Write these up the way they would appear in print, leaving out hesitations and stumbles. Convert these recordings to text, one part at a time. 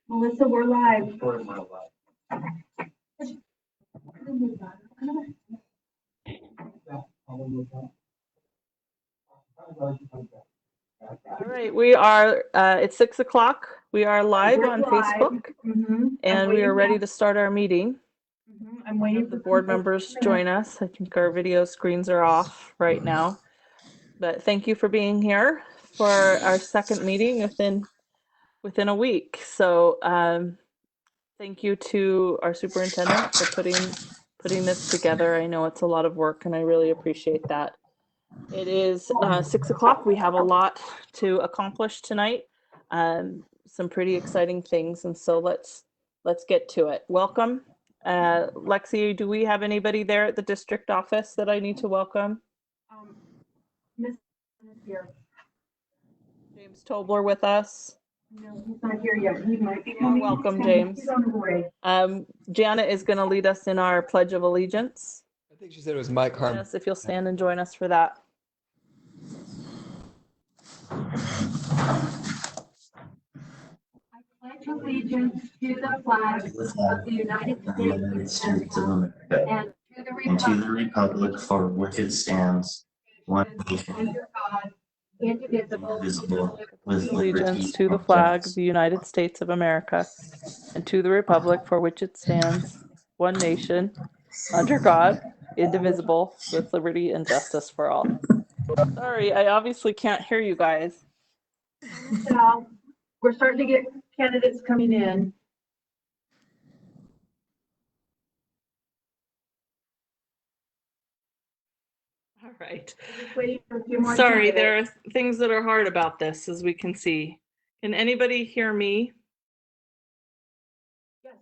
Melissa, we're live. All right, we are, it's 6 o'clock. We are live We're on live. Facebook, and we are ready to start our meeting. I'm waiting The for board members join us. I think our video screens are off right now. But thank you for being here for our second meeting within a week. So thank you to our superintendent for putting this together. I know it's a lot of work, and I really appreciate that. It is 6 o'clock. We have a lot to accomplish tonight. Some pretty exciting things, and so let's get to it. Welcome. Lexi, do we have anybody there at the district office that I need to welcome? Miss here. James Tobler with us. No, he's not here yet. He might be coming. Welcome, James. He's on the way. Janet is going to lead us in our Pledge of Allegiance. I think she said it was Mike Harm. Yes, if you'll stand and join us for that. I pledge allegiance to the flag of the United States of America and to the republic for which it stands, one nation, under God, indivisible, with Allegiance to the flag of the United States of America and to the republic for which it stands, one nation, under God, indivisible, with liberty and justice for all. Sorry, I obviously can't hear you guys. So we're starting to get candidates coming in. All right. Just waiting for a few more Sorry, candidates. there are things that are hard about this, as we can see. Can anybody hear me? Yes.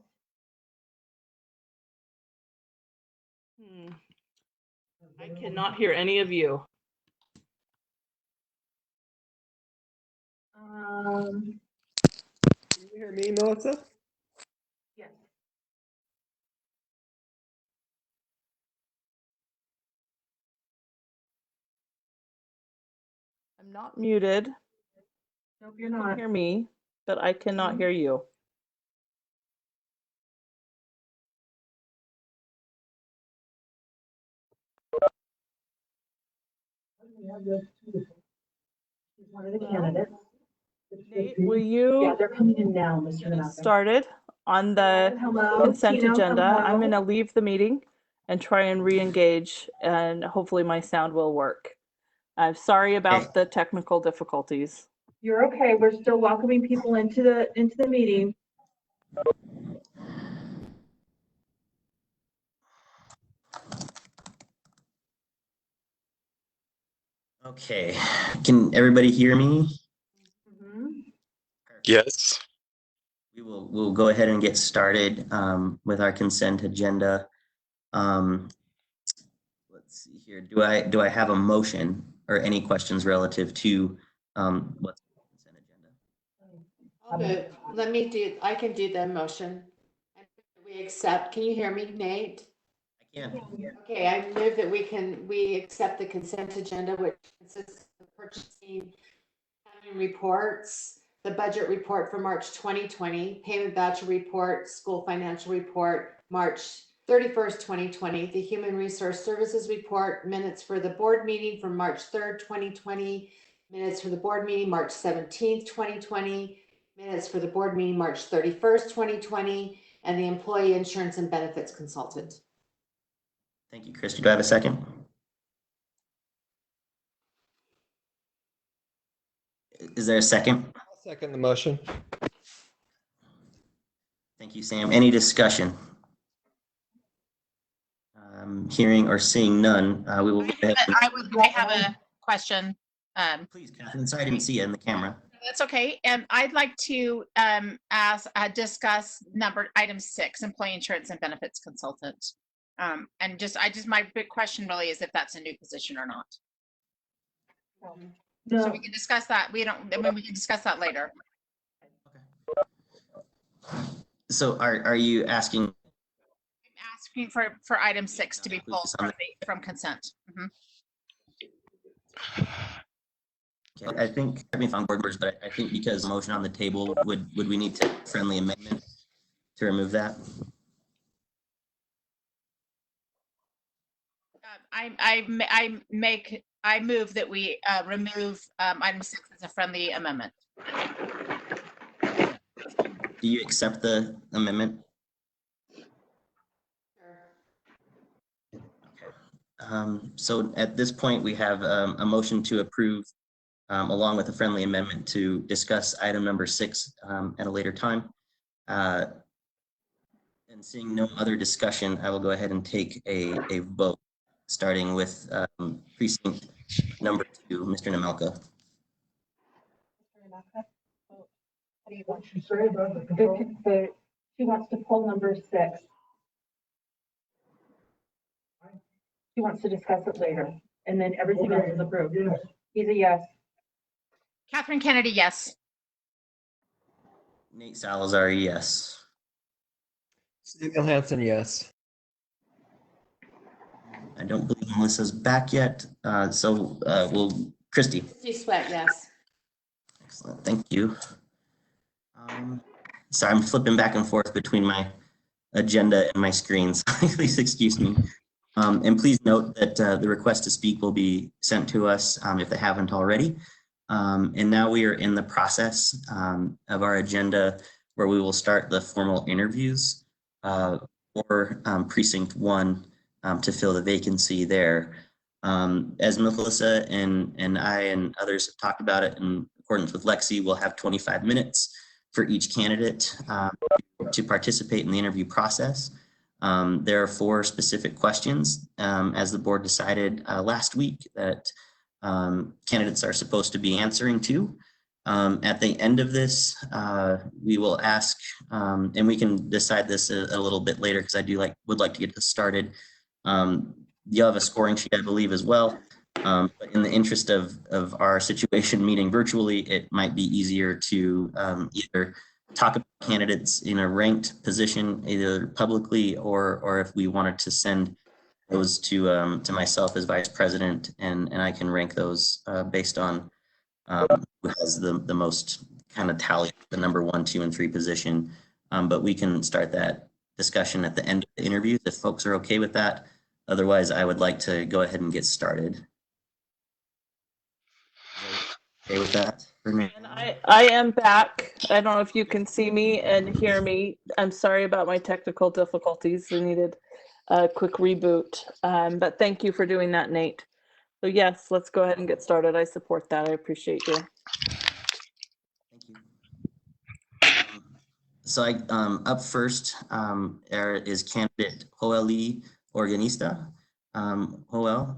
I cannot hear any of you. Can you hear me, Melissa? Yes. I'm not muted. Nope, you're You can not. hear me, but I cannot hear you. He's one of the candidates. Nate, will you Yeah, they're coming in now, Mr. get us Naka. started on the Hello. consent Tino, agenda? hello. I'm going to leave the meeting and try and re-engage, and hopefully my sound will work. I'm sorry about the technical difficulties. You're okay. We're still welcoming people into the meeting. Okay, can everybody hear me? Yes. We'll go ahead and get started with our consent agenda. Let's see here. Do I have a motion or any questions relative to what's on the consent agenda? I'll move. I can do the motion. We accept, can you hear me, Nate? I can. Okay, I move that we accept the consent agenda, which consists of purchasing reports, the budget report for March 2020, payment voucher report, school financial report, March 31st, 2020, the human resource services report, minutes for the board meeting from March 3rd, 2020, minutes for the board meeting, March 17th, 2020, minutes for the board meeting, March 31st, 2020, and the employee insurance and benefits consultant. Thank you, Christy. Do I have a second? Is there a second? I'll second the motion. Thank you, Sam. Any discussion? Hearing or seeing none, we will. I have a question. Please, Catherine. Sorry, I didn't see you in the camera. That's okay. I'd like to discuss item 6, employee insurance and benefits consultant. My big question really is if that's a new position or not. No. So we can discuss that. We can discuss that later. So are you asking? I'm asking for item 6 to be pulled from consent. Okay, I think, correct me if I'm board members, but I think because motion on the table, would we need to friendly amendment to remove that? I move that we remove item 6 as a friendly amendment. Do you accept the amendment? So at this point, we have a motion to approve along with a friendly amendment to discuss item number 6 at a later time. And seeing no other discussion, I will go ahead and take a vote, starting with precinct number 2, Mr. Namelka. What do you want to say about the she wants to pull number 6. She wants to discuss it later, and then everything else is approved. Yes. He's a yes. Catherine Kennedy, yes. Nate Salazar, yes. Samuel Hanson, yes. I don't believe Melissa's back yet, so we'll, Christy. Christy Sweat, yes. Excellent, thank you. Sorry, I'm flipping back and forth between my agenda and my screens. Please excuse me. And please note that the request to speak will be sent to us if they haven't already. And now we are in the process of our agenda where we will start the formal interviews for Precinct 1 to fill the vacancy there. As Melissa and I and others have talked about it, in accordance with Lexi, we'll have 25 minutes for each candidate to participate in the interview process. There are 4 specific questions, as the board decided last week, that candidates are supposed to be answering to. At the end of this, we will ask, and we can decide this a little bit later because I would like to get this started. You'll have a scoring sheet, I believe, as well. But in the interest of our situation meeting virtually, it might be easier to either talk about candidates in a ranked position, either publicly or if we wanted to send those to myself as vice president, and I can rank those based on who has the most kind of tally, the number 1, 2, and 3 position. But we can start that discussion at the end of the interviews if folks are okay with that. Otherwise, I would like to go ahead and get started. Okay with that for me? And I am back. I don't know if you can see me and hear me. I'm sorry about my technical difficulties. We needed a quick reboot. But thank you for doing that, Nate. So yes, let's go ahead and get started. I support that. I appreciate you. Thank you. So up first is candidate Joeli Organista. Joel,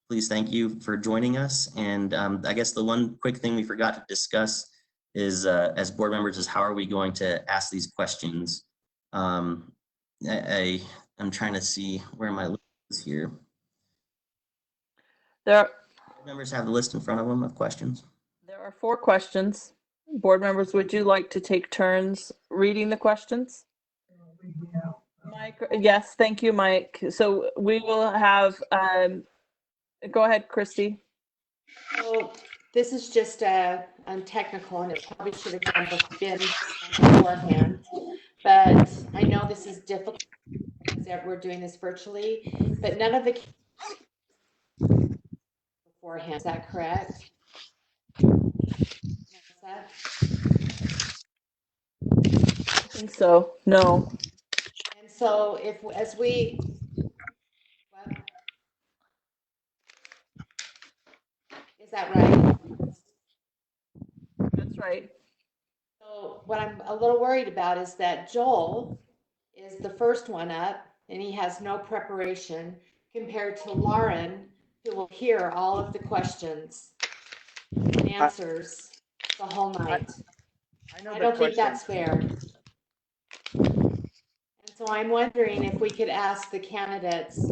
please, thank you for joining us. And I guess the one quick thing we forgot to discuss is, as board members, is how are we going to ask these questions? I'm trying to see where my list is here. Board members have the list in front of them of questions. There are 4 questions. Board members, would you like to take turns reading the questions? Mike, yes, thank you, Mike. So we will have, go ahead, Christy. So this is just technical, and it probably should have been beforehand. But I know this is difficult because we're doing this virtually, but none of the beforehand. Is that correct? I think so. No. And so as we, what? Is that right? That's right. So what I'm a little worried about is that Joel is the first one up and he has no preparation compared to Lauren, who will hear all of the questions and answers the whole night. I don't think that's fair. And so I'm wondering if we could ask the candidates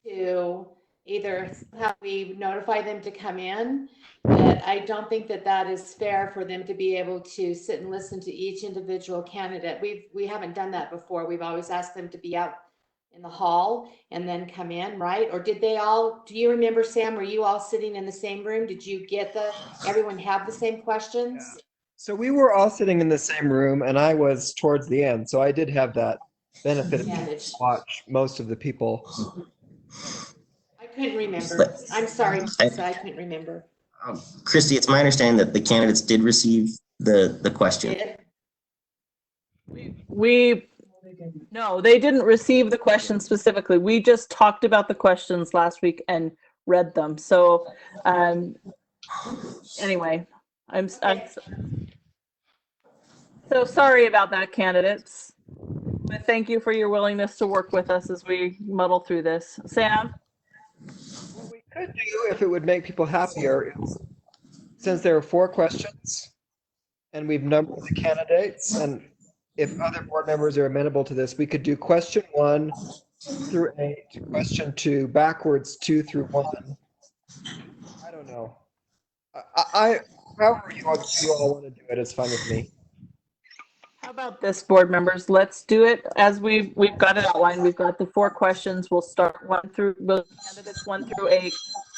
to either have we notify them to come in, but I don't think that is fair for them to be able to sit and listen to each individual candidate. We haven't done that before. We've always asked them to be out in the hall and then come in, right? Or did they all, do you remember, Sam, were you all sitting in the same room? Did you get everyone have the same questions? Yeah. So we were all sitting in the same room, and I was towards the end. So I did have that benefit of being able to watch most of the people. I couldn't remember. I'm sorry, Melissa, I couldn't remember. Christy, it's my understanding that the candidates did receive the question. No, they didn't receive the questions specifically. We just talked about the questions last week and read them. So, anyway, I'm so sorry about that, candidates. But thank you for your willingness to work with us as we muddle through this. Sam? What we could do, if it would make people happier, is since there are 4 questions and we've numbered the candidates, and if other board members are amenable to this, we could do question 1 through 8, question 2, backwards 2 through 1. I don't know. However you all want to do it, it's fine with me. How about this, board members? Let's do it as we've got it outlined. We've got the 4 questions. We'll start candidates 1 through 8.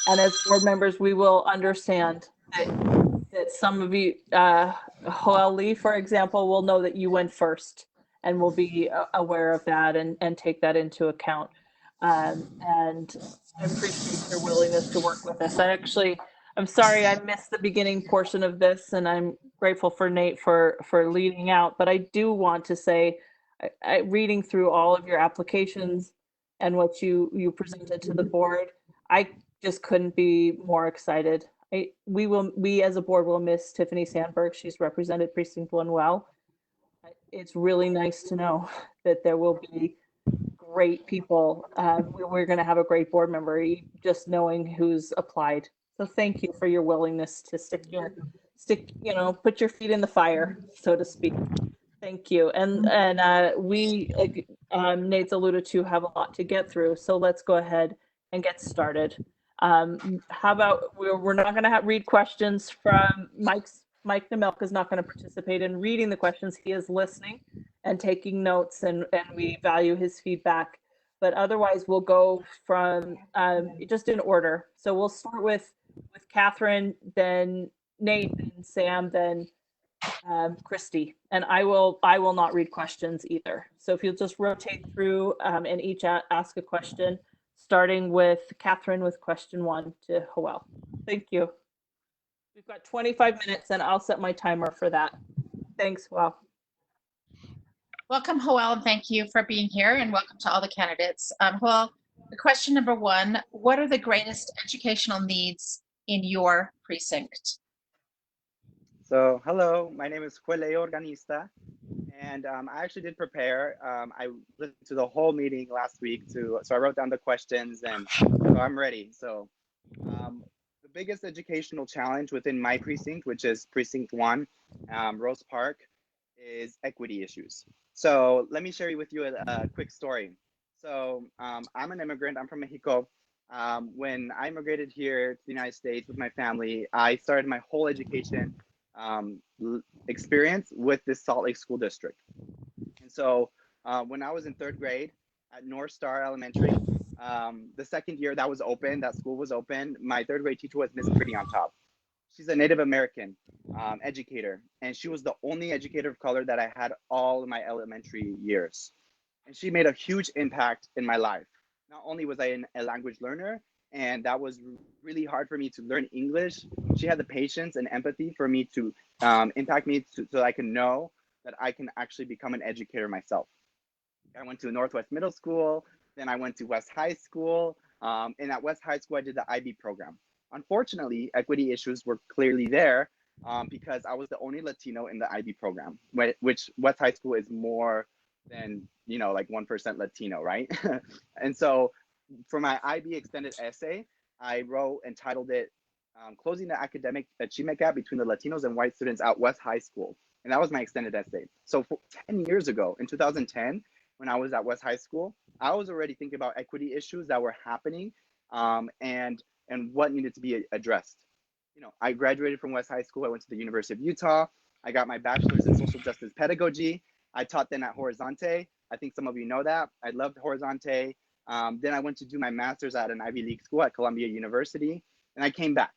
And as board members, we will understand that some of you, Joel Lee, for example, will know that you went first and will be aware of that and take that into account. And I appreciate your willingness to work with us. I'm sorry I missed the beginning portion of this, and I'm grateful for Nate for leading out. But I do want to say, reading through all of your applications and what you presented to the board, I just couldn't be more excited. We as a board will miss Tiffany Sandberg. She's represented Precinct 1 well. It's really nice to know that there will be great people. We're going to have a great board member, just knowing who's applied. So thank you for your willingness to put your feet in the fire, so to speak. Thank you. And we, Nate's alluded to, have a lot to get through. So let's go ahead and get started. How about we're not going to read questions from Mike Nemelka is not going to participate in reading the questions. He is listening and taking notes, and we value his feedback. But otherwise, we'll go from just in order. So we'll start with Catherine, then Nate, then Sam, then Christy. And I will not read questions either. So if you'll just rotate through and each ask a question, starting with Catherine with question 1 to Joel. Thank you. We've got 25 minutes, and I'll set my timer for that. Thanks, Joel. Welcome, Joel, and thank you for being here, and welcome to all the candidates. Joel, question number 1, what are the greatest educational needs in your precinct? So, hello, my name is Juele Organista, and I actually did prepare. I listened to the whole meeting last week, so I wrote down the questions, and so I'm ready. So, the biggest educational challenge within my precinct, which is Precinct 1, Rose Park, is equity issues. So let me share with you a quick story. So I'm an immigrant. I'm from Mexico. When I immigrated here to the United States with my family, I started my whole education experience with this Salt Lake School District. And so when I was in 3rd grade at North Star Elementary, the second year that school was open, my 3rd grade teacher was Miss Pretty on Top. She's a Native American educator, and she was the only educator of color that I had all of my elementary years. And she made a huge impact in my life. Not only was I a language learner, and that was really hard for me to learn English, she had the patience and empathy for me to impact me so I can know that I can actually become an educator myself. I went to Northwest Middle School, then I went to West High School, and at West High School I did the IB program. Unfortunately, equity issues were clearly there because I was the only Latino in the IB program, which West High School is more than, like 1% Latino, right? And so for my IB extended essay, I wrote and titled it, Closing the Academic Achievement Gap Between the Latinos and White Students at West High School. And that was my extended essay. So 10 years ago, in 2010, when I was at West High School, I was already thinking about equity issues that were happening and what needed to be addressed. I graduated from West High School. I went to the University of Utah. I got my bachelor's in social justice pedagogy. I taught then at Horizonte. I think some of you know that. I loved Horizonte. Then I went to do my master's at an Ivy League school at Columbia University, and I came back.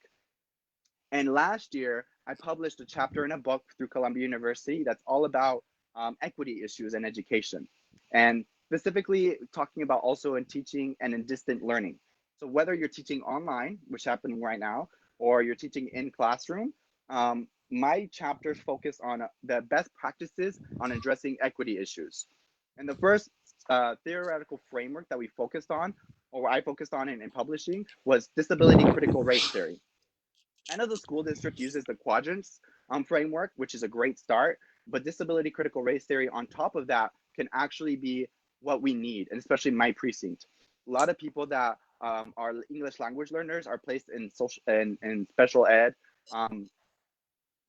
And last year, I published a chapter in a book through Columbia University that's all about equity issues in education, and specifically talking about also in teaching and in distant learning. So whether you're teaching online, which is happening right now, or you're teaching in classroom, my chapters focus on the best practices on addressing equity issues. And the first theoretical framework that we focused on, or I focused on in publishing, was disability critical race theory. I know the school district uses the quadrants framework, which is a great start, but disability critical race theory on top of that can actually be what we need, and especially my precinct. A lot of people that are English language learners are placed in social and special ed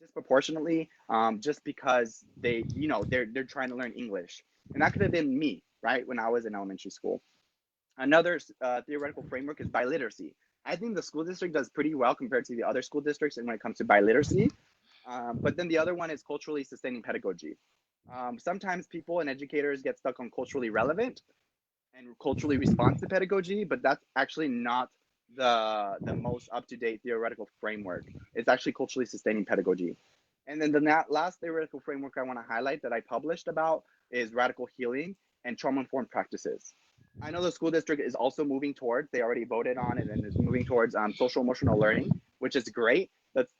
disproportionately just because they're trying to learn English, and that could have been me, right, when I was in elementary school. Another theoretical framework is biliteracy. I think the school district does pretty well compared to the other school districts when it comes to biliteracy. But then the other one is culturally sustaining pedagogy. Sometimes people and educators get stuck on culturally relevant and culturally responsive pedagogy, but that's actually not the most up-to-date theoretical framework. It's actually culturally sustaining pedagogy. And then the last theoretical framework I want to highlight that I published about is radical healing and trauma-informed practices. I know the school district is also moving towards, they already voted on it and is moving towards social emotional learning, which is great. That's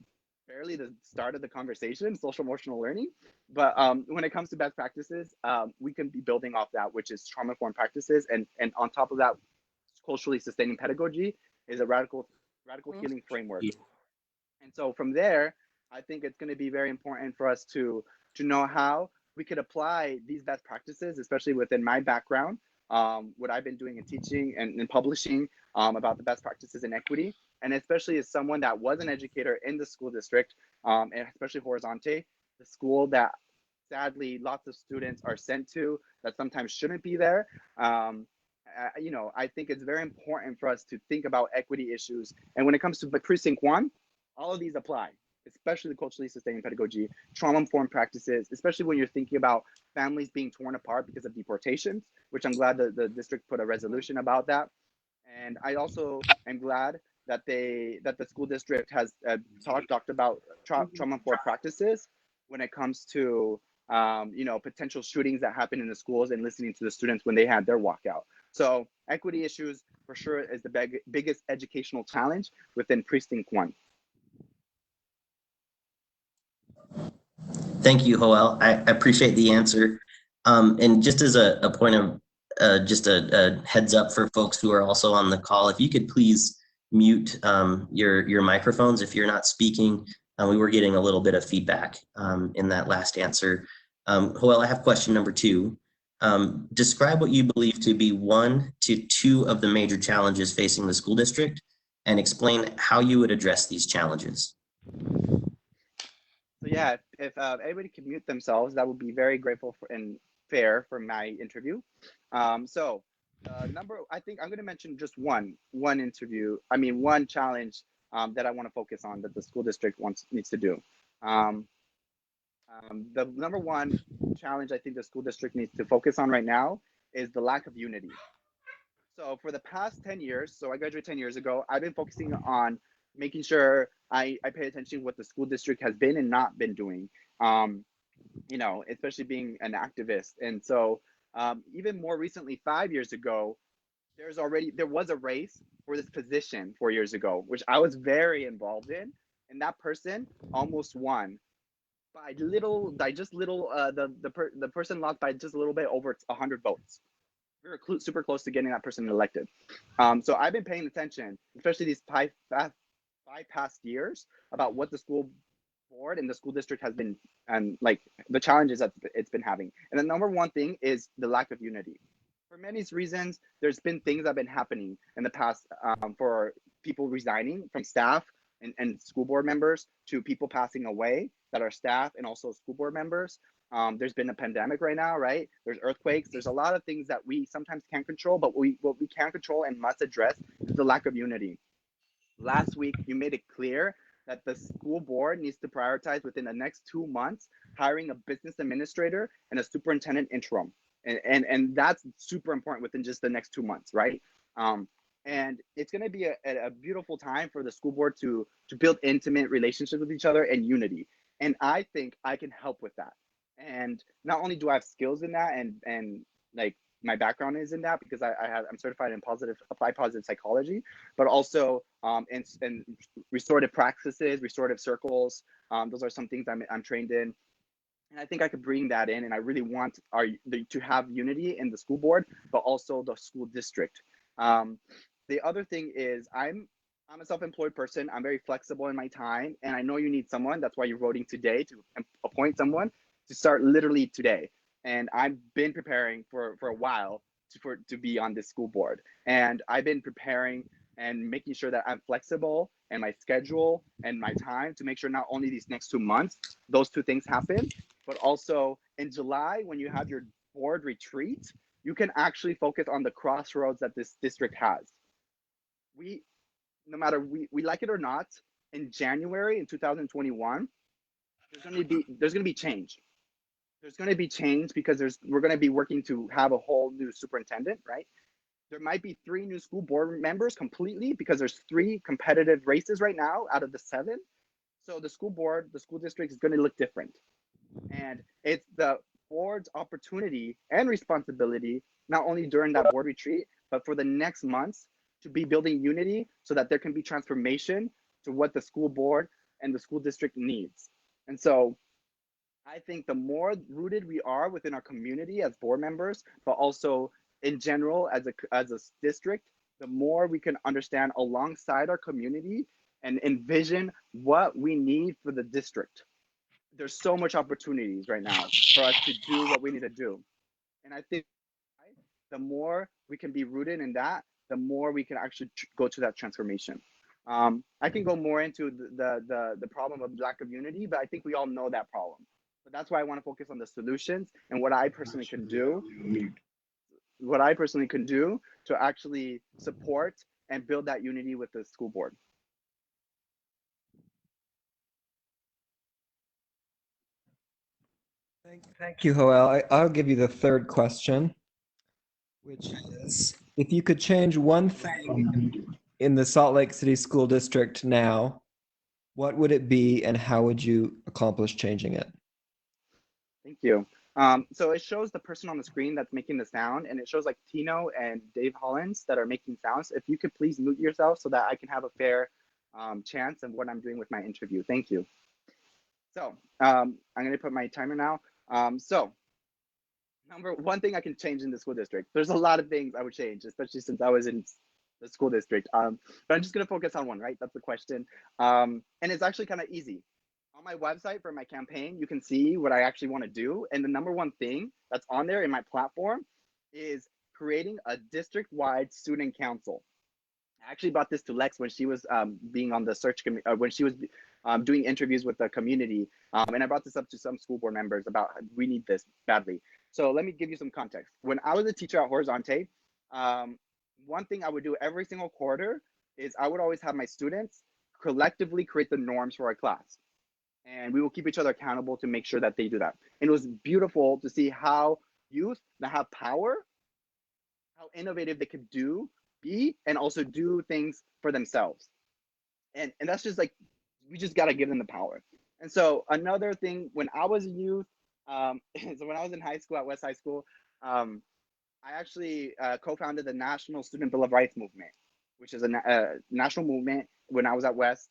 barely the start of the conversation, social emotional learning. But when it comes to best practices, we can be building off that, which is trauma-informed practices. And on top of that, culturally sustaining pedagogy is a radical healing framework. And so from there, I think it's going to be very important for us to know how we could apply these best practices, especially within my background, what I've been doing in teaching and in publishing about the best practices in equity. And especially as someone that was an educator in the school district, and especially Horizonte, the school that sadly lots of students are sent to that sometimes shouldn't be there. I think it's very important for us to think about equity issues. And when it comes to Precinct 1, all of these apply, especially the culturally sustaining pedagogy, trauma-informed practices, especially when you're thinking about families being torn apart because of deportations, which I'm glad the district put a resolution about that. And I also am glad that the school district has talked about trauma-informed practices when it comes to potential shootings that happen in the schools and listening to the students when they had their walkout. So equity issues for sure is the biggest educational challenge within Precinct 1. Thank you, Joel. I appreciate the answer. And just as a point of just a heads up for folks who are also on the call, if you could please mute your microphones if you're not speaking. We were getting a little bit of feedback in that last answer. Joel, I have question number 2. Describe what you believe to be 1 to 2 of the major challenges facing the school district and explain how you would address these challenges. So yeah, if everybody could mute themselves, that would be very grateful and fair for my interview. I think I'm going to mention just one challenge that I want to focus on that the school district needs to do. The number 1 challenge I think the school district needs to focus on right now is the lack of unity. So for the past 10 years, so I graduated 10 years ago, I've been focusing on making sure I pay attention to what the school district has been and not been doing, especially being an activist. And so even more recently, 5 years ago, there was a race for this position 4 years ago, which I was very involved in. And that person almost won by the person lost by just a little bit over 100 votes. We were super close to getting that person elected. So I've been paying attention, especially these five past years, about what the school board and the school district has been, and like the challenges that it's been having. And the number 1 thing is the lack of unity. For many reasons, there's been things that have been happening in the past for people resigning from staff and school board members to people passing away that are staff and also school board members. There's been a pandemic right now, right? There's earthquakes. There's a lot of things that we sometimes can't control, but what we can control and must address is the lack of unity. Last week, you made it clear that the school board needs to prioritize within the next 2 months hiring a business administrator and a superintendent interim. And that's super important within just the next 2 months, right? And it's going to be a beautiful time for the school board to build intimate relationships with each other and unity. And I think I can help with that. And not only do I have skills in that, and like my background is in that because I'm certified in applied positive psychology, but also in restorative practices, restorative circles. Those are some things I'm trained in. And I think I could bring that in, and I really want to have unity in the school board, but also the school district. The other thing is I'm a self-employed person. I'm very flexible in my time, and I know you need someone. That's why you're voting today to appoint someone to start literally today. And I've been preparing for a while to be on this school board, and I've been preparing and making sure that I'm flexible and my schedule and my time to make sure not only these next 2 months those two things happen, but also in July when you have your board retreat, you can actually focus on the crossroads that this district has. No matter we like it or not, in January in 2021, there's going to be change. There's going to be change because we're going to be working to have a whole new superintendent, right? There might be 3 new school board members completely because there's 3 competitive races right now out of the 7. So the school board, the school district is going to look different. And it's the board's opportunity and responsibility, not only during that board retreat, but for the next months to be building unity so that there can be transformation to what the school board and the school district needs. And so I think the more rooted we are within our community as board members, but also in general as a district, the more we can understand alongside our community and envision what we need for the district. There's so much opportunities right now for us to do what we need to do. And I think the more we can be rooted in that, the more we can actually go to that transformation. I can go more into the problem of lack of unity, but I think we all know that problem. But that's why I want to focus on the solutions and what I personally can do to actually support and build that unity with the school board. Thank you, Joel. I'll give you the third question, which is, if you could change one thing in the Salt Lake City School District now, what would it be and how would you accomplish changing it? Thank you. So it shows the person on the screen that's making the sound, and it shows like Tino and Dave Hollins that are making sounds. If you could please mute yourself so that I can have a fair chance of what I'm doing with my interview. Thank you. So I'm going to put my timer now. So number one thing I can change in the school district. There's a lot of things I would change, especially since I was in the school district. But I'm just going to focus on one, right? That's the question. And it's actually kind of easy. On my website for my campaign, you can see what I actually want to do. And the number one thing that's on there in my platform is creating a district-wide student council. I actually brought this to Lex when she was being on the search committee, when she was doing interviews with the community. And I brought this up to some school board members about we need this badly. So let me give you some context. When I was a teacher at Horizonte, one thing I would do every single quarter is I would always have my students collectively create the norms for our class. And we will keep each other accountable to make sure that they do that. And it was beautiful to see how youth that have power, how innovative they could be, and also do things for themselves. And that's just like, we just got to give them the power. And so another thing, when I was a youth, so when I was in high school at West High School, I actually co-founded the National Student Bill of Rights movement, which is a national movement when I was at West.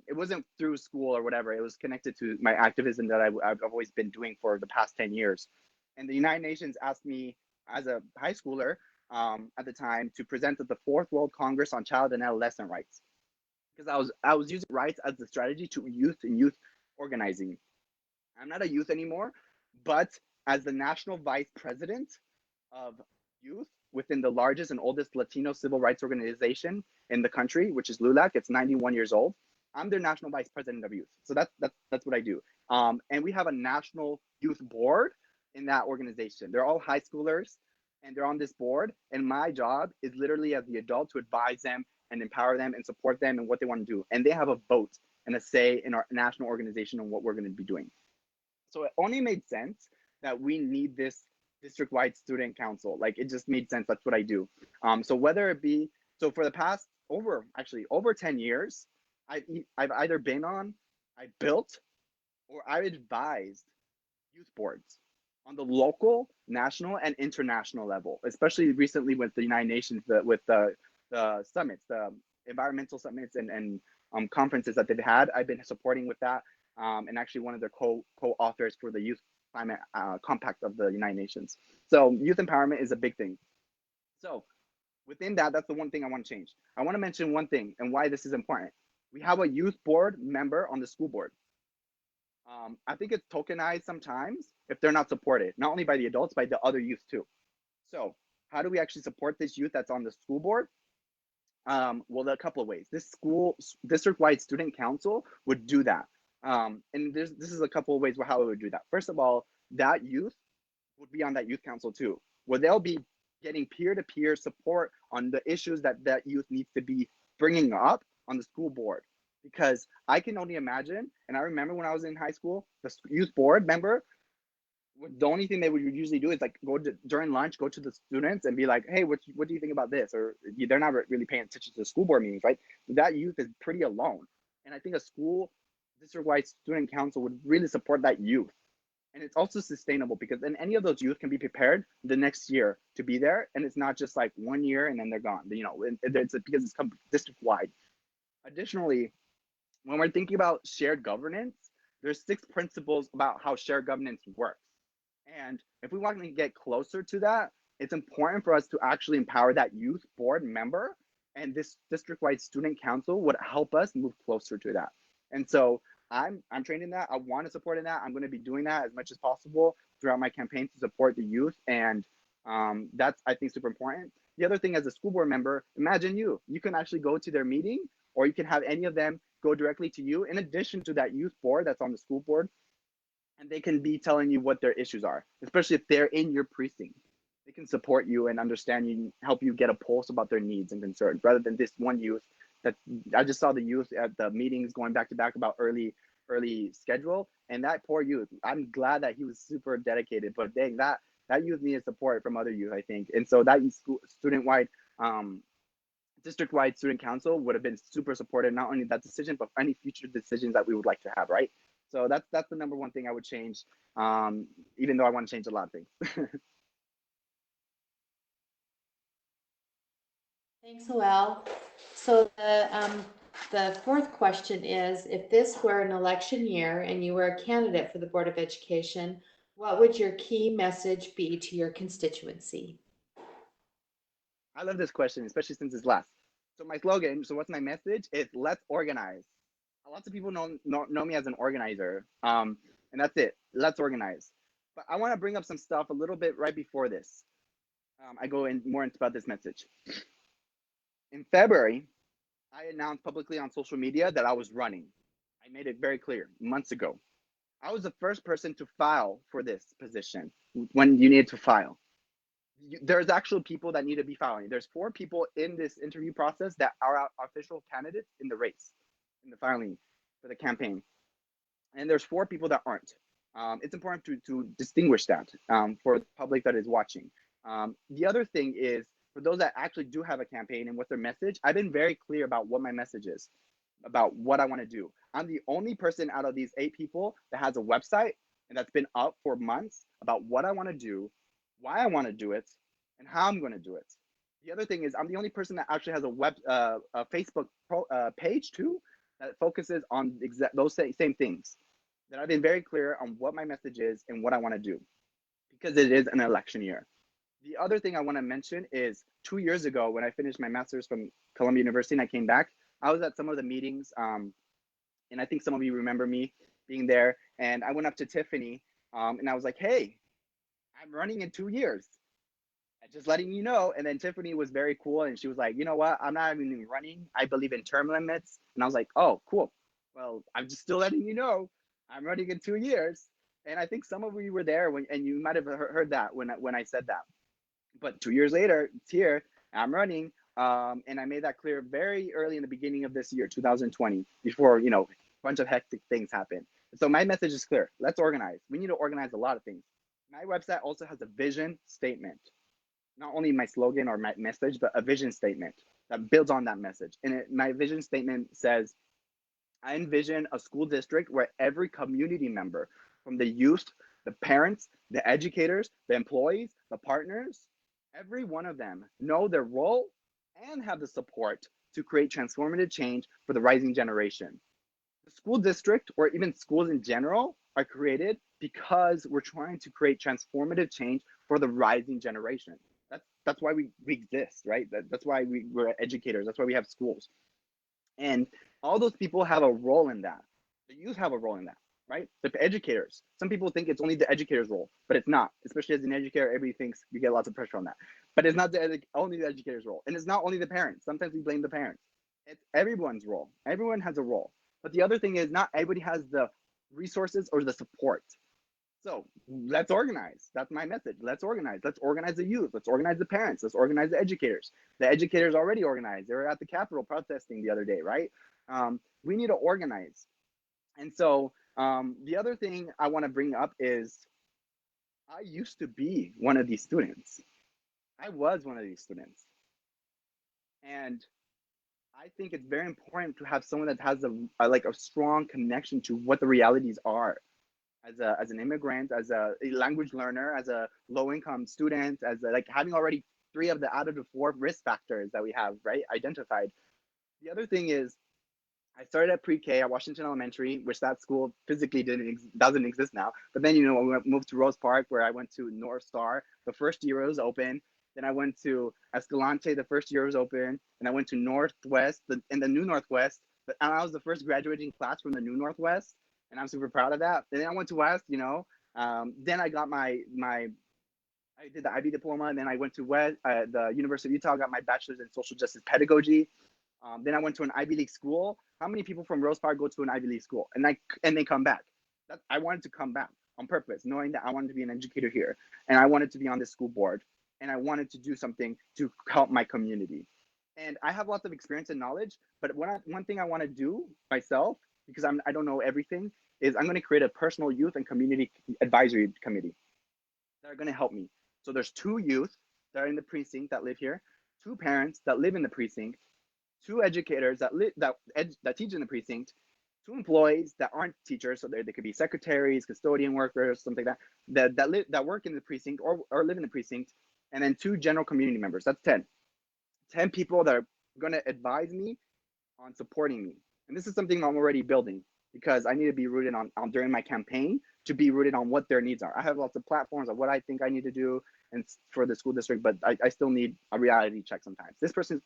It wasn't through school or whatever. It was connected to my activism that I've always been doing for the past 10 years. And the United Nations asked me as a high schooler at the time to present at the 4th World Congress on Child and Adolescent Rights. Because I was using rights as the strategy to youth and youth organizing. I'm not a youth anymore, but as the national vice president of youth within the largest and oldest Latino civil rights organization in the country, which is LULAC. It's 91 years old. I'm their national vice president of youth. So that's what I do. And we have a national youth board in that organization. They're all high schoolers and they're on this board. And my job is literally as the adult to advise them and empower them and support them in what they want to do. And they have a vote and a say in our national organization on what we're going to be doing. So it only made sense that we need this district-wide student council. Like it just made sense. That's what I do. So whether it be, so for the past over 10 years, I've either been on, I built, or I advised youth boards on the local, national, and international level, especially recently with the United Nations, with the summits, the environmental summits and conferences that they've had. I've been supporting with that, and actually one of the co-authors for the Youth Climate Compact of the United Nations. So youth empowerment is a big thing. So within that, that's the one thing I want to change. I want to mention one thing and why this is important. We have a youth board member on the school board. I think it's tokenized sometimes if they're not supported, not only by the adults, by the other youth too. So how do we actually support this youth that's on the school board? Well, there are a couple of ways. This school district-wide student council would do that. And this is a couple of ways how it would do that. First of all, that youth would be on that youth council too, where they'll be getting peer-to-peer support on the issues that youth needs to be bringing up on the school board. Because I can only imagine, and I remember when I was in high school, the youth board member, the only thing they would usually do is like during lunch, go to the students and be like, hey, what do you think about this? Or they're not really paying attention to the school board meetings, right? That youth is pretty alone. And I think a school district-wide student council would really support that youth. And it's also sustainable because then any of those youth can be prepared the next year to be there. And it's not just like 1 year and then they're gone, you know, it's because it's district-wide. Additionally, when we're thinking about shared governance, there's 6 principles about how shared governance works. And if we want to get closer to that, it's important for us to actually empower that youth board member, and this district-wide student council would help us move closer to that. And so I'm trained in that. I want to support in that. I'm going to be doing that as much as possible throughout my campaign to support the youth. And that's, I think, super important. The other thing, as a school board member, imagine you can actually go to their meeting, or you can have any of them go directly to you in addition to that youth board that's on the school board, and they can be telling you what their issues are, especially if they're in your precinct. They can support you and understand you, help you get a pulse about their needs and concerns, rather than this one youth that I just saw the youth at the meetings going back to back about early schedule, and that poor youth. I'm glad that he was super dedicated, but dang, that youth needed support from other youth, I think. And so that student-wide district-wide student council would have been super supportive, not only that decision, but any future decisions that we would like to have, right? So that's the number one thing I would change, even though I want to change a lot of things. Thanks, Joel. So the fourth question is, if this were an election year and you were a candidate for the Board of Education, what would your key message be to your constituency? I love this question, especially since it's last. So my slogan, so what's my message, is let's organize. Lots of people know me as an organizer, and that's it. Let's organize. But I want to bring up some stuff a little bit right before this. I go in more into about this message. In February, I announced publicly on social media that I was running. I made it very clear months ago. I was the first person to file for this position when you need to file. There's actual people that need to be filing. There's 4 people in this interview process that are our official candidates in the race, in the filing for the campaign. And there's 4 people that aren't. It's important to distinguish that for the public that is watching. The other thing is, for those that actually do have a campaign and what's their message, I've been very clear about what my message is, about what I want to do. I'm the only person out of these 8 people that has a website and that's been up for months about what I want to do, why I want to do it, and how I'm going to do it. The other thing is, I'm the only person that actually has a Facebook page too, that focuses on those same things. That I've been very clear on what my message is and what I want to do, because it is an election year. The other thing I want to mention is 2 years ago, when I finished my master's from Columbia University and I came back, I was at some of the meetings, and I think some of you remember me being there, and I went up to Tiffany, and I was like, hey, I'm running in 2 years. Just letting you know. And then Tiffany was very cool, and she was like, you know what, I'm not even running. I believe in term limits. And I was like, oh, cool. Well, I'm just still letting you know I'm running in 2 years. And I think some of you were there and you might have heard that when I said that. But 2 years later, it's here, I'm running. And I made that clear very early in the beginning of this year, 2020, before, a bunch of hectic things happened. So my message is clear. Let's organize. We need to organize a lot of things. My website also has a vision statement, not only my slogan or my message, but a vision statement that builds on that message. And my vision statement says, I envision a school district where every community member, from the youth, the parents, the educators, the employees, the partners, every one of them know their role and have the support to create transformative change for the rising generation. The school district, or even schools in general, are created because we're trying to create transformative change for the rising generation. That's why we exist, right? That's why we're educators. That's why we have schools. And all those people have a role in that. The youth have a role in that, right? The educators. Some people think it's only the educator's role, but it's not. Especially as an educator, everybody thinks you get lots of pressure on that. But it's not only the educator's role. And it's not only the parents. Sometimes we blame the parents. It's everyone's role. Everyone has a role. But the other thing is not everybody has the resources or the support. So let's organize. That's my message. Let's organize. Let's organize the youth. Let's organize the parents. Let's organize the educators. The educators already organized. They were at the Capitol protesting the other day, right? We need to organize. And so the other thing I want to bring up is I used to be one of these students. I was one of these students. And I think it's very important to have someone that has a strong connection to what the realities are. As an immigrant, as a language learner, as a low-income student, as having already 3 out of the 4 risk factors that we have, right, identified. The other thing is, I started at pre-K at Washington Elementary, which that school physically doesn't exist now. But then, we moved to Rose Park, where I went to North Star. The first year it was open. Then I went to Escalante. The first year was open. And I went to Northwest, in the new Northwest. And I was the first graduating class from the new Northwest. And I'm super proud of that. And then I went to West, then I got I did the IB diploma, and then I went to West, the University of Utah, got my bachelor's in social justice pedagogy. Then I went to an Ivy League school. How many people from Rose Park go to an Ivy League school and they come back? I wanted to come back on purpose, knowing that I wanted to be an educator here, and I wanted to be on this school board, and I wanted to do something to help my community. And I have lots of experience and knowledge, but one thing I want to do myself, because I don't know everything, is I'm going to create a personal youth and community advisory committee that are going to help me. So there's 2 youth that are in the precinct that live here, 2 parents that live in the precinct, 2 educators that teach in the precinct, 2 employees that aren't teachers, so they could be secretaries, custodian workers, something like that work in the precinct or live in the precinct, and then 2 general community members. That's 10 people that are going to advise me on supporting me. And this is something I'm already building, because I need to be rooted on during my campaign, to be rooted on what their needs are. I have lots of platforms of what I think I need to do and for the school district, but I still need a reality check sometimes.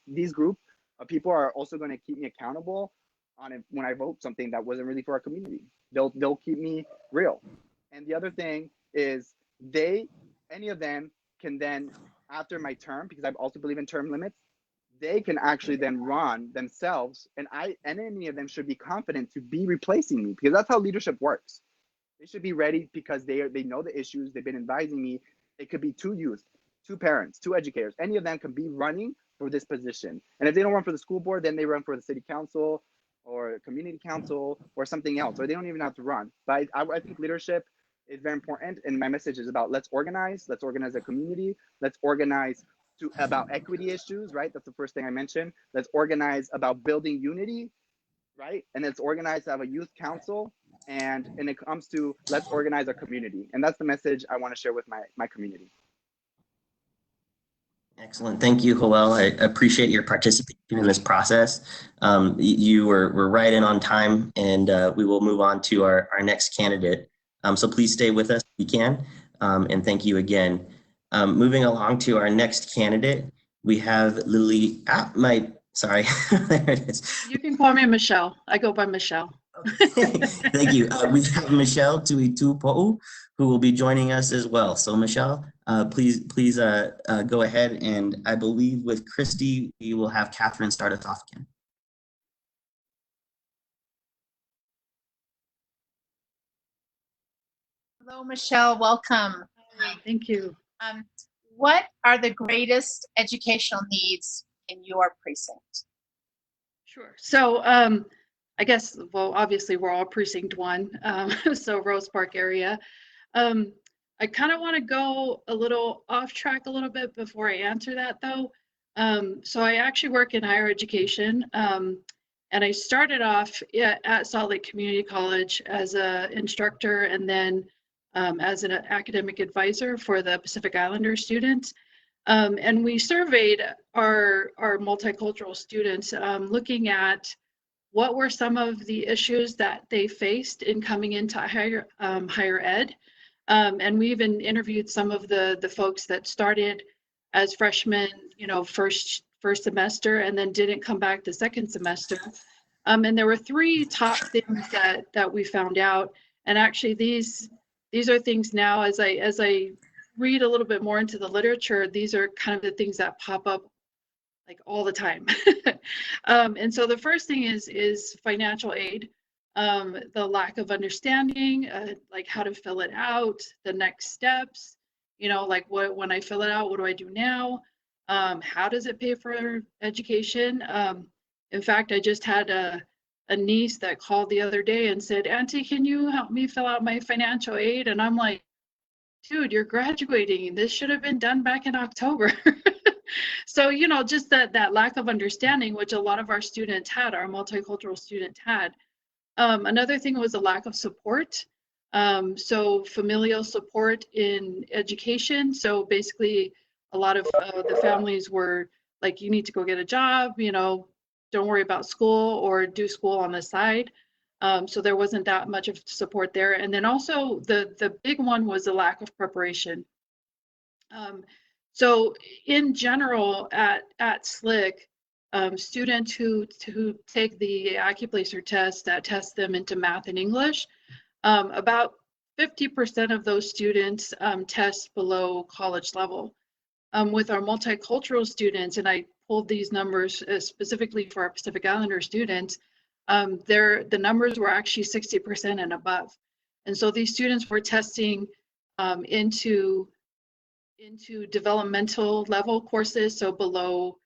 These group of people are also going to keep me accountable on it when I vote something that wasn't really for our community. They'll keep me real. And the other thing is any of them can then, after my term, because I also believe in term limits, they can actually then run themselves, and any of them should be confident to be replacing me, because that's how leadership works. They should be ready because they know the issues. They've been advising me. It could be 2 youth, 2 parents, 2 educators. Any of them can be running for this position. And if they don't run for the school board, then they run for the city council or community council or something else, or they don't even have to run. But I think leadership is very important. And my message is about let's organize a community. Let's organize about equity issues, right? That's the first thing I mentioned. Let's organize about building unity, right? And let's organize to have a youth council. And it comes to let's organize our community. And that's the message I want to share with my community. Excellent. Thank you, Joel. I appreciate your participation in this process. You were right in on time, and we will move on to our next candidate. So please stay with us if you can. And thank you again. Moving along to our next candidate, we have Lily. Sorry, there it is. You can call me Michelle. I go by Michelle. Thank you. We have Michelle Tuitupo'u, who will be joining us as well. So Michelle, please go ahead. And I believe with Christy, we will have Catherine start us off again. Hello, Michelle. Welcome. Thank you. What are the greatest educational needs in your precinct? Sure. So I guess, well, obviously we're all precinct 1, so Rose Park area. I kind of want to go a little off track a little bit before I answer that though. So I actually work in higher education, and I started off at Salt Lake Community College as an instructor, and then as an academic advisor for the Pacific Islander students. And we surveyed our multicultural students, looking at what were some of the issues that they faced in coming into higher ed. And we even interviewed some of the folks that started as freshmen, first semester, and then didn't come back the second semester. And there were three top things that we found out. And actually, these are things now, as I read a little bit more into the literature, these are kind of the things that pop up like all the time. And so the first thing is financial aid, the lack of understanding, like how to fill it out, the next steps, like when I fill it out, what do I do now? How does it pay for education? In fact, I just had a niece that called the other day and said, Auntie, can you help me fill out my financial aid? And I'm like, dude, you're graduating. This should have been done back in October. So, just that lack of understanding, which a lot of our students had, our multicultural students had. Another thing was a lack of support. So familial support in education. So basically, a lot of the families were like, you need to go get a job, don't worry about school, or do school on the side. So there wasn't that much of support there. And then also the big one was the lack of preparation. So in general at SLIC, students who take the Accuplacer test that tests them into math and English, about 50% of those students test below college level. With our multicultural students, and I pulled these numbers specifically for our Pacific Islander students, the numbers were actually 60% and above. And so these students were testing into developmental level courses, so below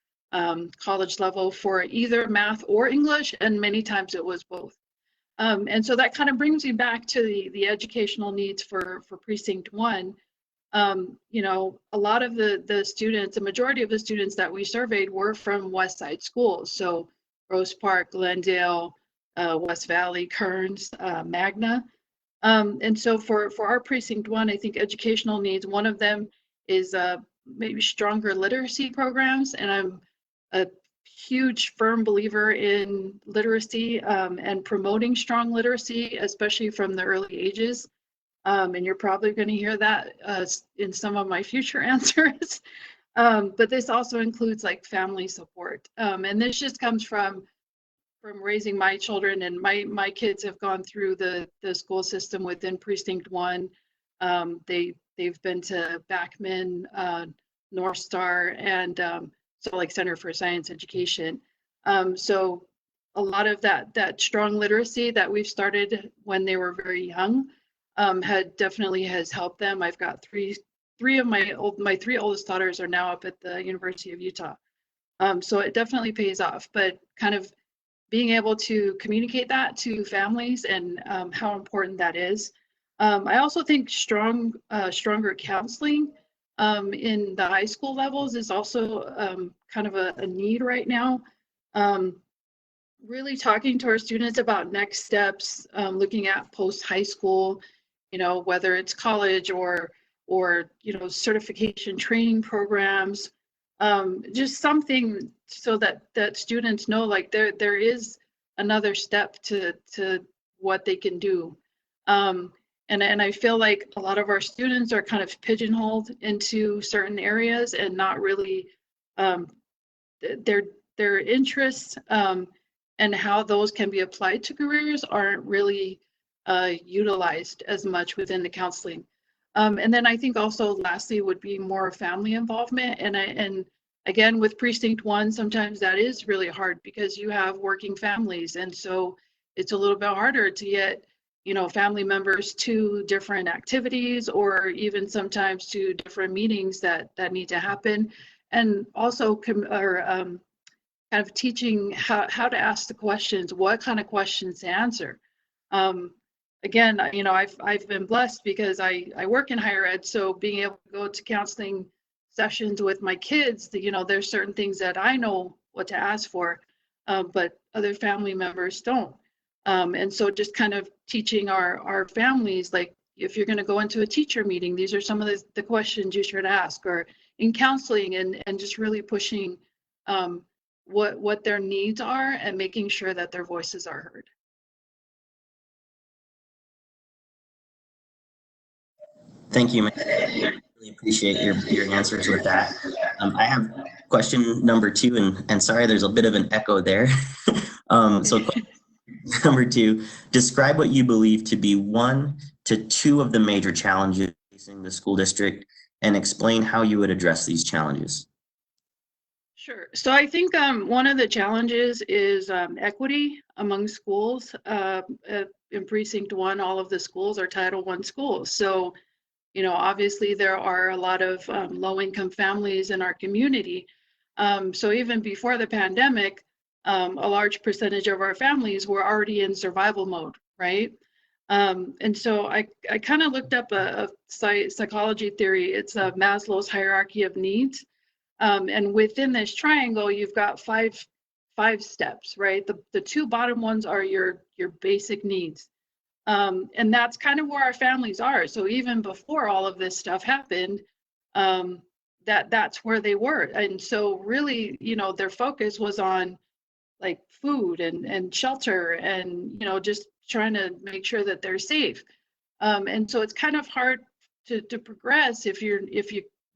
college level for either math or English, and many times it was both. And so that kind of brings me back to the educational needs for Precinct 1. A lot of the students, the majority of the students that we surveyed were from West Side schools. So Rose Park, Glendale, West Valley, Kearns, Magna. And so for our Precinct 1, I think educational needs, one of them is maybe stronger literacy programs. And I'm a huge firm believer in literacy and promoting strong literacy, especially from the early ages. And you're probably going to hear that in some of my future answers. But this also includes like family support. And this just comes from raising my children, and my kids have gone through the school system within Precinct 1. They've been to Backman, North Star, and Salt Lake Center for Science Education. So a lot of that strong literacy that we've started when they were very young definitely has helped them. I've got three of my three oldest daughters are now up at the University of Utah. So it definitely pays off, but kind of being able to communicate that to families and how important that is. I also think stronger counseling in the high school levels is also kind of a need right now. Really talking to our students about next steps, looking at post-high school, whether it's college or certification training programs, just something so that students know like there is another step to what they can do. And I feel like a lot of our students are kind of pigeonholed into certain areas and not really their interests and how those can be applied to careers aren't really utilized as much within the counseling. And then I think also lastly would be more family involvement. And again, with Precinct 1, sometimes that is really hard because you have working families. And so it's a little bit harder to get, family members to different activities or even sometimes to different meetings that need to happen. And also kind of teaching how to ask the questions, what kind of questions to answer. again, I've been blessed because I work in higher ed, so being able to go to counseling sessions with my kids, there's certain things that I know what to ask for, but other family members don't. And so just kind of teaching our families, like, if you're going to go into a teacher meeting, these are some of the questions you should ask, or in counseling, and just really pushing what their needs are and making sure that their voices are heard. Thank you, Ma'am. Really appreciate your answers with that. I have question number 2, and sorry, there's a bit of an echo there. So question number 2, describe what you believe to be 1 to 2 of the major challenges facing the school district, and explain how you would address these challenges. Sure. So I think one of the challenges is equity among schools. In Precinct 1, all of the schools are Title I schools. So, obviously there are a lot of low-income families in our community. So even before the pandemic, a large percentage of our families were already in survival mode, right? And so I kind of looked up a psychology theory. It's Maslow's hierarchy of needs. And within this triangle, you've got five steps, right? The 2 bottom ones are your basic needs. And that's kind of where our families are. So even before all of this stuff happened, that's where they were. And so really, their focus was on like food and shelter and, just trying to make sure that they're safe. And so it's kind of hard to progress if you're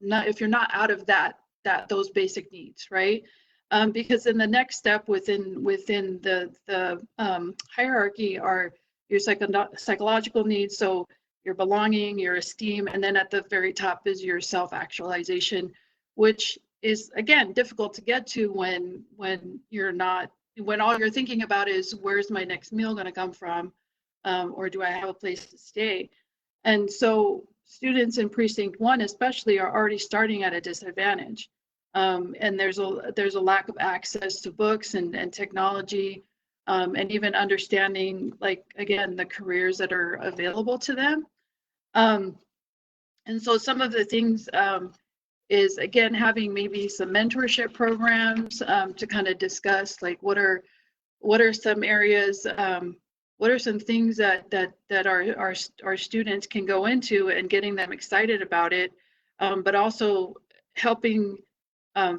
not out of those basic needs, right? Because in the next step within the hierarchy are your psychological needs, so your belonging, your esteem, and then at the very top is your self-actualization, which is, again, difficult to get to when all you're thinking about is, where's my next meal going to come from, or do I have a place to stay? And so students in Precinct 1 especially are already starting at a disadvantage. And there's a lack of access to books and technology, and even understanding, like, again, the careers that are available to them. And so some of the things is, again, having maybe some mentorship programs to kind of discuss, like, what are some areas, what are some things that our students can go into, and getting them excited about it, but also helping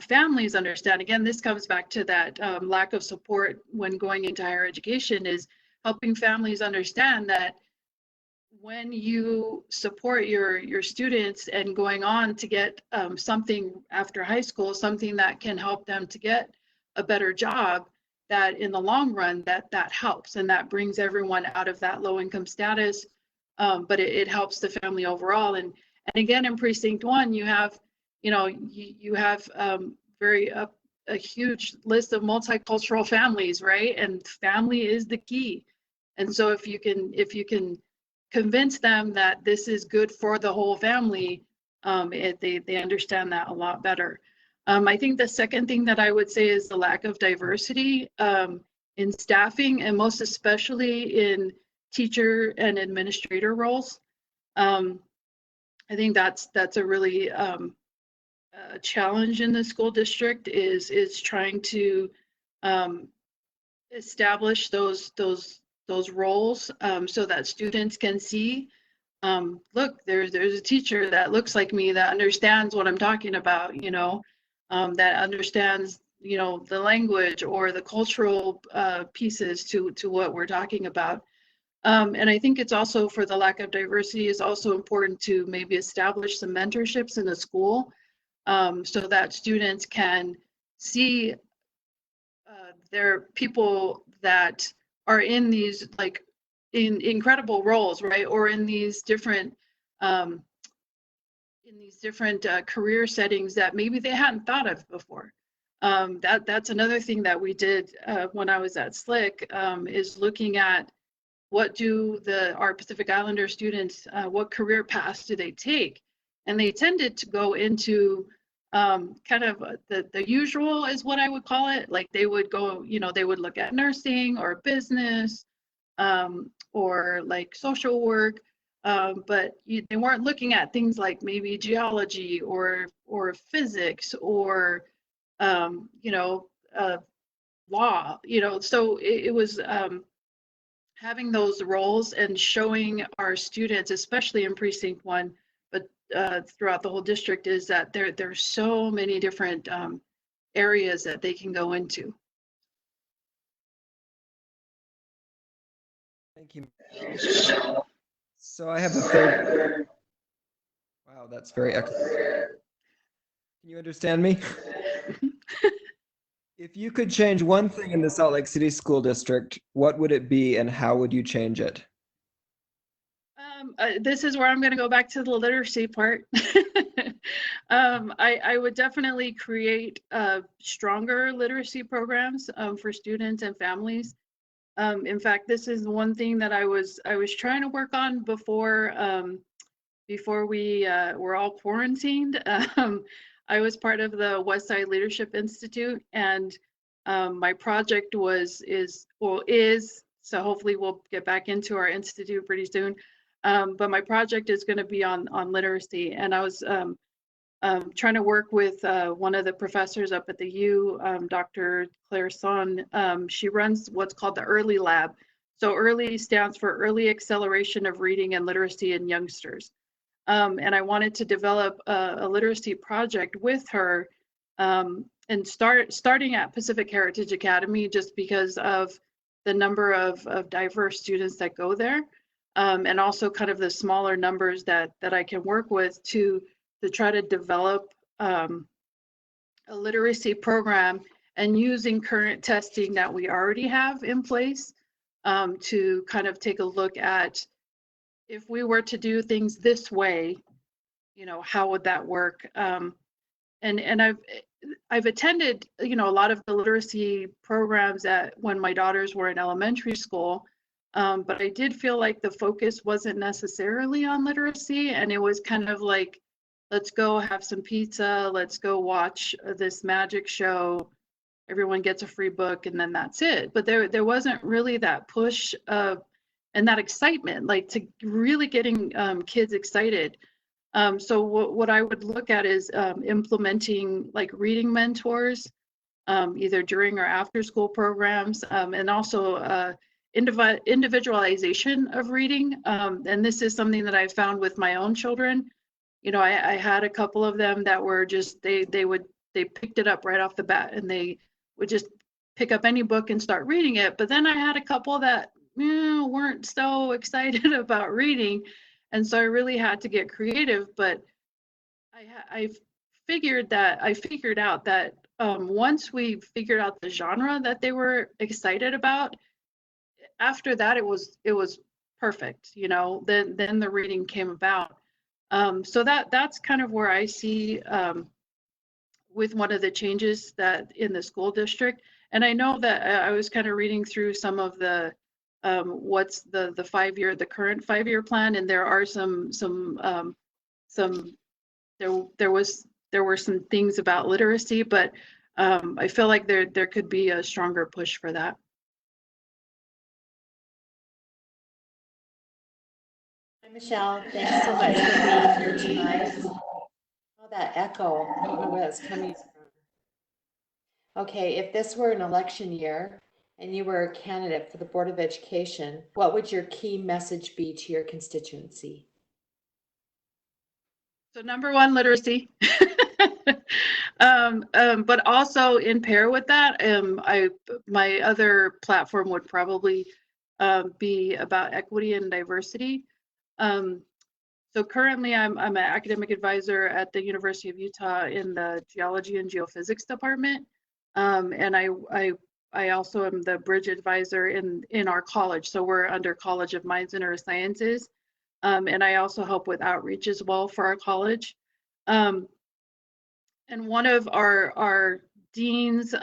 families understand. Again, this comes back to that lack of support when going into higher education, is helping families understand that when you support your students and going on to get something after high school, something that can help them to get a better job, that in the long run that helps, and that brings everyone out of that low income status, but it helps the family overall. And again, in Precinct 1, you have you have a huge list of multicultural families, right? And family is the key. And so if you can convince them that this is good for the whole family, they understand that a lot better. I think the second thing that I would say is the lack of diversity in staffing, and most especially in teacher and administrator roles. I think that's a really challenge in the school district, is trying to establish those roles so that students can see, look, there's a teacher that looks like me, that understands what I'm talking about, that understands, the language or the cultural pieces to what we're talking about. And I think it's also, for the lack of diversity, is also important to maybe establish some mentorships in the school, so that students can see their people that are in these, like, in incredible roles, right? Or in these different career settings that maybe they hadn't thought of before. That's another thing that we did when I was at SLIC, is looking at what do our Pacific Islander students, what career paths do they take? And they tended to go into kind of the usual, is what I would call it. Like, they would go, they would look at nursing or business, or like social work, but they weren't looking at things like maybe geology or physics or law. So it was having those roles and showing our students, especially in Precinct 1, but throughout the whole district, is that there's so many different areas that they can go into. Thank you. So I have a third. Wow, that's very excellent. Can you understand me? If you could change one thing in the Salt Lake City School District, what would it be and how would you change it? This is where I'm going to go back to the literacy part. I would definitely create stronger literacy programs for students and families. In fact, this is one thing that I was trying to work on before we were all quarantined. I was part of the Westside Leadership Institute, and my project is so hopefully we'll get back into our institute pretty soon. But my project is going to be on literacy, and I was trying to work with one of the professors up at the U, Dr. Claire Son. She runs what's called the Early Lab. So EARLY stands for Early Acceleration of Reading and Literacy in Youngsters. And I wanted to develop a literacy project with her, and starting at Pacific Heritage Academy, just because of the number of diverse students that go there, and also kind of the smaller numbers that I can work with to try to develop a literacy program, and using current testing that we already have in place to kind of take a look at, if we were to do things this way, how would that work? And I've attended, a lot of the literacy programs when my daughters were in elementary school, but I did feel like the focus wasn't necessarily on literacy, and it was kind of like, let's go have some pizza, let's go watch this magic show, everyone gets a free book, and then that's it. But there wasn't really that push and that excitement, like to really getting kids excited. So what I would look at is implementing like reading mentors, either during or after school programs, and also individualization of reading. And this is something that I found with my own children. I had a couple of them that were just, they picked it up right off the bat, and they would just pick up any book and start reading it. But then I had a couple that weren't so excited about reading. And so I really had to get creative, but I figured out that once we figured out the genre that they were excited about, after that it was perfect. Then the reading came about. So that's kind of where I see with one of the changes that in the school district. And I know that I was kind of reading through some of the what's the current 5-year plan, and there are there were some things about literacy, but I feel like there could be a stronger push for that. Hi, Michelle, thanks so much for being here tonight. Oh, that echo, I don't know where that's coming from. Okay, if this were an election year and you were a candidate for the Board of Education, what would your key message be to your constituency? So number one, literacy. But also in pair with that, my other platform would probably be about equity and diversity. So currently I'm an academic advisor at the University of Utah in the Geology and Geophysics department. And I also am the bridge advisor in our college. So we're under College of Mines and Earth Sciences. And I also help with outreach as well for our college. And one of our deans,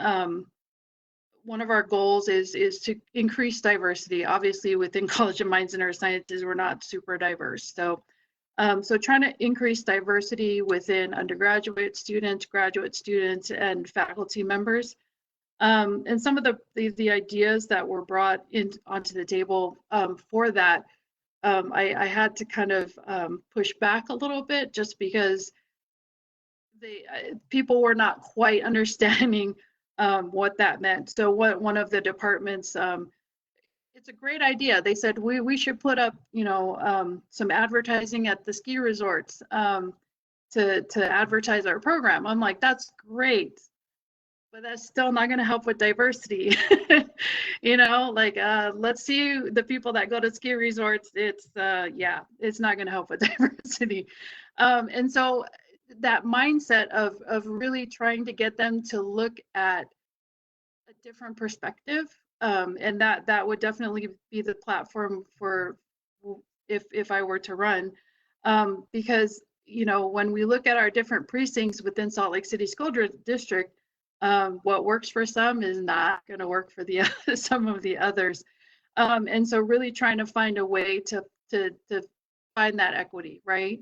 one of our goals is to increase diversity. Obviously within College of Mines and Earth Sciences, we're not super diverse. So trying to increase diversity within undergraduate students, graduate students, and faculty members. And some of the ideas that were brought in onto the table for that, I had to kind of push back a little bit just because people were not quite understanding what that meant. So one of the departments, it's a great idea. They said we should put up, some advertising at the ski resorts to advertise our program. I'm like, that's great, but that's still not going to help with diversity. Let's see the people that go to ski resorts. It's not going to help with diversity. And so that mindset of really trying to get them to look at a different perspective, and that would definitely be the platform for if I were to run, because when we look at our different precincts within Salt Lake City School District, what works for some is not going to work for the some of the others, and so really trying to find a way to find that equity, right?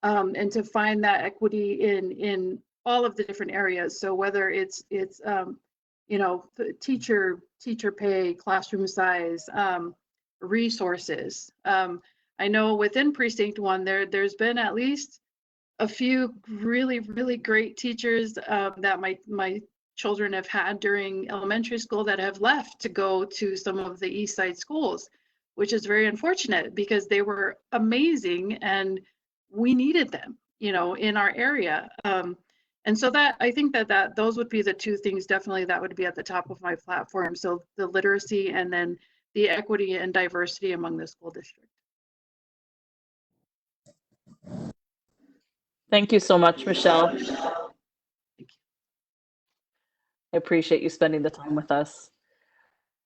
And to find that equity in all of the different areas. So whether it's teacher pay, classroom size, resources. I know within Precinct 1, there's been at least a few really, really great teachers that my children have had during elementary school that have left to go to some of the East Side schools, which is very unfortunate because they were amazing and we needed them, in our area. And so that I think that those would be the two things definitely that would be at the top of my platform. So the literacy and then the equity and diversity among the school district. Thank you so much, Michelle. I appreciate you spending the time with us.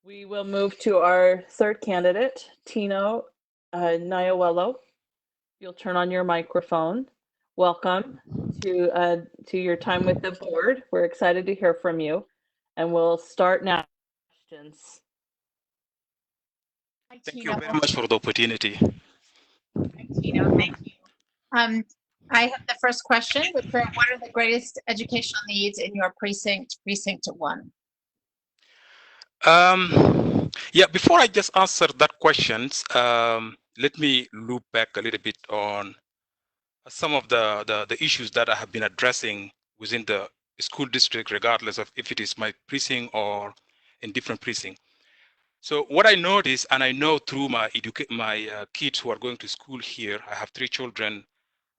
We will move to our third candidate, Tino Nyawello. You'll turn on your microphone. Welcome to your time with the board. We're excited to hear from you, and we'll start now. Questions. Hi, Thank Tino. you very much for the opportunity. Hi, Tino. Thank you. I have the first question, which is, what are the greatest educational needs in your precinct 1? Yeah, before I just answer that questions, let me loop back a little bit on some of the issues that I have been addressing within the school district, regardless of if it is my precinct or in different precinct. So what I noticed, and I know through my kids who are going to school here, I have 3 children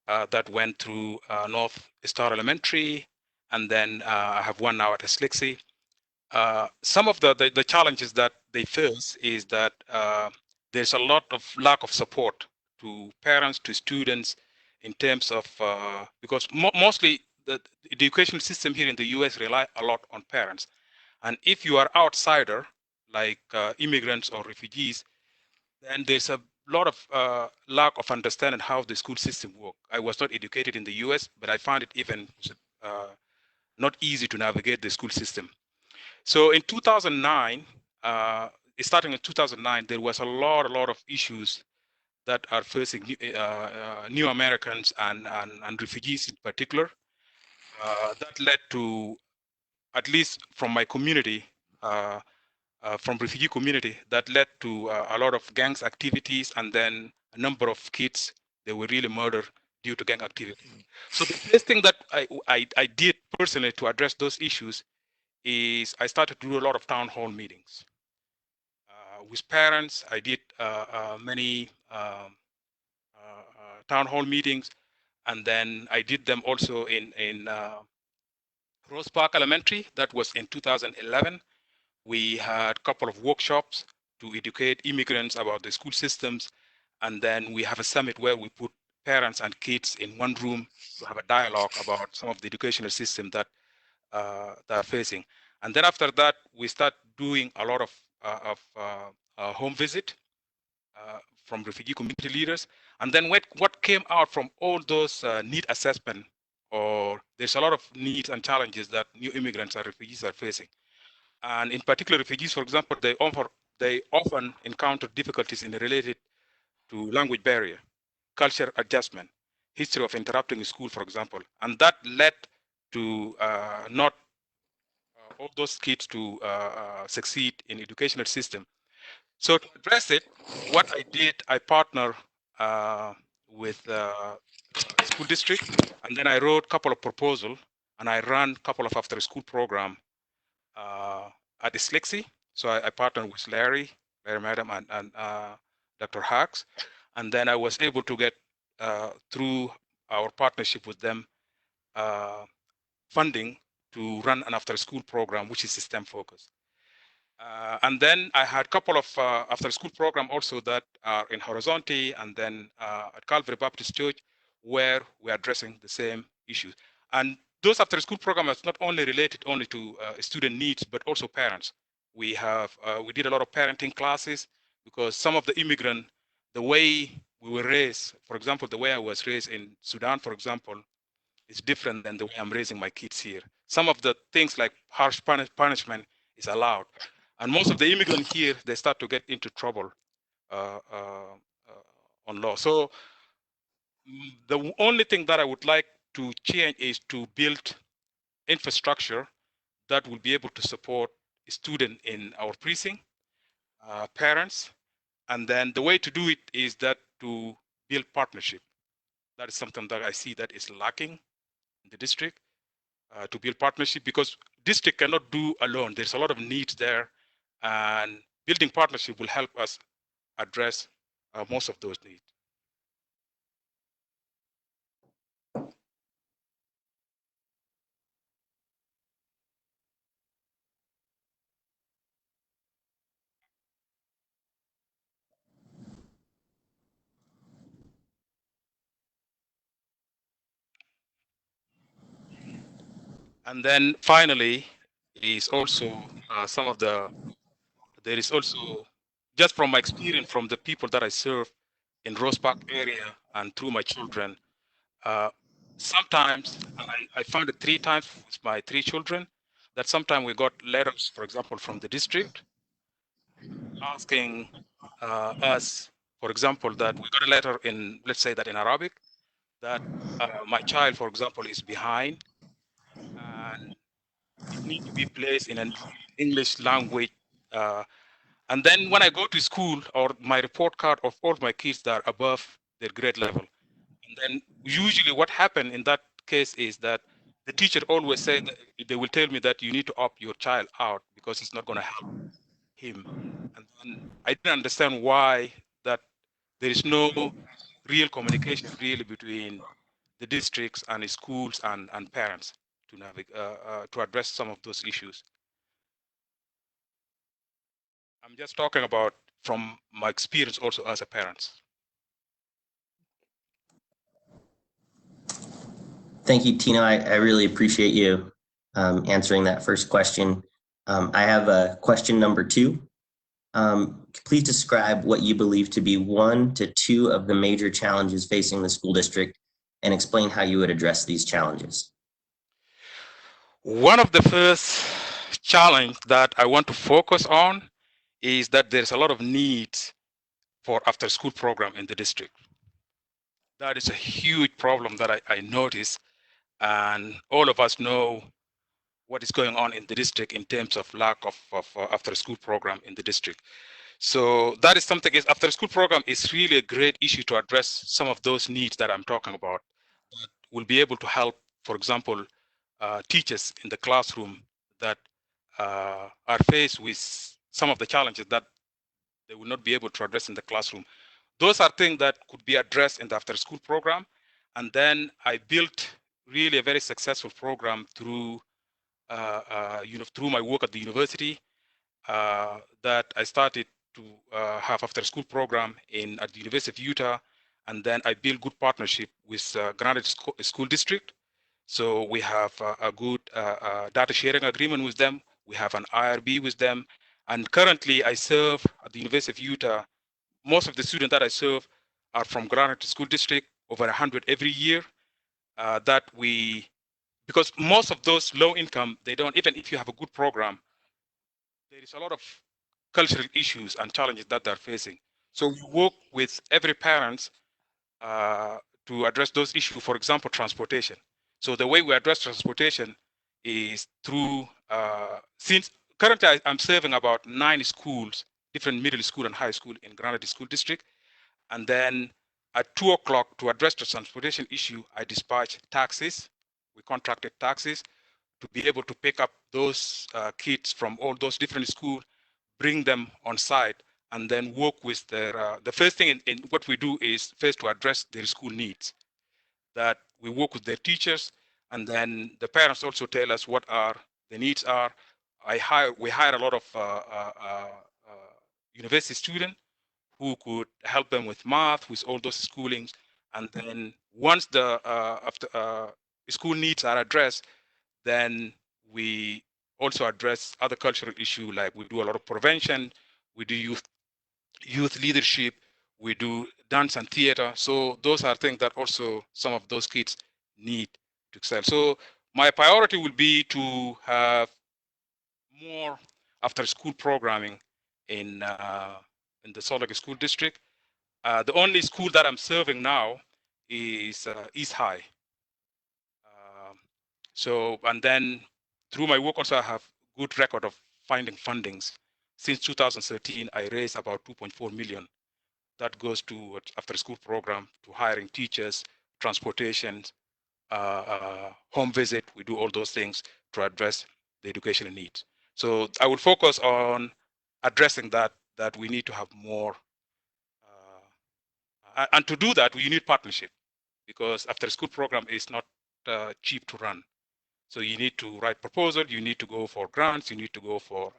that went through North Star Elementary, and then I have one now at Slixie. Some of the challenges that they face is that there's a lot of lack of support to parents, to students, in terms of, because mostly the education system here in the US rely a lot on parents. And if you are outsider, like immigrants or refugees, then there's a lot of lack of understanding how the school system works. I was not educated in the US, but I found it even not easy to navigate the school system. So in 2009, starting in 2009, there was a lot of issues that are facing new Americans and refugees in particular. That led to, at least from my community, from refugee community, that led to a lot of gangs activities, and then a number of kids, they were really murdered due to gang activity. So the first thing that I did personally to address those issues is I started to do a lot of town hall meetings with parents. I did many town hall meetings, and then I did them also in Rose Park Elementary. That was in 2011. We had a couple of workshops to educate immigrants about the school systems, and then we have a summit where we put parents and kids in one room to have a dialogue about some of the educational system that they're facing. And then after that, we start doing a lot of home visit from refugee community leaders. And then what came out from all those need assessment, or there's a lot of needs and challenges that new immigrants and refugees are facing. And in particular, refugees, for example, they often encounter difficulties related to language barrier, culture adjustment, history of interrupting school, for example. And that led to not all those kids to succeed in educational system. So to address it, what I did, I partner with school district, and then I wrote a couple of proposals, and I ran a couple of after-school program at Dyslexia. So I partnered with Larry Madam, and Dr. Hawks, and then I was able to get through our partnership with them funding to run an after-school program, which is STEM focused. And then I had a couple of after-school program also that are in Horizonte, and then at Calvary Baptist Church, where we're addressing the same issues. And those after-school programs are not only related only to student needs, but also parents. We did a lot of parenting classes, because some of the immigrant, the way we were raised, for example, the way I was raised in Sudan, for example, is different than the way I'm raising my kids here. Some of the things like harsh punishment is allowed. And most of the immigrants here, they start to get into trouble on law. So the only thing that I would like to change is to build infrastructure that will be able to support students in our precinct, parents, and then the way to do it is that to build partnership. That is something that I see that is lacking in the district, to build partnership, because district cannot do alone. There's a lot of needs there, and building partnership will help us address most of those needs. And then finally is also there is also, just from my experience from the people that I serve in Rose Park area and through my children, sometimes, and I found it 3 times with my 3 children, that sometimes we got letters, for example, from the district asking us, for example, that we got a letter in, let's say that in Arabic, that my child, for example, is behind and it needs to be placed in an English language. And then when I go to school, or my report card of all my kids that are above their grade level. And then usually what happened in that case is that the teacher always said, they will tell me that you need to opt your child out because it's not going to help him. And then I didn't understand why that there is no real communication really between the districts and schools and parents to address some of those issues. I'm just talking about from my experience also as a parent. Thank you, Tino. I really appreciate you answering that first question. I have a question number 2. Please describe what you believe to be 1 to 2 of the major challenges facing the school district and explain how you would address these challenges. One of the first challenge that I want to focus on is that there's a lot of needs for after school program in the district. That is a huge problem that I notice, and all of us know what is going on in the district in terms of lack of after school program in the district. So that is something, is after school program is really a great issue to address some of those needs that I'm talking about. That will be able to help, for example, teachers in the classroom that are faced with some of the challenges that they will not be able to address in the classroom. Those are things that could be addressed in the after school program. And then I built really a very successful program through through my work at the university, that I started to have after school program at the University of Utah. And then I built good partnership with Granite School District. So we have a good data sharing agreement with them. We have an IRB with them. And currently I serve at the University of Utah. Most of the students that I serve are from Granite School District, over 100 every year, because most of those low income, they don't, even if you have a good program, there is a lot of cultural issues and challenges that they're facing. So we work with every parent to address those issues. For example, transportation. So the way we address transportation is through since currently I'm serving about 9 schools, different middle school and high school in Granada School District. And then at 2 o'clock, to address the transportation issue, I dispatch taxis. We contracted taxis to be able to pick up those kids from all those different schools, bring them on site, and then work with their, the first thing in what we do is first to address their school needs. That we work with their teachers, and then the parents also tell us what the needs are. We hire a lot of university students who could help them with math, with all those schoolings. And then once the school needs are addressed, then we also address other cultural issues, like we do a lot of prevention, we do youth leadership, we do dance and theater. So those are things that also some of those kids need to excel. So my priority will be to have more after school programming in the Salt Lake School District. The only school that I'm serving now is East High. And then through my work also I have good record of finding fundings. Since 2013, I raised about 2.4 million. That goes to after school program, to hiring teachers, transportation, home visit. We do all those things to address the educational needs. So I will focus on addressing that we need to have more. And to do that, we need partnership, because after school program is not cheap to run. So you need to write proposal, you need to go for grants, you need to go for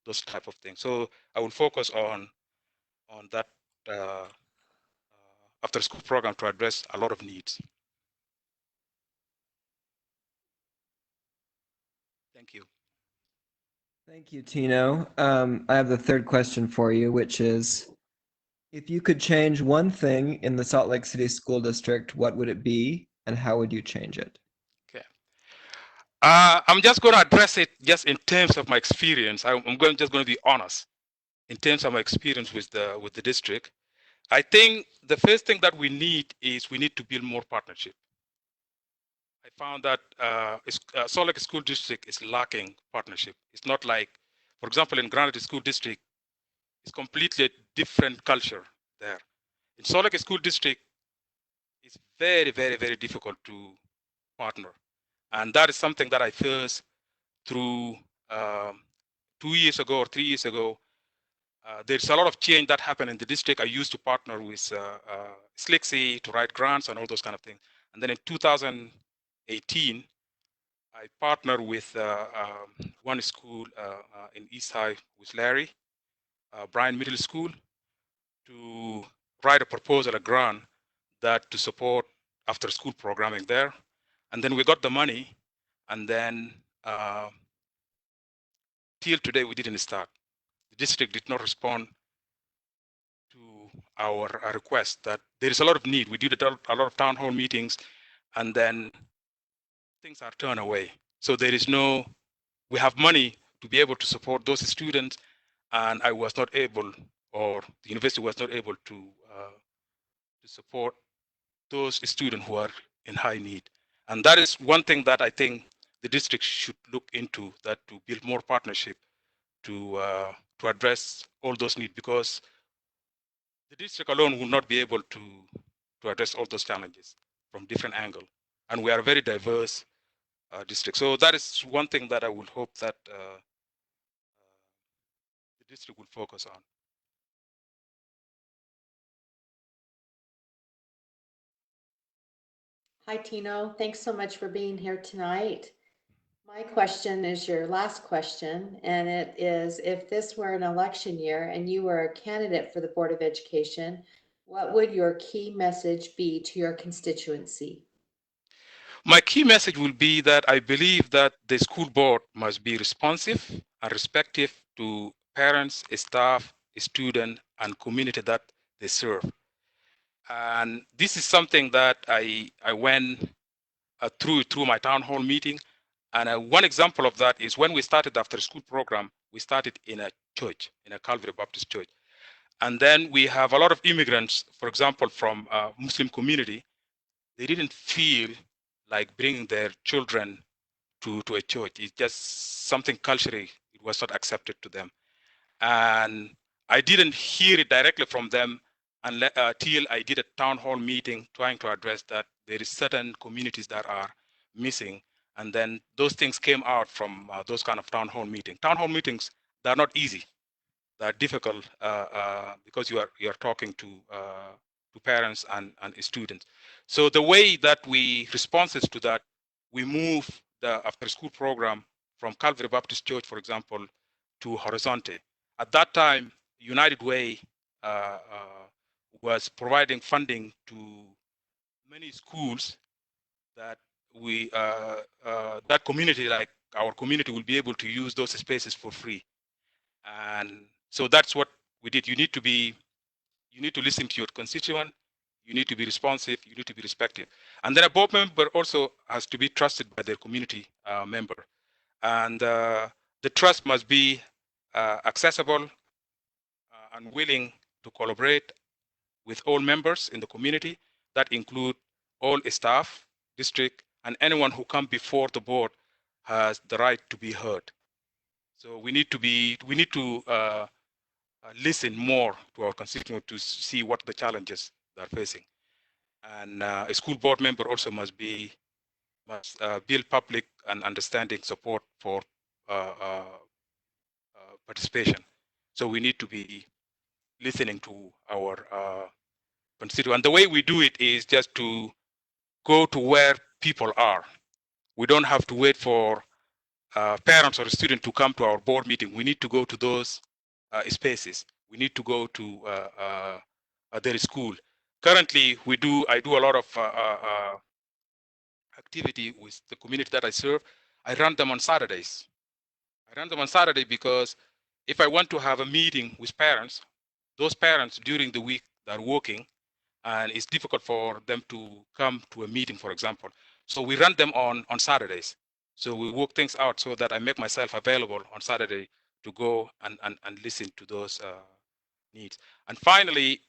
those type of things. So I will focus on that after school program to address a lot of needs. Thank you. Thank you, Tino. I have the third question for you, which is, if you could change one thing in the Salt Lake City School District, what would it be, and how would you change it? Okay. I'm just going to address it just in terms of my experience. Just going to be honest in terms of my experience with the district. I think the first thing that we need to build more partnership. I found that Salt Lake School District is lacking partnership. It's not like, for example, in Granada School District, it's completely different culture there. In Salt Lake School District, it's very, very, very difficult to partner. And that is something that I first through 2 years ago or 3 years ago. There's a lot of change that happened in the district. I used to partner with Slixy to write grants and all those kind of things. And then in 2018, I partnered with one school in East High with Larry, Bryan Middle School, to write a proposal, a grant, that to support after school programming there. And then we got the money, and then till today, we didn't start. The district did not respond to our request that there is a lot of need. We did a lot of town hall meetings, and then things are turned away. So there is no, we have money to be able to support those students, and I was not able, or the university was not able to support those students who are in high need. And that is one thing that I think the district should look into, that to build more partnership to address all those needs, because the district alone will not be able to address all those challenges from different angles. And we are a very diverse district. So that is one thing that I would hope that the district will focus on. Hi, Tino. Thanks so much for being here tonight. My question is your last question, and it is, if this were an election year and you were a candidate for the Board of Education, what would your key message be to your constituency? My key message will be that I believe that the school board must be responsive and respectful to parents, staff, students, and community that they serve. And this is something that I went through my town hall meeting. And one example of that is when we started after school program, we started in a church, in a Calvary Baptist church. And then we have a lot of immigrants, for example, from Muslim community. They didn't feel like bringing their children to a church. It's just something culturally, it was not accepted to them. And I didn't hear it directly from them until I did a town hall meeting trying to address that there is certain communities that are missing. And then those things came out from those kind of town hall meetings. Town hall meetings, they're not easy. They're difficult because you are talking to parents and students. So the way that we responses to that, we move the after school program from Calvary Baptist Church, for example, to Horizonte. At that time, United Way was providing funding to many schools that we that community, like our community, will be able to use those spaces for free. And so that's what we did. You need to listen to your constituent. You need to be responsive. You need to be respectful. And then a board member also has to be trusted by their community member. And the trust must be accessible and willing to collaborate with all members in the community. That include all staff, district, and anyone who come before the board has the right to be heard. So we need to listen more to our constituents to see what the challenges they're facing. And a school board member also must build public and understanding support for participation. So we need to be listening to our constituents. And the way we do it is just to go to where people are. We don't have to wait for parents or students to come to our board meeting. We need to go to those spaces. We need to go to their school. Currently, I do a lot of activity with the community that I serve. I run them on Saturdays. I run them on Saturday because if I want to have a meeting with parents, those parents during the week they're working, and it's difficult for them to come to a meeting, for example. So we run them on Saturdays. So we work things out so that I make myself available on Saturday to go and listen to those needs. And finally,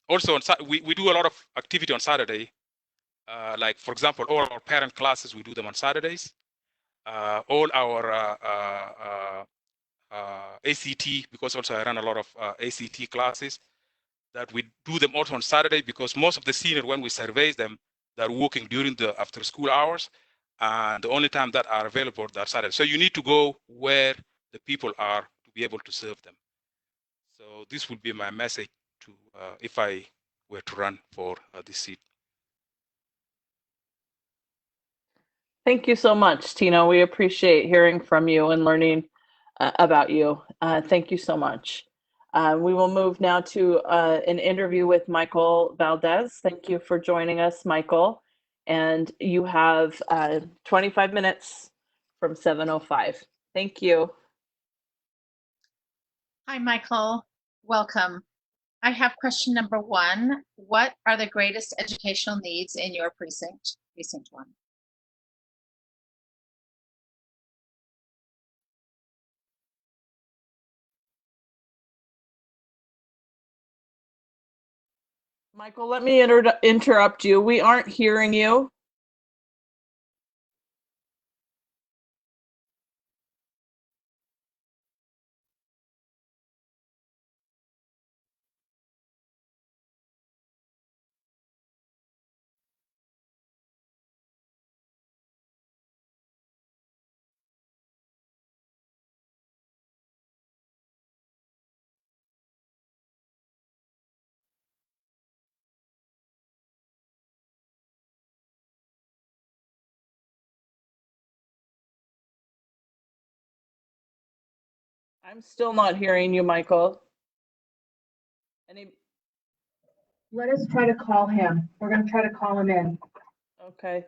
also we do a lot of activity on Saturday. Like, for example, all our parent classes, we do them on Saturdays. All our ACT, because also I run a lot of ACT classes, that we do them also on Saturday, because most of the seniors, when we survey them, they're working during the after school hours, and the only time that are available are Saturday. So you need to go where the people are to be able to serve them. So this would be my message to if I were to run for this seat. Thank you so much, Tino. We appreciate hearing from you and learning about you. Thank you so much. We will move now to an interview with Michael Valdez. Thank you for joining us, Michael. And you have 25 minutes from 7:05. Thank you. Hi, Michael. Welcome. I have question number 1. What are the greatest educational needs in your precinct, Precinct 1? Michael, let me interrupt you. We aren't hearing you. I'm still not hearing you, Michael. Let us try to call him. We're going to try to call him in. Okay.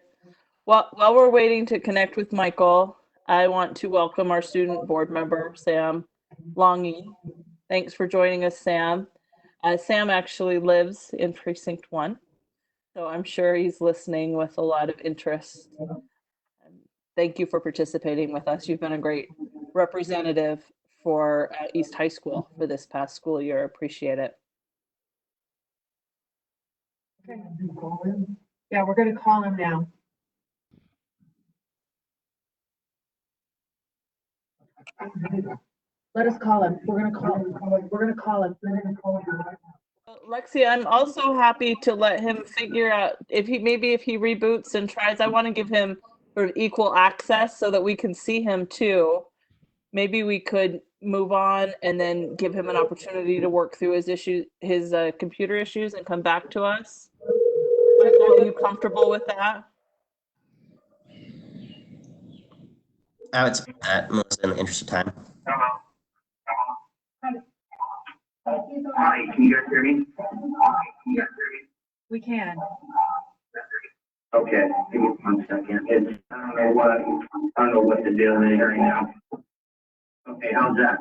Well, while we're waiting to connect with Michael, I want to welcome our student board member, Sam Longy. Thanks for joining us, Sam. Sam actually lives in Precinct 1, so I'm sure he's listening with a lot of interest. Thank you for participating with us. You've been a great representative for East High School for this past school year. Appreciate it. Okay. Yeah, we're going to call him now. Let us call him. We're gonna call him. We're gonna call him. Lexi, I'm also happy to let him figure out if he reboots and tries. I want to give him sort of equal access so that we can see him too. Maybe we could move on and then give him an opportunity to work through his computer issues and come back to us. Michael, are you comfortable with that? I would support that, Melissa, in the interest of time. Hi, can you guys hear me? We can. Okay, give me 1 second. I don't know what the deal is right now. Okay, how's that?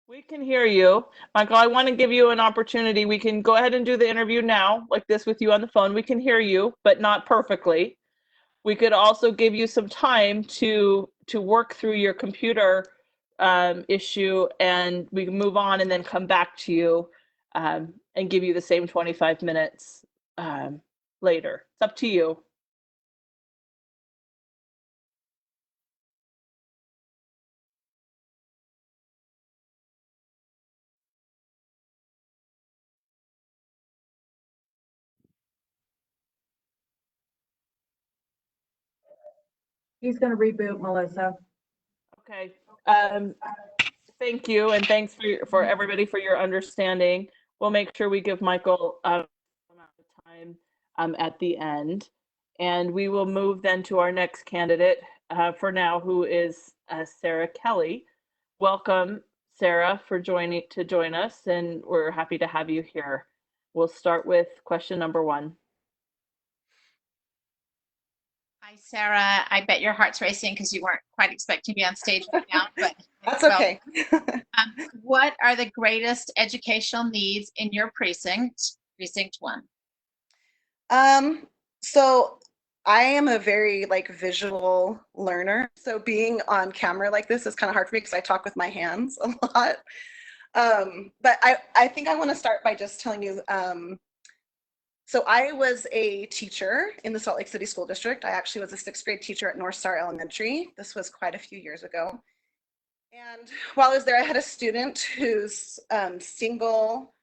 We can hear you. Michael, I want to give you an opportunity. We can go ahead and do the interview now, like this with you on the phone. We can hear you, but not perfectly. We could also give you some time to work through your computer issue, and we can move on and then come back to you and give you the same 25 minutes later. It's up to you. He's gonna reboot, Melissa. Okay. Thank you, and thanks for everybody for your understanding. We'll make sure we give Michael amount of time at the end, and we will move then to our next candidate for now, who is Sarah Kelly. Welcome, Sarah, for join us, and we're happy to have you here. We'll start with question number 1. Hi, Sarah. I bet your heart's racing because you weren't quite expecting to be on stage right now, but That's okay. what are the greatest educational needs in your precinct, Precinct 1? So I am a very visual learner. So being on camera like this is kind of hard for me because I talk with my hands a lot. But I think I want to start by just telling you, so I was a teacher in the Salt Lake City School District. I actually was a 6th grade teacher at North Star Elementary. This was quite a few years ago. And while I was there, I had a student whose single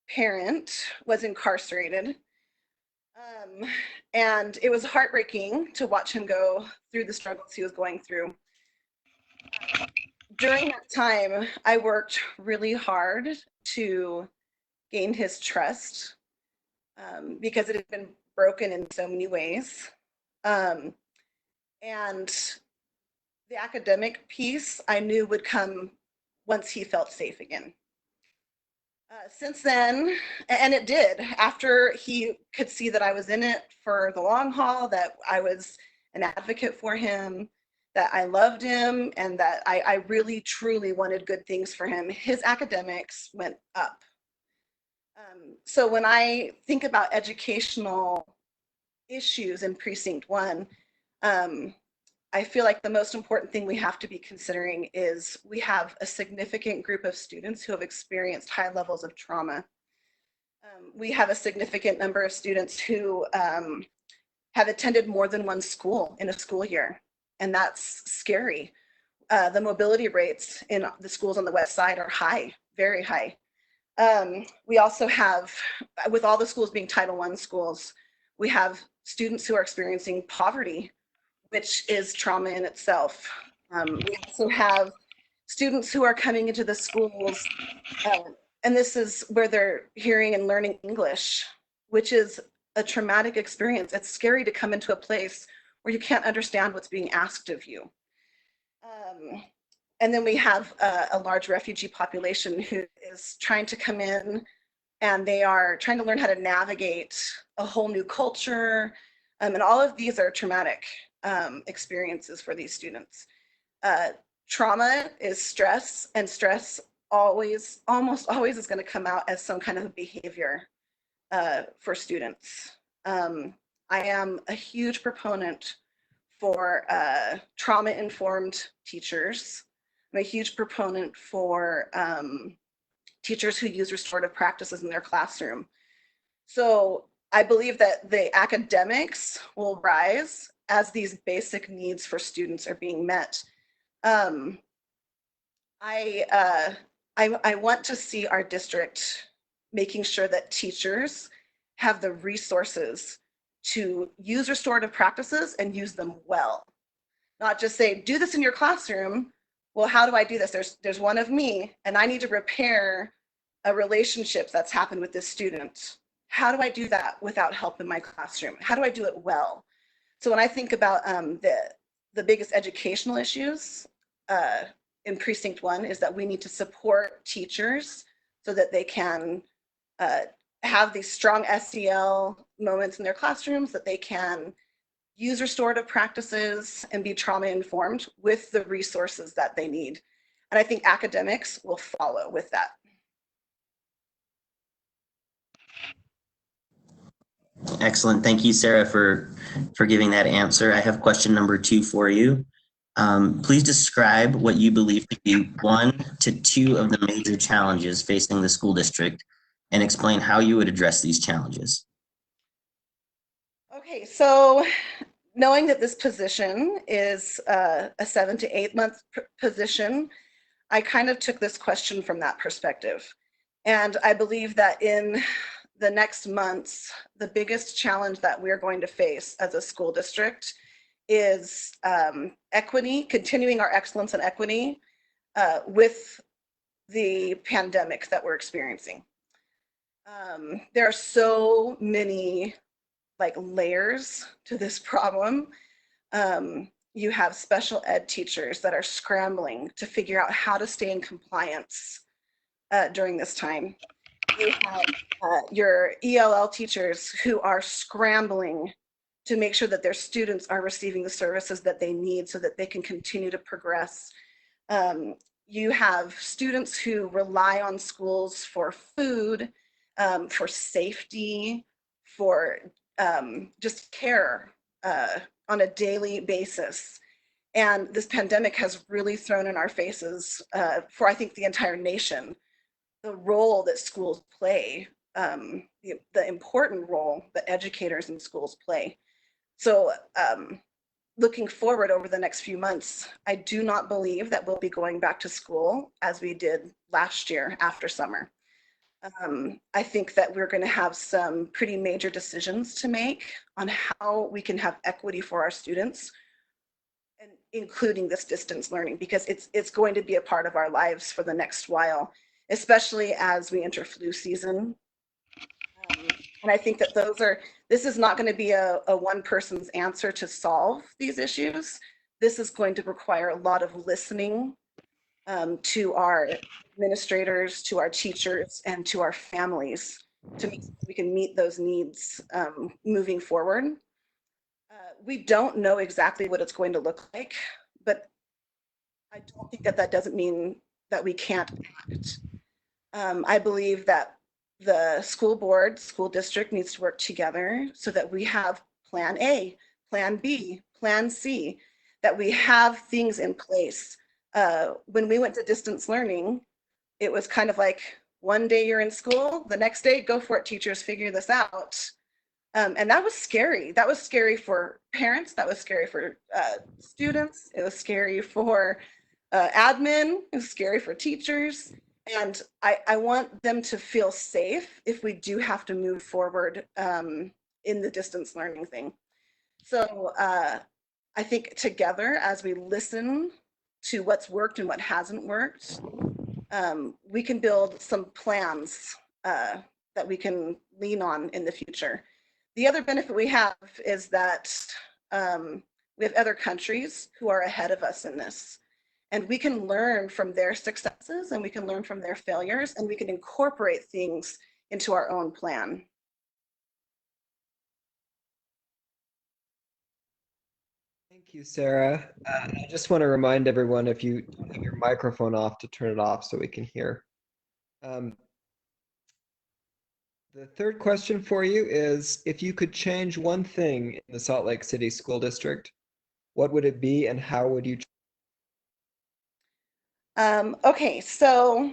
parent was incarcerated. And it was heartbreaking to watch him go through the struggles he was going through. During that time, I worked really hard to gain his trust because it had been broken in so many ways. And the academic piece I knew would come once he felt safe again. Since then, and it did, after he could see that I was in it for the long haul, that I was an advocate for him, that I loved him, and that I really, truly wanted good things for him, his academics went up. So when I think about educational issues in Precinct 1, I feel like the most important thing we have to be considering is we have a significant group of students who have experienced high levels of trauma. We have a significant number of students who have attended more than one school in a school year, and that's scary. The mobility rates in the schools on the west side are high, very high. We also have, with all the schools being Title I schools, we have students who are experiencing poverty, which is trauma in itself. We also have students who are coming into the schools, and this is where they're hearing and learning English, which is a traumatic experience. It's scary to come into a place where you can't understand what's being asked of you. And then we have a large refugee population who is trying to come in, and they are trying to learn how to navigate a whole new culture. And all of these are traumatic experiences for these students. Trauma is stress, and stress almost always is going to come out as some kind of behavior for students. I am a huge proponent for trauma-informed teachers. I'm a huge proponent for teachers who use restorative practices in their classroom. So I believe that the academics will rise as these basic needs for students are being met. Um, I want to see our district making sure that teachers have the resources to use restorative practices and use them well. Not just say, do this in your classroom. Well, how do I do this? There's one of me, and I need to repair a relationship that's happened with this student. How do I do that without help in my classroom? How do I do it well? So when I think about the biggest educational issues in Precinct 1 is that we need to support teachers so that they can have these strong SEL moments in their classrooms, that they can use restorative practices and be trauma informed with the resources that they need. And I think academics will follow with that. Excellent. Thank you, Sarah, for giving that answer. I have question number 2 for you. Please describe what you believe to be 1 to 2 of the major challenges facing the school district and explain how you would address these challenges. Okay, so knowing that this position is a 7 to 8 month position, I kind of took this question from that perspective. And I believe that in the next months, the biggest challenge that we're going to face as a school district is equity, continuing our excellence in equity with the pandemic that we're experiencing. There are so many layers to this problem. You have special ed teachers that are scrambling to figure out how to stay in compliance during this time. You have your ELL teachers who are scrambling to make sure that their students are receiving the services that they need so that they can continue to progress. You have students who rely on schools for food, for safety, for just care on a daily basis. And this pandemic has really thrown in our faces for, I think, the entire nation, the role that schools play, the important role that educators in schools play. So looking forward over the next few months, I do not believe that we'll be going back to school as we did last year after summer. I think that we're going to have some pretty major decisions to make on how we can have equity for our students, and including this distance learning, because it's going to be a part of our lives for the next while, especially as we enter flu season. And I think that this is not going to be a one person's answer to solve these issues. This is going to require a lot of listening to our administrators, to our teachers, and to our families to make sure we can meet those needs moving forward. We don't know exactly what it's going to look like, but I don't think that doesn't mean that we can't act. I believe that the school board, school district needs to work together so that we have plan A, plan B, plan C, that we have things in place. When we went to distance learning, it was kind of like one day you're in school, the next day, go for it, teachers, figure this out. And that was scary. That was scary for parents. That was scary for students. It was scary for admin. It was scary for teachers. And I want them to feel safe if we do have to move forward in the distance learning thing. So I think together, as we listen to what's worked and what hasn't worked, we can build some plans that we can lean on in the future. The other benefit we have is that we have other countries who are ahead of us in this. And we can learn from their successes and we can learn from their failures and we can incorporate things into our own plan. Thank you, Sarah. I just want to remind everyone, if you have your microphone off, to turn it off so we can hear. The third question for you is, if you could change one thing in the Salt Lake City School District, what would it be and how would you? Okay, so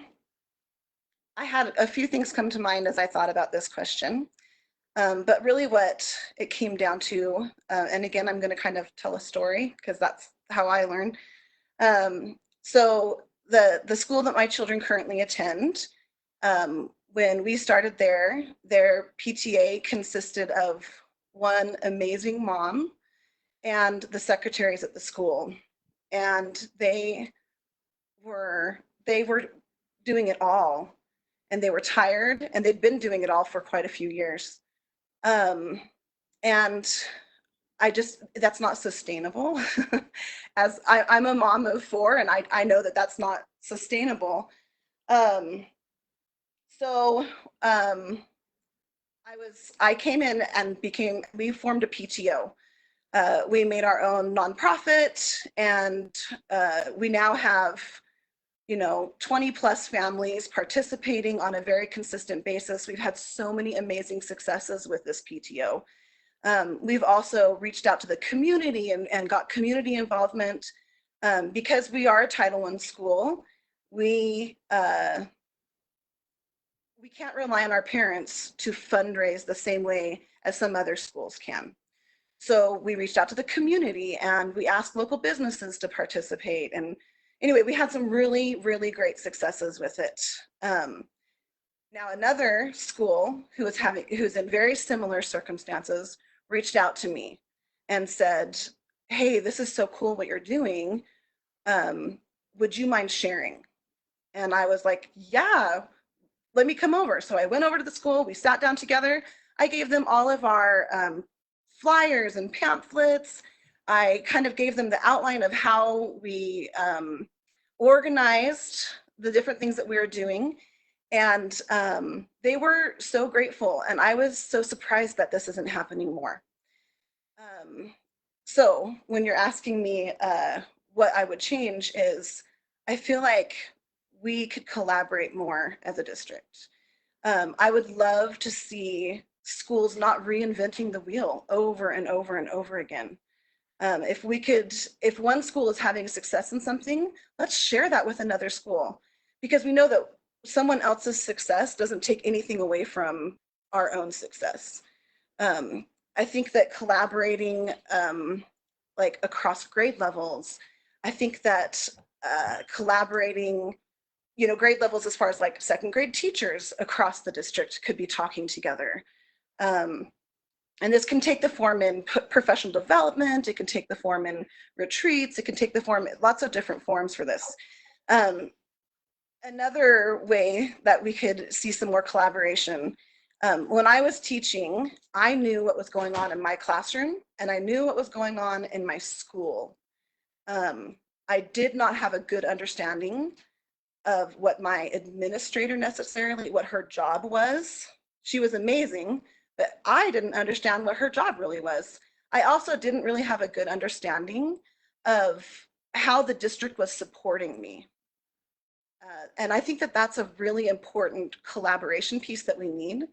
I had a few things come to mind as I thought about this question. But really what it came down to, and again, I'm going to kind of tell a story because that's how I learned. So the school that my children currently attend, when we started there, their PTA consisted of one amazing mom and the secretaries at the school. And they were doing it all, and they were tired, and they'd been doing it all for quite a few years. And that's not sustainable. As I'm a mom of 4, and I know that that's not sustainable. I came in and we formed a PTO. We made our own nonprofit, and we now have 20 plus families participating on a very consistent basis. We've had so many amazing successes with this PTO. We've also reached out to the community and got community involvement. Because we are a Title I school, we can't rely on our parents to fundraise the same way as some other schools can. So we reached out to the community and we asked local businesses to participate. And anyway, we had some really, really great successes with it. Now another school who's in very similar circumstances reached out to me and said, "Hey, this is so cool what you're doing. Would you mind sharing?" And I was like, "Yeah, let me come over." So I went over to the school, we sat down together. I gave them all of our flyers and pamphlets. I kind of gave them the outline of how we organized the different things that we were doing. And they were so grateful. And I was so surprised that this isn't happening more. So when you're asking me what I would change is, I feel like we could collaborate more as a district. I would love to see schools not reinventing the wheel over and over and over again. If one school is having success in something, let's share that with another school, because we know that someone else's success doesn't take anything away from our own success. I think that collaborating like across grade levels, I think that collaborating, grade levels as far as like second grade teachers across the district could be talking together. And this can take the form in professional development, it can take the form in retreats, it can take the form, lots of different forms for this. Another way that we could see some more collaboration, when I was teaching, I knew what was going on in my classroom and I knew what was going on in my school. I did not have a good understanding of what my administrator necessarily, what her job was. She was amazing, but I didn't understand what her job really was. I also didn't really have a good understanding of how the district was supporting me. And I think that that's a really important collaboration piece that we need.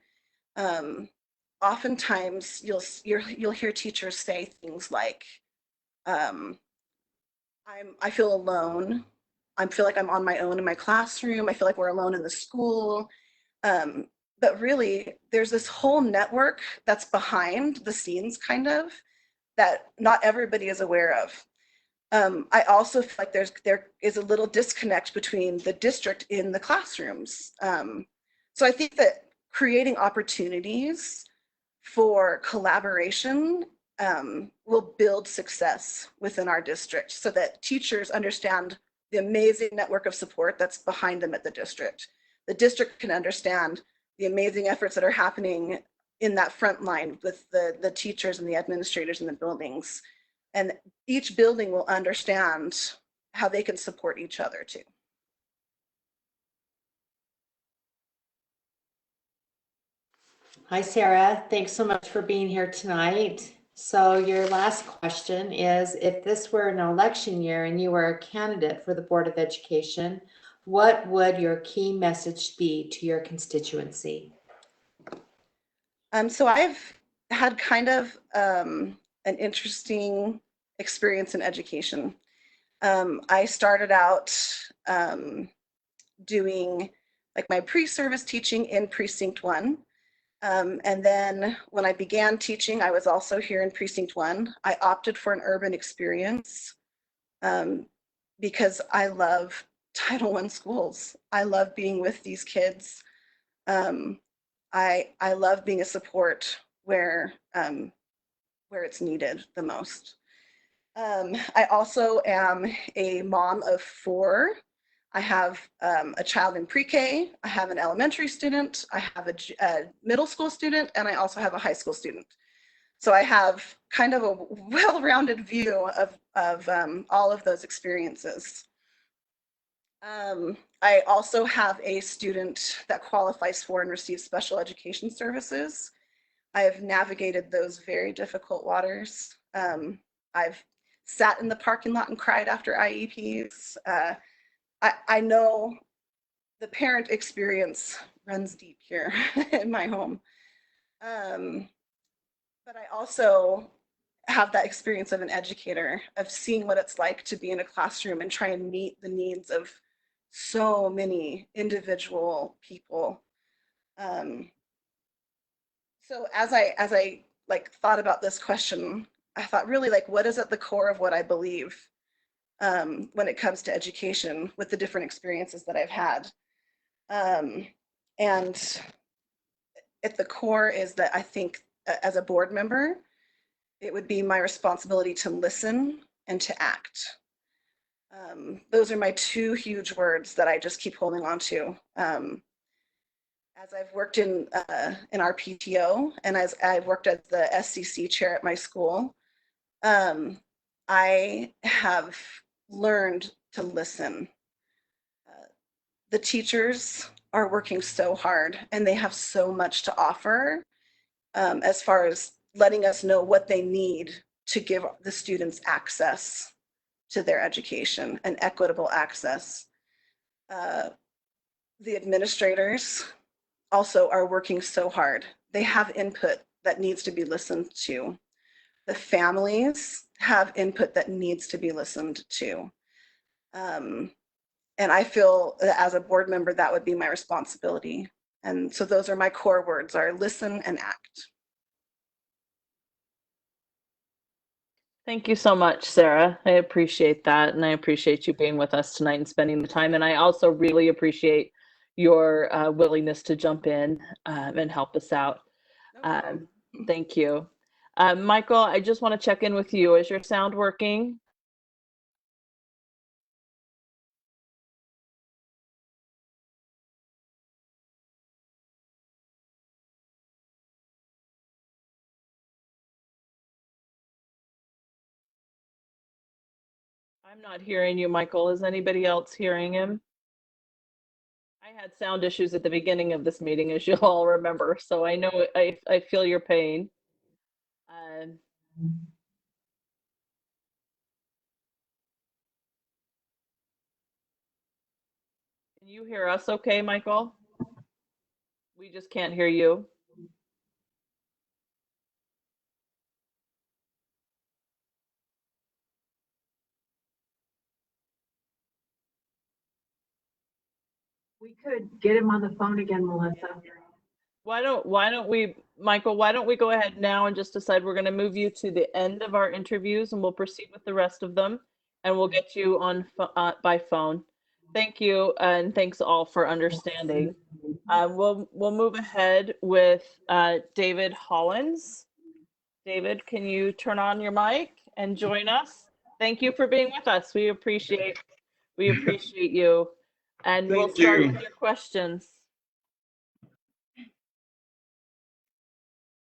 Oftentimes you'll hear teachers say things like, I feel alone. I feel like I'm on my own in my classroom. I feel like we're alone in the school. But really, there's this whole network that's behind the scenes, kind of, that not everybody is aware of. I also feel like there is a little disconnect between the district in the classrooms. So I think that creating opportunities for collaboration will build success within our district, so that teachers understand the amazing network of support that's behind them at the district. The district can understand the amazing efforts that are happening in that front line with the teachers and the administrators in the buildings. And each building will understand how they can support each other too. Hi, Sarah. Thanks so much for being here tonight. So your last question is, if this were an election year and you were a candidate for the Board of Education, what would your key message be to your constituency? So I've had kind of an interesting experience in education. I started out doing like my pre-service teaching in Precinct 1. And then when I began teaching, I was also here in Precinct 1. I opted for an urban experience because I love Title I schools. I love being with these kids. I love being a support where it's needed the most. I also am a mom of 4. I have a child in pre-K, I have an elementary student, I have a middle school student, and I also have a high school student. So I have kind of a well-rounded view of all of those experiences. I also have a student that qualifies for and receives special education services. I have navigated those very difficult waters. I've sat in the parking lot and cried after IEPs. I know the parent experience runs deep here in my home. But I also have that experience of an educator, of seeing what it's like to be in a classroom and try and meet the needs of so many individual people. So as I like thought about this question, I thought really like, what is at the core of what I believe when it comes to education with the different experiences that I've had. And at the core is that I think as a board member, it would be my responsibility to listen and to act. Those are my 2 huge words that I just keep holding on to. As I've worked in our PTO and as I've worked as the SCC chair at my school, I have learned to listen. The teachers are working so hard and they have so much to offer as far as letting us know what they need to give the students access to their education and equitable access. The administrators also are working so hard. They have input that needs to be listened to. The families have input that needs to be listened to. And I feel that as a board member, that would be my responsibility. And so those are my core words, are listen and act. Thank you so much, Sarah. I appreciate that. And I appreciate you being with us tonight and spending the time. And I also really appreciate your willingness to jump in and help us out. Thank you. Michael, I just want to check in with you. Is your sound working? I'm not hearing you, Michael. Is anybody else hearing him? I had sound issues at the beginning of this meeting, as you all remember, so I know I feel your pain. Can you hear us okay, Michael? We just can't hear you. We could get him on the phone again, Melissa. Why don't we, Michael, why don't we go ahead now and just decide we're going to move you to the end of our interviews and we'll proceed with the rest of them and we'll get you on by phone. Thank you, and thanks all for understanding. We'll move ahead with David Hollins. David, can you turn on your mic and join us? Thank you for being with us. We appreciate you. And we'll start with your questions.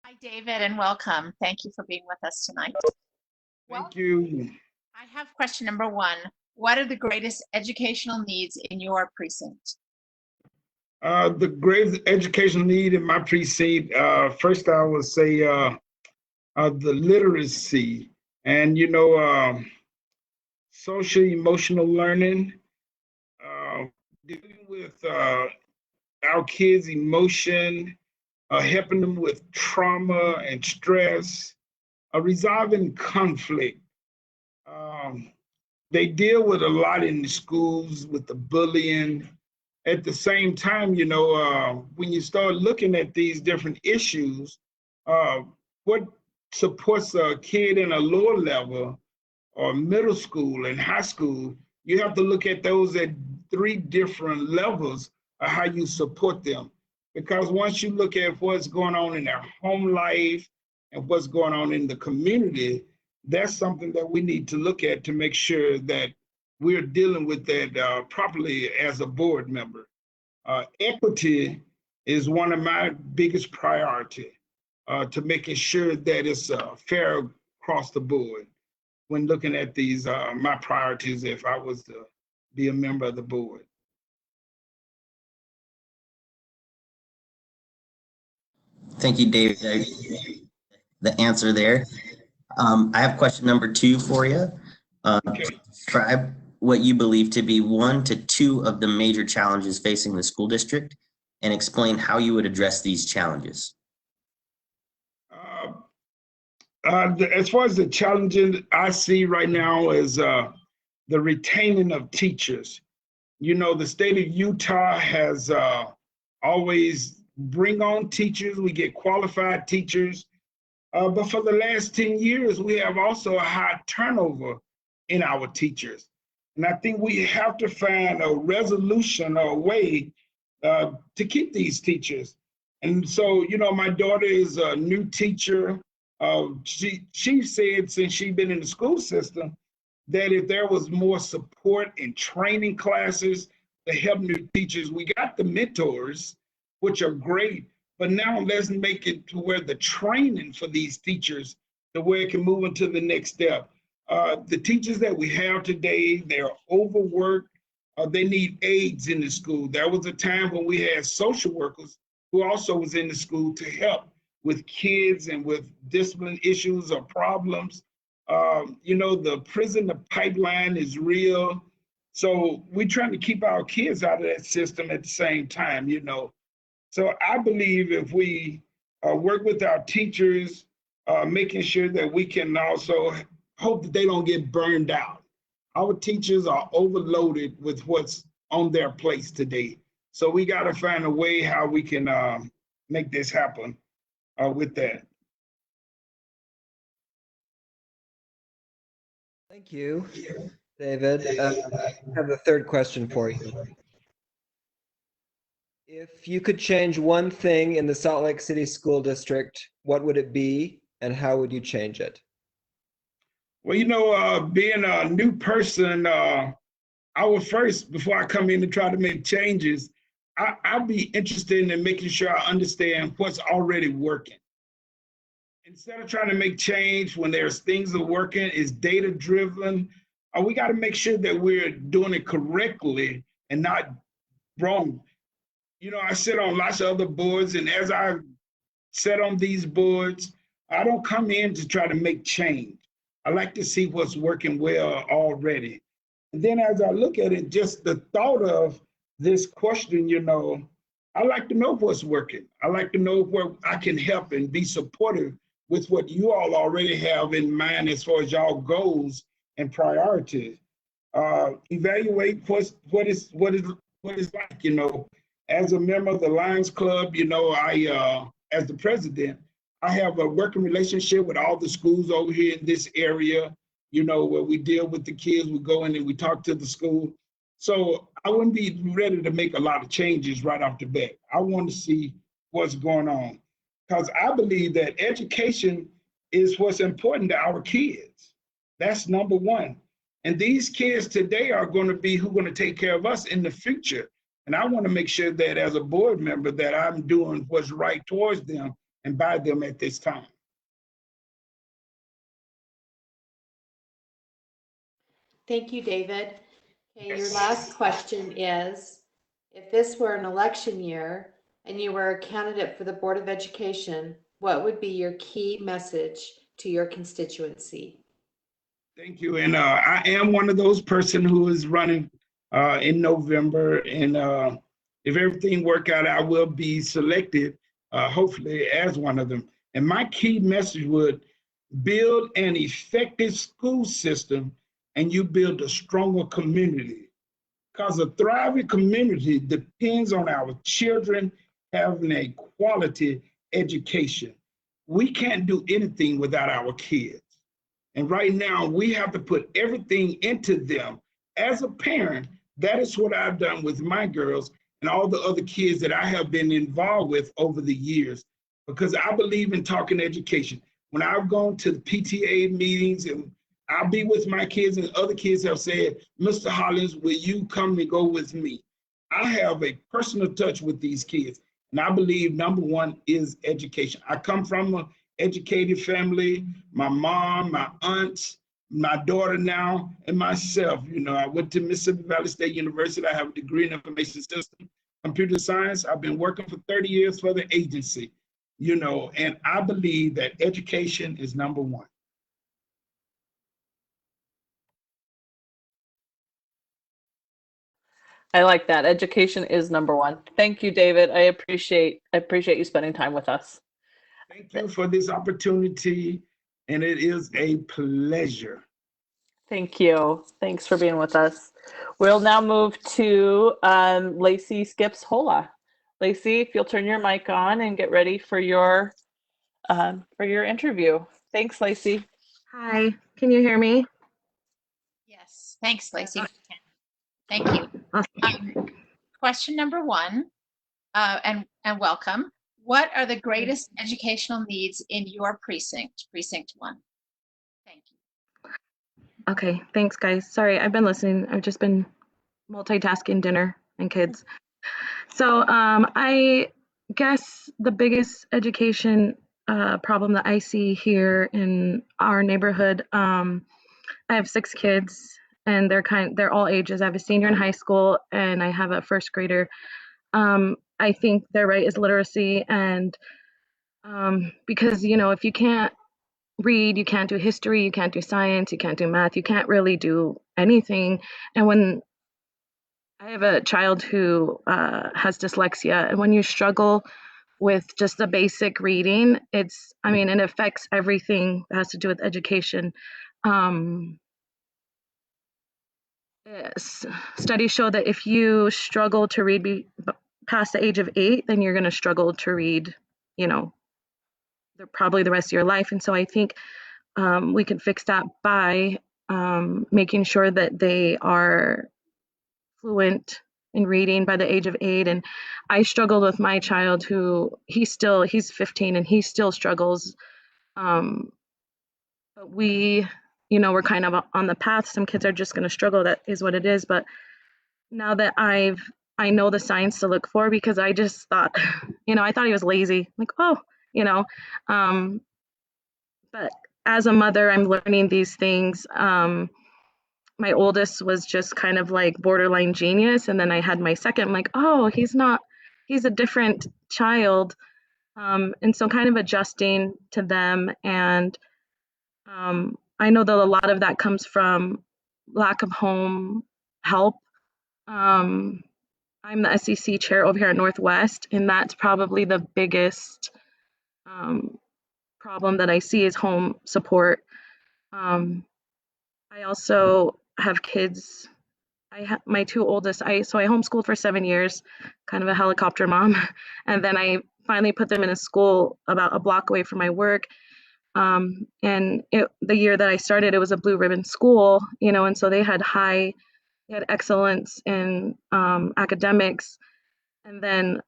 Hi, David, and welcome. Thank you for being with us tonight. Thank you. I have question number 1. What are the greatest educational needs in your precinct? The greatest educational need in my precinct, first I would say the literacy and, social emotional learning, dealing with our kids' emotion, helping them with trauma and stress, resolving conflict. They deal with a lot in the schools with the bullying. At the same time, when you start looking at these different issues, what supports a kid in a lower level or middle school and high school, you have to look at those at 3 different levels of how you support them. Because once you look at what's going on in their home life and what's going on in the community, that's something that we need to look at to make sure that we're dealing with that properly as a board member. Equity is one of my biggest priority to making sure that it's fair across the board when looking at these, my priorities if I was to be a member of the board. Thank you, David. The answer there. I have question number 2 for you. Describe what you believe to be 1 to 2 of the major challenges facing the school district and explain how you would address these challenges. As far as the challenges I see right now is the retaining of teachers. You know, the state of Utah has always bring on teachers. We get qualified teachers. But for the last 10 years, we have also a high turnover in our teachers. And I think we have to find a resolution or a way to keep these teachers. And so, you know, my daughter is a new teacher. She said since she's been in the school system that if there was more support and training classes to help new teachers, we got the mentors, which are great, but now let's make it to where the training for these teachers, to where it can move into the next step. The teachers that we have today, they're overworked. They need aides in the school. There was a time when we had social workers who also was in the school to help with kids and with discipline issues or problems. You know, the prison, the pipeline is real. So we're trying to keep our kids out of that system at the same time, you know. So I believe if we work with our teachers, making sure that we can also hope that they don't get burned out. Our teachers are overloaded with what's on their plates today. So we got to find a way how we can make this happen with that. Thank you, David. I have the 3rd question for you. If you could change one thing in the Salt Lake City School District, what would it be and how would you change it? Well, you know, being a new person, I will first, before I come in to try to make changes, I'll be interested in making sure I understand what's already working. Instead of trying to make change when there's things that are working, is data driven. We got to make sure that we're doing it correctly and not wrong. You know, I sit on lots of other boards, and as I sit on these boards, I don't come in to try to make change. I like to see what's working well already. And then as I look at it, just the thought of this question, you know, I like to know what's working. I like to know where I can help and be supportive with what you all already have in mind as far as y'all goals and priorities. Evaluate what is like, you know. As a member of the Lions Club, you know, I, as the president, I have a working relationship with all the schools over here in this area, you know, where we deal with the kids, we go in and we talk to the school. So I wouldn't be ready to make a lot of changes right off the bat. I want to see what's going on, because I believe that education is what's important to our kids. That's number one. And these kids today are going to be who are going to take care of us in the future. And I want to make sure that as a board member that I'm doing what's right towards them and by them at this time. Thank you, David. Okay, your last question is, if this were an election year and you were a candidate for the Board of Education, what would be your key message to your constituency? Thank you. And I am one of those person who is running in November. And if everything work out, I will be selected, hopefully, as one of them. And my key message would build an effective school system, and you build a stronger community. Because a thriving community depends on our children having a quality education. We can't do anything without our kids. And right now, we have to put everything into them as a parent, that is what I've done with my girls and all the other kids that I have been involved with over the years, because I believe in talking education. When I've gone to the PTA meetings and I'll be with my kids and other kids have said, Mr. Hollins, will you come and go with me? I have a personal touch with these kids. And I believe number one is education. I come from an educated family. My mom, my aunts, my daughter now, and myself. You know, I went to Mississippi Valley State University. I have a degree in information system, computer science. I've been working for 30 years for the agency, you know, and I believe that education is number one. I like that. Education is number one. Thank you, David. I appreciate you spending time with us. Thank you for this opportunity, and it is a pleasure. Thank you. Thanks for being with us. We'll now move to Lacey Skips Hola. Lacey, if you'll turn your mic on and get ready for your interview. Thanks, Lacey. Hi, can you hear me? Yes, thanks, Lacey. Thank you. Question number one, and welcome. What are the greatest educational needs in your precinct, Precinct 1? Thank you. Okay, thanks, guys. Sorry, I've been listening. I've just been multitasking dinner and kids. So I guess the biggest education problem that I see here in our neighborhood, I have 6 kids and they're all ages. I have a senior in high school and I have a first grader. I think their right is literacy, and because, you know, if you can't read, you can't do history, you can't do science, you can't do math, you can't really do anything. And when I have a child who has dyslexia, and when you struggle with just the basic reading, it affects everything that has to do with education. Studies show that if you struggle to read past the age of 8, then you're going to struggle to read, you know, probably the rest of your life. And so I think we can fix that by making sure that they are fluent in reading by the age of 8. And I struggled with my child he's 15 and he still struggles. But we're kind of on the path. Some kids are just going to struggle. That is what it is. But now that I know the signs to look for, because I just thought, I thought he was lazy. Like, but as a mother, I'm learning these things. My oldest was just kind of like borderline genius. And then I had my second, I'm like, oh, he's a different child. And so kind of adjusting to them. And I know that a lot of that comes from lack of home help. I'm the SEC chair over here at Northwest, and that's probably the biggest problem that I see is home support. I also have kids. My 2 oldest, I homeschooled for 7 years, kind of a helicopter mom. And then I finally put them in a school about a block away from my work. And the year that I started, it was a blue ribbon school, and so they had excellence in academics. And then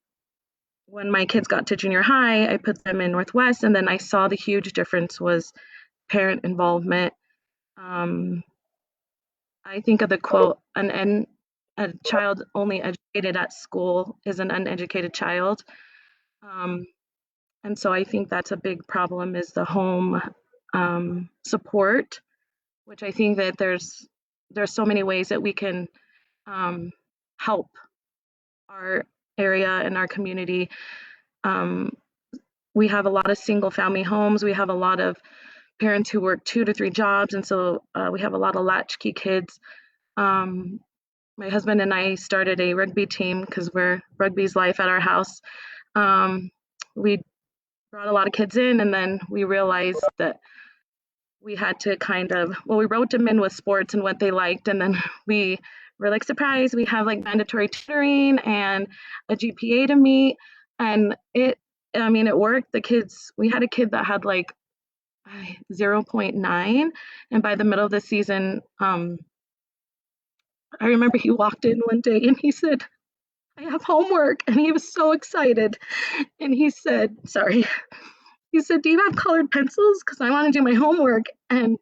when my kids got to junior high, I put them in Northwest, and then I saw the huge difference was parent involvement. I think of the quote, a child only educated at school is an uneducated child. And so I think that's a big problem, is the home support, which I think that there's so many ways that we can help our area and our community. We have a lot of single family homes. We have a lot of parents who work 2 to 3 jobs. And so we have a lot of latchkey kids. My husband and I started a rugby team because rugby's life at our house. We brought a lot of kids in, and then we realized that we had to we wrote them in with sports and what they liked. And then we were like, surprise, we have like mandatory tutoring and a GPA to meet. And it worked. We had a kid that had like 0.9. And by the middle of the season, I remember he walked in one day and he said, I have homework. And he was so excited. And he said, sorry, he said, do you have colored pencils? Because I want to do my homework. And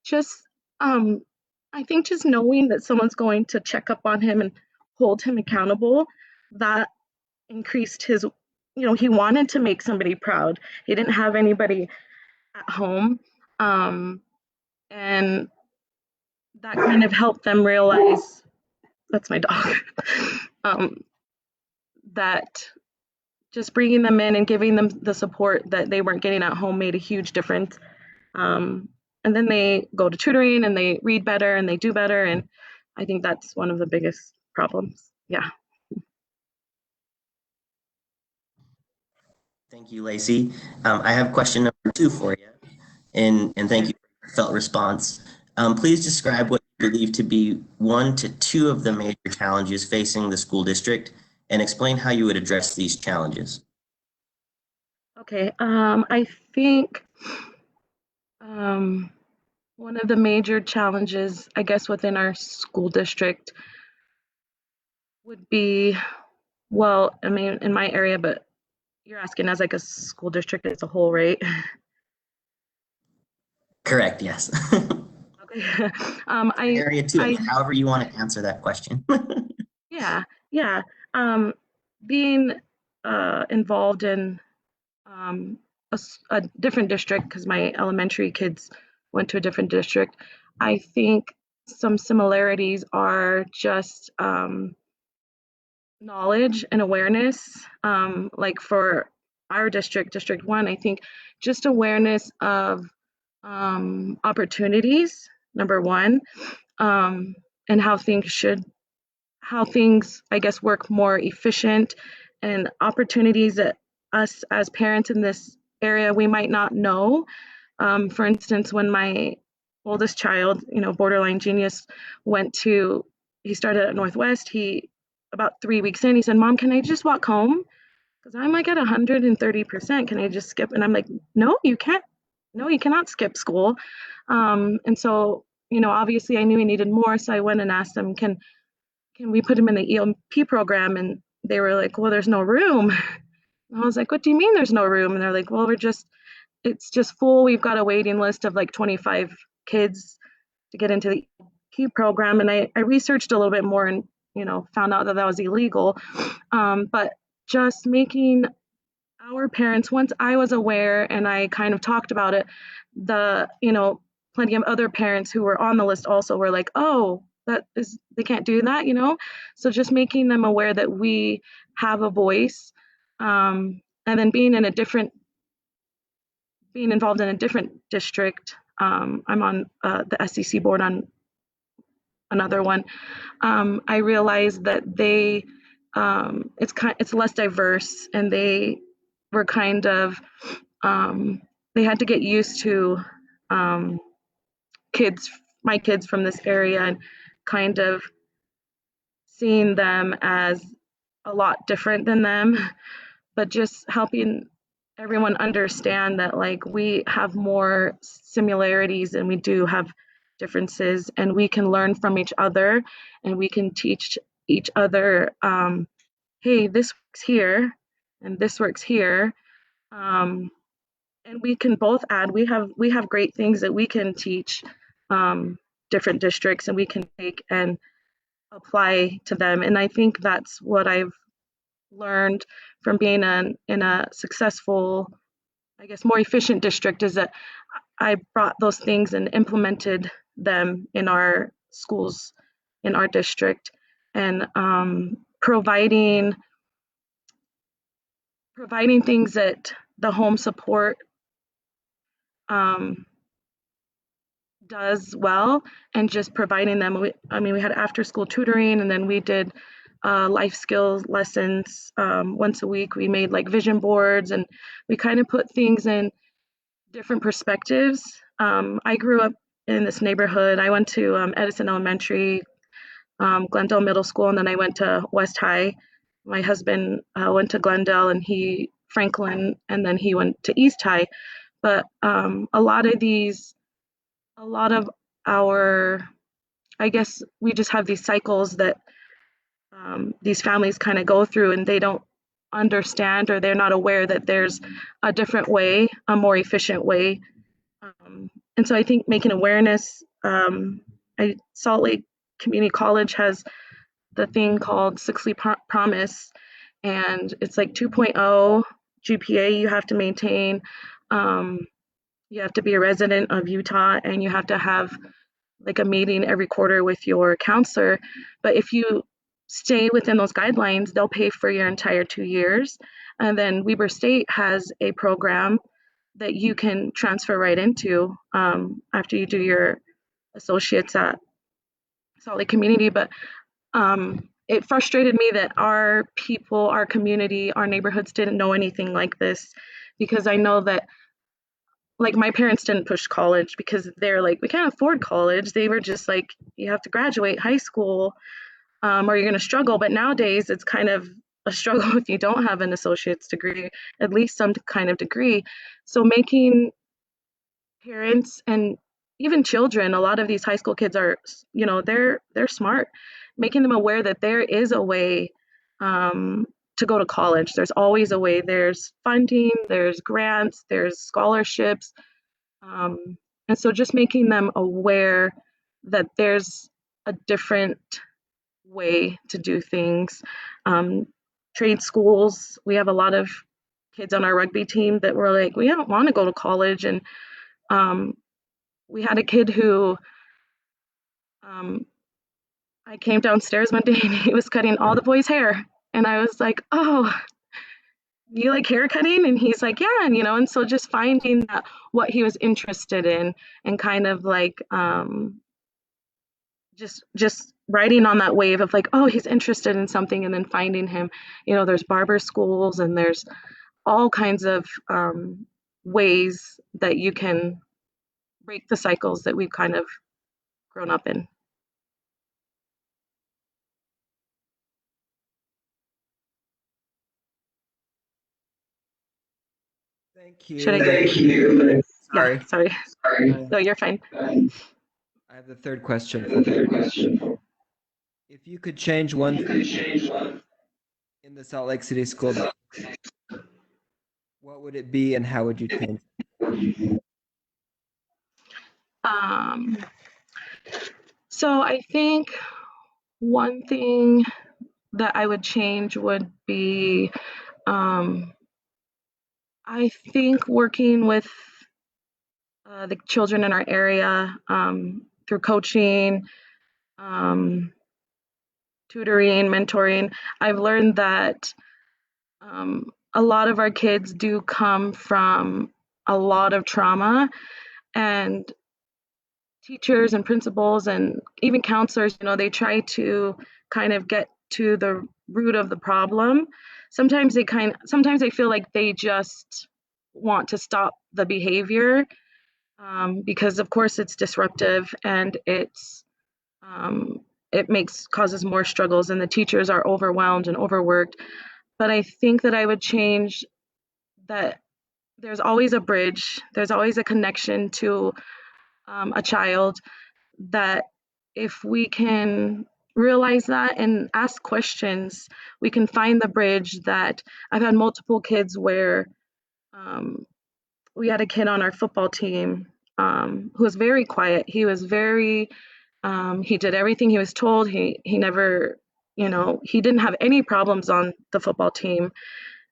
just, I think just knowing that someone's going to check up on him and hold him accountable, that increased his, he wanted to make somebody proud. He didn't have anybody at home. And that kind of helped them realize, that's my dog, that just bringing them in and giving them the support that they weren't getting at home made a huge difference. And then they go to tutoring and they read better and they do better. And I think that's one of the biggest problems. Yeah. Thank you, Lacey. I have question number 2 for you, and thank you for your felt response. Please describe what you believe to be 1 to 2 of the major challenges facing the school district and explain how you would address these challenges. Okay, I think one of the major challenges, I guess, within our school district would be, well, I mean, in my area, but you're asking as like a school district as a whole, right? Correct, yes. Okay. Area 2, however you want to answer that question. Yeah. Being involved in a different district, because my elementary kids went to a different district, I think some similarities are just knowledge and awareness. Like for our district, District 1, I think just awareness of opportunities, number 1, and how things, I guess, work more efficient, and opportunities that us as parents in this area, we might not know. For instance, when my oldest child, borderline genius, he started at Northwest, about 3 weeks in, he said, Mom, can I just walk home? Because I'm like at 130%. Can I just skip? And I'm like, no, you can't. No, you cannot skip school. And so, obviously I knew he needed more. So I went and asked them, can we put him in the ELP program? And they were like, well, there's no room. And I was like, what do you mean there's no room? And they're like, well, it's just full. We've got a waiting list of like 25 kids to get into the ELP program. And I researched a little bit more and, found out that was illegal. But just making our parents, once I was aware and I kind of talked about it, plenty of other parents who were on the list also were like, oh, they can't do that, So just making them aware that we have a voice, and then being involved in a different district. I'm on the SEC board on another one. I realized that it's less diverse, and they were kind of they had to get used to my kids from this area, and kind of seeing them as a lot different than them, but just helping everyone understand that like we have more similarities and we do have differences, and we can learn from each other, and we can teach each other, hey, this works here and this works here, and we can both add. We have great things that we can teach different districts, and we can take and apply to them. And I think that's what I've learned from being in a successful, I guess, more efficient district, is that I brought those things and implemented them in our schools, in our district, and providing things that the home support does well, and just providing them. We had after school tutoring, and then we did life skills lessons once a week. We made like vision boards, and we kind of put things in different perspectives. I grew up in this neighborhood. I went to Edison Elementary, Glendale Middle School, and then I went to West High. My husband went to Glendale, and Franklin, and then he went to East High. But a lot of our, I guess we just have these cycles that these families kind of go through, and they don't understand, or they're not aware that there's a different way, a more efficient way. And so I think making awareness, Salt Lake Community College has the thing called Sixthly Promise, and it's like 2.0 GPA you have to maintain. You have to be a resident of Utah, and you have to have like a meeting every quarter with your counselor. But if you stay within those guidelines, they'll pay for your entire 2 years. And then Weber State has a program that you can transfer right into after you do your associates at Salt Lake Community. But it frustrated me that our people, our community, our neighborhoods didn't know anything like this, because I know that like my parents didn't push college because they're like, we can't afford college. They were just like, you have to graduate high school or you're going to struggle. But nowadays it's kind of a struggle if you don't have an associate's degree, at least some kind of degree. So making parents and even children, a lot of these high school kids are, you know, they're smart, making them aware that there is a way to go to college. There's always a way. There's funding, there's grants, there's scholarships. And so just making them aware that there's a different way to do things. Trade schools, we have a lot of kids on our rugby team that were like, we don't want to go to college. And we had a kid who I came downstairs one day and he was cutting all the boys' hair. And I was like, oh, you like hair cutting? And he's like, yeah. And, you know, and so just finding that what he was interested in and kind of like just riding on that wave of like, oh, he's interested in something, and then finding him, you know, there's barber schools and there's all kinds of ways that you can break the cycles that we've kind of grown up in. Thank you. Thank you. Sorry. Yeah, sorry. No, you're fine. I have the third question. If you could change one thing in the Salt Lake City School District, what would it be and how would you change it? So I think one thing that I would change would be, I think working with the children in our area through coaching, tutoring, mentoring. I've learned that a lot of our kids do come from a lot of trauma, and teachers and principals and even counselors, you know, they try to kind of get to the root of the problem. Sometimes they feel like they just want to stop the behavior because of course it's disruptive and it causes more struggles, and the teachers are overwhelmed and overworked. But I think that I would change that there's always a bridge, there's always a connection to a child, that if we can realize that and ask questions, we can find the bridge. That I've had multiple kids where we had a kid on our football team who was very quiet. He was very, he did everything he was told. He never, you know, he didn't have any problems on the football team.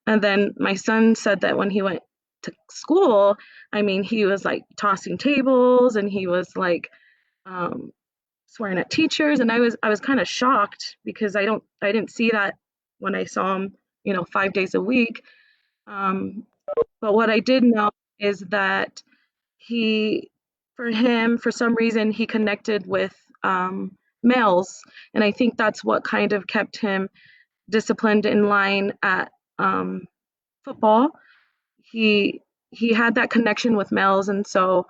And then my son said that when he went to school, I mean, he was like tossing tables and he was like swearing at teachers. And I was kind of shocked because I didn't see that when I saw him, you know, 5 days a week. But what I did know is that for some reason, he connected with males. And I think that's what kind of kept him disciplined in line at football. He had that connection with males. And so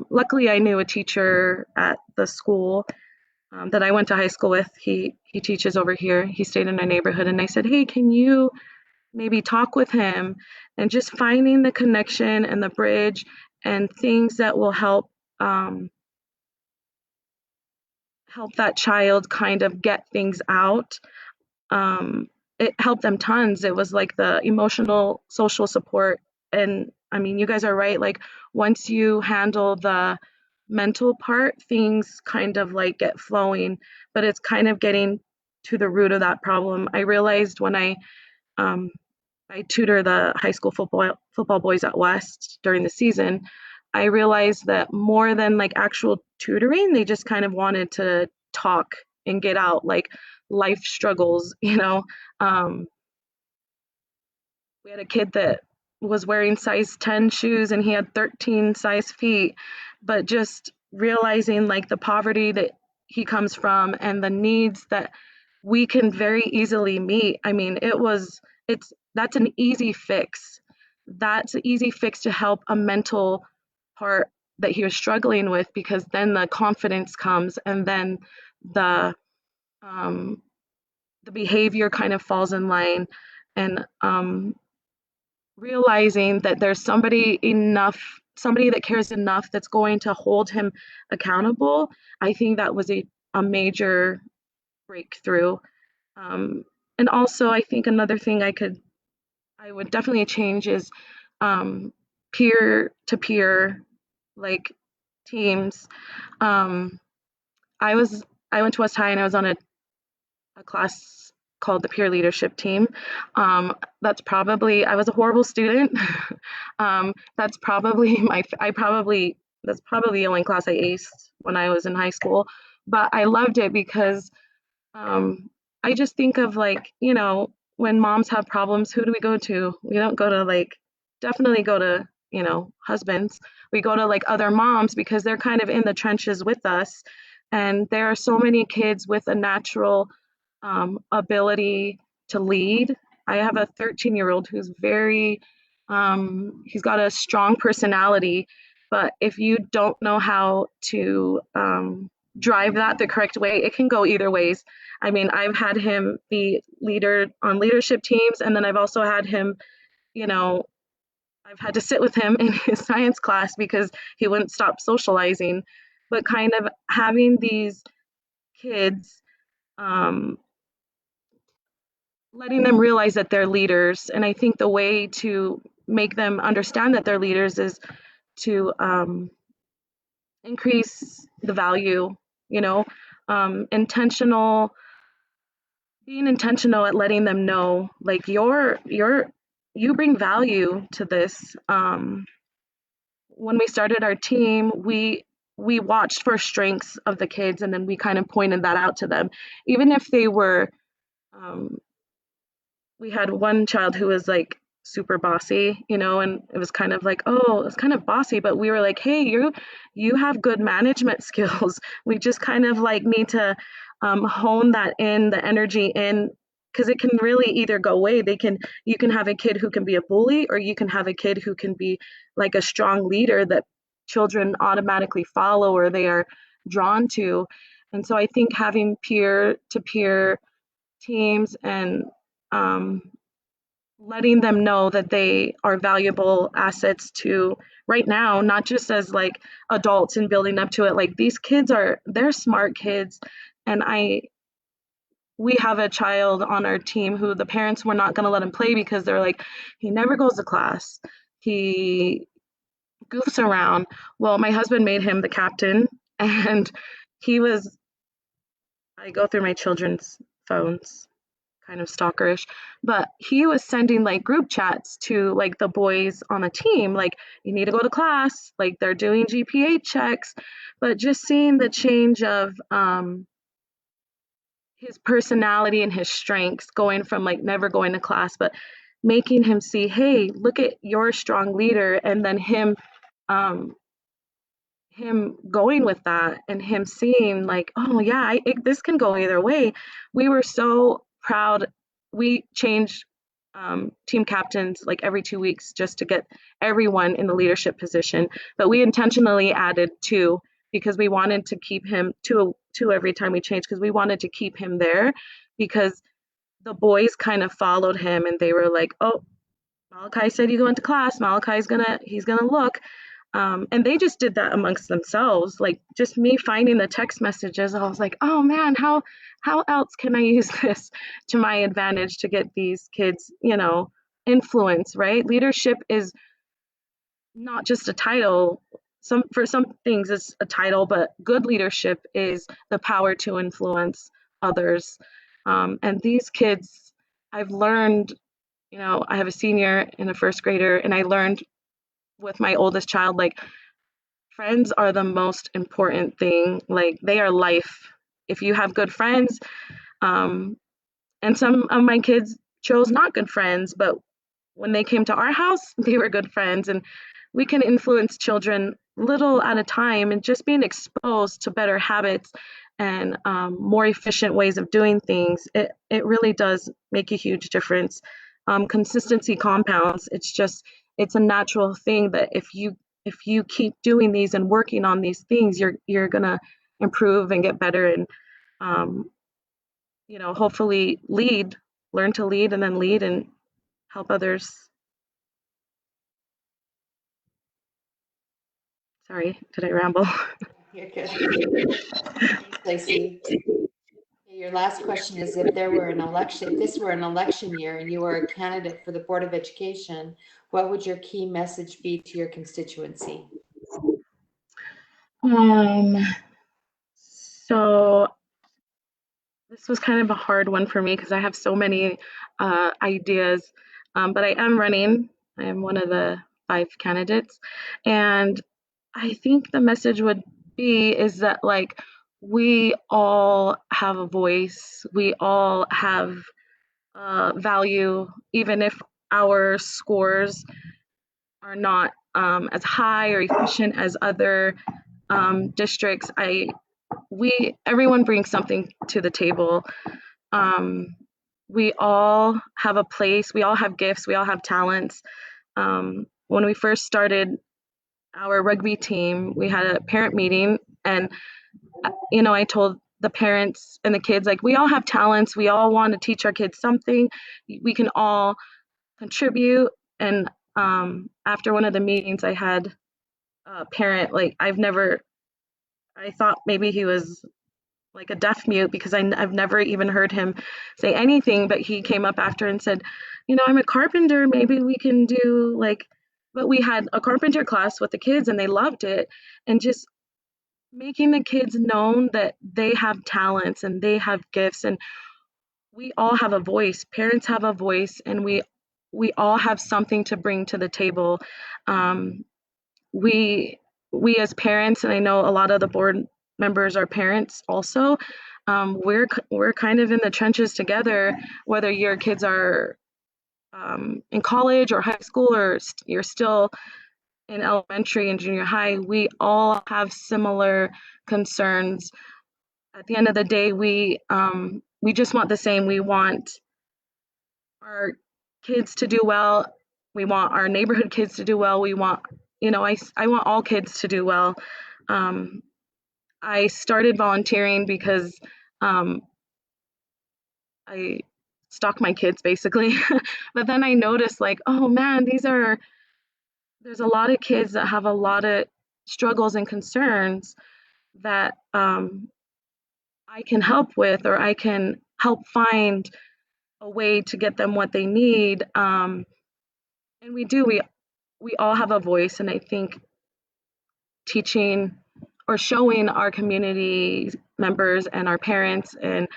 luckily I knew a teacher at the school that I went to high school with. He teaches over here. He stayed in our neighborhood. And I said, hey, can you maybe talk with him? And just finding the connection and the bridge and things that will help help that child kind of get things out. It helped them tons. It was like the emotional, social support. And I mean, you guys are right. Like, once you handle the mental part, things kind of like get flowing, but it's kind of getting to the root of that problem. I realized when um, I tutor the high school football boys at West during the season, I realized that more than like actual tutoring, they just kind of wanted to talk and get out like life struggles, you know. Um, we had a kid that was wearing size 10 shoes and he had 13 size feet, but just realizing like the poverty that he comes from and the needs that we can very easily meet. I mean, that's an easy fix. That's an easy fix to help a mental part that he was struggling with, because then the confidence comes, and then the um, the behavior kind of falls in line, and realizing that there's somebody that cares enough that's going to hold him accountable. I think that was a major breakthrough. And also, I think another thing I would definitely change is peer to peer, like teams. Um, I was I went to West High and I was on a class called the peer leadership team. I was a horrible student. That's probably that's probably the only class I aced when I was in high school, but I loved it because I just think of, like, when moms have problems, who do we go to? We don't go to, like, definitely go to, husbands. We go to like other moms because they're kind of in the trenches with us. And there are so many kids with a natural ability to lead. I have a 13-year-old who's he's got a strong personality, but if you don't know how to drive that the correct way, it can go either ways. I mean, I've had him be leader on leadership teams, and then I've also had him, I've had to sit with him in his science class because he wouldn't stop socializing. But kind of having these kids, letting them realize that they're leaders. And I think the way to make them understand that they're leaders is to increase the value, you know, intentional, being intentional at letting them know, like, you bring value to this. When we started our team, we watched for strengths of the kids, and then we kind of pointed that out to them, even if they were we had one child who was like super bossy, and it was kind of like, oh, it's kind of bossy, but we were like, hey, you have good management skills. We just kind of like need to hone that in, the energy in, because it can really either go away. You can have a kid who can be a bully, or you can have a kid who can be like a strong leader that children automatically follow or they are drawn to. And so I think having peer to peer teams and letting them know that they are valuable assets to right now, not just as like adults and building up to it. Like, these kids they're smart kids. And we have a child on our team who the parents were not going to let him play because they're like, he never goes to class. He goofs around. Well, my husband made him the captain, and I go through my children's phones, kind of stalkerish, but he was sending like group chats to like the boys on the team, like, you need to go to class, like they're doing GPA checks. But just seeing the change of his personality and his strengths, going from like never going to class, but making him see, hey, look at your strong leader, and then him going with that, and him seeing like, oh yeah, this can go either way. We were so proud. We change team captains like every 2 weeks just to get everyone in the leadership position, but we intentionally added 2 because we wanted to keep him two every time we changed, because we wanted to keep him there, because the boys kind of followed him and they were like, oh, Malachi said you go into class, he's gonna look. And they just did that amongst themselves. Like just me finding the text messages, I was like, oh man, how else can I use this to my advantage to get these kids, influence, right? Leadership is not just a title. For some things it's a title, but good leadership is the power to influence others. And these kids, I've learned, I have a senior and a first grader, and I learned with my oldest child, like friends are the most important thing. Like they are life. If you have good friends, and some of my kids chose not good friends, but when they came to our house, they were good friends. And we can influence children little at a time, and just being exposed to better habits and more efficient ways of doing things, it really does make a huge difference. Consistency compounds. It's a natural thing that if you keep doing these and working on these things, you're gonna improve and get better, and hopefully learn to lead, and then lead and help others. Sorry, did I ramble? You're good. Thanks, Lacey. Your last question is, if this were an election year and you were a candidate for the Board of Education, what would your key message be to your constituency? So this was kind of a hard one for me because I have so many ideas, but I am running. I am one of the 5 candidates, and I think the message would be is that like we all have a voice, we all have value, even if our scores are not as high or efficient as other districts. Everyone brings something to the table. We all have a place, we all have gifts, we all have talents. When we first started our rugby team, we had a parent meeting, and I told the parents and the kids, like, we all have talents, we all want to teach our kids something, we can all contribute. And after one of the meetings, I had a parent, like, I thought maybe he was like a deaf mute because I've never even heard him say anything, but he came up after and said, I'm a carpenter, maybe we can do but we had a carpenter class with the kids and they loved it. And just making the kids known that they have talents and they have gifts, and we all have a voice, parents have a voice, and we all have something to bring to the table. We as parents, and I know a lot of the board members are parents also, we're kind of in the trenches together, whether your kids are in college or high school, or you're still in elementary and junior high. We all have similar concerns. At the end of the day, we just want the same. We want our kids to do well. We want our neighborhood kids to do well. We want, I want all kids to do well. I started volunteering because I stalk my kids basically. But then I noticed, like, oh man, there's a lot of kids that have a lot of struggles and concerns that I can help with, or I can help find a way to get them what they need. And we all have a voice, and I think teaching or showing our community members and our parents and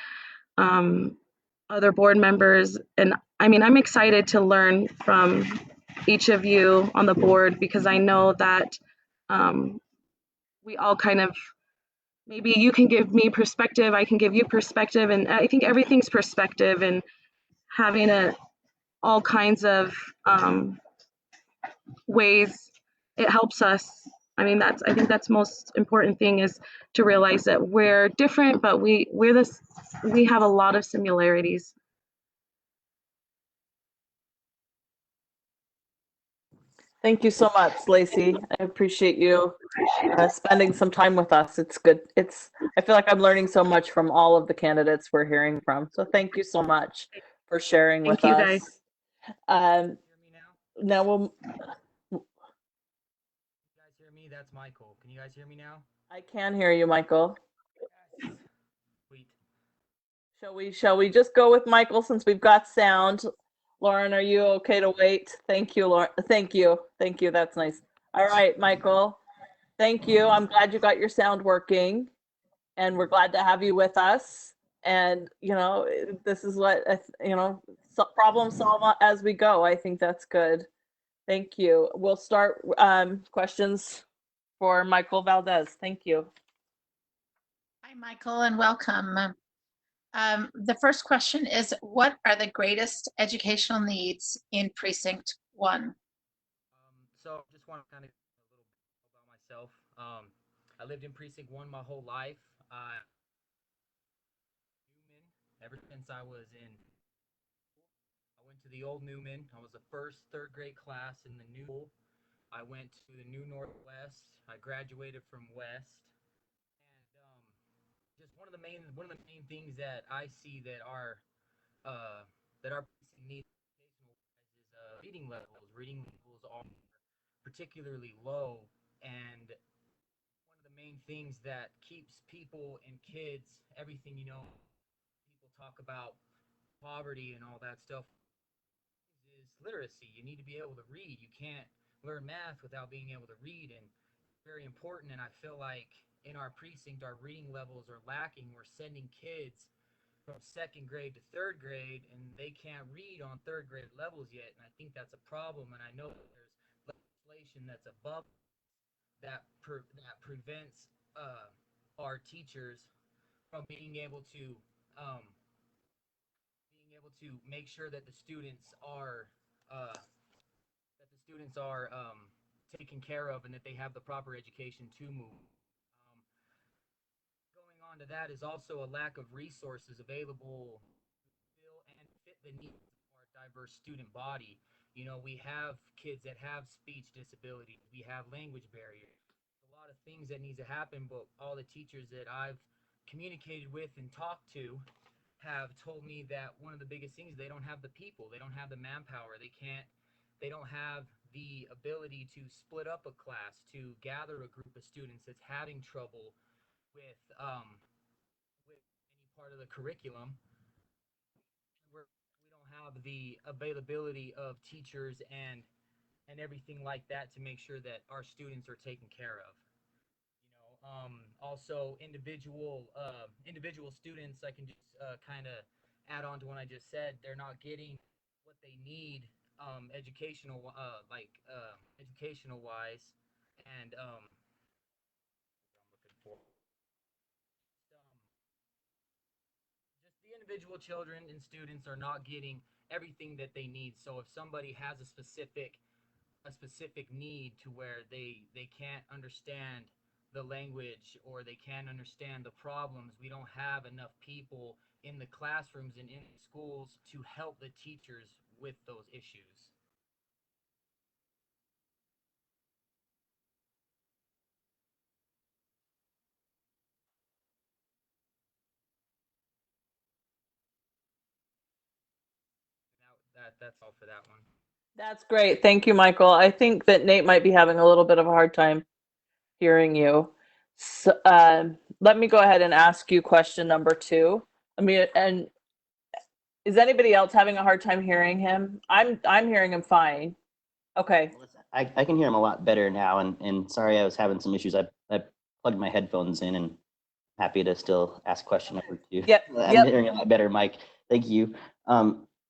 other board members, and I'm excited to learn from each of you on the board, because I know that we all kind of, maybe you can give me perspective, I can give you perspective, and I think everything's perspective, and having all kinds of ways, it helps us. I think that's most important thing, is to realize that we're different, but we have a lot of similarities. Thank you so much, Lacey. I appreciate you spending some time with us. It's good. I feel like I'm learning so much from all of the candidates we're hearing from. So thank you so much for sharing with us. Thank you, guys. Now we'll. hear me? That's Michael. Can you guys hear me now? I can hear you, Michael. Yes. Sweet. Shall we just go with Michael since we've got sound? Lauren, are you okay to wait? Thank you, Lauren. Thank you. Thank you. That's nice. All right, Michael. Thank you. I'm glad you got your sound working, and we're glad to have you with us. And, this is what, problem solve as we go. I think that's good. Thank you. We'll start questions for Michael Valdez. Thank you. Hi, Michael, and welcome. The first question is, what are the greatest educational needs in Precinct 1? So just want to kind of a little bit about myself. I lived in Precinct 1 my whole life. Newman, ever since I went to the old Newman. I was the first third grade class in the new. I went to the new Northwest. I graduated from West. And just one of the main things that I see that our precinct needs is reading levels. Reading levels are particularly low, and one of the main things that keeps people and kids, everything, people talk about poverty and all that stuff, is literacy. You need to be able to read. You can't learn math without being able to read, and it's very important. And I feel like in our precinct, our reading levels are lacking. We're sending kids from second grade to third grade, and they can't read on third grade levels yet. And I think that's a problem. And I know that there's legislation that's above that prevents our teachers from being able to make sure that the students are taken care of and that they have the proper education to move. Going on to that is also a lack of resources available to fill and fit the needs of our diverse student body. We have kids that have speech disabilities. We have language barriers. A lot of things that need to happen, but all the teachers that I've communicated with and talked to have told me that one of the biggest things, they don't have the people, they don't have the manpower, they don't have the ability to split up a class, to gather a group of students that's having trouble with any part of the curriculum. We don't have the availability of teachers and everything like that to make sure that our students are taken care of. Also individual students, I can just kind of add on to what I just said. They're not getting what they need educational wise, and I'm looking for just the individual children and students are not getting everything that they need. So if somebody has a specific need to where they can't understand the language or they can't understand the problems, we don't have enough people in the classrooms and in the schools to help the teachers with those issues. That's all for that one. That's great. Thank you, Michael. I think that Nate might be having a little bit of a hard time hearing you. So, let me go ahead and ask you question number 2. And is anybody else having a hard time hearing him? I'm hearing him fine. Okay. I can hear him a lot better now, and sorry I was having some issues. I plugged my headphones in, and happy to still ask question number 2. Yep. I'm hearing a lot better, Mike. Thank you.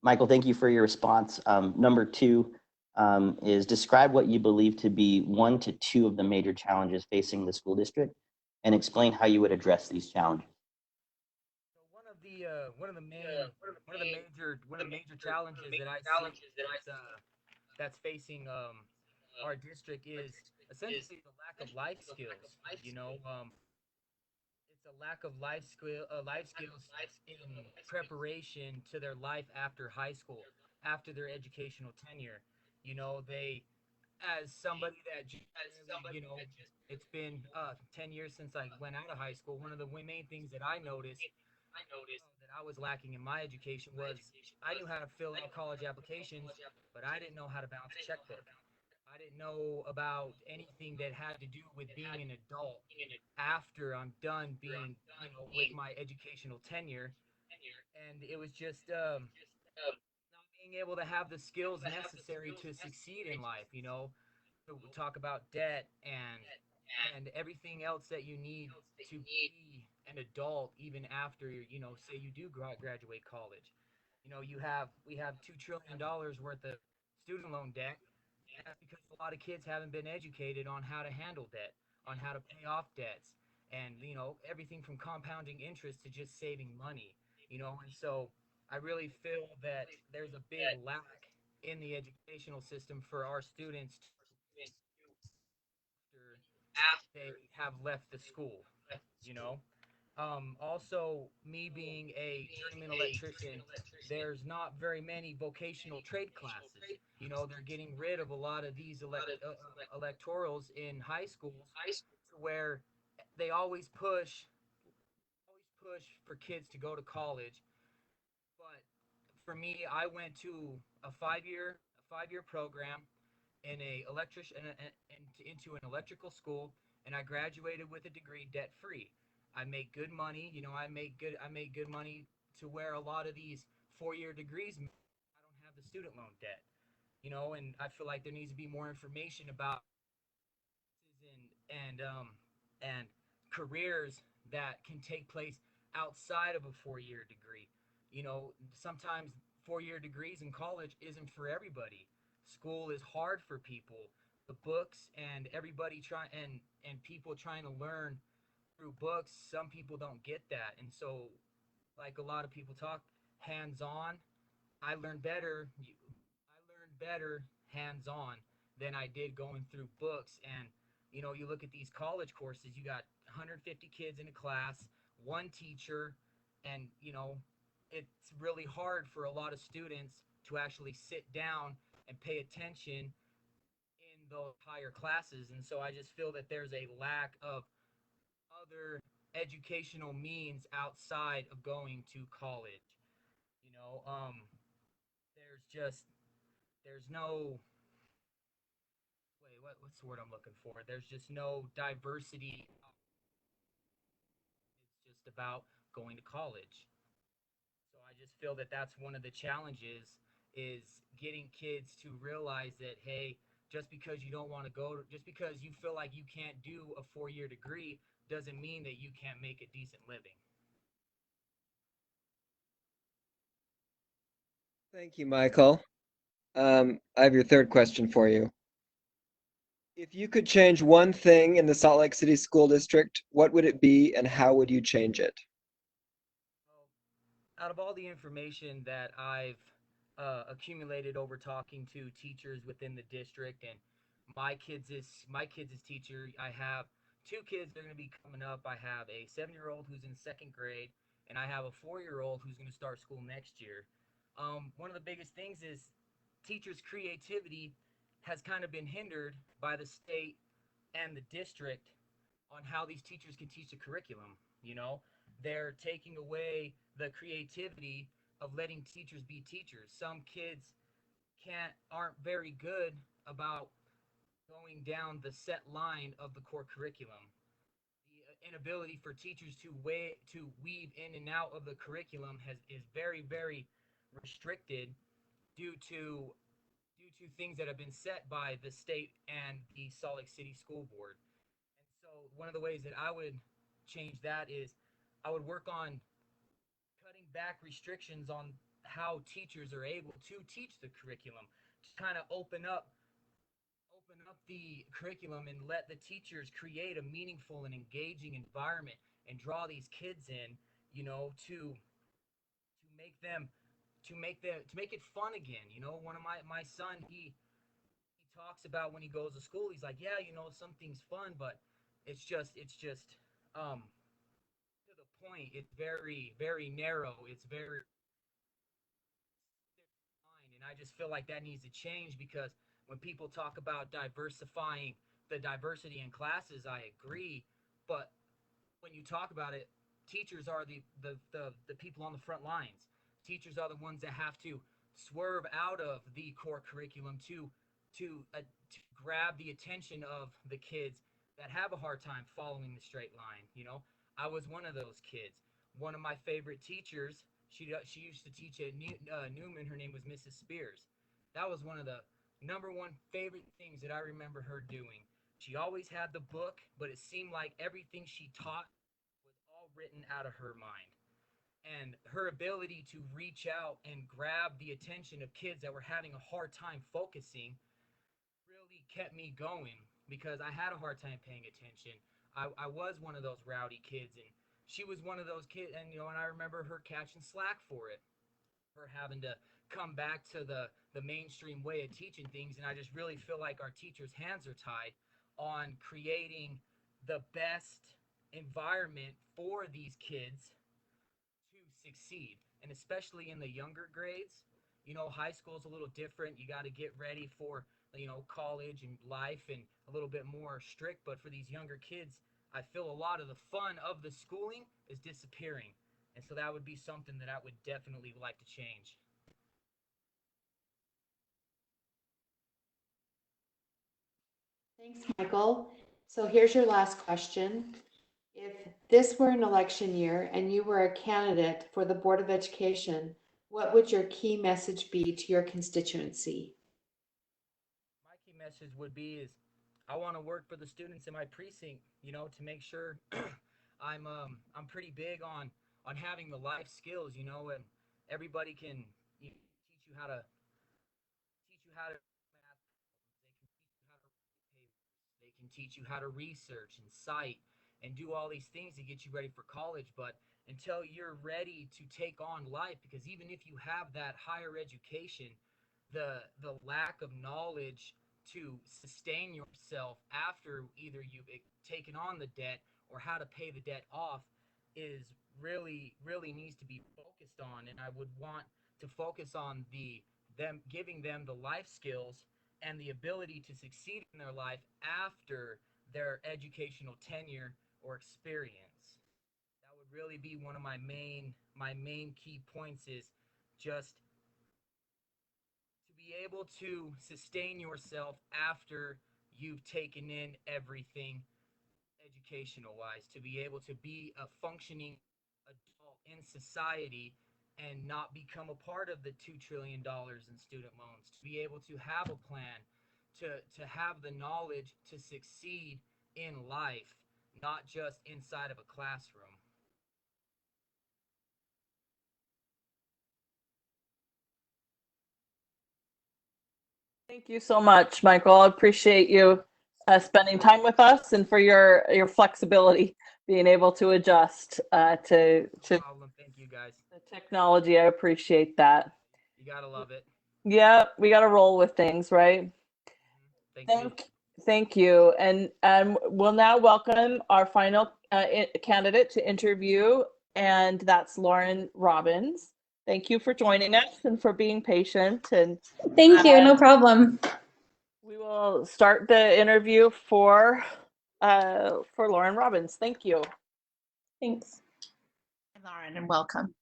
Michael, thank you for your response. Number 2 is describe what you believe to be 1 to 2 of the major challenges facing the school district, and explain how you would address these challenges. So one of the major challenges that I see that's facing our district is essentially the lack of life skills. It's a lack of life skills in preparation to their life after high school, after their educational tenure. They, as somebody that just barely, it's been 10 years since I went out of high school. One of the main things that I noticed that I was lacking in my education was I knew how to fill out college applications, but I didn't know how to balance a checkbook. I didn't know about anything that had to do with being an adult after I'm done being, with my educational tenure. And it was just not being able to have the skills necessary to succeed in life, to talk about debt and everything else that you need to be an adult even after, say you do graduate college. We have $2 trillion worth of student loan debt. And that's because a lot of kids haven't been educated on how to handle debt, on how to pay off debts, and everything from compounding interest to just saving money. And so I really feel that there's a big lack in the educational system for our students after they have left the school. You know, Also, me being a journeyman electrician, there's not very many vocational trade classes. They're getting rid of a lot of these electorals in high schools to where they always push for kids to go to college. But for me, I went to a 5-year program in a electric into an electrical school, and I graduated with a degree debt free. I make good money. I make good money to where a lot of these 4-year degrees, I don't have the student loan debt. And I feel like there needs to be more information about and careers that can take place outside of a 4-year degree. Sometimes 4-year degrees in college isn't for everybody. School is hard for people. The books and everybody and people trying to learn through books, some people don't get that. And so, like a lot of people talk, hands on. I learned better. I learned better hands on than I did going through books. And you look at these college courses, you got 150 kids in a class, one teacher, and it's really hard for a lot of students to actually sit down and pay attention in those higher classes. And so I just feel that there's a lack of other educational means outside of going to college. You know, um, there's no what's the word I'm looking for? There's just no diversity. It's just about going to college. So I just feel that that's one of the challenges is getting kids to realize that, hey, just because you don't want to just because you feel like you can't do a 4-year degree doesn't mean that you can't make a decent living. Thank you, Michael. I have your third question for you. If you could change one thing in the Salt Lake City School District, what would it be and how would you change it? Out of all the information that I've accumulated over talking to teachers within the district and my kids' teacher, I have two kids that are going to be coming up. I have a 7-year-old who's in second grade, and I have a 4-year-old who's going to start school next year. One of the biggest things is teachers' creativity has kind of been hindered by the state and the district on how these teachers can teach the curriculum. They're taking away the creativity of letting teachers be teachers. Some kids aren't very good about going down the set line of the core curriculum. The inability for teachers to weave in and out of the curriculum is very, very restricted due to things that have been set by the state and the Salt Lake City School Board. And so one of the ways that I would change that is I would work on cutting back restrictions on how teachers are able to teach the curriculum, to kind of open up the curriculum and let the teachers create a meaningful and engaging environment and draw these kids in, to make them to make it fun again. One of my son, he talks about when he goes to school, he's like, yeah, something's fun, but it's just to the point. It's very, very narrow. It's very fine. And I just feel like that needs to change because when people talk about diversifying the diversity in classes, I agree. But when you talk about it, teachers are the people on the front lines. Teachers are the ones that have to swerve out of the core curriculum to grab the attention of the kids that have a hard time following the straight line. You know, I was one of those kids. One of my favorite teachers, she used to teach at Newman. Her name was Mrs. Spears. That was one of the #1 favorite things that I remember her doing. She always had the book, but it seemed like everything she taught was all written out of her mind. And her ability to reach out and grab the attention of kids that were having a hard time focusing really kept me going, because I had a hard time paying attention. I was one of those rowdy kids, and she was one of those kids, and and I remember her catching slack for it, her having to come back to the mainstream way of teaching things. And I just really feel like our teachers' hands are tied on creating the best environment for these kids to succeed, and especially in the younger grades. High school is a little different. You got to get ready for college and life, and a little bit more strict. But for these younger kids, I feel a lot of the fun of the schooling is disappearing, and so that would be something that I would definitely like to change. Thanks, Michael. So here's your last question. If this were an election year and you were a candidate for the Board of Education, what would your key message be to your constituency? My key message would be is I want to work for the students in my precinct, to make sure I'm pretty big on having the life skills, and everybody can teach you how to math. They can teach you how to research and cite and do all these things to get you ready for college. But until you're ready to take on life, because even if you have that higher education, the lack of knowledge to sustain yourself after either you've taken on the debt or how to pay the debt off is really needs to be focused on. And I would want to focus on them giving them the life skills and the ability to succeed in their life after their educational tenure or experience. That would really be one of my main key points, is just to be able to sustain yourself after you've taken in everything educational wise, to be able to be a functioning adult in society and not become a part of the $2 trillion in student loans, to be able to have a plan, to have the knowledge to succeed in life, not just inside of a classroom. Thank you so much, Michael. I appreciate you spending time with us, and for your flexibility, being able to adjust to No problem. Thank you, guys. the technology. I appreciate that. You gotta love it. Yeah, we got to roll with things, right? Thank you. And we'll now welcome our final candidate to interview, and that's Lauren Robbins. Thank you for joining us and for being patient. And thank you, no problem. We will start the interview for Lauren Robbins. Thank you. Thanks. Hi, Lauren, and welcome.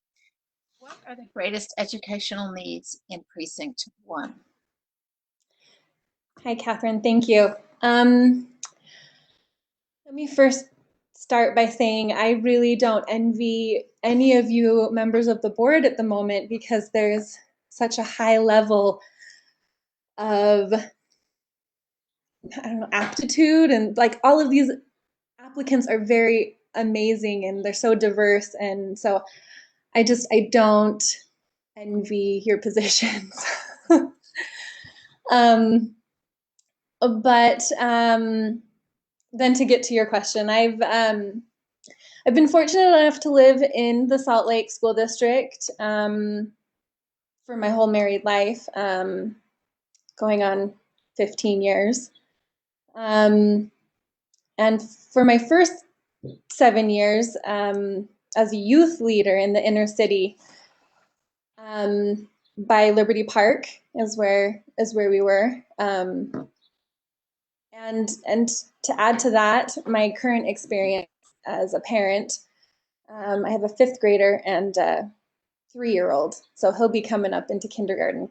What are the greatest educational needs in Precinct 1? Hi, Catherine. Thank you. Let me first start by saying I really don't envy any of you members of the board at the moment, because there's such a high level of aptitude, and like all of these applicants are very amazing and they're so diverse, and so I don't envy your positions. But then to get to your question, I've been fortunate enough to live in the Salt Lake School District for my whole married life, going on 15 years. And for my first 7 years as a youth leader in the inner city, by Liberty Park is where we were. And to add to that, my current experience as a parent, I have a 5th grader and a 3-year-old, so he'll be coming up into kindergarten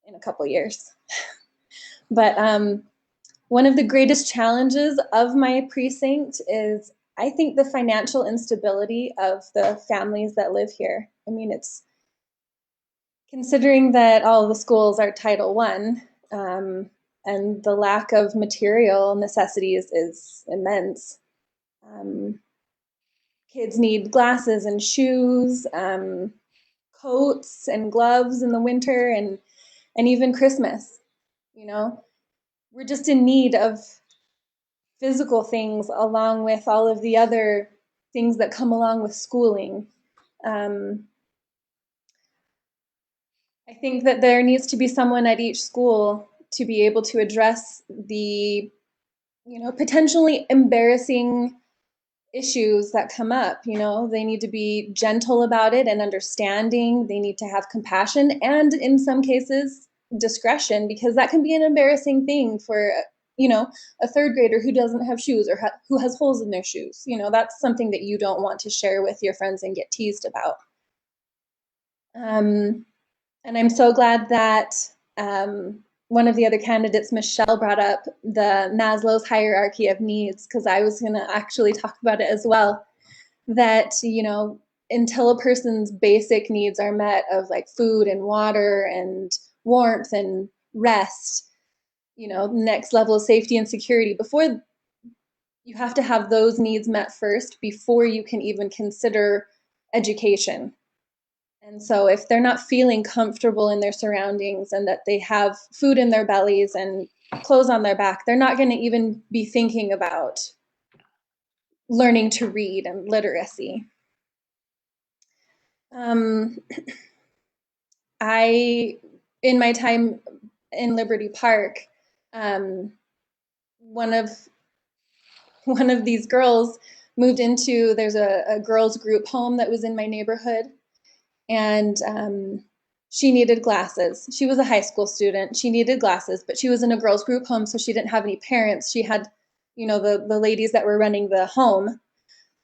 in a couple years. But one of the greatest challenges of my precinct is, I think, the financial instability of the families that live here. I mean, it's considering that all the schools are Title I, and the lack of material necessities is immense. Kids need glasses and shoes, coats and gloves in the winter, and even Christmas. You know, we're just in need of physical things along with all of the other things that come along with schooling. I think that there needs to be someone at each school to be able to address the, potentially embarrassing issues that come up. They need to be gentle about it and understanding. They need to have compassion and, in some cases, discretion, because that can be an embarrassing thing for a third grader who doesn't have shoes or who has holes in their shoes. That's something that you don't want to share with your friends and get teased about. And I'm so glad that one of the other candidates, Michelle, brought up the Maslow's hierarchy of needs, because I was going to actually talk about it as well. That, until a person's basic needs are met of like food and water and warmth and rest, next level of safety and security, before you have to have those needs met first before you can even consider education. And so if they're not feeling comfortable in their surroundings and that they have food in their bellies and clothes on their back, they're not going to even be thinking about learning to read and literacy. In my time in Liberty Park, one of these girls moved into, there's a girls group home that was in my neighborhood. And she needed glasses. She was a high school student. She needed glasses, but she was in a girls group home, so she didn't have any parents. She had, the ladies that were running the home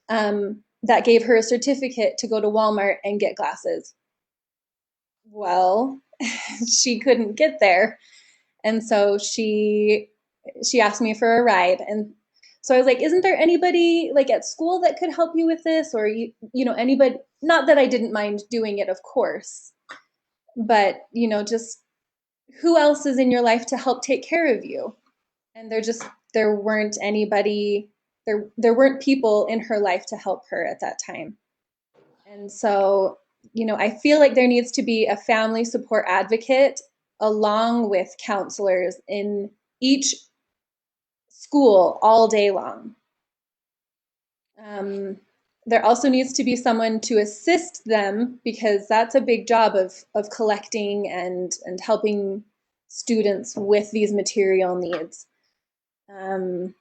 that gave her a certificate to go to Walmart and get glasses. Well, she couldn't get there. And so she asked me for a ride. And so I was like, isn't there anybody like at school that could help you with this? Or, anybody, not that I didn't mind doing it, of course, but, just who else is in your life to help take care of you? And there weren't anybody, there weren't people in her life to help her at that time. And so, I feel like there needs to be a family support advocate along with counselors in each school all day long. There also needs to be someone to assist them, because that's a big job of collecting and helping students with these material needs. I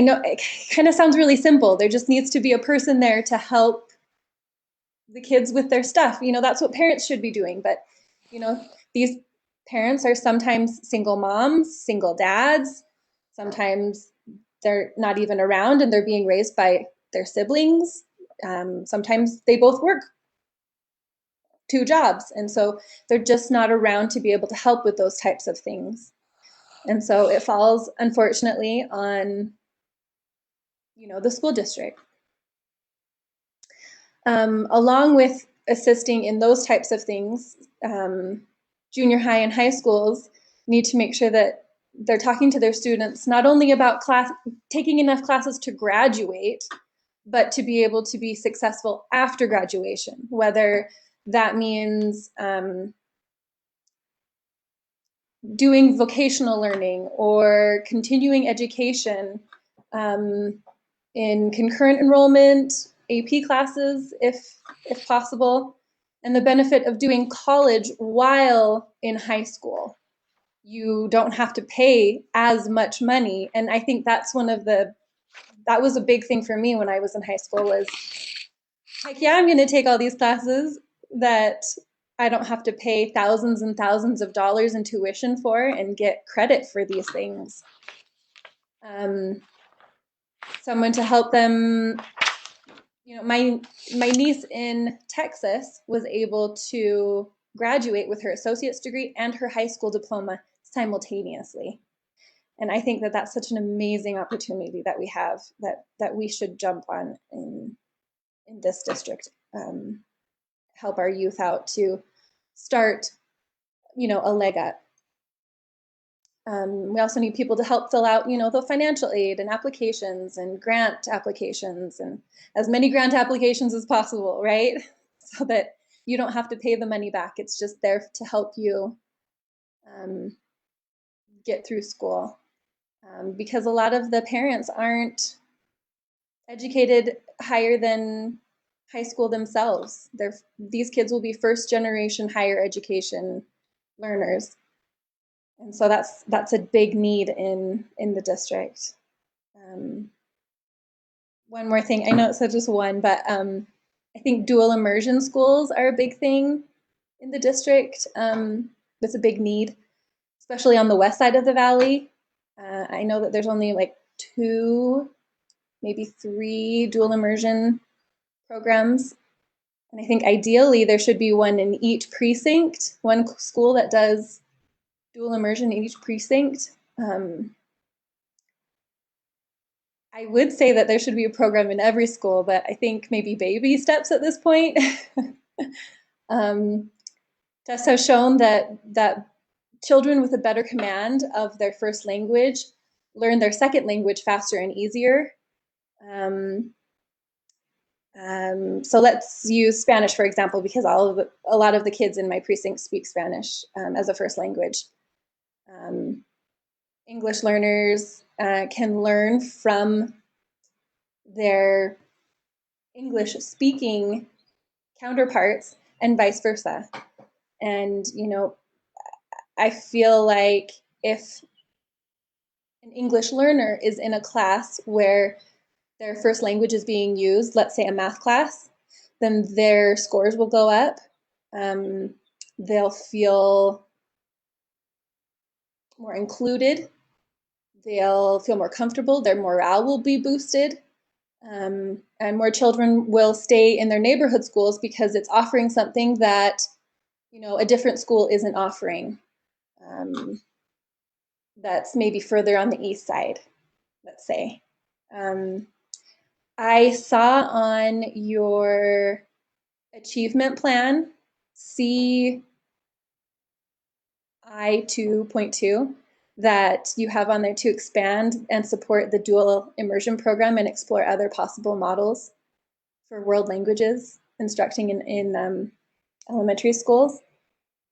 know it kind of sounds really simple. There just needs to be a person there to help the kids with their stuff. That's what parents should be doing. But, these parents are sometimes single moms, single dads. Sometimes they're not even around and they're being raised by their siblings. Sometimes they both work 2 jobs. And so they're just not around to be able to help with those types of things. And so it falls, unfortunately, on, the school district. Along with assisting in those types of things, junior high and high schools need to make sure that they're talking to their students not only about taking enough classes to graduate, but to be able to be successful after graduation, whether that means doing vocational learning or continuing education in concurrent enrollment, AP classes, if possible, and the benefit of doing college while in high school. You don't have to pay as much money. And I think that's that was a big thing for me when I was in high school, was like, yeah, I'm going to take all these classes that I don't have to pay thousands and thousands of dollars in tuition for and get credit for these things. Someone to help them. My niece in Texas was able to graduate with her associate's degree and her high school diploma simultaneously. And I think that that's such an amazing opportunity that we have, that we should jump on in this district. Help our youth out to start, a leg up. We also need people to help fill out, the financial aid and applications and grant applications, and as many grant applications as possible, right? So that you don't have to pay the money back. It's just there to help you get through school. Because a lot of the parents aren't educated higher than high school themselves. These kids will be first generation higher education learners. And so that's a big need in the district. One more thing, I know it's just one, but I think dual immersion schools are a big thing in the district. That's a big need, especially on the west side of the valley. I know that there's only like 2, maybe 3 dual immersion programs. And I think ideally there should be one in each precinct, one school that does dual immersion in each precinct. I would say that there should be a program in every school, but I think maybe baby steps at this point. Tests have shown that children with a better command of their first language learn their second language faster and easier. So let's use Spanish, for example, because a lot of the kids in my precinct speak Spanish as a first language. English learners can learn from their English speaking counterparts and vice versa. And, I feel like if an English learner is in a class where their first language is being used, let's say a math class, then their scores will go up. They'll feel more included. They'll feel more comfortable. Their morale will be boosted. And more children will stay in their neighborhood schools because it's offering something that, a different school isn't offering. That's maybe further on the east side, let's say. I saw on your achievement plan, CI 2.2, that you have on there to expand and support the dual immersion program and explore other possible models for world languages instructing in elementary schools.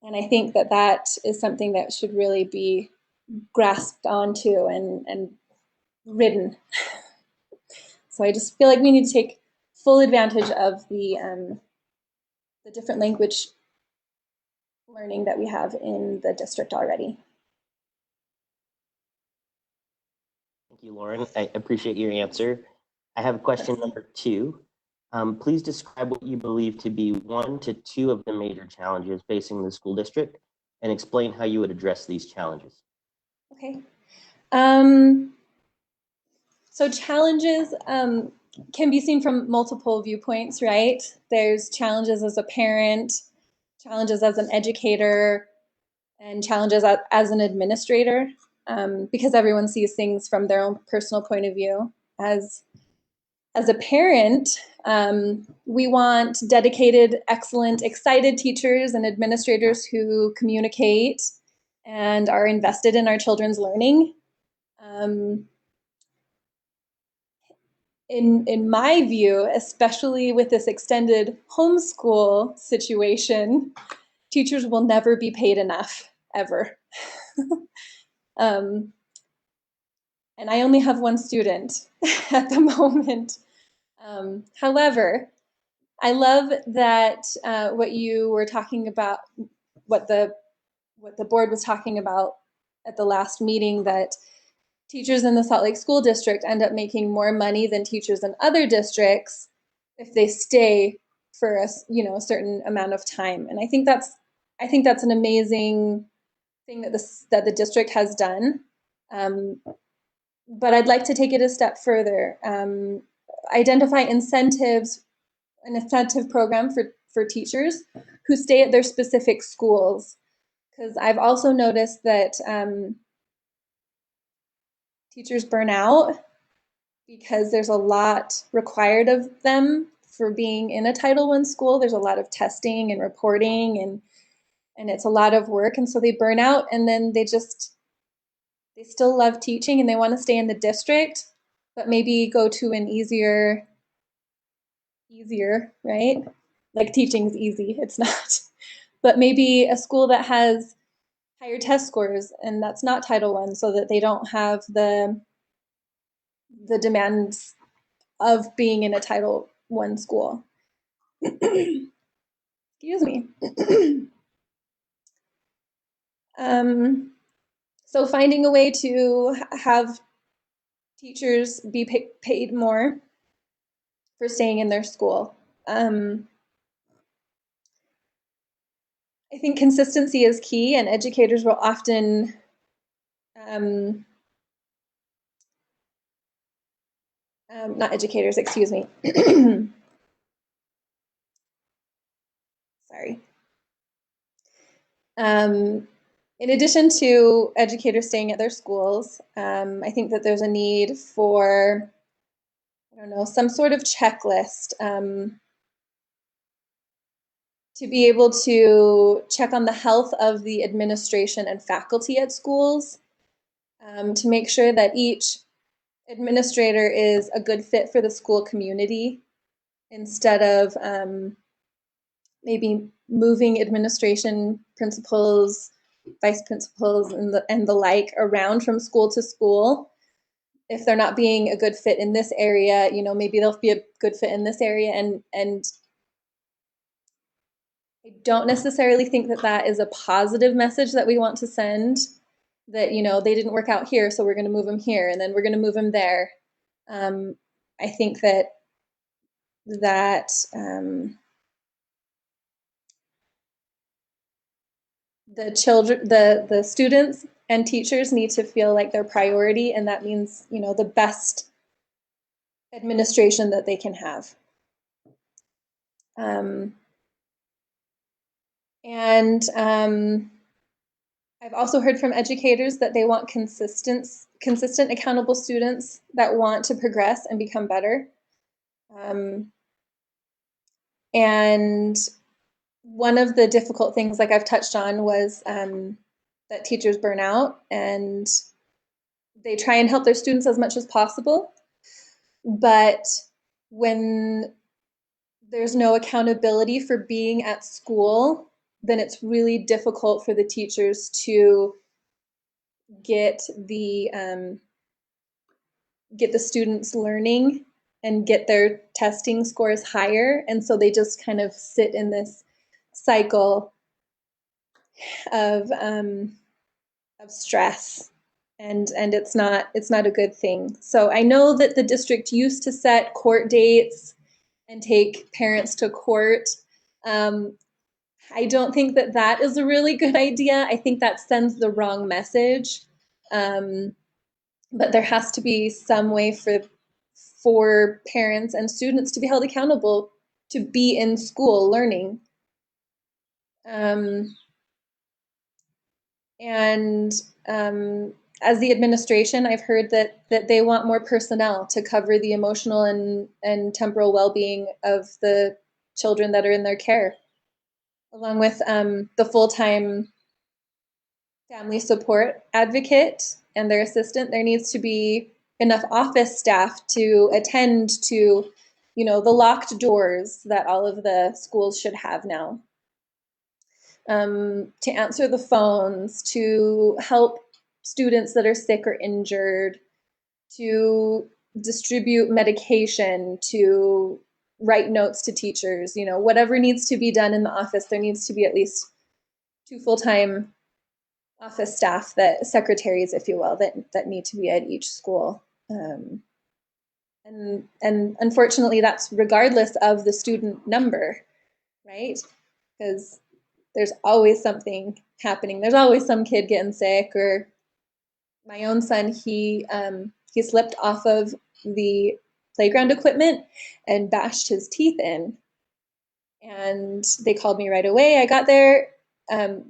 And I think that is something that should really be grasped onto and ridden. So I just feel like we need to take full advantage of the different language learning that we have in the district already. Thank you, Lauren. I appreciate your answer. I have question number 2. Please describe what you believe to be 1 to 2 of the major challenges facing the school district and explain how you would address these challenges. Okay. So challenges can be seen from multiple viewpoints, right? There's challenges as a parent, challenges as an educator, and challenges as an administrator, because everyone sees things from their own personal point of view. As a parent, we want dedicated, excellent, excited teachers and administrators who communicate and are invested in our children's learning. In my view, especially with this extended homeschool situation, teachers will never be paid enough, ever. And I only have 1 student at the moment. However, I love that what you were talking about, what the board was talking about at the last meeting, that teachers in the Salt Lake School District end up making more money than teachers in other districts if they stay for a certain amount of time. And I think that's an amazing thing that the district has done. But I'd like to take it a step further. Identify incentives, an incentive program for teachers who stay at their specific schools. Because I've also noticed that teachers burn out because there's a lot required of them for being in a Title I school. There's a lot of testing and reporting, and it's a lot of work. And so they burn out, and then they still love teaching and they want to stay in the district, but maybe go to an easier, right? Like teaching's easy, it's not. But maybe a school that has higher test scores, and that's not Title I, so that they don't have the demands of being in a Title I school. Excuse me. So finding a way to have teachers be paid more for staying in their school. I think consistency is key, and educators will often not educators, excuse me. Sorry. In addition to educators staying at their schools, I think that there's a need for, I don't know, some sort of checklist to be able to check on the health of the administration and faculty at schools, to make sure that each administrator is a good fit for the school community, instead of maybe moving administration principals, vice principals, and the like around from school to school. If they're not being a good fit in this area, you know, maybe they'll be a good fit in this area, and I don't necessarily think that that is a positive message that we want to send, that, you know, they didn't work out here, so we're going to move them here, and then we're going to move them there. I think that the students and teachers need to feel like they're priority, and that means, you know, the best administration that they can have. I've also heard from educators that they want consistent, accountable students that want to progress and become better. And one of the difficult things, like I've touched on, was that teachers burn out, and they try and help their students as much as possible. But when there's no accountability for being at school, then it's really difficult for the teachers to get the students learning and get their testing scores higher. And so they just kind of sit in this cycle of stress, and it's not a good thing. So I know that the district used to set court dates and take parents to court. I don't think that that is a really good idea. I think that sends the wrong message. But there has to be some way for parents and students to be held accountable to be in school learning. As the administration, I've heard that they want more personnel to cover the emotional and temporal well-being of the children that are in their care, along with the full-time family support advocate and their assistant. There needs to be enough office staff to attend to, you know, the locked doors that all of the schools should have now. To answer the phones, to help students that are sick or injured, to distribute medication, to write notes to teachers, you know, whatever needs to be done in the office. There needs to be at least 2 full-time office staff, that secretaries, if you will, that need to be at each school. And unfortunately, that's regardless of the student number, right? Because there's always something happening. There's always some kid getting sick. Or my own son, he slipped off of the playground equipment and bashed his teeth in. and they called me right away. I got there. They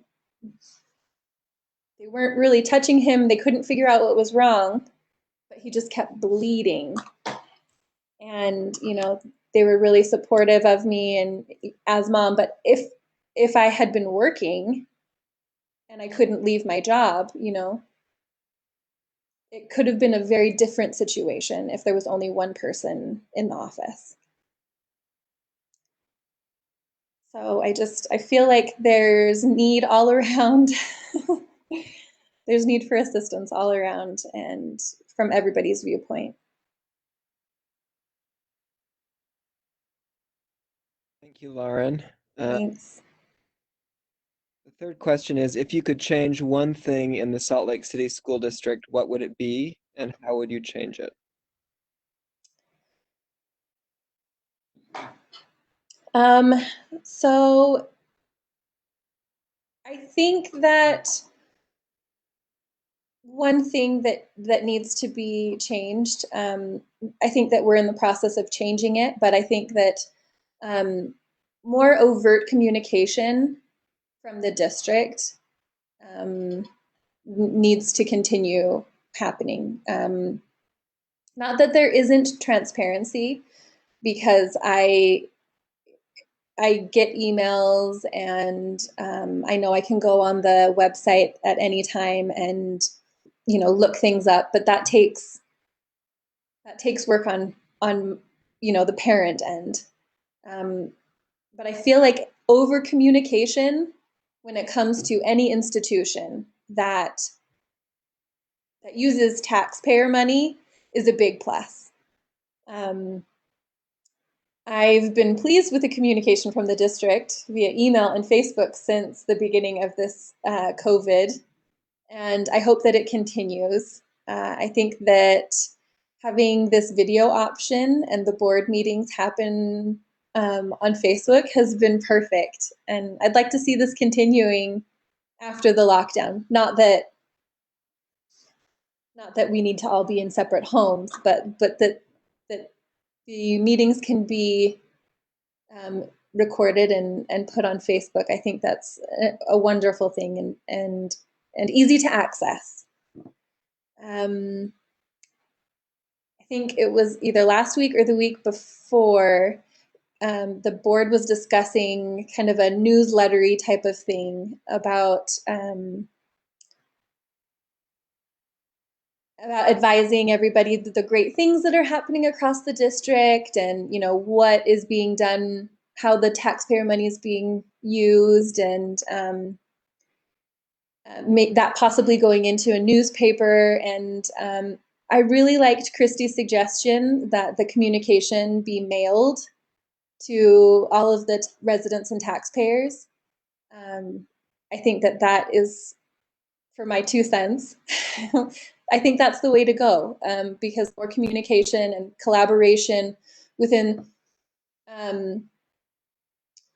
weren't really touching him. They couldn't figure out what was wrong, but he just kept bleeding. And, you know, they were really supportive of me and as mom. But if I had been working and I couldn't leave my job, you know, it could have been a very different situation if there was only one person in the office. So I feel like there's need all around. There's need for assistance all around and from everybody's viewpoint. Thank you, Lauren. Thanks. The third question is, if you could change one thing in the Salt Lake City School District, what would it be and how would you change it? So I think that one thing that needs to be changed, I think that we're in the process of changing it, but I think that more overt communication from the district needs to continue happening. Not that there isn't transparency, because I get emails and I know I can go on the website at any time and, you know, look things up, but that takes work on you know, the parent end. But I feel like over communication when it comes to any institution that uses taxpayer money is a big plus. I've been pleased with the communication from the district via email and Facebook since the beginning of this COVID, and I hope that it continues. I think that having this video option and the board meetings happen on Facebook has been perfect, and I'd like to see this continuing after the lockdown. Not that we need to all be in separate homes, but that the meetings can be recorded and put on Facebook. I think that's a wonderful thing and easy to access. I think it was either last week or the week before, the board was discussing kind of a newslettery type of thing about advising everybody the great things that are happening across the district and, you know, what is being done, how the taxpayer money is being used, and make that possibly going into a newspaper. And I really liked Christy's suggestion that the communication be mailed to all of the residents and taxpayers. I think that is, for my 2 cents, I think that's the way to go, because more communication and collaboration within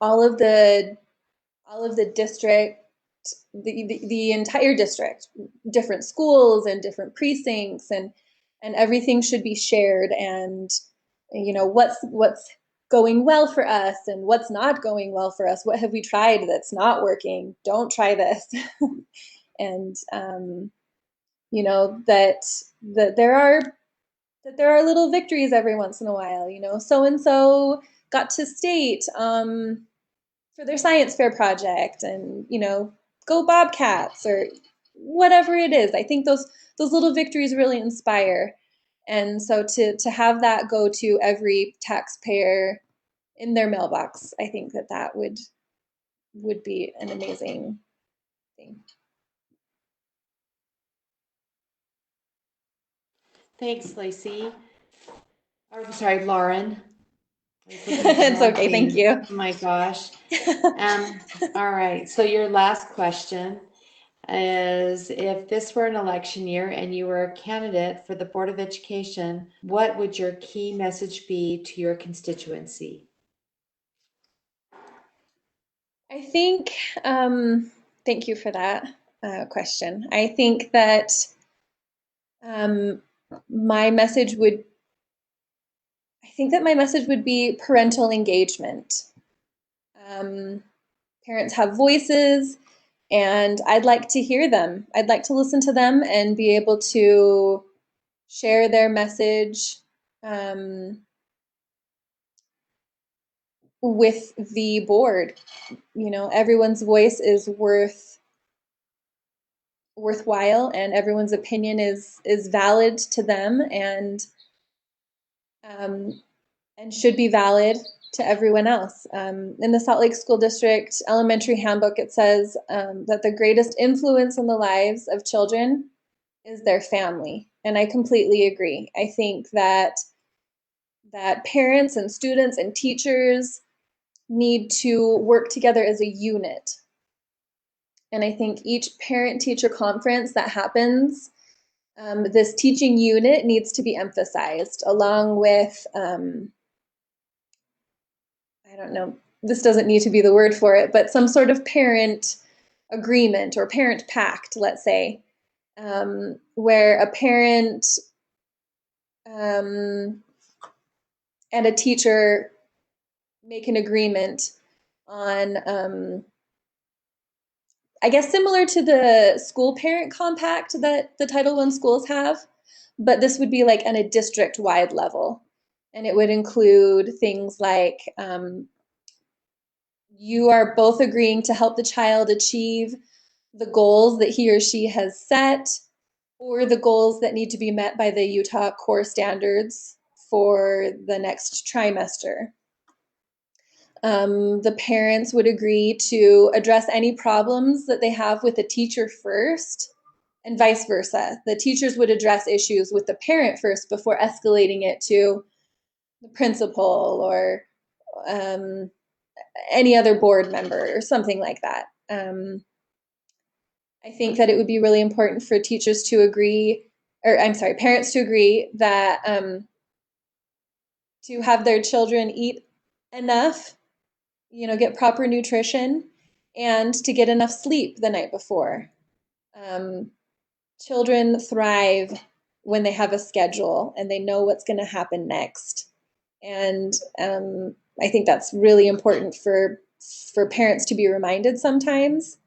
all of the district, the entire district, different schools and different precincts, and everything should be shared. And, you know, what's going well for us and what's not going well for us. What have we tried that's not working? Don't try this. And you know, that there are little victories every once in a while. You know, so and so got to state for their science fair project, and, you know, go Bobcats or whatever it is. I think those little victories really inspire. And so to have that go to every taxpayer in their mailbox, I think that would be an amazing thing. Thanks, Lacey. Or, sorry, Lauren. It's okay, thank you. Oh my gosh. All right, so your last question is, if this were an election year and you were a candidate for the Board of Education, what would your key message be to your constituency? I think, thank you for that question. I think that my message would be parental engagement. Parents have voices, and I'd like to hear them. I'd like to listen to them and be able to share their message with the board. You know, everyone's voice is worthwhile, and everyone's opinion is valid to them, and should be valid to everyone else. In the Salt Lake School District Elementary Handbook, it says that the greatest influence in the lives of children is their family, and I completely agree. I think that parents and students and teachers need to work together as a unit. And I think each parent-teacher conference that happens, this teaching unit needs to be emphasized, along with, I don't know, this doesn't need to be the word for it, but some sort of parent agreement or parent pact, let's say, where a parent and a teacher make an agreement on, I guess, similar to the school parent compact that the Title I schools have, but this would be like on a district-wide level. And it would include things like you are both agreeing to help the child achieve the goals that he or she has set, or the goals that need to be met by the Utah core standards for the next trimester. The parents would agree to address any problems that they have with the teacher first, and vice versa. The teachers would address issues with the parent first before escalating it to the principal or any other board member or something like that. I think that it would be really important for teachers to agree, or I'm sorry, parents to agree that to have their children eat enough, you know, get proper nutrition, and to get enough sleep the night before. Children thrive when they have a schedule and they know what's going to happen next. And I think that's really important for parents to be reminded sometimes.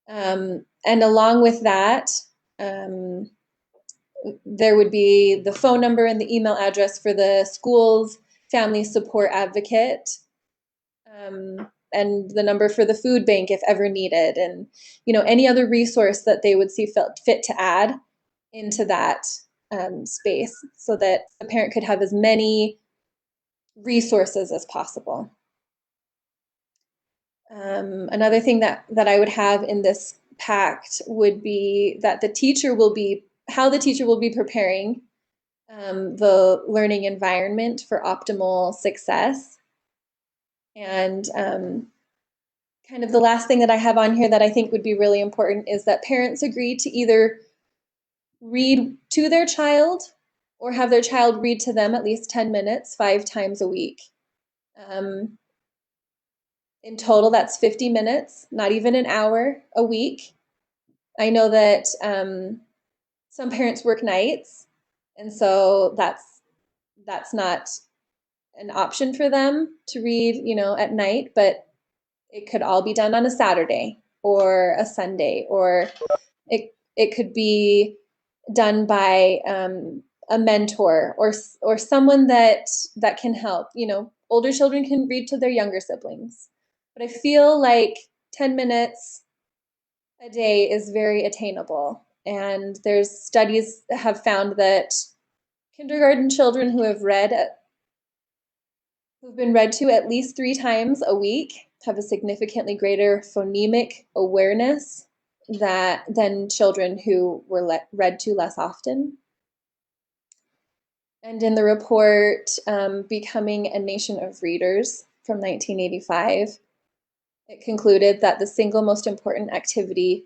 And along with that, there would be the phone number and the email address for the school's family support advocate, and the number for the food bank if ever needed, and you know, any other resource that they would see fit to add into that space, so that the parent could have as many resources as possible. Another thing that I would have in this pact would be that how the teacher will be preparing the learning environment for optimal success. And kind of the last thing that I have on here that I think would be really important is that parents agree to either read to their child or have their child read to them at least 10 minutes 5 times a week. In total, that's 50 minutes, not even an hour a week. I know that some parents work nights, and so that's not an option for them to read, you know, at night, but it could all be done on a Saturday or a Sunday, or it could be done by a mentor or someone that can help. You know, older children can read to their younger siblings, but I feel like 10 minutes a day is very attainable. And there's studies that have found that kindergarten children who have who've been read to at least 3 times a week have a significantly greater phonemic awareness than children who were read to less often. And in the report, Becoming a Nation of Readers from 1985, it concluded that the single most important activity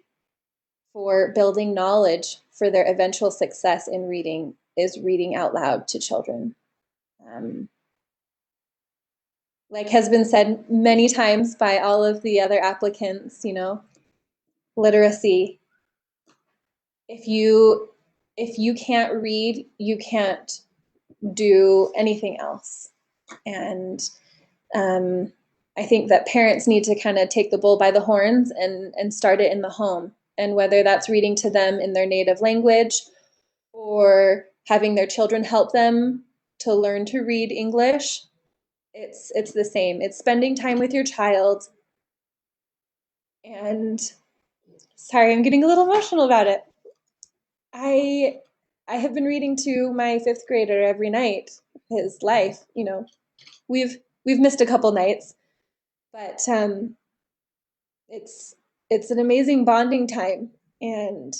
for building knowledge for their eventual success in reading is reading out loud to children. Like has been said many times by all of the other applicants, you know, literacy. If you can't read, you can't do anything else. And I think that parents need to kind of take the bull by the horns and start it in the home. And whether that's reading to them in their native language or having their children help them to learn to read English, it's the same. It's spending time with your child. And sorry, I'm getting a little emotional about it. I have been reading to my 5th grader every night his life. You know, we've missed a couple nights, but it's an amazing bonding time, and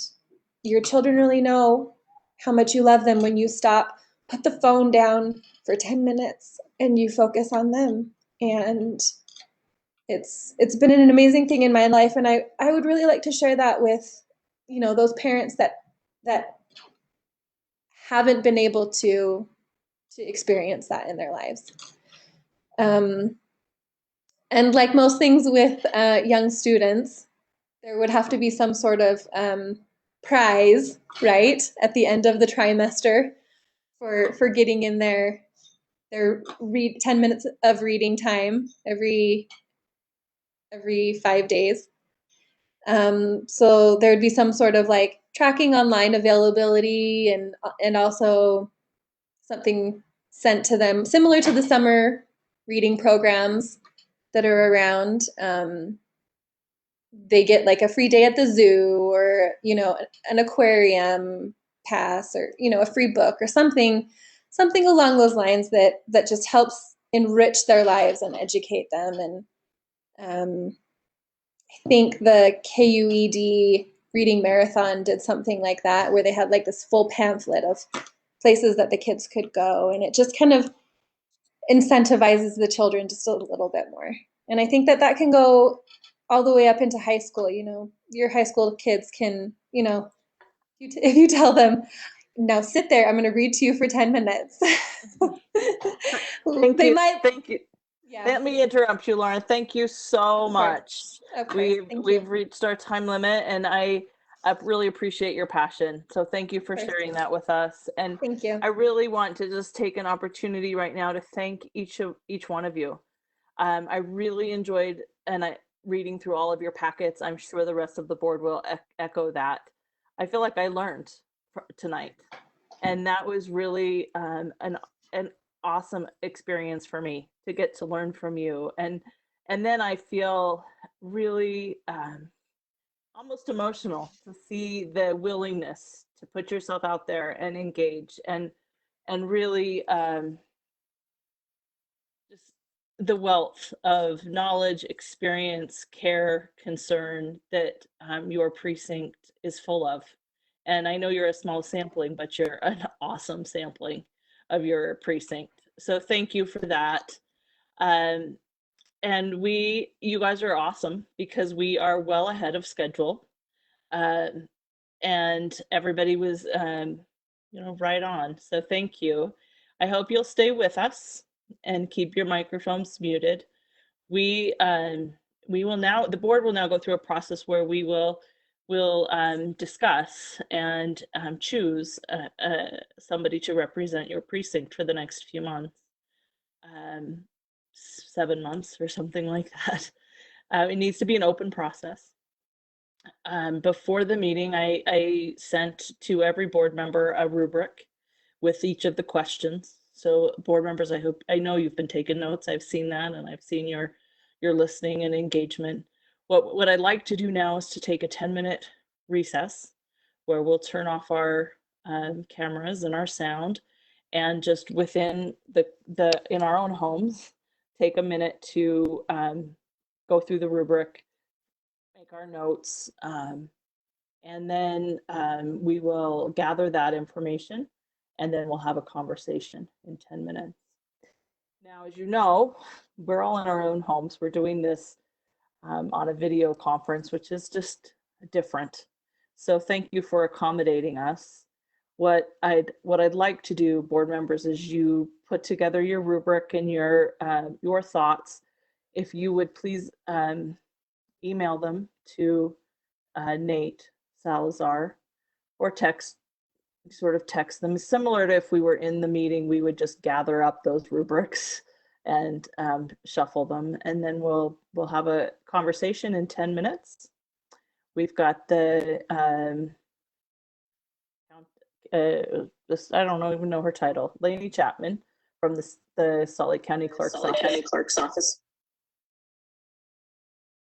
your children really know how much you love them when you stop, put the phone down for 10 minutes and you focus on them. And it's been an amazing thing in my life, and I would really like to share that with, you know, those parents that haven't been able to experience that in their lives. And like most things with young students, there would have to be some sort of prize, right, at the end of the trimester for getting in their 10 minutes of reading time every 5 days. So there would be some sort of like tracking online availability and also something sent to them similar to the summer reading programs that are around. They get like a free day at the zoo, or, you know, an aquarium pass, or, you know, a free book or something along those lines that just helps enrich their lives and educate them. And I think the KUED reading marathon did something like that, where they had like this full pamphlet of places that the kids could go, and it just kind of incentivizes the children just a little bit more. And I think that can go all the way up into high school. You know, your high school kids can, you know, if you tell them, now sit there, I'm going to read to you for 10 minutes. Thank They you. might. Thank you. Yeah. Let me interrupt you, Lauren. Thank you so much. Of course. Thank you. We've reached our time limit, and I really appreciate your passion. So thank you for sharing that with us. And thank you. I really want to just take an opportunity right now to thank each one of you. I really enjoyed reading through all of your packets. I'm sure the rest of the board will echo that. I feel like I learned tonight, and that was really an awesome experience for me to get to learn from you. And then I feel really almost emotional to see the willingness to put yourself out there and engage and really just the wealth of knowledge, experience, care, concern that your precinct is full of. And I know you're a small sampling, but you're an awesome sampling of your precinct. So thank you for that. And you guys are awesome, because we are well ahead of schedule. And everybody was, you know, right on. So thank you. I hope you'll stay with us and keep your microphones muted. We will now, the board will now go through a process where we'll discuss and choose somebody to represent your precinct for the next few months, 7 months or something like that. It needs to be an open process. Before the meeting, I sent to every board member a rubric with each of the questions. So board members, I know you've been taking notes. I've seen that, and I've seen your listening and engagement. What I'd like to do now is to take a 10-minute recess, where we'll turn off our cameras and our sound, and just within in our own homes, take a minute to go through the rubric, make our notes, and then we will gather that information, and then we'll have a conversation in 10 minutes. Now, as you know, we're all in our own homes. We're doing this on a video conference, which is just different. So thank you for accommodating us. What I'd like to do, board members, is you put together your rubric and your thoughts. If you would please email them to Nate Salazar, or text them. Similar to if we were in the meeting, we would just gather up those rubrics and shuffle them, and then we'll have a conversation in 10 minutes. We've got the I don't even know her title, Lainey Chapman from the Salt Lake County Clerk's Office.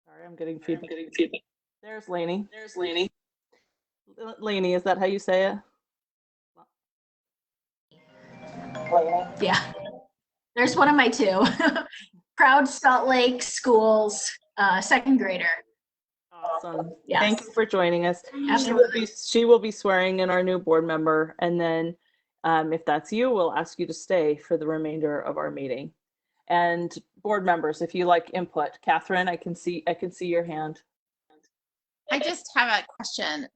Sorry, I'm getting feedback. There's Lainey. Lainey, is that how you say it? Yeah. There's one of my two. Proud Salt Lake Schools second grader. Awesome. Yes. Thank you for joining us. Absolutely. She will be swearing in our new board member, and then if that's you, we'll ask you to stay for the remainder of our meeting. And board members, if you like input, Catherine, I can see your hand. I just have a question,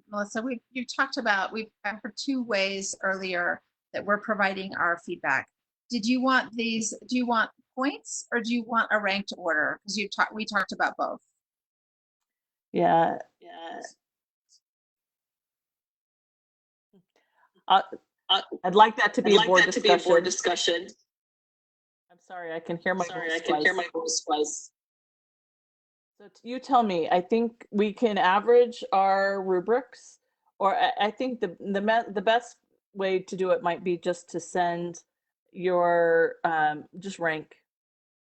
Melissa. We've talked about, we've heard two ways earlier that we're providing our feedback. Do you want points, or do you want a ranked order? Because we talked about both. Yeah. I'd like that to be a board discussion. I'm sorry, I can hear my voice twice. So you tell me. I think we can average our rubrics, or I think the best way to do it might be just to send your just rank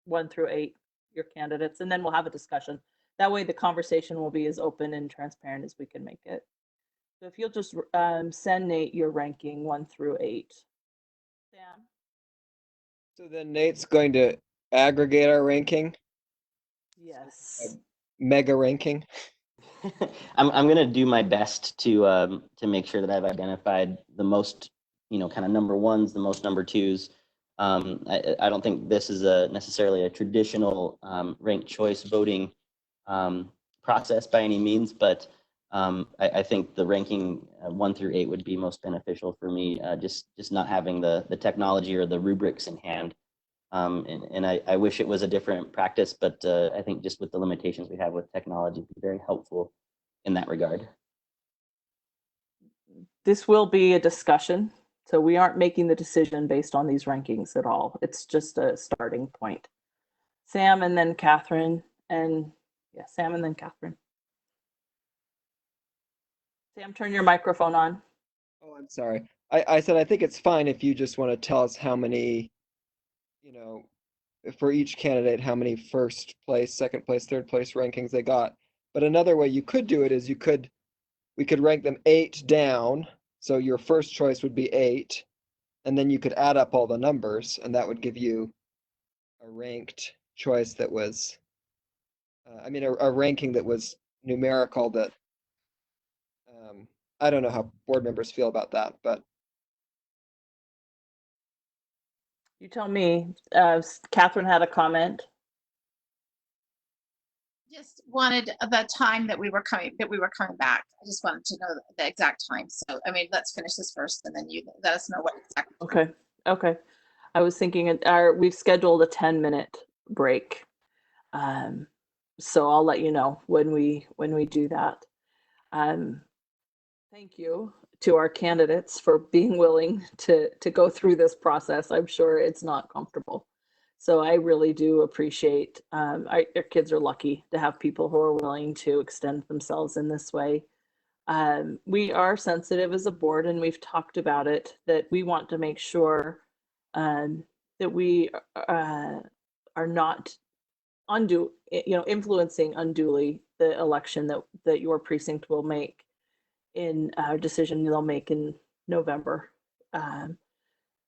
1 through 8 your candidates, and then we'll have a discussion. That way the conversation will be as open and transparent as we can make it. So if you'll just send Nate your ranking 1 through 8. Sam? So then Nate's going to aggregate our ranking, Yes. mega ranking. I'm gonna do my best to make sure that I've identified the most, kind of number ones, the most number twos. I don't think this is necessarily a traditional ranked choice voting process by any means, but I think the ranking 1 through 8 would be most beneficial for me, just not having the technology or the rubrics in hand. And I wish it was a different practice, but I think just with the limitations we have with technology, it'd be very helpful in that regard. This will be a discussion, so we aren't making the decision based on these rankings at all. It's just a starting point. Sam and then Catherine, and Sam and then Catherine. Sam, turn your microphone on. Oh, I'm sorry. I said I think it's fine if you just want to tell us how many, for each candidate, how many first place, second place, third place rankings they got. But another way you could do it is we could rank them 8 down. So your first choice would be 8, and then you could add up all the numbers, and that would give you a ranked choice that was, a ranking that was numerical. That I don't know how board members feel about that, but You tell me. Catherine had a comment. Just wanted the time that we were coming back. I just wanted to know the exact time. So, let's finish this first, and then you let us know what exactly. Okay. I was thinking we've scheduled a 10-minute break. So I'll let you know when we do that. Thank you to our candidates for being willing to go through this process. I'm sure it's not comfortable. So I really do appreciate, our kids are lucky to have people who are willing to extend themselves in this way. We are sensitive as a board, and we've talked about it, that we want to make sure that we are not influencing unduly the election that your precinct will make in our decision they'll make in November.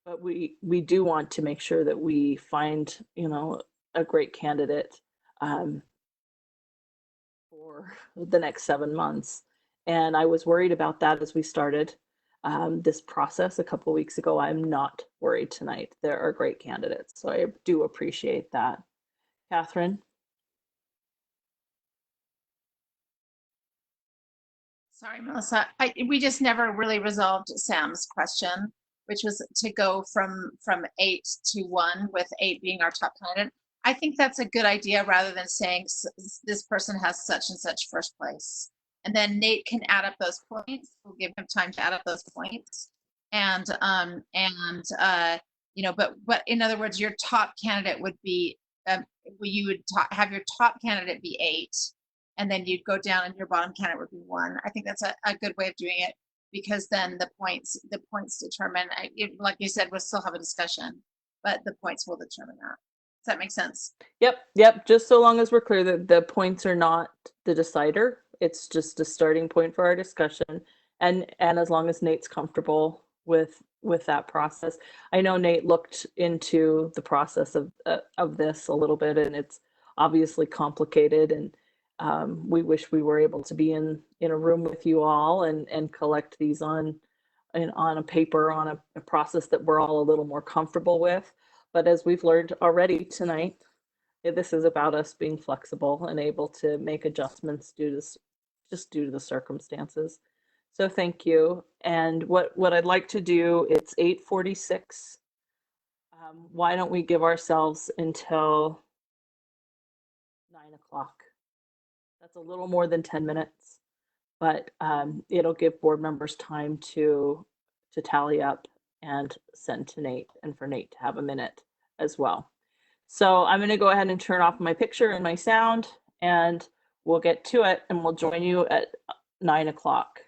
But we do want to make sure that we find, a great candidate for the next 7 months. And I was worried about that as we started this process a couple of weeks ago. I'm not worried tonight. There are great candidates. So I do appreciate that. Catherine? Sorry, Melissa. We just never really resolved Sam's question, which was to go from 8 to 1, with 8 being our top candidate. I think that's a good idea, rather than saying this person has such and such first place. And then Nate can add up those points. We'll give him time to add up those points. And you know, but in other words, your top candidate would be, you would have your top candidate be 8, and then you'd go down and your bottom candidate would be 1. I think that's a good way of doing it, because then the points determine, like you said, we'll still have a discussion, but the points will determine that. Does that make sense? Yep. Just so long as we're clear that the points are not the decider. It's just a starting point for our discussion. And as long as Nate's comfortable with that process. I know Nate looked into the process of this a little bit, and it's obviously complicated, and we wish we were able to be in a room with you all and collect these on a paper, on a process that we're all a little more comfortable with. But as we've learned already tonight, this is about us being flexible and able to make adjustments due to the circumstances. So thank you. And what I'd like to do, it's 8:46. Why don't we give ourselves until 9 o'clock? That's a little more than 10 minutes, but it'll give board members time to tally up and send to Nate, and for Nate to have a minute as well. So I'm going to go ahead and turn off my picture and my sound, and we'll get to it, and we'll join you at 9 o'clock.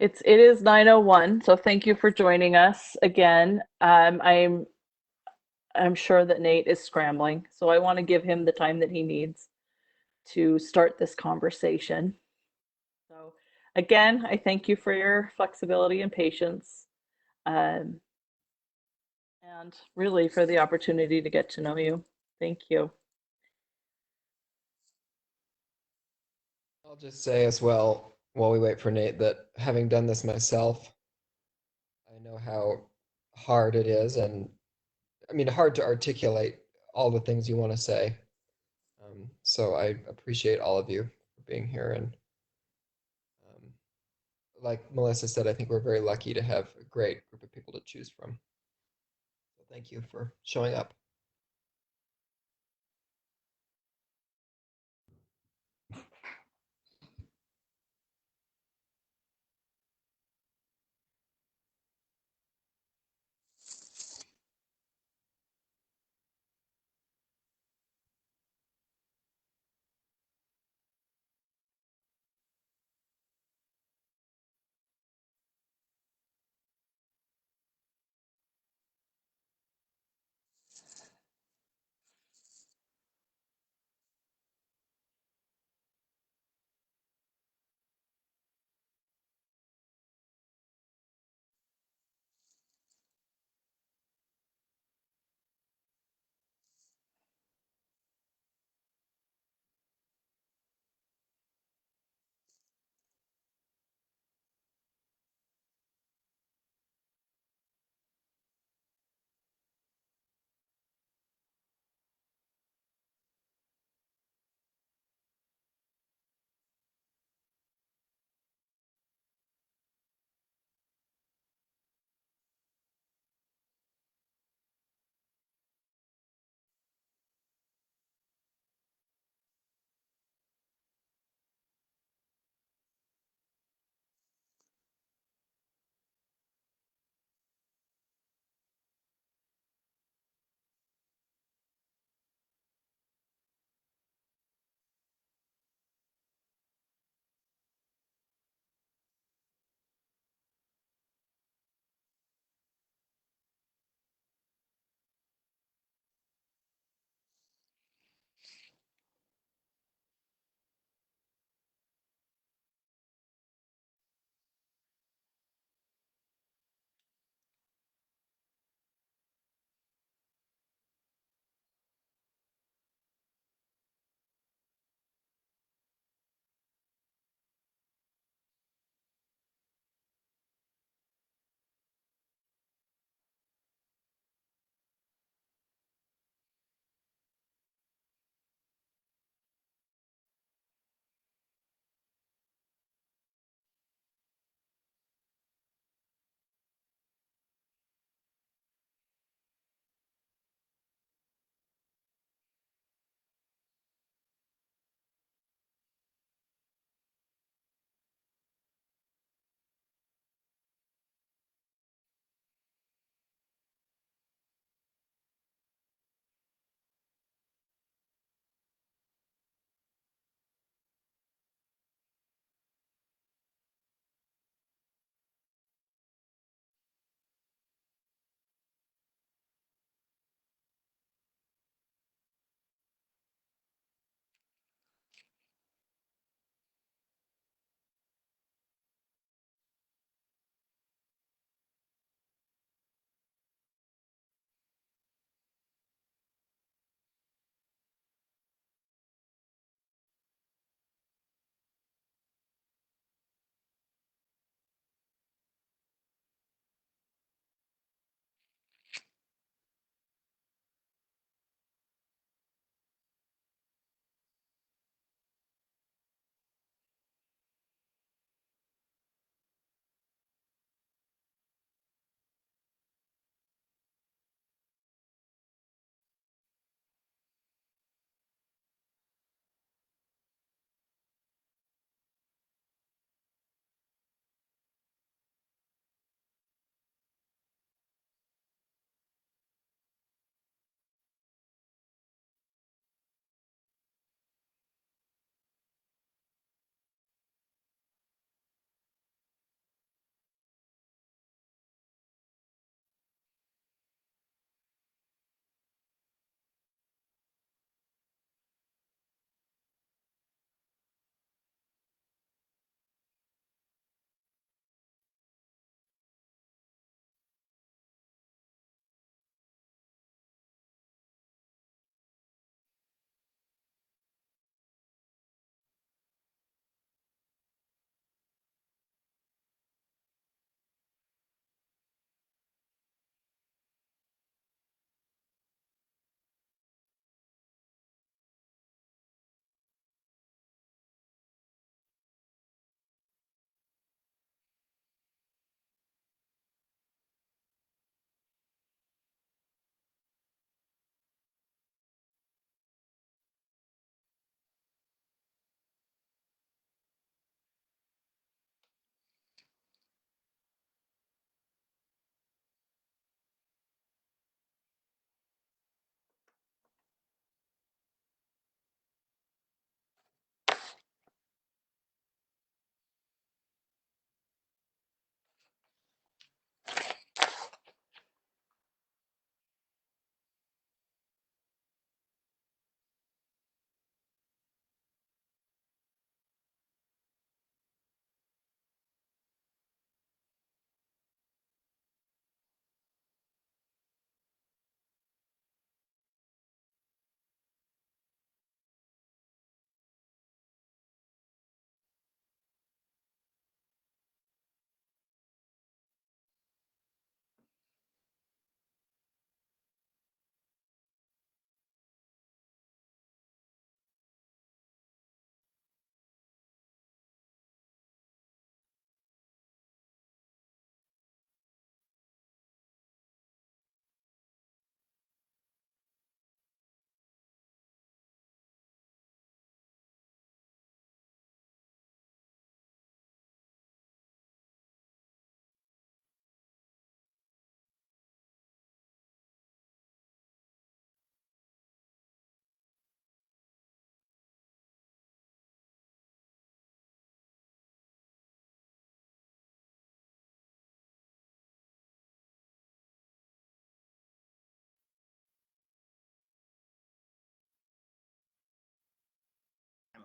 It is 9:01, so thank you for joining us again. I'm sure that Nate is scrambling, so I want to give him the time that he needs to start this conversation. So again, I thank you for your flexibility and patience, and really for the opportunity to get to know you. Thank you. I'll just say as well, while we wait for Nate, that having done this myself, I know how hard it is, and I mean, hard to articulate all the things you want to say. So I appreciate all of you for being here. And like Melissa said, I think we're very lucky to have a great group of people to choose from. So thank you for showing up.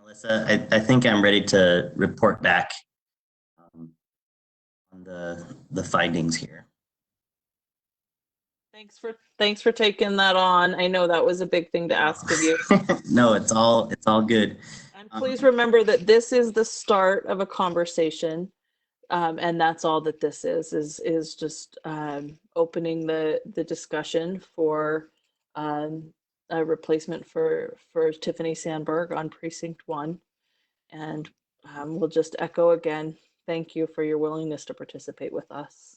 Melissa, I think I'm ready to report back on the findings here. Thanks for taking that on. I know that was a big thing to ask of you. No, it's all good. And please remember that this is the start of a conversation. And that's all that this is just opening the discussion for a replacement for Tiffany Sandberg on Precinct 1. And we'll just echo again, thank you for your willingness to participate with us.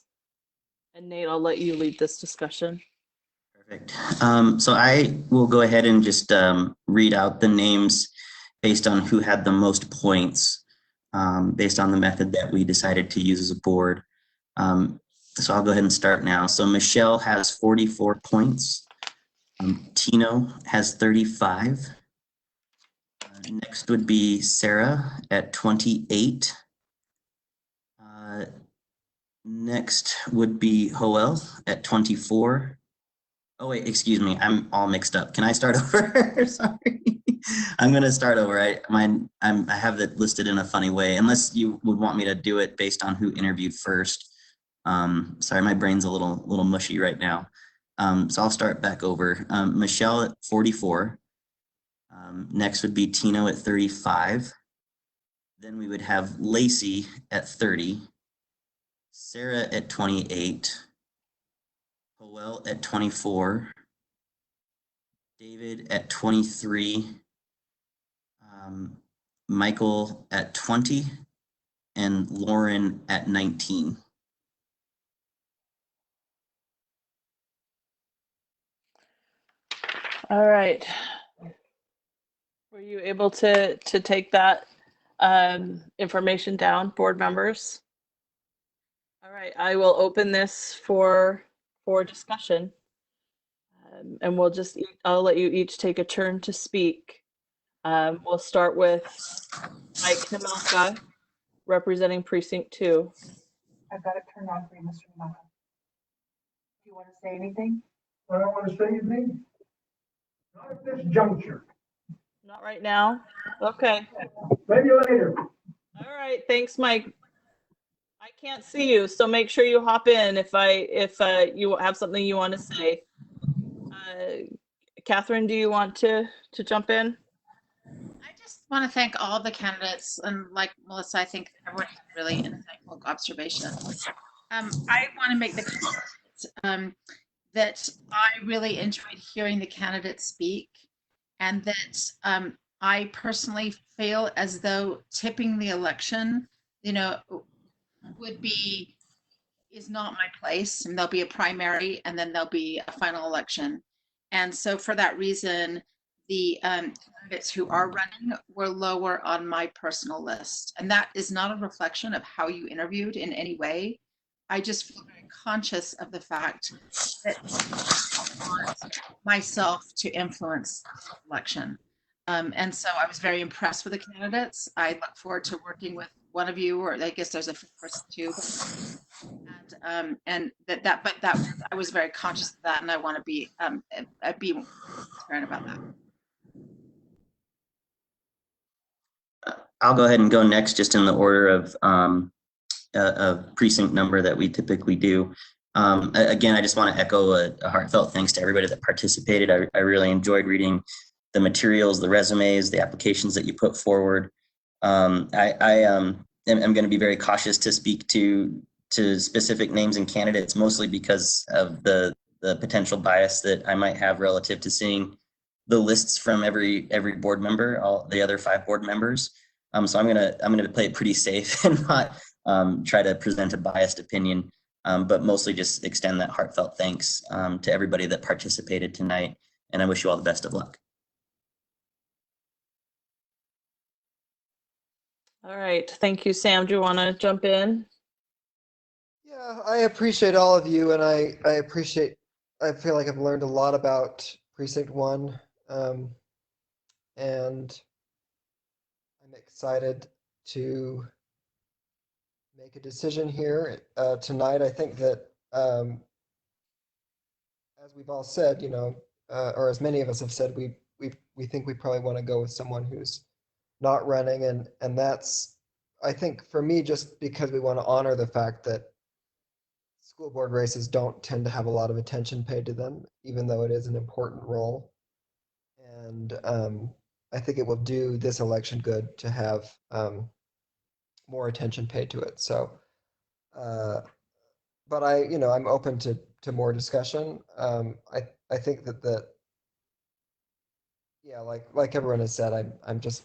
And Nate, I'll let you lead this discussion. Perfect. So I will go ahead and just read out the names based on who had the most points, based on the method that we decided to use as a board. So I'll go ahead and start now. So Michelle has 44 points. Tino has 35. Next would be Sarah at 28. Next would be Hoel at 24. Oh wait, excuse me, I'm all mixed up. Can I start over? Sorry, I'm going to start over. I have it listed in a funny way, unless you would want me to do it based on who interviewed first. Sorry, my brain's a little mushy right now. So I'll start back over. Michelle at 44. Next would be Tino at 35. Then we would have Lacey at 30. Sarah at 28. Hoel at 24. David at 23. Michael at 20. And Lauren at 19. All right. Were you able to take that information down, board members? All right, I will open this for discussion. And I'll let you each take a turn to speak. We'll start with Mike Namelka, representing Precinct 2. I've got it turned on for you, Mr. Namelka. Do you want to say anything? I don't want to say anything. Not at this juncture. Not right now? Okay. Maybe later. All right, thanks, Mike. I can't see you, so make sure you hop in if you have something you want to say. Catherine, do you want to jump in? I just want to thank all of the candidates, and like Melissa, I think everyone had really insightful observations. I want to make the comment that I really enjoyed hearing the candidates speak, and that I personally feel as though tipping the election, is not my place, and there'll be a primary and then there'll be a final election. And so for that reason, the candidates who are running were lower on my personal list. And that is not a reflection of how you interviewed in any way. I just feel very conscious of the fact that I want myself to influence the election. And so I was very impressed with the candidates. I look forward to working with one of you, or I guess there's a fifth person too. And I was very conscious of that, and I want to be transparent about that. I'll go ahead and go next, just in the order of precinct number that we typically do. Again, I just want to echo a heartfelt thanks to everybody that participated. I really enjoyed reading the materials, the resumes, the applications that you put forward. I'm going to be very cautious to speak to specific names and candidates, mostly because of the potential bias that I might have relative to seeing the lists from every board member, all the other 5 board members. So I'm gonna play it pretty safe and not try to present a biased opinion, but mostly just extend that heartfelt thanks to everybody that participated tonight. And I wish you all the best of luck. All right, thank you, Sam. Do you want to jump in? Yeah, I appreciate all of you, and I feel like I've learned a lot about Precinct 1, and I'm excited to make a decision here tonight. I think that, as we've all said, or as many of us have said, we think we probably want to go with someone who's not running, and that's, I think for me, just because we want to honor the fact that school board races don't tend to have a lot of attention paid to them, even though it is an important role. And I think it will do this election good to have more attention paid to it. So, but I'm open to more discussion. I think that yeah, like everyone has said, I'm just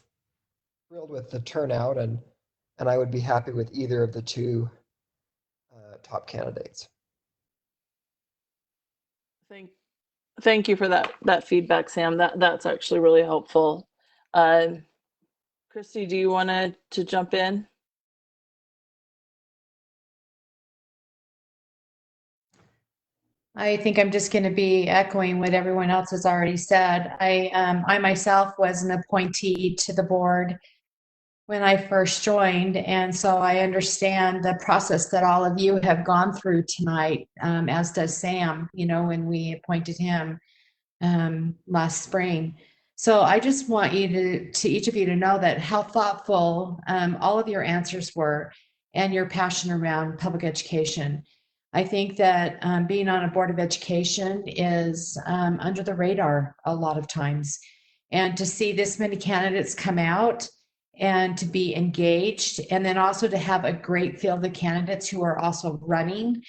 thrilled with the turnout, and I would be happy with either of the two top candidates. Thank you for that feedback, Sam. That's actually really helpful. Christy, do you want to jump in? I think I'm just going to be echoing what everyone else has already said. I myself was an appointee to the board when I first joined, and so I understand the process that all of you have gone through tonight, as does Sam, when we appointed him last spring. So I just want you to each of you to know that how thoughtful all of your answers were and your passion around public education. I think that being on a board of education is under the radar a lot of times. And to see this many candidates come out and to be engaged, and then also to have a great field of candidates who are also running,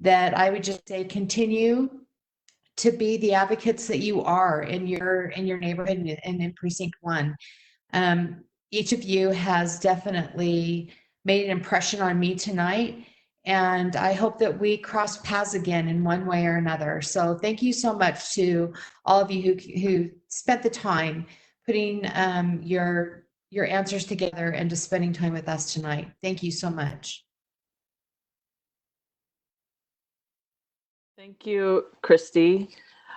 that I would just say continue to be the advocates that you are in your neighborhood and in Precinct 1. Each of you has definitely made an impression on me tonight, and I hope that we cross paths again in one way or another. So thank you so much to all of you who spent the time putting your answers together and just spending time with us tonight. Thank you so much. Thank you, Christy.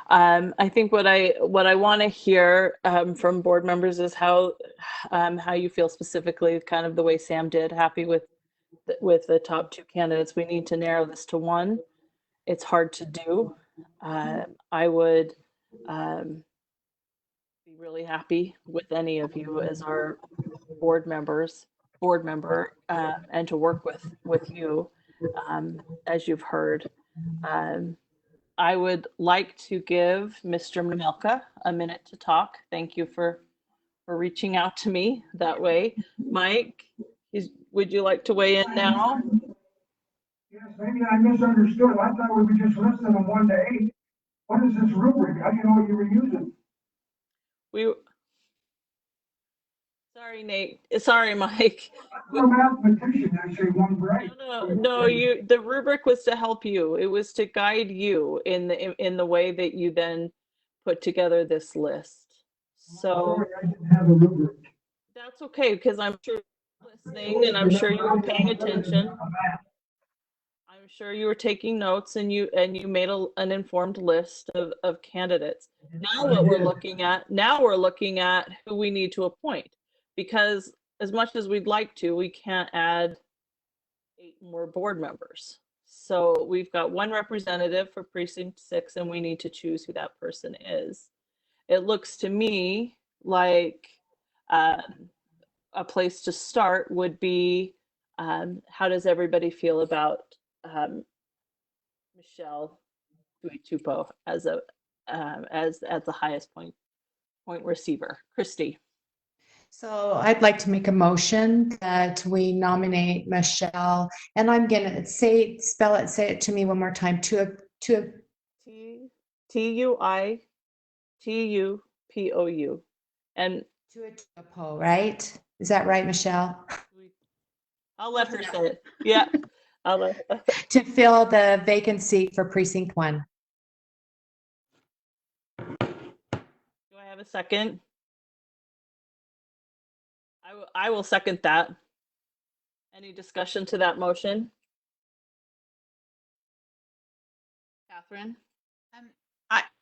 I think what I want to hear from board members is how you feel specifically, kind of the way Sam did, happy with the top two candidates. We need to narrow this to one. It's hard to do. I would be really happy with any of you as our board member, and to work with you, as you've heard. I would like to give Mr. Mamelka a minute to talk. Thank you for reaching out to me that way. Mike, would you like to weigh in now? Yes, maybe I misunderstood. I thought we were just listing them 1 to 8. What is this rubric? I didn't know what you were using. Sorry, Nate. Sorry, Mike. I'm a mathematician. I say 1 grade. No, the rubric was to help you. It was to guide you in the way that you then put together this list. So sorry, I didn't have a rubric. That's okay, because I'm sure you're listening and I'm sure you were paying attention. I'm sure you were taking notes and you made an informed list of candidates. Now what we're looking at who we need to appoint, because as much as we'd like to, we can't add 8 more board members. So we've got 1 representative for Precinct 6 and we need to choose who that person is. It looks to me like a place to start would be, how does everybody feel about Michelle Tupo as the highest point receiver? Christy. So I'd like to make a motion that we nominate Michelle, and I'm gonna say it to me one more time. Tuipou. And Tuipou, right? Is that right, Michelle? I'll let her say it. Yeah. To fill the vacancy for Precinct 1. Do I have a second? I will second that. Any discussion to that motion? Catherine?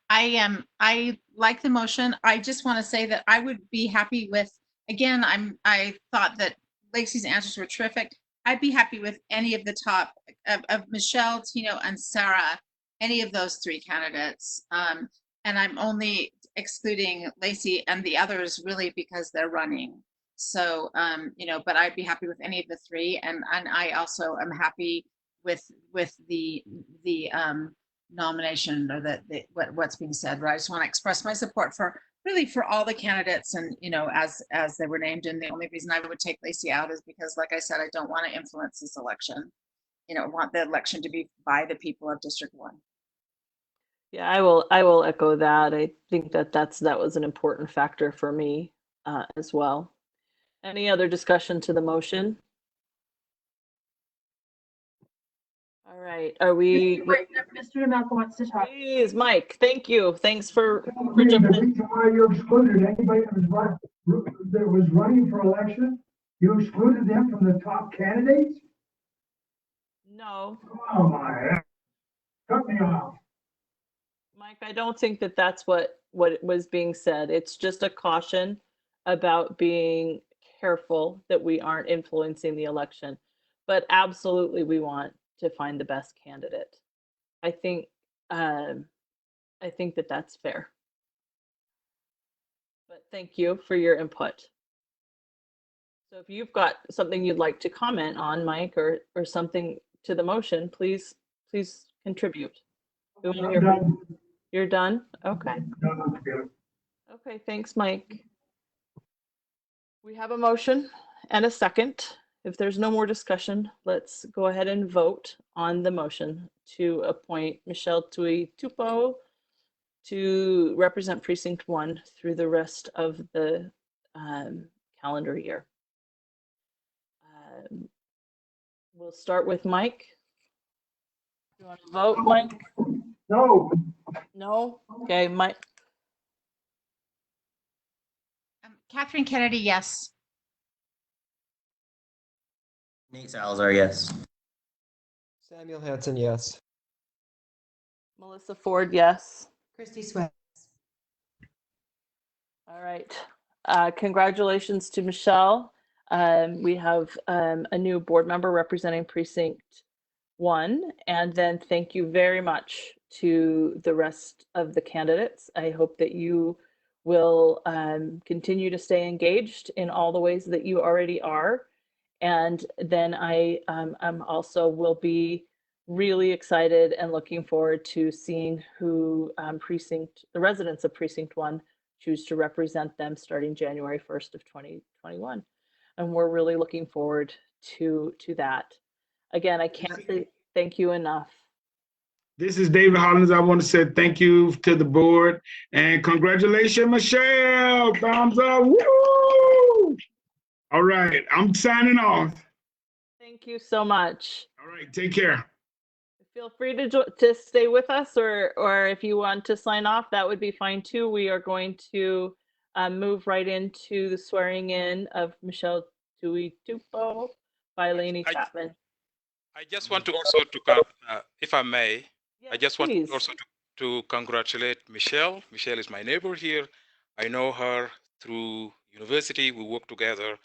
I like the motion. I just want to say that I would be happy with, again, I thought that Lacey's answers were terrific. I'd be happy with any of the top of Michelle, Tino, and Sarah, any of those 3 candidates. And I'm only excluding Lacey and the others really because they're running. So, but I'd be happy with any of the three. And I also am happy with the nomination or what's being said, right? I just want to express my support for all the candidates and, as they were named. And the only reason I would take Lacey out is because, like I said, I don't want to influence this election. I want the election to be by the people of District 1. Yeah, I will echo that. I think that was an important factor for me as well. Any other discussion to the motion? All right, are we? Mr. DeMelco wants to talk. Please, Mike, thank you. Thanks for The reason why you excluded anybody that was running for election, you excluded them from the top candidates? No. Oh my, cut me off. Mike, I don't think that that's what was being said. It's just a caution about being careful that we aren't influencing the election. But absolutely, we want to find the best candidate. I think that that's fair. But thank you for your input. So if you've got something you'd like to comment on, Mike, or something to the motion, please contribute. You're done? Okay. Okay, thanks, Mike. We have a motion and a second. If there's no more discussion, let's go ahead and vote on the motion to appoint Michelle Tui-Tupo to represent Precinct 1 through the rest of the calendar year. We'll start with Mike. You want to vote, Mike? No. No? Okay, Mike. Catherine Kennedy, yes. Nate Salazar, yes. Samuel Hanson, yes. Melissa Ford, yes. Christy Sweat. All right. Congratulations to Michelle. We have a new board member representing Precinct 1. And then thank you very much to the rest of the candidates. I hope that you will continue to stay engaged in all the ways that you already are. And then I also will be really excited and looking forward to seeing who the residents of Precinct 1 choose to represent them starting January 1st of 2021. And we're really looking forward to that. Again, I can't say thank you enough. This is David Hollins. I want to say thank you to the board and congratulations, Michelle. Thumbs up. Woo! All right, I'm signing off. Thank you so much. All right, take care. Feel free to stay with us, or if you want to sign off, that would be fine too. We are going to move right into the swearing in of Michelle Tui-Tupo by Lainey Chapman. I just want to also to if I may, yes, I just please. want also to congratulate Michelle. Michelle is my neighbor here. I know her through university. We work together,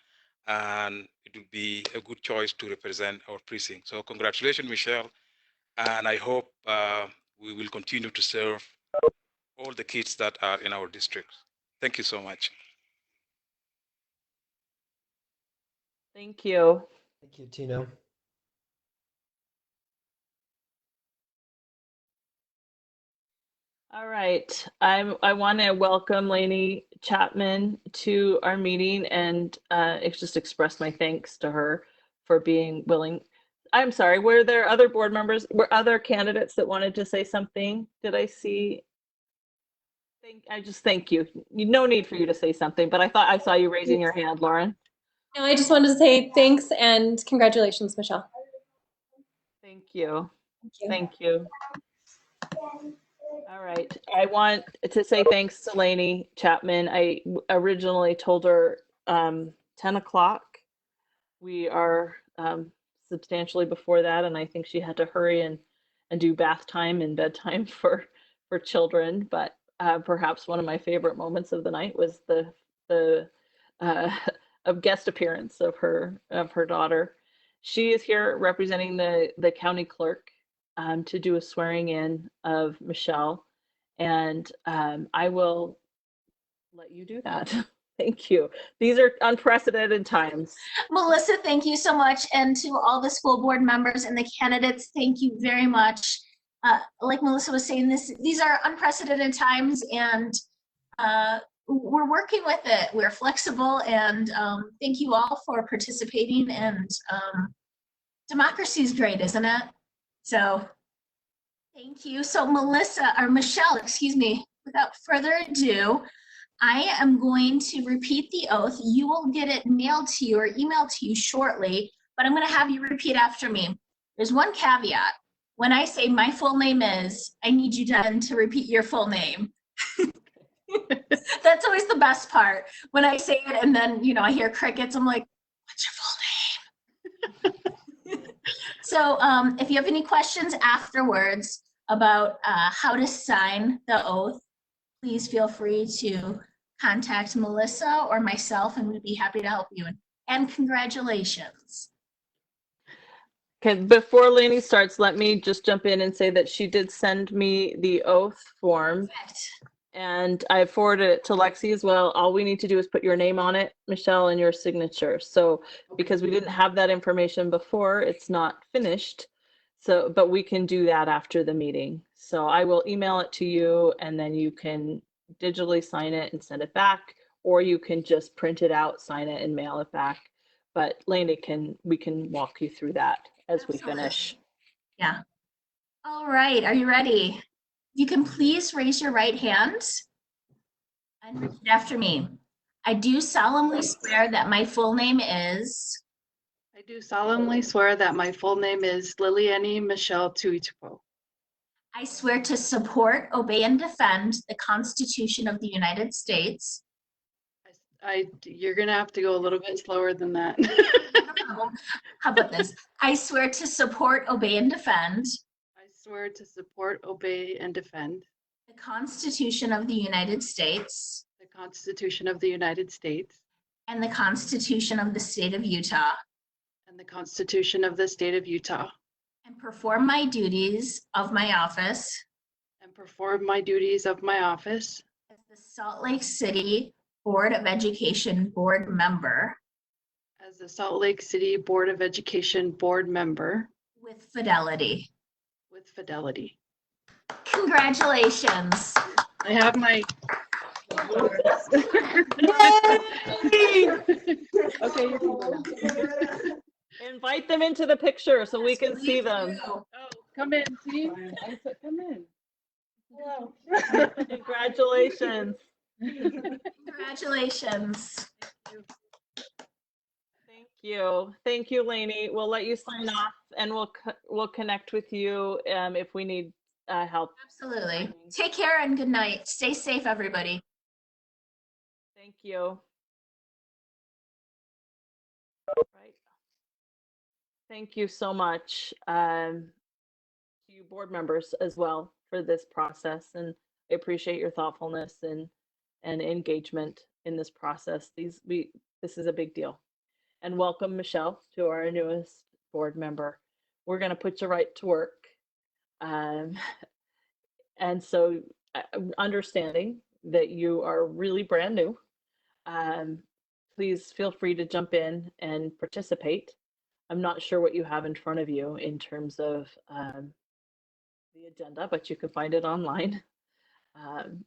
and it will be a good choice to represent our precinct. So congratulations, Michelle. And I hope we will continue to serve all the kids that are in our district. Thank you so much. Thank you. Thank you, Tino. All right. I want to welcome Lainey Chapman to our meeting and just express my thanks to her for being willing. I'm sorry, were there other board members, were other candidates that wanted to say something? Did I see? I just thank you. No need for you to say something, but I thought I saw you raising your hand, Lauren. No, I just wanted to say thanks and congratulations, Michelle. Thank you. Thank you. All right. I want to say thanks to Lainey Chapman. I originally told her 10 o'clock. We are substantially before that, and I think she had to hurry and do bath time and bedtime for children. But perhaps one of my favorite moments of the night was the guest appearance of her daughter. She is here representing the county clerk to do a swearing in of Michelle, and I will let you do that. Thank you. These are unprecedented times. Melissa, thank you so much. And to all the school board members and the candidates, thank you very much. Like Melissa was saying, these are unprecedented times, and we're working with it. We're flexible, and thank you all for participating. And democracy is great, isn't it? So thank you. So Michelle, excuse me, without further ado, I am going to repeat the oath. You will get it mailed to you or emailed to you shortly, but I'm going to have you repeat after me. There's one caveat. When I say my full name is, I need you to repeat your full name. That's always the best part. When I say it and then, I hear crickets, I'm like, what's your full name? So if you have any questions afterwards about how to sign the oath, please feel free to contact Melissa or myself, and we'd be happy to help you. And congratulations. Okay, before Lainey starts, let me just jump in and say that she did send me the oath form. Perfect. And I forwarded it to Lexi as well. All we need to do is put your name on it, Michelle, and your signature. So because we didn't have that information before, it's not finished. So, but we can do that after the meeting. So I will email it to you, and then you can digitally sign it and send it back, or you can just print it out, sign it, and mail it back. But Lainey we can walk you through that as we finish. Yeah. All right. Are you ready? You can please raise your right hand and repeat after me. I do solemnly swear that my full name is. I do solemnly swear that my full name is Liliane Michelle Tuitupo. I swear to support, obey, and defend the Constitution of the United States. You're gonna have to go a little bit slower than that. How about this? I swear to support, obey, and defend. I swear to support, obey, and defend the Constitution of the United States. The Constitution of the United States. And the Constitution of the State of Utah. And the Constitution of the State of Utah. And perform my duties of my office. And perform my duties of my office. As the Salt Lake City Board of Education Board member. As the Salt Lake City Board of Education Board member. With fidelity. With fidelity. Congratulations. I have my. Okay, you can go now. Invite them into the picture so we can see them. Oh, come in, see? Come in. Hello. Congratulations. Congratulations. Thank you. Thank you, Lainey. We'll let you sign off, and we'll connect with you if we need help. Absolutely. Take care and good night. Stay safe, everybody. Thank you. Right. Thank you so much to you board members as well for this process, and I appreciate your thoughtfulness and engagement in this process. This is a big deal. And welcome, Michelle, to our newest board member. We're going to put you right to work. And so understanding that you are really brand new, please feel free to jump in and participate. I'm not sure what you have in front of you in terms of the agenda, but you can find it online.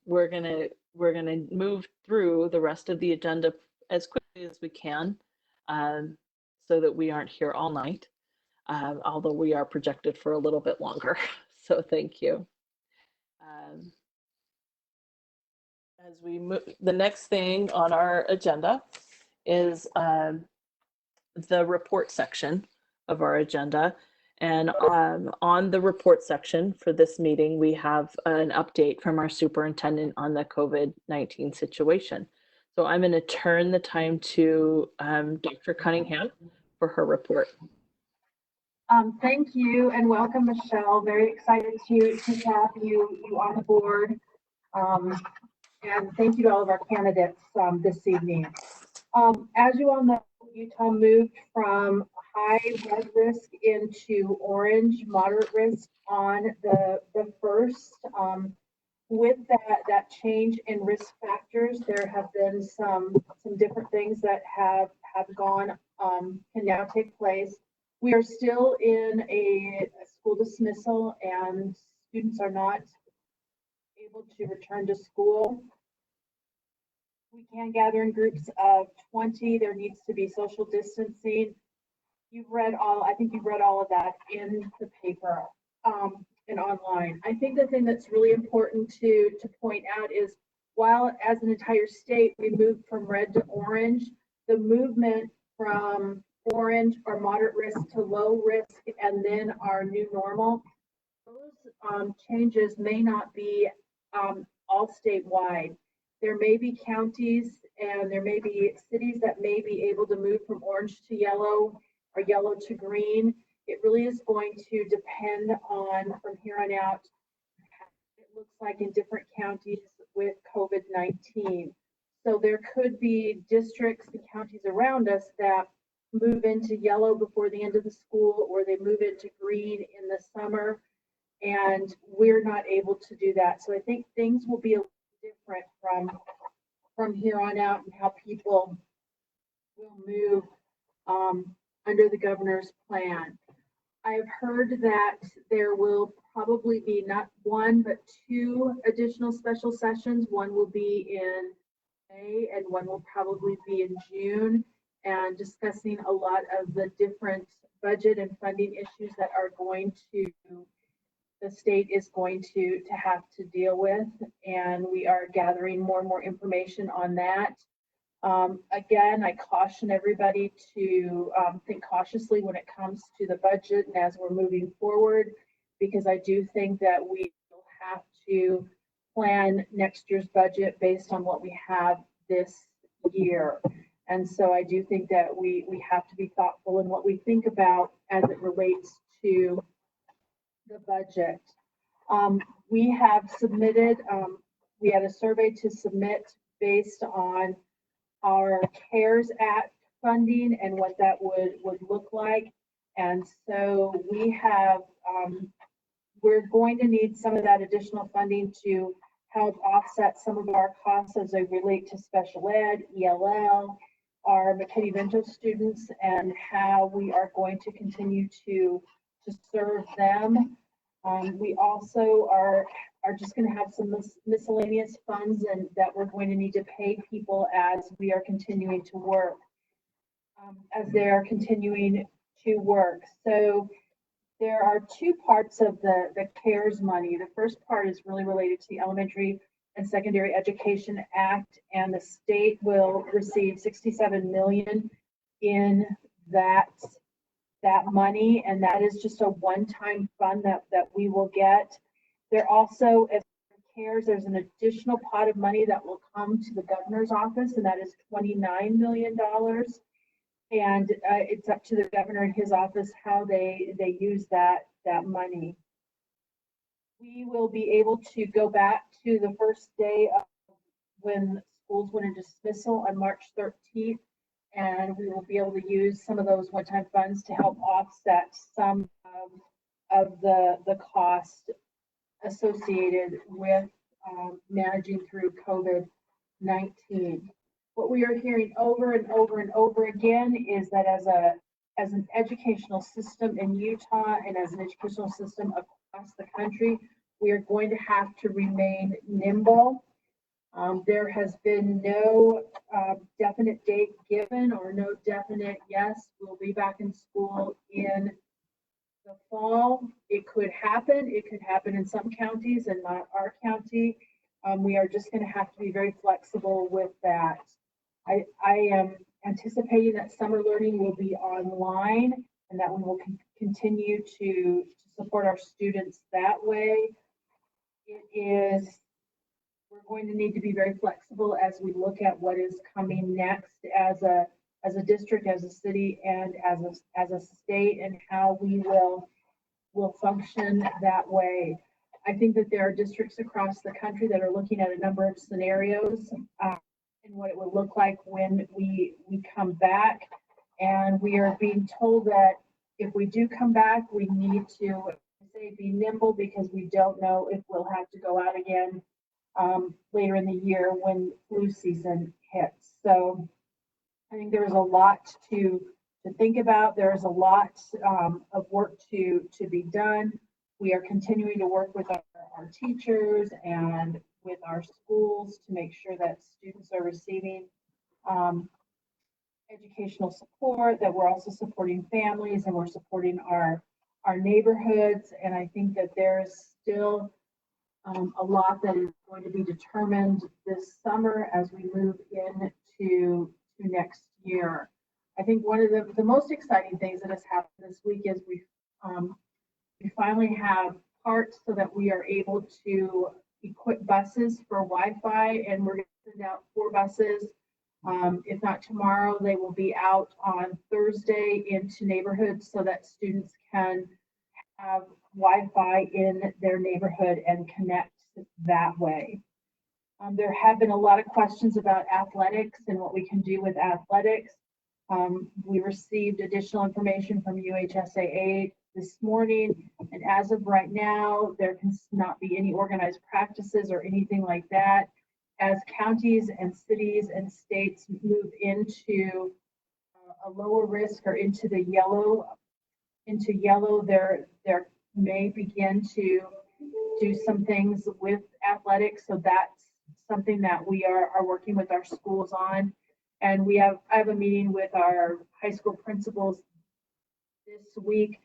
We're gonna move through the rest of the agenda as quickly as we can, so that we aren't here all night, although we are projected for a little bit longer. So thank you. As we move, the next thing on our agenda is the report section of our agenda. And on the report section for this meeting, we have an update from our superintendent on the COVID-19 situation. So I'm going to turn the time to Dr. Cunningham for her report. Thank you and welcome, Michelle. Very excited to have you on board. And thank you to all of our candidates this evening. As you all know, Utah moved from high red risk into orange moderate risk on the 1st. with that change in risk factors, there have been some different things that have gone, can now take place. We are still in a school dismissal and students are not able to return to school. We can gather in groups of 20. There needs to be social distancing. I think you've read all of that in the paper and online. I think the thing that's really important to point out is while as an entire state we moved from red to orange, the movement from orange or moderate risk to low risk and then our new normal, those changes may not be all statewide. There may be counties and there may be cities that may be able to move from orange to yellow or yellow to green. It really is going to depend on from here on out it looks like in different counties with COVID-19. So there could be districts and counties around us that move into yellow before the end of the school, or they move into green in the summer, and we're not able to do that. So I think things will be a little different from here on out and how people will move under the governor's plan. I have heard that there will probably be not one, but 2 additional special sessions. One will be in May and one will probably be in June, and discussing a lot of the different budget and funding issues that are going to, the state is going to have to deal with. And we are gathering more and more information on that. Again, I caution everybody to think cautiously when it comes to the budget and as we're moving forward, because I do think that we will have to plan next year's budget based on what we have this year. And so I do think that we have to be thoughtful in what we think about as it relates to the budget. We have submitted, we had a survey to submit based on our CARES Act funding and what that would look like. And so we have, we're going to need some of that additional funding to help offset some of our costs as they relate to special ed, ELL, our McKinney-Vento students, and how we are going to continue to serve them. We also are just going to have some miscellaneous funds and that we're going to need to pay people as we are continuing to work, as they are continuing to work. So there are 2 parts of the CARES money. The first part is really related to the Elementary and Secondary Education Act, and the state will receive $67 million in that money, and that is just a one-time fund that we will get. There also, as CARES, there's an additional pot of money that will come to the governor's office, and that is $29 million. And it's up to the governor and his office how they use that money. We will be able to go back to the first day of when schools went into dismissal on March 13th, and we will be able to use some of those one-time funds to help offset some of the cost associated with managing through COVID-19. What we are hearing over and over and over again is that as an educational system in Utah and as an educational system across the country, we are going to have to remain nimble. There has been no definite date given or no definite yes, we'll be back in school in the fall. It could happen. It could happen in some counties and not our county. We are just going to have to be very flexible with that. I am anticipating that summer learning will be online and that we will continue to support our students that way. We're going to need to be very flexible as we look at what is coming next as a district, as a city, and as a state, and how we will function that way. I think that there are districts across the country that are looking at a number of scenarios and what it would look like when we come back. And we are being told that if we do come back, we need to be nimble because we don't know if we'll have to go out again later in the year when flu season hits. So I think there's a lot to think about. There's a lot of work to be done. We are continuing to work with our teachers and with our schools to make sure that students are receiving educational support, that we're also supporting families and we're supporting our neighborhoods. And I think that there's still a lot that is going to be determined this summer as we move into next year. I think one of the most exciting things that has happened this week is we finally have parts so that we are able to equip buses for Wi-Fi, and we're going to send out 4 buses. If not tomorrow, they will be out on Thursday into neighborhoods so that students can have Wi-Fi in their neighborhood and connect that way. There have been a lot of questions about athletics and what we can do with athletics. We received additional information from UHSAA this morning, and as of right now, there can not be any organized practices or anything like that. As counties and cities and states move into a lower risk or into yellow, there may begin to do some things with athletics. So that's something that we are working with our schools on. And I have a meeting with our high school principals this week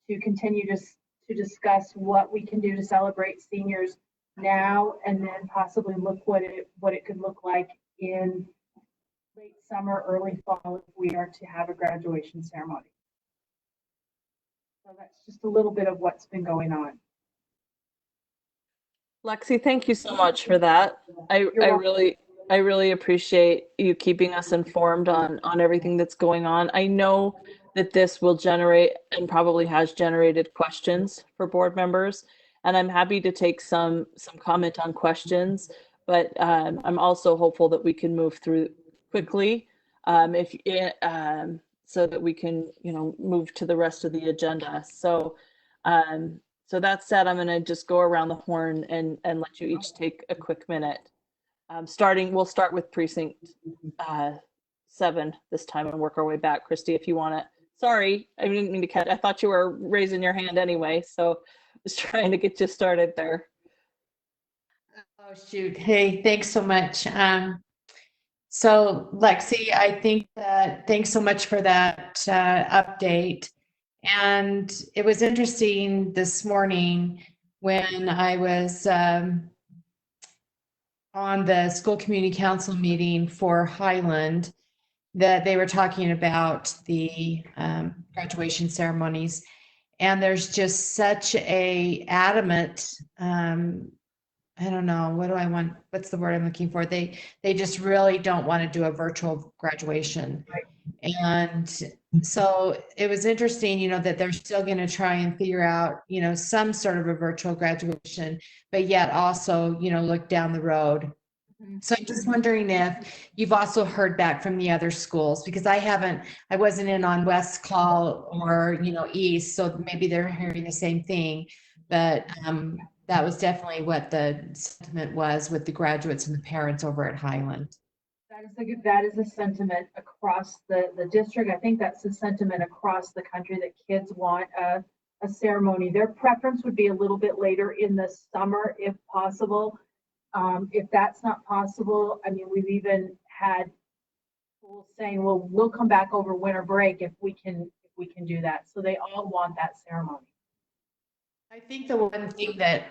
to continue to discuss what we can do to celebrate seniors now, and then possibly look what it could look like in late summer, early fall, if we are to have a graduation ceremony. So that's just a little bit of what's been going on. Lexi, thank you so much for that. I really appreciate you keeping us informed on everything that's going on. I know that this will generate and probably has generated questions for board members, and I'm happy to take some comment on questions, but I'm also hopeful that we can move through quickly so that we can move to the rest of the agenda. So that said, I'm going to just go around the horn and let you each take a quick minute. We'll start with precinct 7 this time and work our way back. Christy, if you want to. Sorry, I didn't mean to catch. I thought you were raising your hand anyway, so I was trying to get you started there. Oh, shoot. Hey, thanks so much. So Lexi, I think that thanks so much for that update. And it was interesting this morning when I was on the school community council meeting for Highland, that they were talking about the graduation ceremonies. And there's just such a adamant, I don't know, what's the word I'm looking for? They just really don't want to do a virtual graduation. And so it was interesting, that they're still going to try and figure out, some sort of a virtual graduation, but yet also, look down the road. So I'm just wondering if you've also heard back from the other schools, because I wasn't in on West Call or, East, so maybe they're hearing the same thing, but that was definitely what the sentiment was with the graduates and the parents over at Highland. That is a sentiment across the district. I think that's the sentiment across the country, that kids want a ceremony. Their preference would be a little bit later in the summer, if possible. If that's not possible, I mean, we've even had schools saying, well, we'll come back over winter break if we can do that. So they all want that ceremony. I think the one thing that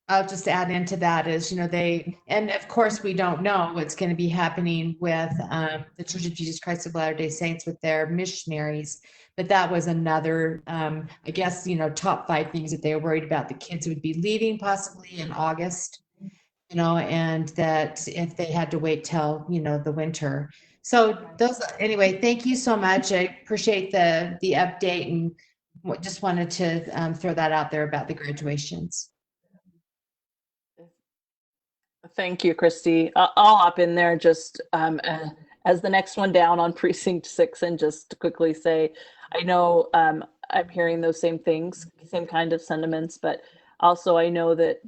I'll just add into that is, and of course we don't know what's going to be happening with the Church of Jesus Christ of Latter-day Saints with their missionaries, but that was another, I guess, top 5 things that they were worried about. The kids would be leaving possibly in August, and that if they had to wait till, the winter. So anyway, thank you so much. I appreciate the update, and just wanted to throw that out there about the graduations. Thank you, Christy. I'll hop in there just as the next one down on precinct 6 and just quickly say, I know I'm hearing those same things, same kind of sentiments, but also I know that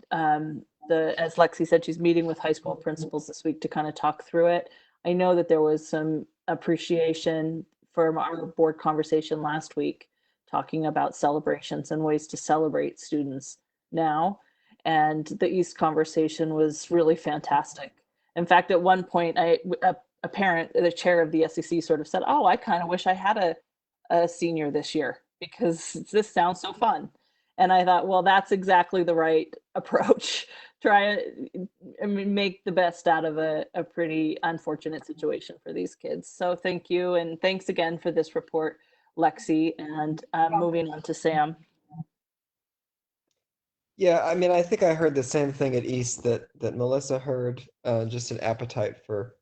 as Lexi said, she's meeting with high school principals this week to kind of talk through it. I know that there was some appreciation from our board conversation last week, talking about celebrations and ways to celebrate students now. And the East conversation was really fantastic. In fact, at one point, a parent, the chair of the SEC, sort of said, "Oh, I kind of wish I had a senior this year because this sounds so fun." And I thought, well, that's exactly the right approach. Try to make the best out of a pretty unfortunate situation for these kids. So thank you. And thanks again for this report, Lexi. And moving on to Sam. Yeah, I mean, I think I heard the same thing at East that Melissa heard, just an appetite for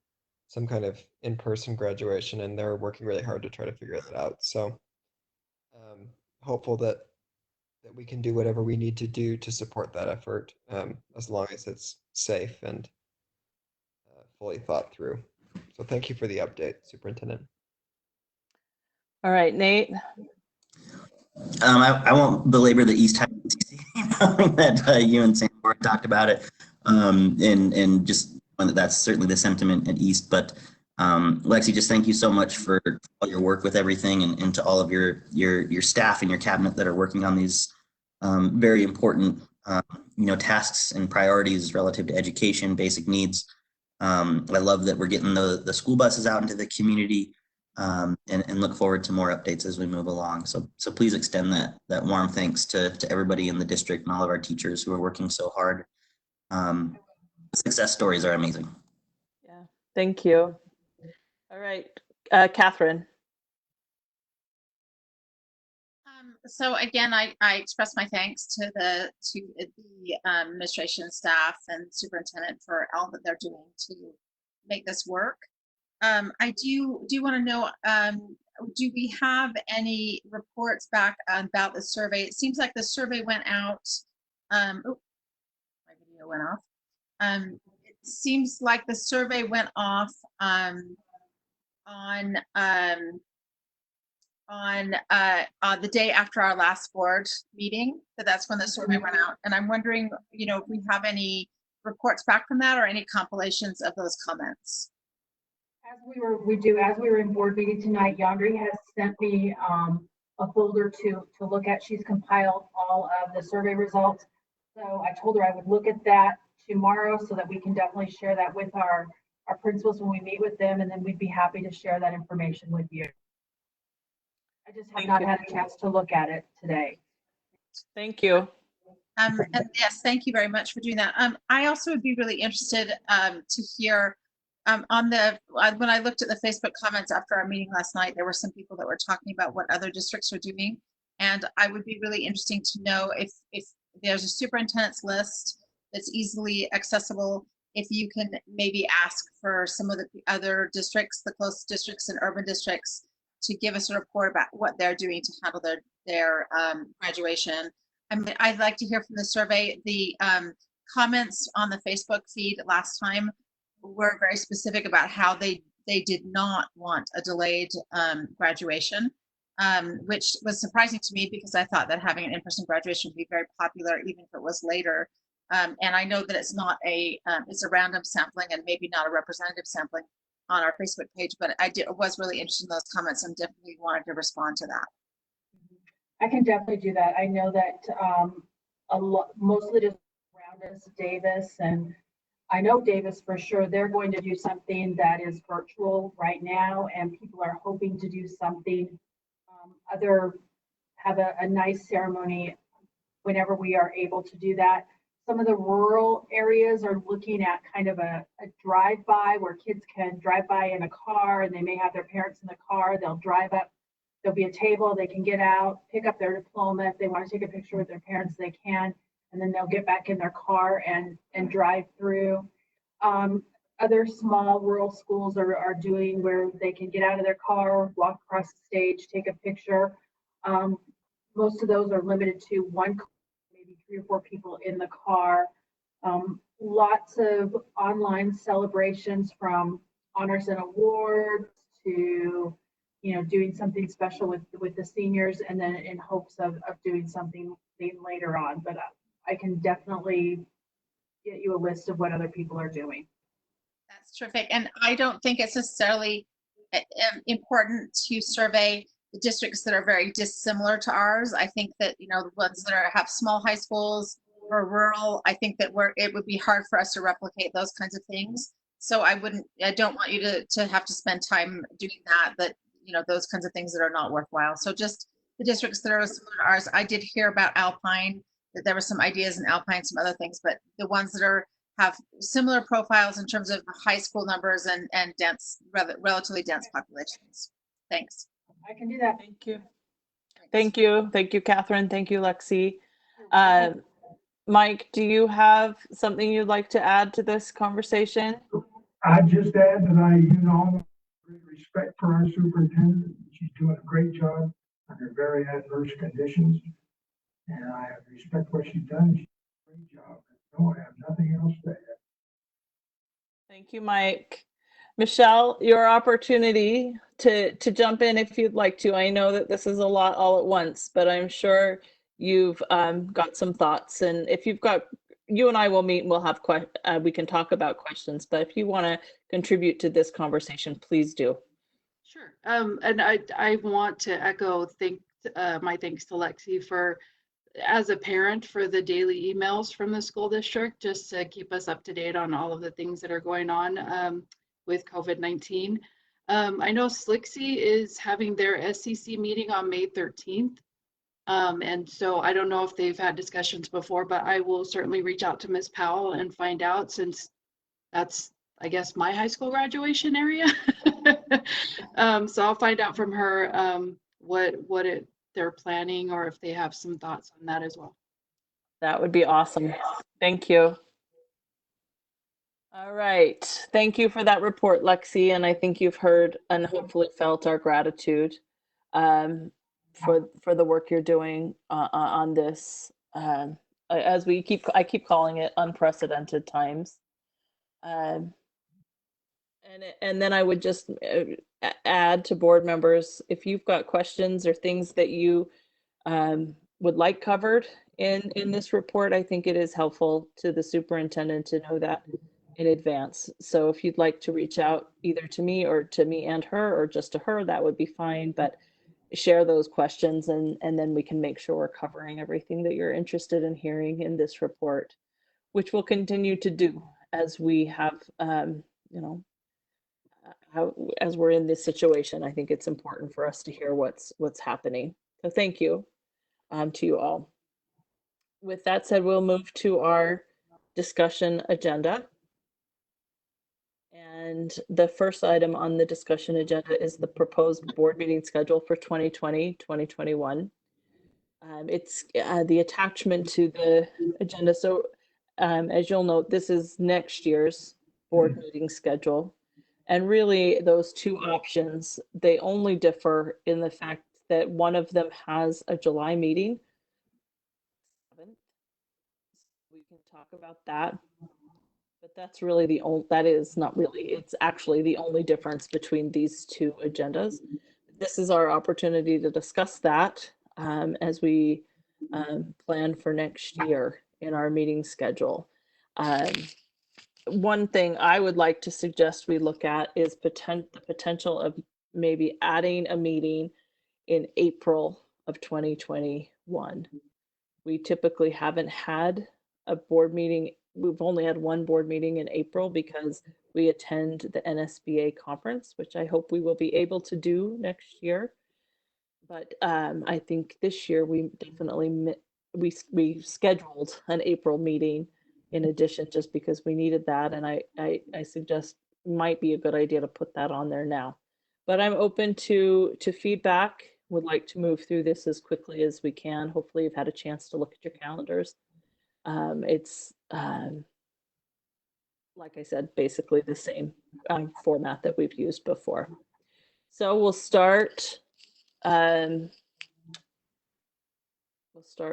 some kind of in-person graduation, and they're working really hard to try to figure that out. So hopeful that we can do whatever we need to do to support that effort, as long as it's safe and fully thought through. So thank you for the update, Superintendent. All right, Nate. I won't belabor the East knowing that you and Sam talked about it, and just that's certainly the sentiment at East. But Lexi, just thank you so much for all your work with everything, and to all of your staff and your cabinet that are working on these very important tasks and priorities relative to education, basic needs. I love that we're getting the school buses out into the community. And look forward to more updates as we move along. So please extend that warm thanks to everybody in the district and all of our teachers who are working so hard. The success stories are amazing. Yeah, thank you. All right, Catherine. So again, I express my thanks to the administration staff and superintendent for all that they're doing to make this work. I do want to know, do we have any reports back about the survey? It seems like the survey went out. My video went off. It seems like the survey went off on the day after our last board meeting. So that's when the survey went out. And I'm wondering, if we have any reports back from that or any compilations of those comments. As we were in board meeting tonight, Yandri has sent me a folder to look at. She's compiled all of the survey results. So I told her I would look at that tomorrow so that we can definitely share that with our principals when we meet with them, and then we'd be happy to share that information with you. I just have not had a chance to look at it today. Thank you. And yes, thank you very much for doing that. I also would be really interested to hear when I looked at the Facebook comments after our meeting last night, there were some people that were talking about what other districts are doing. And I would be really interesting to know if there's a superintendent's list that's easily accessible, if you can maybe ask for some of the other districts, the close districts and urban districts, to give us a report about what they're doing to handle their graduation. I mean, I'd like to hear from the survey. The comments on the Facebook feed last time were very specific about how they did not want a delayed graduation, which was surprising to me because I thought that having an in-person graduation would be very popular even if it was later. And I know that it's not it's a random sampling and maybe not a representative sampling on our Facebook page, but I was really interested in those comments and definitely wanted to respond to that. I can definitely do that. I know that most of the districts around us, Davis, and I know Davis for sure, they're going to do something that is virtual right now, and people are hoping to do something have a nice ceremony whenever we are able to do that. Some of the rural areas are looking at kind of a drive-by where kids can drive by in a car, and they may have their parents in the car. They'll drive up, there'll be a table, they can get out, pick up their diploma. If they want to take a picture with their parents, they can, and then they'll get back in their car and drive through. Other small rural schools are doing where they can get out of their car, walk across the stage, take a picture. Most of those are limited to one car, maybe 3 or 4 people in the car. Lots of online celebrations, from honors and awards to doing something special with the seniors, and then in hopes of doing something later on. But I can definitely get you a list of what other people are doing. That's terrific. And I don't think it's necessarily important to survey the districts that are very dissimilar to ours. I think that, you know, the ones that have small high schools or rural, I think that it would be hard for us to replicate those kinds of things. So I don't want you to have to spend time doing that, you know, those kinds of things that are not worthwhile. So just the districts that are similar to ours. I did hear about Alpine, that there were some ideas in Alpine, some other things, but the ones that have similar profiles in terms of high school numbers and dense, relatively dense populations. Thanks. I can do that. Thank you. Thank you. Thank you, Catherine. Thank you, Lexi. Mike, do you have something you'd like to add to this conversation? I'd just add that you know, great respect for our superintendent. She's doing a great job under very adverse conditions. And I respect what she's done. She's done a great job. No, I have nothing else to add. Thank you, Mike. Michelle, your opportunity to jump in if you'd like to. I know that this is a lot all at once, but I'm sure you've got some thoughts. And if you've got, you and I will meet and we'll have, we can talk about questions, but if you want to contribute to this conversation, please do. Sure. And I want to echo my thanks to Lexi for, as a parent, for the daily emails from the school district, just to keep us up to date on all of the things that are going on with COVID-19. I know Slixie is having their SEC meeting on May 13th. And so I don't know if they've had discussions before, but I will certainly reach out to Ms. Powell and find out, since that's, I guess, my high school graduation area. So I'll find out from her what they're planning, or if they have some thoughts on that as well. That would be awesome. Thank you. All right. Thank you for that report, Lexi. And I think you've heard and hopefully felt our gratitude for the work you're doing on this. As I keep calling it unprecedented times. And then I would just add to board members, if you've got questions or things that you would like covered in this report, I think it is helpful to the superintendent to know that in advance. So if you'd like to reach out either to me or to me and her, or just to her, that would be fine. But share those questions, and then we can make sure we're covering everything that you're interested in hearing in this report, which we'll continue to do as we have, you know, as we're in this situation. I think it's important for us to hear what's happening. So thank you to you all. With that said, we'll move to our discussion agenda. And the first item on the discussion agenda is the proposed board meeting schedule for 2020-2021. It's the attachment to the agenda. So as you'll note, this is next year's board meeting schedule. And really, those two options, they only differ in the fact that one of them has a July meeting. We can talk about that. But that's really the only, that is not really, it's actually the only difference between these two agendas. This is our opportunity to discuss that as we plan for next year in our meeting schedule. One thing I would like to suggest we look at is the potential of maybe adding a meeting in April of 2021. We typically haven't had a board meeting. We've only had one board meeting in April because we attend the NSBA conference, which I hope we will be able to do next year. But I think this year we definitely, we scheduled an April meeting in addition, just because we needed that. And I suggest might be a good idea to put that on there now. But I'm open to feedback, would like to move through this as quickly as we can. Hopefully you've had a chance to look at your calendars. It's, like I said, basically the same format that we've used before. So we'll start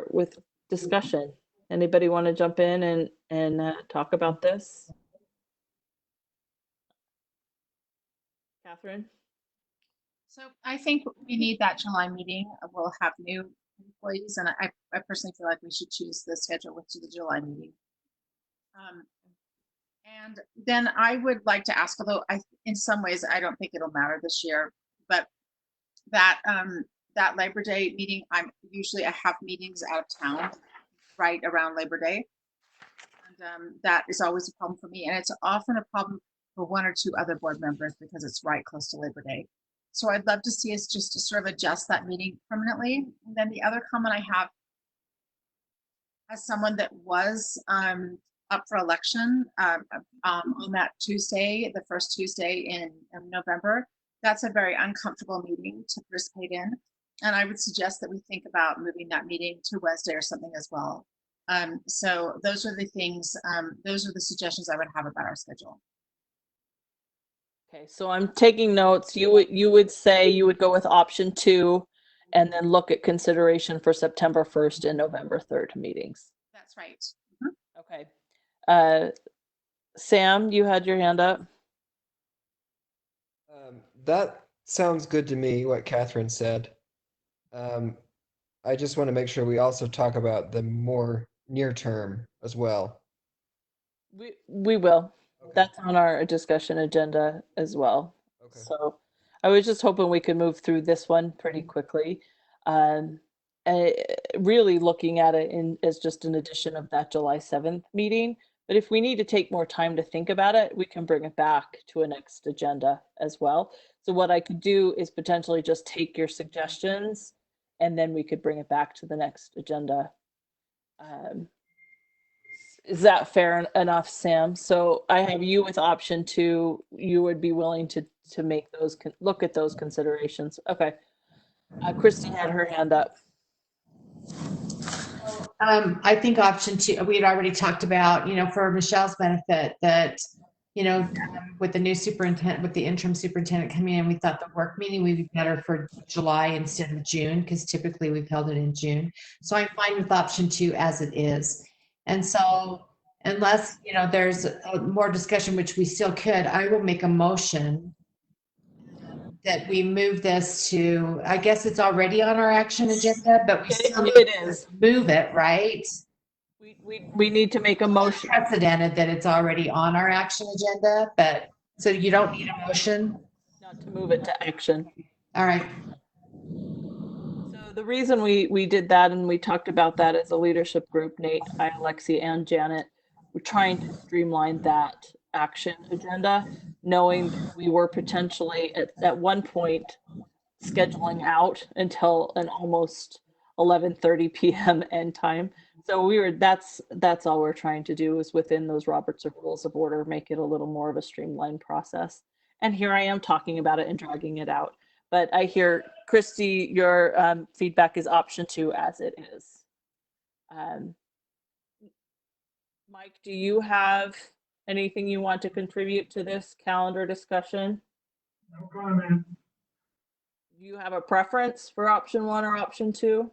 with discussion. Anybody want to jump in and talk about this? Catherine? So I think we need that July meeting. We'll have new employees, and I personally feel like we should choose the schedule with the July meeting. And then I would like to ask, although in some ways, I don't think it'll matter this year, but that that Labor Day meeting, I have meetings out of town right around Labor Day. And that is always a problem for me. And it's often a problem for one or two other board members because it's right close to Labor Day. So I'd love to see us just to sort of adjust that meeting permanently. And then the other comment I have, as someone that was up for election on that Tuesday, the first Tuesday in November, that's a very uncomfortable meeting to participate in. And I would suggest that we think about moving that meeting to Wednesday or something as well. So those are the things, those are the suggestions I would have about our schedule. Okay, so I'm taking notes. You would say you would go with option 2 and then look at consideration for September 1st and November 3rd meetings. That's right. Okay. Sam, you had your hand up. That sounds good to me, what Catherine said. I just want to make sure we also talk about the more near term as well. We will. Okay. That's on our discussion agenda as well. Okay. So I was just hoping we could move through this one pretty quickly. Really looking at it as just an addition of that July 7th meeting. But if we need to take more time to think about it, we can bring it back to a next agenda as well. So what I could do is potentially just take your suggestions and then we could bring it back to the next agenda. Is that fair enough, Sam? So I have you with option 2. You would be willing to make those, look at those considerations. Okay. Christy had her hand up. I think option 2, we had already talked about, for Michelle's benefit, that, with the new superintendent, with the interim superintendent coming in, we thought the work meeting would be better for July instead of June, because typically we've held it in June. So I'm fine with option 2 as it is. And so unless, there's more discussion, which we still could, I will make a motion that we move this to, I guess it's already on our action agenda, but we still need to move it, right? We need to make a motion. Precedented that it's already on our action agenda, but so you don't need a motion? Not to move it to action. All right. So the reason we did that, and we talked about that as a leadership group, Nate, I, Alexi, and Janet, we're trying to streamline that action agenda, knowing that we were potentially at one point scheduling out until an almost 11:30 p.m. end time. So that's all we're trying to do is within those Robert's Rules of Order, make it a little more of a streamlined process. And here I am talking about it and dragging it out. But I hear, Christy, your feedback is option 2 as it is. Mike, do you have anything you want to contribute to this calendar discussion? No comment. Do you have a preference for option 1 or option 2?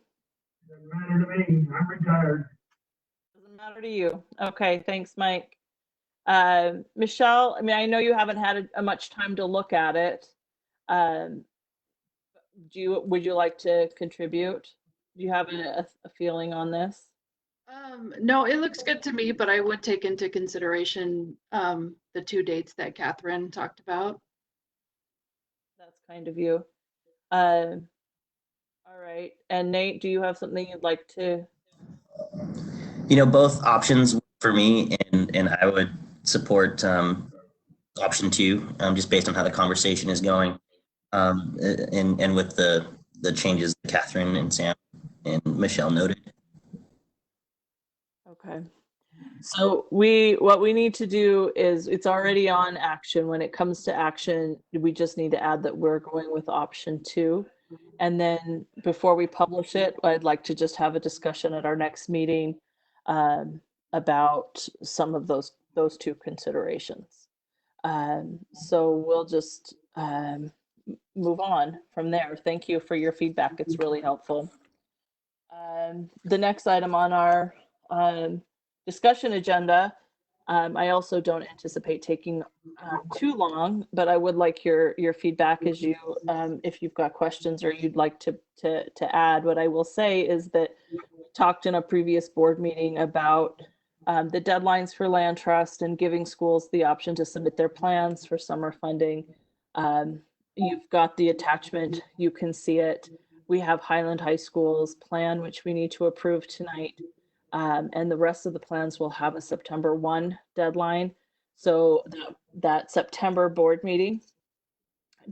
Doesn't matter to me. I'm retired. Doesn't matter to you. Okay, thanks, Mike. Michelle, I mean, I know you haven't had much time to look at it. Would you like to contribute? Do you have a feeling on this? No, it looks good to me, but I would take into consideration the 2 dates that Catherine talked about. That's kind of you. All right. And Nate, do you have something you'd like to? Both options for me, and I would support option 2, just based on how the conversation is going, and with the changes that Catherine and Sam and Michelle noted. Okay. So what we need to do is, it's already on action. When it comes to action, we just need to add that we're going with option 2. And then before we publish it, I'd like to just have a discussion at our next meeting about some of those 2 considerations. So we'll just move on from there. Thank you for your feedback. It's really helpful. The next item on our discussion agenda, I also don't anticipate taking too long, but I would like your feedback as you, if you've got questions or you'd like to add. What I will say is that we talked in a previous board meeting about the deadlines for land trust and giving schools the option to submit their plans for summer funding. You've got the attachment, you can see it. We have Highland High School's plan, which we need to approve tonight. And the rest of the plans will have a September 1 deadline. So that September board meeting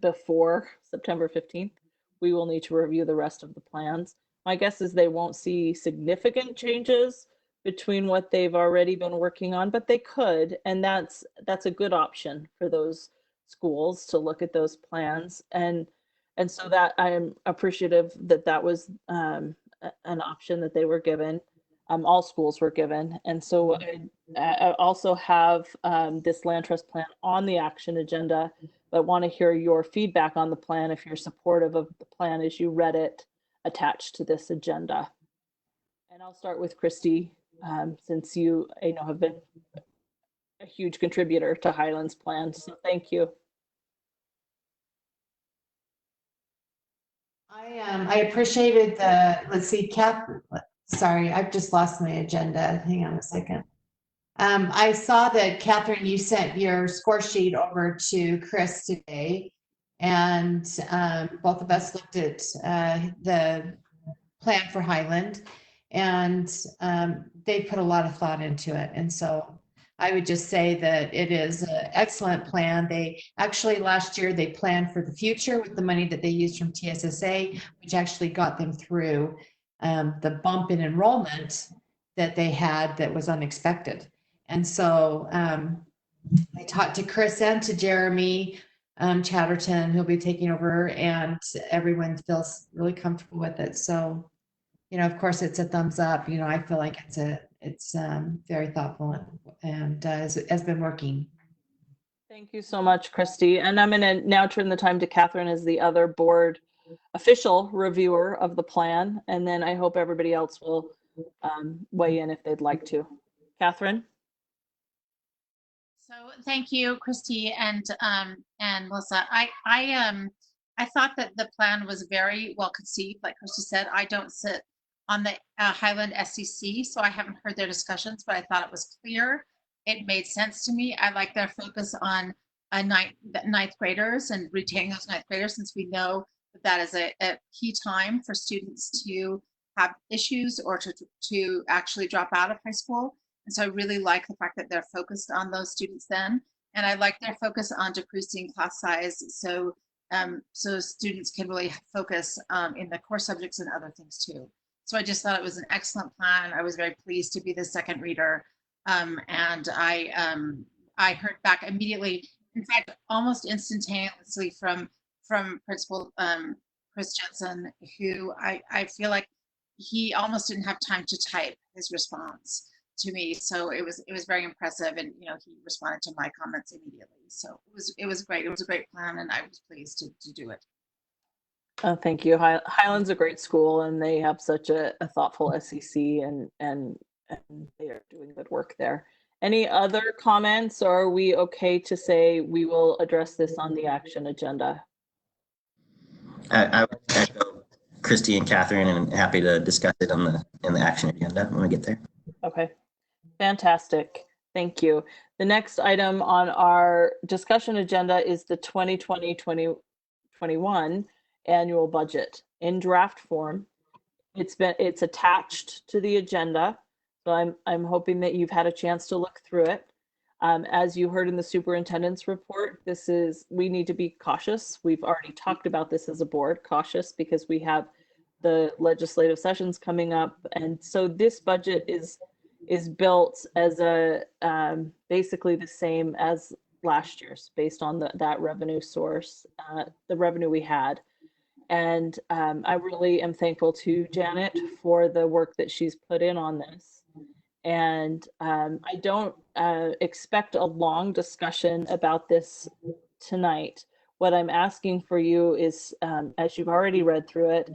before September 15th, we will need to review the rest of the plans. My guess is they won't see significant changes between what they've already been working on, but they could, and that's a good option for those schools to look at those plans. And so that I am appreciative that that was an option that they were given. All schools were given. And so I also have this land trust plan on the action agenda, but want to hear your feedback on the plan if you're supportive of the plan as you read it attached to this agenda. And I'll start with Christy, since you know have been a huge contributor to Highlands plan. So thank you. I appreciated the, let's see, sorry, I've just lost my agenda. Hang on a second. I saw that Catherine, you sent your score sheet over to Chris today, and both of us looked at the plan for Highland, and they put a lot of thought into it. And so I would just say that it is an excellent plan. They actually, last year, they planned for the future with the money that they used from TSSA, which actually got them through the bump in enrollment that they had that was unexpected. And so I talked to Chris and to Jeremy Chatterton, who'll be taking over, and everyone feels really comfortable with it. So, of course, it's a thumbs up. I feel like it's very thoughtful and has been working. Thank you so much, Christy. And I'm going to now turn the time to Catherine as the other board official reviewer of the plan. And then I hope everybody else will weigh in if they'd like to. Catherine? So thank you, Christy and Melissa. I thought that the plan was very well conceived. Like Christy said, I don't sit on the Highland SEC, so I haven't heard their discussions, but I thought it was clear. It made sense to me. I like their focus on ninth graders and retaining those ninth graders, since we know that is a key time for students to have issues or to actually drop out of high school. And so I really like the fact that they're focused on those students then. And I like their focus on decreasing class size, so students can really focus in the core subjects and other things too. So I just thought it was an excellent plan. I was very pleased to be the second reader. And I heard back immediately, in fact, almost instantaneously from Principal Chris Jensen, who I feel like he almost didn't have time to type his response to me. So it was very impressive. And, he responded to my comments immediately. So it was great. It was a great plan, and I was pleased to do it. Oh, thank you. Highland's a great school, and they have such a thoughtful SEC, and they are doing good work there. Any other comments, or are we okay to say we will address this on the action agenda? I would echo Christy and Catherine, and happy to discuss it in the action agenda when we get there. Okay, fantastic. Thank you. The next item on our discussion agenda is the 2020-2021 annual budget in draft form. It's attached to the agenda, so I'm hoping that you've had a chance to look through it. As you heard in the superintendent's report, we need to be cautious. We've already talked about this as a board, cautious, because we have the legislative sessions coming up, and so this budget is built as basically the same as last year's, based on that revenue source, the revenue we had. And I really am thankful to Janet for the work that she's put in on this. And I don't expect a long discussion about this tonight. What I'm asking for you is, as you've already read through it,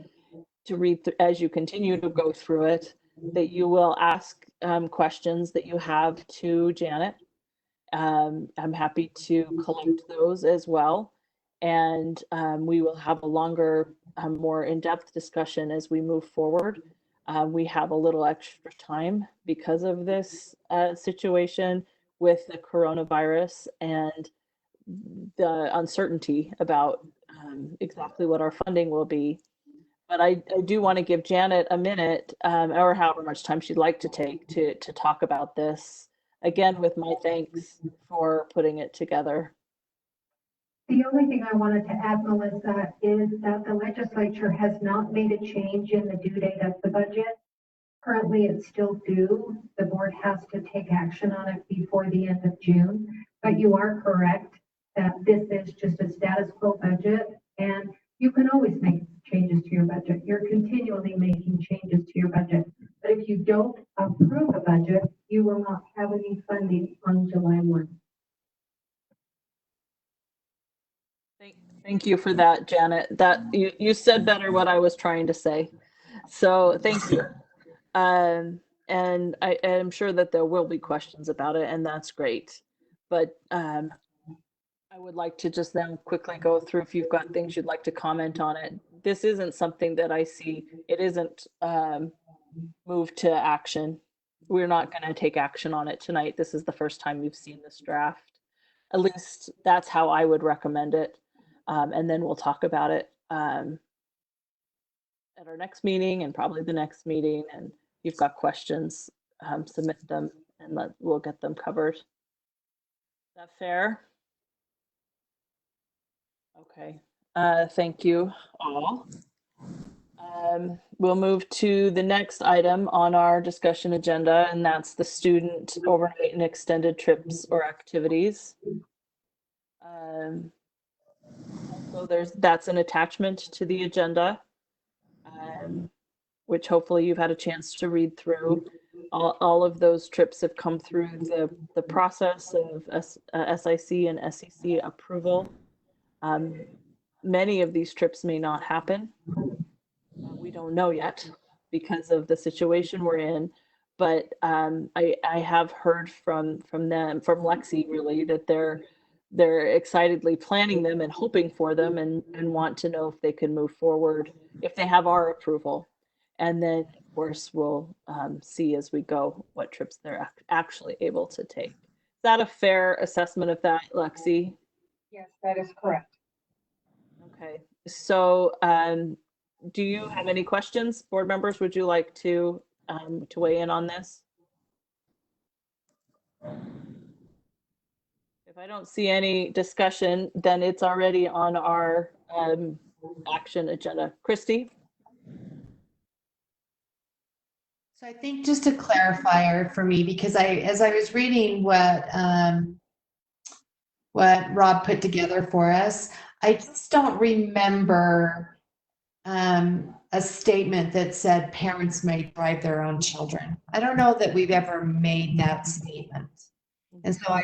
as you continue to go through it, that you will ask questions that you have to Janet. I'm happy to collect those as well. And we will have a longer, more in-depth discussion as we move forward. We have a little extra time because of this situation with the coronavirus and the uncertainty about exactly what our funding will be. But I do want to give Janet a minute, or however much time she'd like to take to talk about this. Again, with my thanks for putting it together. The only thing I wanted to add, Melissa, is that the legislature has not made a change in the due date of the budget. Currently, it's still due. The board has to take action on it before the end of June. But you are correct that this is just a status quo budget, and you can always make changes to your budget. You're continually making changes to your budget. But if you don't approve a budget, you will not have any funding on July 1. Thank you for that, Janet. That you said better what I was trying to say. So thank you. And I am sure that there will be questions about it, and that's great. But I would like to just then quickly go through if you've got things you'd like to comment on it. This isn't something that I see. It isn't moved to action. We're not going to take action on it tonight. This is the first time we've seen this draft. At least that's how I would recommend it. And then we'll talk about it at our next meeting and probably the next meeting. And if you've got questions, submit them and we'll get them covered. Is that fair? Okay. Thank you all. We'll move to the next item on our discussion agenda, and that's the student overnight and extended trips or activities. So that's an attachment to the agenda, which hopefully you've had a chance to read through. All of those trips have come through the process of SIC and SEC approval. Many of these trips may not happen. We don't know yet because of the situation we're in, but I have heard from Lexi really that they're excitedly planning them and hoping for them and want to know if they can move forward if they have our approval. And then of course we'll see as we go what trips they're actually able to take. Is that a fair assessment of that, Lexi? Yes, that is correct. Okay, so do you have any questions? Board members, would you like to weigh in on this? If I don't see any discussion, then it's already on our action agenda. Christy? So I think just a clarifier for me, because as I was reading what Rob put together for us, I just don't remember a statement that said parents may drive their own children. I don't know that we've ever made that statement. And so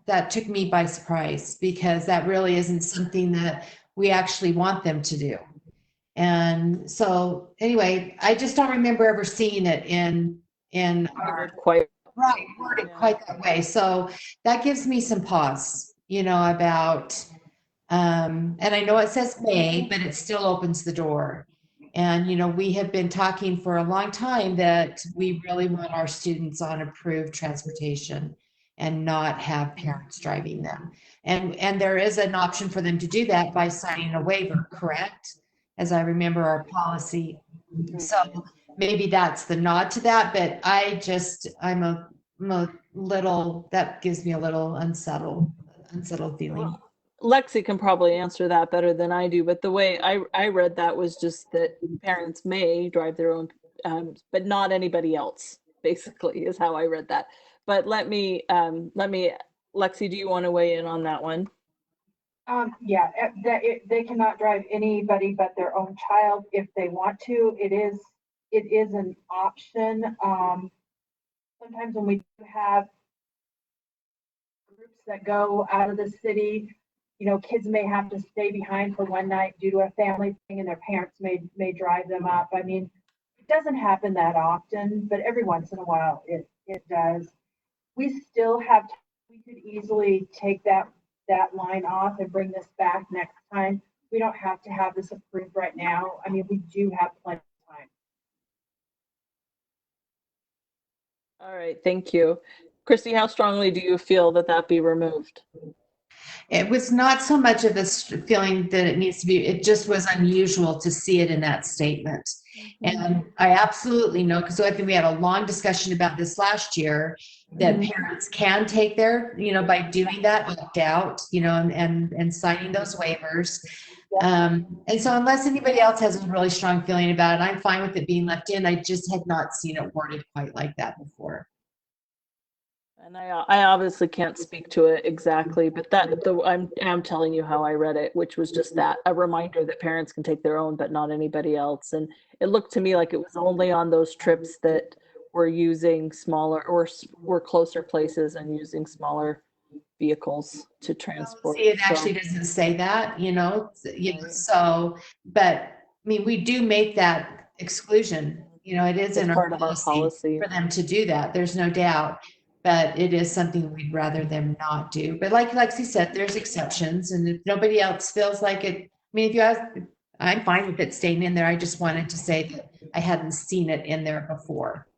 that took me by surprise, because that really isn't something that we actually want them to do. And so anyway, I just don't remember ever seeing it in our worded quite that way. So that gives me some pause, about and I know it says may, but it still opens the door. And we have been talking for a long time that we really want our students on approved transportation and not have parents driving them. And there is an option for them to do that by signing a waiver, correct? As I remember our policy. So maybe that's the nod to that, but I'm a little, that gives me a little unsettled feeling. Lexi can probably answer that better than I do, but the way I read that was just that parents may drive their own, but not anybody else, basically, is how I read that. But let me, Lexi, do you want to weigh in on that one? Yeah, they cannot drive anybody but their own child if they want to. It is an option. Sometimes when we have groups that go out of the city, kids may have to stay behind for one night due to a family thing, and their parents may drive them up. I mean, it doesn't happen that often, but every once in a while it does. We still have, we could easily take that line off and bring this back next time. We don't have to have this approved right now. I mean, we do have plenty of time. All right, thank you. Christy, how strongly do you feel that that be removed? It was not so much of a feeling that it needs to be, it just was unusual to see it in that statement. And I absolutely know, because I think we had a long discussion about this last year, that parents can take their, by doing that, opt out, and signing those waivers. And so unless anybody else has a really strong feeling about it, I'm fine with it being left in. I just had not seen it worded quite like that before. And I obviously can't speak to it exactly, but I'm telling you how I read it, which was just that a reminder that parents can take their own, but not anybody else. And it looked to me like it was only on those trips that were using smaller or were closer places and using smaller vehicles to transport. See, it actually doesn't say that, so, but I mean, we do make that exclusion, it is in part of our policy for them to do that. There's no doubt. But it is something we'd rather them not do. But like Lexi said, there's exceptions, and if nobody else feels like it, I mean, if you ask, I'm fine with it staying in there. I just wanted to say that I hadn't seen it in there before.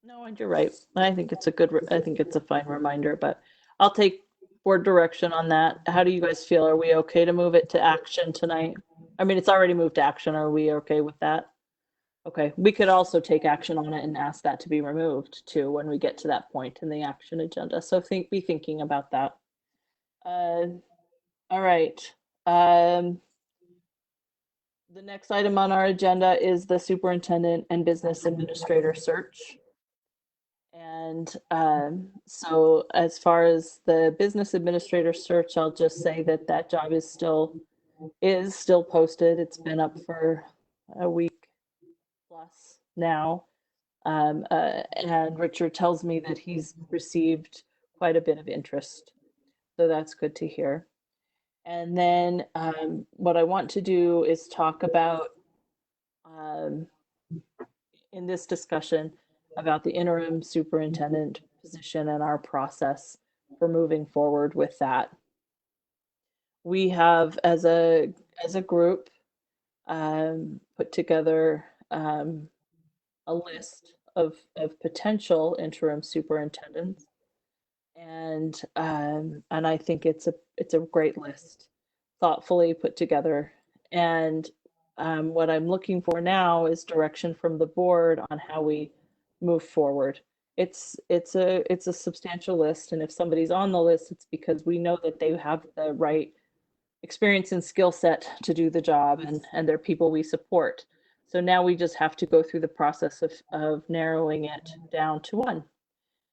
No, and you're right. I think it's a fine reminder, but I'll take board direction on that. How do you guys feel? Are we okay to move it to action tonight? I mean, it's already moved to action. Are we okay with that? Okay, we could also take action on it and ask that to be removed too when we get to that point in the action agenda. So be thinking about that. All right. The next item on our agenda is the superintendent and business administrator search. And so as far as the business administrator search, I'll just say that that job is still posted. It's been up for a week plus now. And Richard tells me that he's received quite a bit of interest. So that's good to hear. And then what I want to do is talk about in this discussion about the interim superintendent position and our process for moving forward with that. We have, as a group, put together a list of potential interim superintendents, and I think it's a great list, thoughtfully put together. And what I'm looking for now is direction from the board on how we move forward. It's a substantial list, and if somebody's on the list, it's because we know that they have the right experience and skill set to do the job, and they're people we support. So now we just have to go through the process of narrowing it down to one.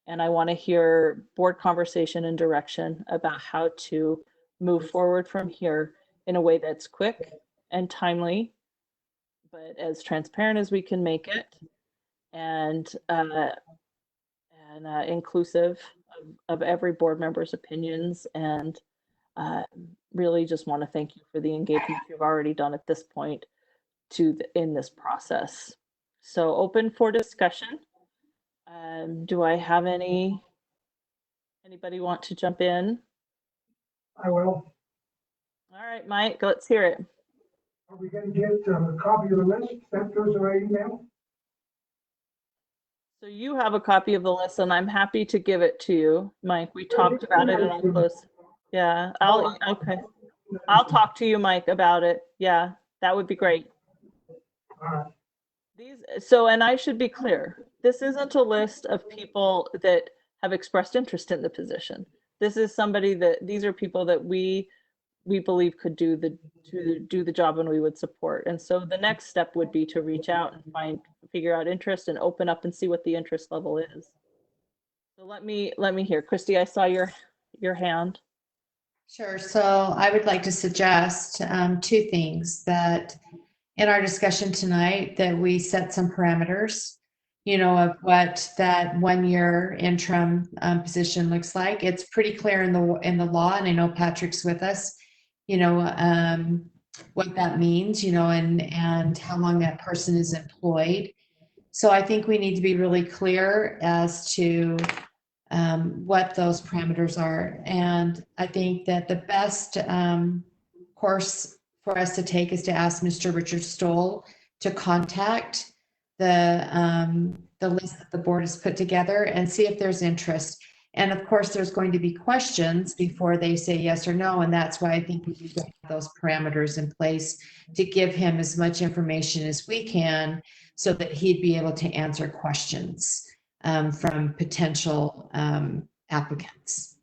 And I want to hear board conversation and direction about how to move forward from here in a way that's quick and timely, but as transparent as we can make it, and inclusive of every board member's opinions. And really just want to thank you for the engagement you've already done at this point in this process. So open for discussion. Do I have anybody want to jump in? I will. All right, Mike, let's hear it. Are we going to get a copy of the list sent to us by email? So you have a copy of the list, and I'm happy to give it to you, Mike. We talked about it and I'll close. Yeah, okay. I'll talk to you, Mike, about it. Yeah, that would be great. And I should be clear, this isn't a list of people that have expressed interest in the position. This is these are people that we believe could do the job and we would support. And so the next step would be to reach out and figure out interest and open up and see what the interest level is. So let me hear. Christy, I saw your hand. Sure. So I would like to suggest two things: that in our discussion tonight, that we set some parameters, of what that 1 year interim position looks like. It's pretty clear in the law, and I know Patrick's with us, what that means, and how long that person is employed. So I think we need to be really clear as to what those parameters are. And I think that the best course for us to take is to ask Mr. Richard Stoll to contact the the list that the board has put together and see if there's interest. And of course, there's going to be questions before they say yes or no. And that's why I think we need to have those parameters in place to give him as much information as we can so that he'd be able to answer questions from potential applicants.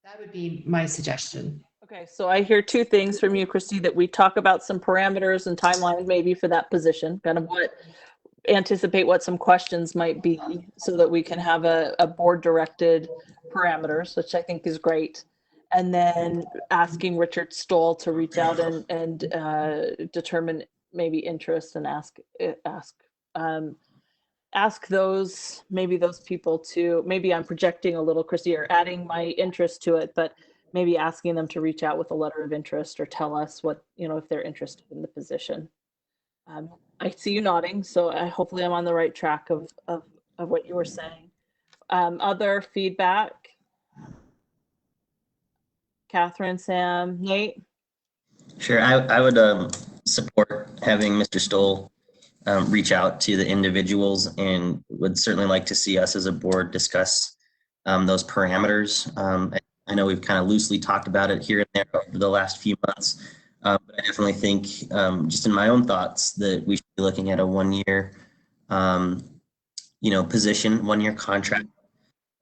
That would be my suggestion. Okay, so I hear two things from you, Christy, that we talk about some parameters and timeline maybe for that position, kind of anticipate what some questions might be so that we can have a board directed parameters, which I think is great. And then asking Richard Stoll to reach out and determine maybe interest and ask those people to, maybe I'm projecting a little, Christy, or adding my interest to it, but maybe asking them to reach out with a letter of interest or tell us what, if they're interested in the position. I see you nodding, so hopefully I'm on the right track of what you were saying. Other feedback? Catherine, Sam, Nate? Sure, I would support having Mr. Stoll reach out to the individuals, and would certainly like to see us as a board discuss those parameters. I know we've kind of loosely talked about it here and there over the last few months, but I definitely think, just in my own thoughts, that we should be looking at a 1 year, position, 1 year contract.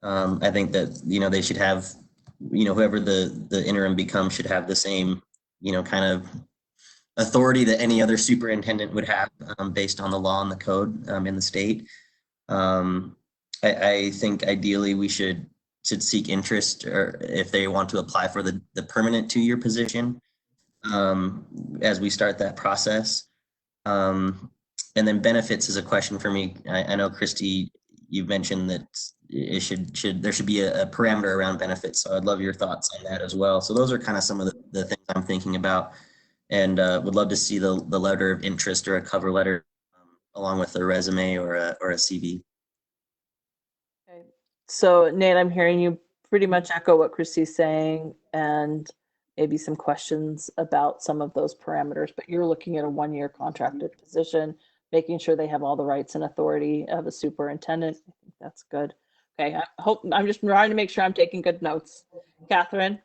I think that, they should have, whoever the interim becomes should have the same, kind of authority that any other superintendent would have, based on the law and the code in the state. I think ideally we should seek interest, or if they want to apply for the permanent 2 year position, as we start that process. And then benefits is a question for me. I know, Christy, you've mentioned that there should be a parameter around benefits. So I'd love your thoughts on that as well. So those are kind of some of the things I'm thinking about, and would love to see the letter of interest or a cover letter along with a resume or a CV. Okay. So Nate, I'm hearing you pretty much echo what Christy's saying, and maybe some questions about some of those parameters, but you're looking at a 1 year contracted position, making sure they have all the rights and authority of a superintendent. I think that's good. Okay, I'm just trying to make sure I'm taking good notes. Catherine?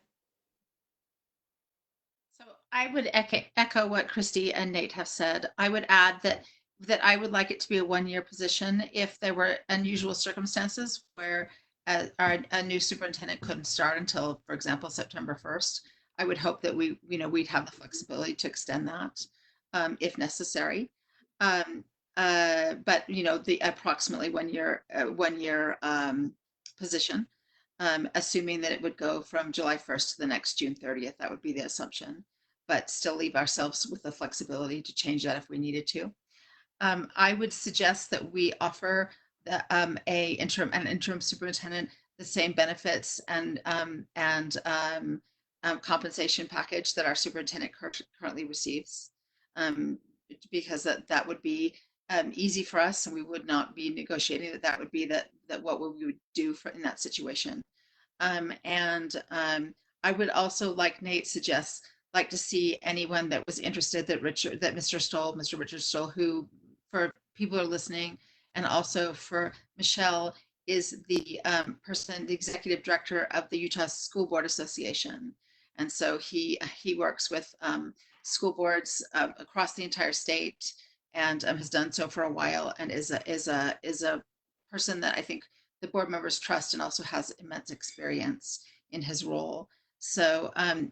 So I would echo what Christy and Nate have said. I would add that I would like it to be a 1 year position. If there were unusual circumstances where a new superintendent couldn't start until, for example, September 1st, I would hope that we'd have the flexibility to extend that if necessary. But the approximately 1 year position, assuming that it would go from July 1st to the next June 30th, that would be the assumption, but still leave ourselves with the flexibility to change that if we needed to. I would suggest that we offer an interim superintendent the same benefits and compensation package that our superintendent currently receives, because that would be easy for us, and we would not be negotiating that would be that what we would do in that situation. I would also, like Nate suggests, like to see anyone that was interested that Mr. Richard Stoll, who, for people who are listening, and also for Michelle, is the the executive director of the Utah School Board Association. And so he works with school boards across the entire state, and has done so for a while, and is a person that I think the board members trust, and also has immense experience in his role. So I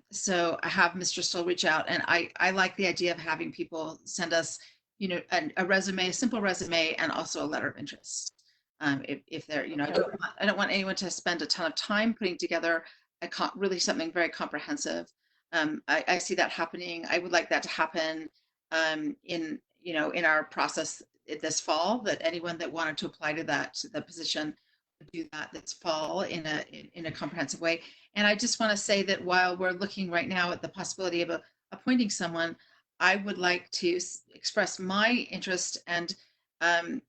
have Mr. Stoll reach out, and I like the idea of having people send us, a resume, a simple resume, and also a letter of interest. If they're, I don't want anyone to spend a ton of time putting together really something very comprehensive. I see that happening. I would like that to happen in our process this fall, that anyone that wanted to apply to the position would do that this fall in a comprehensive way. And I just want to say that while we're looking right now at the possibility of appointing someone, I would like to express my interest and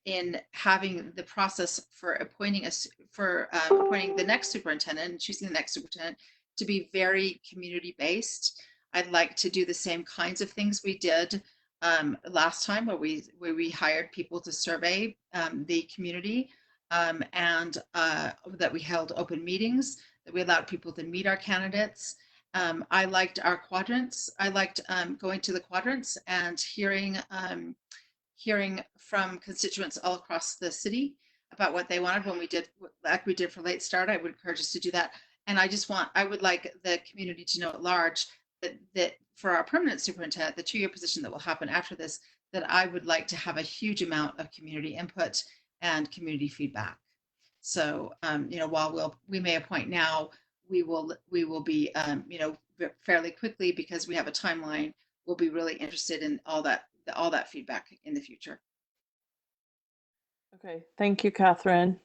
in having the process for appointing the next superintendent and choosing the next superintendent to be very community based. I'd like to do the same kinds of things we did last time where we hired people to survey the community, and that we held open meetings, that we allowed people to meet our candidates. I liked our quadrants. I liked going to the quadrants and hearing from constituents all across the city about what they wanted when we did, like we did for Late Start. I would encourage us to do that. And I would like the community to know at large that for our permanent superintendent, the 2-year position that will happen after this, that I would like to have a huge amount of community input and community feedback. So, while we may appoint now, we will be, fairly quickly, because we have a timeline, we'll be really interested in all that feedback in the future. Okay, thank you, Catherine.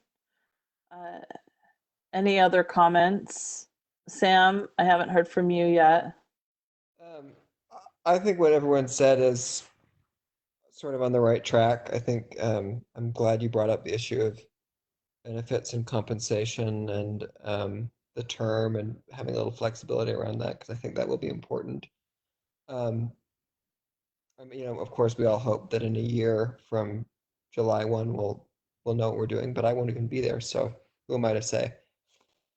Any other comments? Sam, I haven't heard from you yet. I think what everyone said is sort of on the right track. I think I'm glad you brought up the issue of benefits and compensation and the term and having a little flexibility around that, because I think that will be important. Of course, we all hope that in a year from July 1, we'll know what we're doing, but I won't even be there, so who am I to say?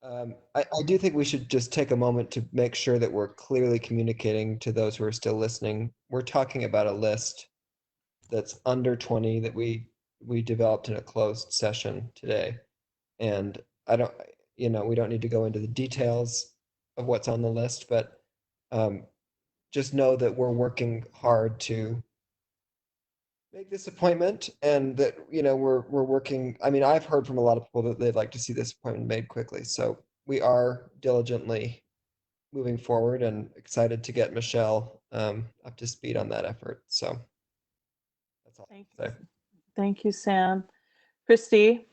I do think we should just take a moment to make sure that we're clearly communicating to those who are still listening. We're talking about a list that's under 20 that we developed in a closed session today. And we don't need to go into the details of what's on the list, but just know that we're working hard to make this appointment, and that we're working. I mean, I've heard from a lot of people that they'd like to see this appointment made quickly, so we are diligently moving forward and excited to get Michelle up to speed on that effort. So that's all. Thank you, Sam. Christy?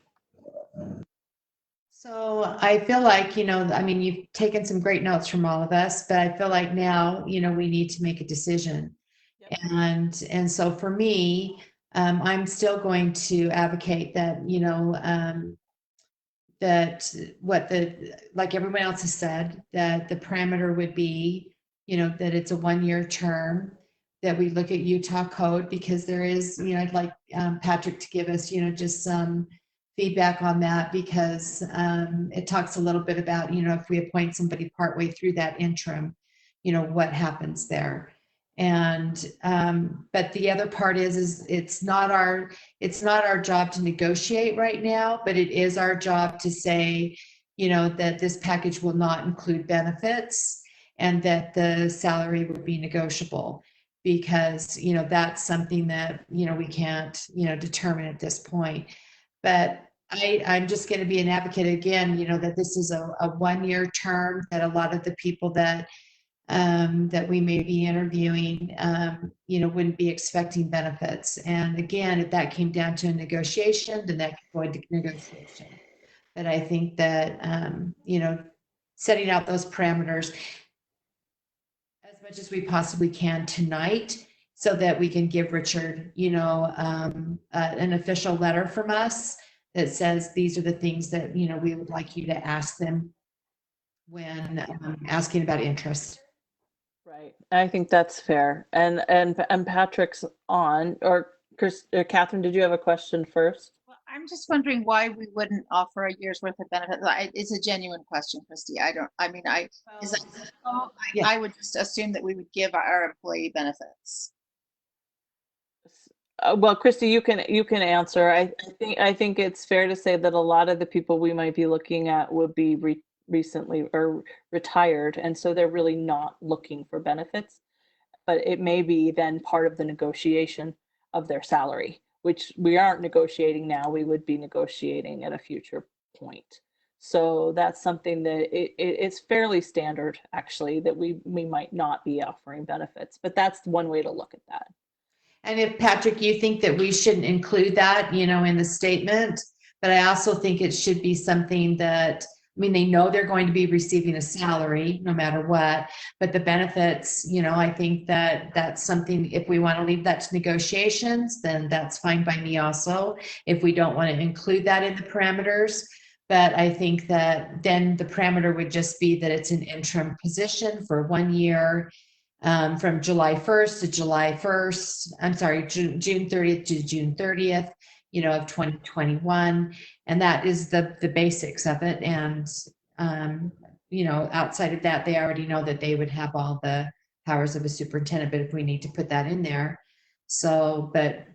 So I feel like, you've taken some great notes from all of us, but I feel like now, we need to make a decision. And so for me, I'm still going to advocate that, like everyone else has said, that the parameter would be, that it's a 1-year term, that we look at Utah code, because there is, I'd like Patrick to give us, just some feedback on that, because it talks a little bit about, if we appoint somebody partway through that interim, what happens there. And but the other part is it's not our job to negotiate right now, but it is our job to say, that this package will not include benefits, and that the salary would be negotiable, because that's something that we can't determine at this point. But I'm just going to be an advocate again, that this is a 1-year term, that a lot of the people that we may be interviewing, wouldn't be expecting benefits. And again, if that came down to a negotiation, then that could go into negotiation. But I think that, setting out those parameters as much as we possibly can tonight, so that we can give Richard, an official letter from us that says these are the things that, we would like you to ask them when asking about interest. Right. I think that's fair. And Patrick's on, or Catherine, did you have a question first? Well, I'm just wondering why we wouldn't offer a year's worth of benefits. It's a genuine question, Christy. I would just assume that we would give our employee benefits. Well, Christy, you can answer. I think it's fair to say that a lot of the people we might be looking at would be recently or retired, and so they're really not looking for benefits, but it may be then part of the negotiation of their salary, which we aren't negotiating now. We would be negotiating at a future point. So that's something that it's fairly standard, actually, that we might not be offering benefits, but that's one way to look at that. And if, Patrick, you think that we shouldn't include that, in the statement, but I also think it should be something that, they know they're going to be receiving a salary no matter what, but the benefits, I think that that's something, if we want to leave that to negotiations, then that's fine by me also, if we don't want to include that in the parameters. But I think that then the parameter would just be that it's an interim position for 1 year, from July 1st to July 1st, I'm sorry, June 30th to June 30th, of 2021. And that is the basics of it. And, outside of that, they already know that they would have all the powers of a superintendent, but if we need to put that in there. So, but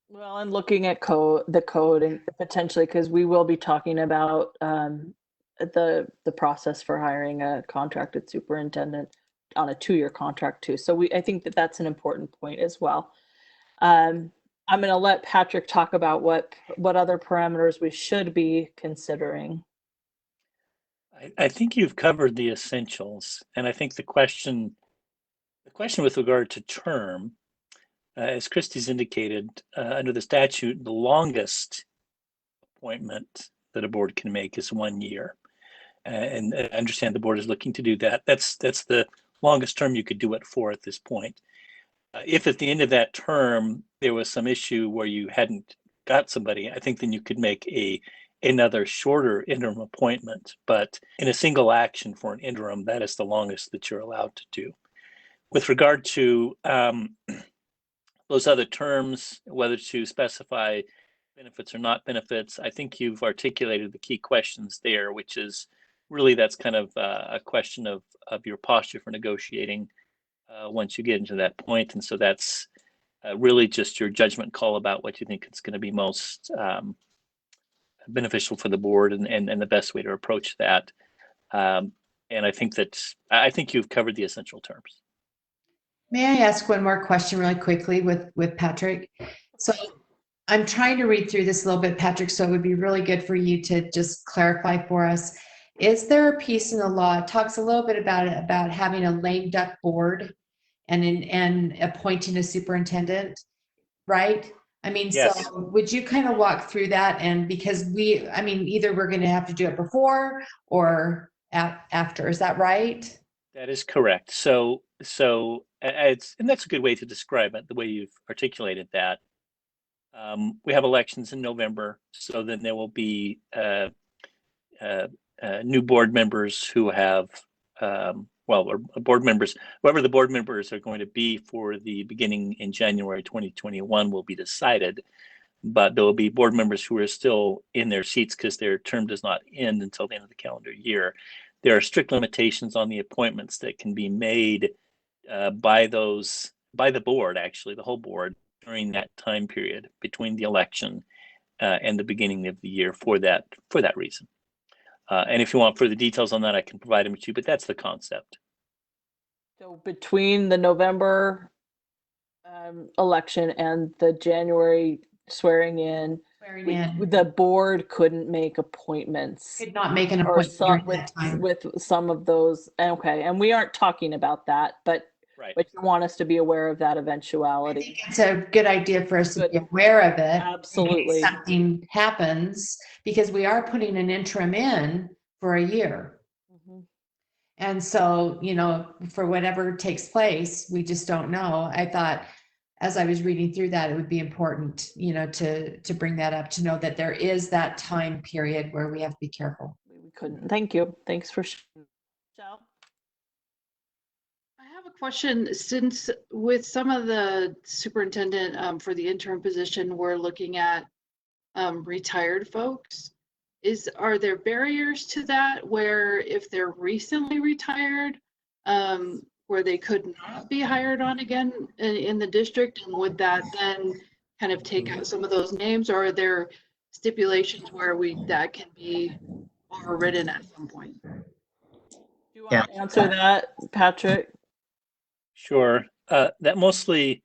Well, and looking at the code and potentially, because we will be talking about the process for hiring a contracted superintendent on a 2-year contract too. So I think that that's an important point as well. I'm going to let Patrick talk about what other parameters we should be considering. I think you've covered the essentials, and I think the question with regard to term, as Christie's indicated, under the statute, the longest appointment that a board can make is 1 year. And I understand the board is looking to do that. That's the longest term you could do it for at this point. If at the end of that term there was some issue where you hadn't got somebody, I think then you could make another shorter interim appointment. But in a single action for an interim, that is the longest that you're allowed to do. With regard to those other terms, whether to specify benefits or not benefits, I think you've articulated the key questions there, which is really that's kind of a question of your posture for negotiating once you get into that point. And so that's really just your judgment call about what you think is going to be most beneficial for the board and the best way to approach that. And I think you've covered the essential terms. may I ask one more question really quickly with Patrick? So I'm trying to read through this a little bit, Patrick, so it would be really good for you to just clarify for us. Is there a piece in the law, it talks a little bit about having a lame duck board and appointing a superintendent, right? I mean, yes. So would you kind of walk through that? And because either we're going to have to do it before or after, is that right? That is correct. So and that's a good way to describe it, the way you've articulated that. We have elections in November, so then there will be new board members who have, or board members, whoever the board members are going to be for the beginning in January 2021 will be decided. But there will be board members who are still in their seats because their term does not end until the end of the calendar year. There are strict limitations on the appointments that can be made by the board, actually, the whole board, during that time period between the election and the beginning of the year for that reason. And if you want further details on that, I can provide them to you, but that's the concept. So between the November election and the January swearing in, the board couldn't make appointments. Could not make an appointment during that time. With some of those. Okay, and we aren't talking about that, but right. But you want us to be aware of that eventuality. I think it's a good idea for us to be aware of it. Absolutely. In case something happens, because we are putting an interim in for a year. Mm-hmm. And so, for whatever takes place, we just don't know. I thought, as I was reading through that, it would be important, to bring that up, to know that there is that time period where we have to be careful. We couldn't. Thank you. Thanks for sharing. Michelle? I have a question. Since with some of the superintendent for the interim position, we're looking at retired folks. Are there barriers to that where if they're recently retired, where they could not be hired on again in the district, and would that then kind of take out some of those names, or are there stipulations where that can be overridden at some point? Do you want to answer that, Patrick? Sure. That mostly,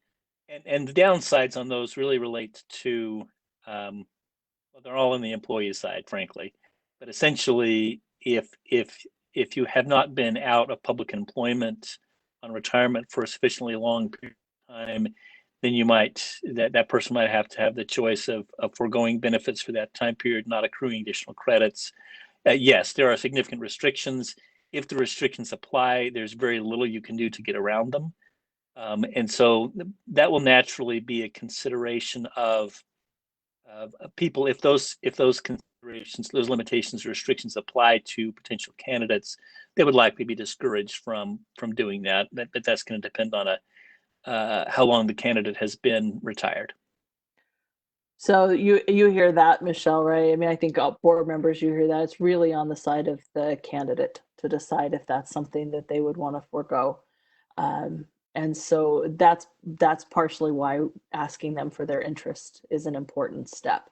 and the downsides on those really relate to, they're all on the employee side, frankly. But essentially, if you have not been out of public employment on retirement for a sufficiently long period of time, then that person might have to have the choice of foregoing benefits for that time period, not accruing additional credits. Yes, there are significant restrictions. If the restrictions apply, there's very little you can do to get around them. And so that will naturally be a consideration of people if those those limitations or restrictions apply to potential candidates, they would likely be discouraged from doing that. But that's going to depend on how long the candidate has been retired. So you hear that, Michelle, right? I mean, I think all board members, you hear that. It's really on the side of the candidate to decide if that's something that they would want to forego. And so that's partially why asking them for their interest is an important step,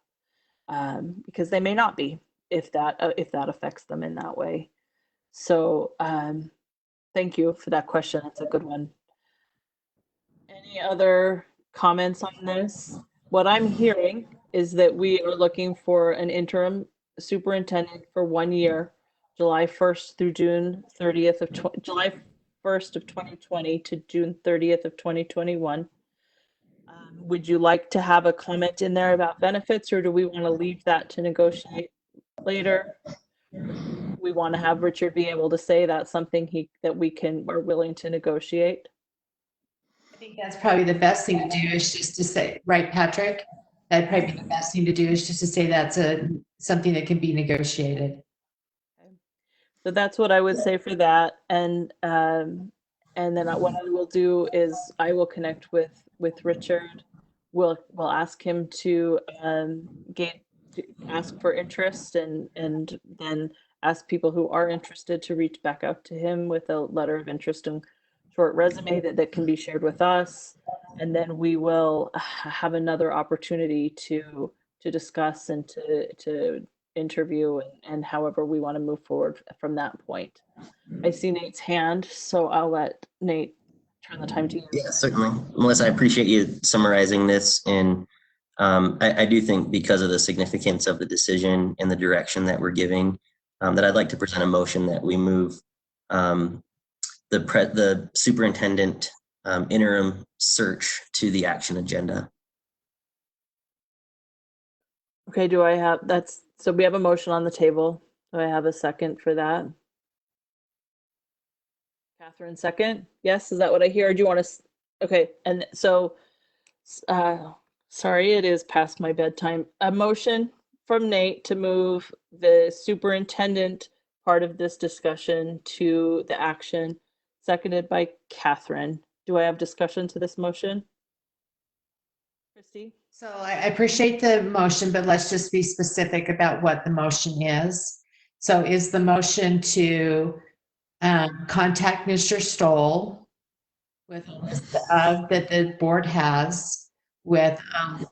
because they may not be if that affects them in that way. So thank you for that question. It's a good one. Any other comments on this? What I'm hearing is that we are looking for an interim superintendent for 1 year, July 1st through June 30th of July 1st of 2020 to June 30th of 2021. Would you like to have a comment in there about benefits, or do we want to leave that to negotiate later? We want to have Richard be able to say that's something that we are willing to negotiate. I think that's probably the best thing to do is just to say, right, Patrick? That'd probably be the best thing to do is just to say that's something that can be negotiated. So that's what I would say for that. And then what I will do is I will connect with Richard. We'll ask him to ask for interest and then ask people who are interested to reach back out to him with a letter of interest and short resume that can be shared with us. And then we will have another opportunity to discuss and to interview and however we want to move forward from that point. I see Nate's hand, so I'll let Nate turn the time to you. Yeah, certainly. Melissa, I appreciate you summarizing this. And I do think because of the significance of the decision and the direction that we're giving, that I'd like to present a motion that we move the superintendent interim search to the action agenda. Okay, so we have a motion on the table. Do I have a second for that? Catherine, second? Yes, is that what I hear? Or do you want to? Okay, and so, sorry, it is past my bedtime. A motion from Nate to move the superintendent part of this discussion to the action, seconded by Catherine. Do I have discussion to this motion? Christy? So I appreciate the motion, but let's just be specific about what the motion is. So is the motion to contact Mr. Stoll with a list that the board has with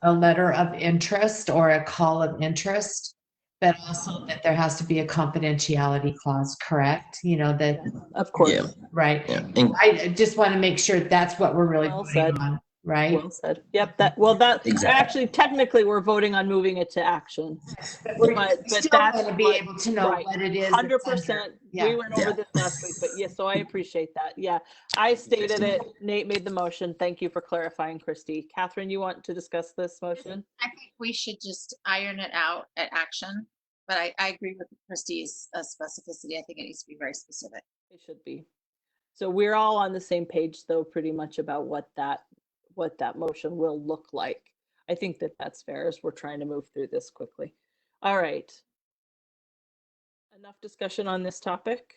a letter of interest or a call of interest, but also that there has to be a confidentiality clause, correct? You know, that. Of course. Yeah. Right. Yeah. I just want to make sure that's what we're really Well voting said. on, right? Well said. Yep. Exactly. Actually, technically, we're voting on moving it to action. But Still that's want to be able to know right. what it is. 100%. Yeah. We went over this last week, but yes, so I appreciate that. Yeah, I stated it. Nate made the motion. Thank you for clarifying, Christy. Catherine, you want to discuss this motion? I think we should just iron it out at action, but I agree with Christie's specificity. I think it needs to be very specific. It should be. So we're all on the same page, though, pretty much about what that motion will look like. I think that's fair as we're trying to move through this quickly. All right. Enough discussion on this topic.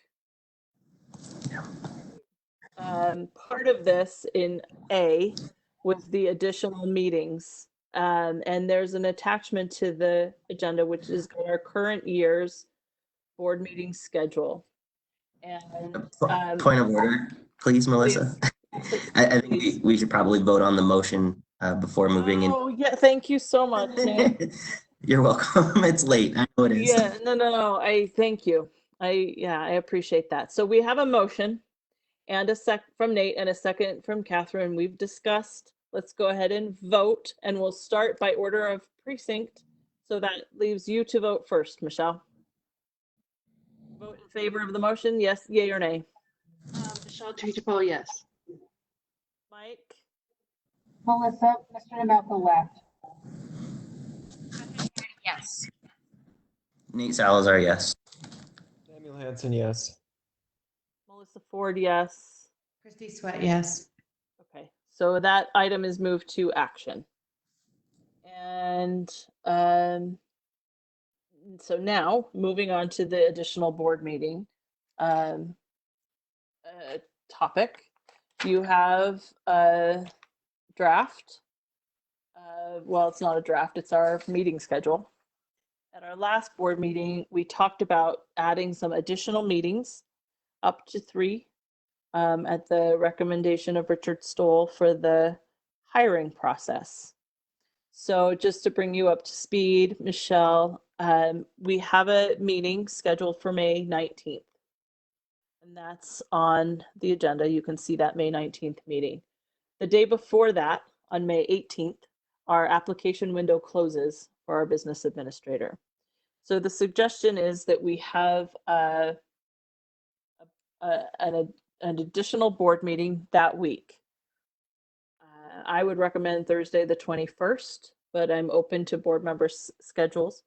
Part of this in A was the additional meetings. And there's an attachment to the agenda, which is our current year's board meeting schedule. And Point of order, please, Melissa. I think we should probably vote on the motion before moving in. Oh, yeah. Thank you so much, Nate. You're welcome. It's late. I know it is. Yeah, no. I thank you. I appreciate that. So we have a motion and a sec from Nate and a second from Catherine. We've discussed. Let's go ahead and vote, and we'll start by order of precinct. So that leaves you to vote first, Michelle. Vote in favor of the motion, yes, yay or nay? Michelle Tujapol, yes. Mike? Melissa, Mr. Nemelka left. Yes. Nate Salazar, yes. Samuel Hansen, yes. Melissa Ford, yes. Christy Sweat, yes. Okay, so that item is moved to action. And So now, moving on to the additional board meeting topic, you have a draft. Well, it's not a draft, it's our meeting schedule. At our last board meeting, we talked about adding some additional meetings, up to 3, at the recommendation of Richard Stoll for the hiring process. So just to bring you up to speed, Michelle, we have a meeting scheduled for May 19th. And that's on the agenda. You can see that May 19th meeting. The day before that, on May 18th, our application window closes for our business administrator. So the suggestion is that we have an additional board meeting that week. I would recommend Thursday the 21st, but I'm open to board members' schedules.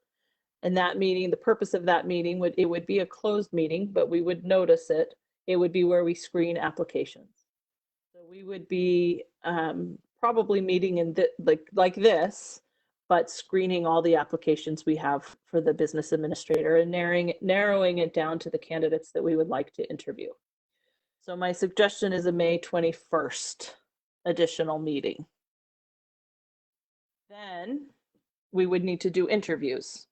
And that meeting, the purpose of that meeting would be a closed meeting, but we would notice it. It would be where we screen applications. So we would be probably meeting in like this, but screening all the applications we have for the business administrator and narrowing it down to the candidates that we would like to interview. So my suggestion is a May 21st additional meeting. Then we would need to do interviews.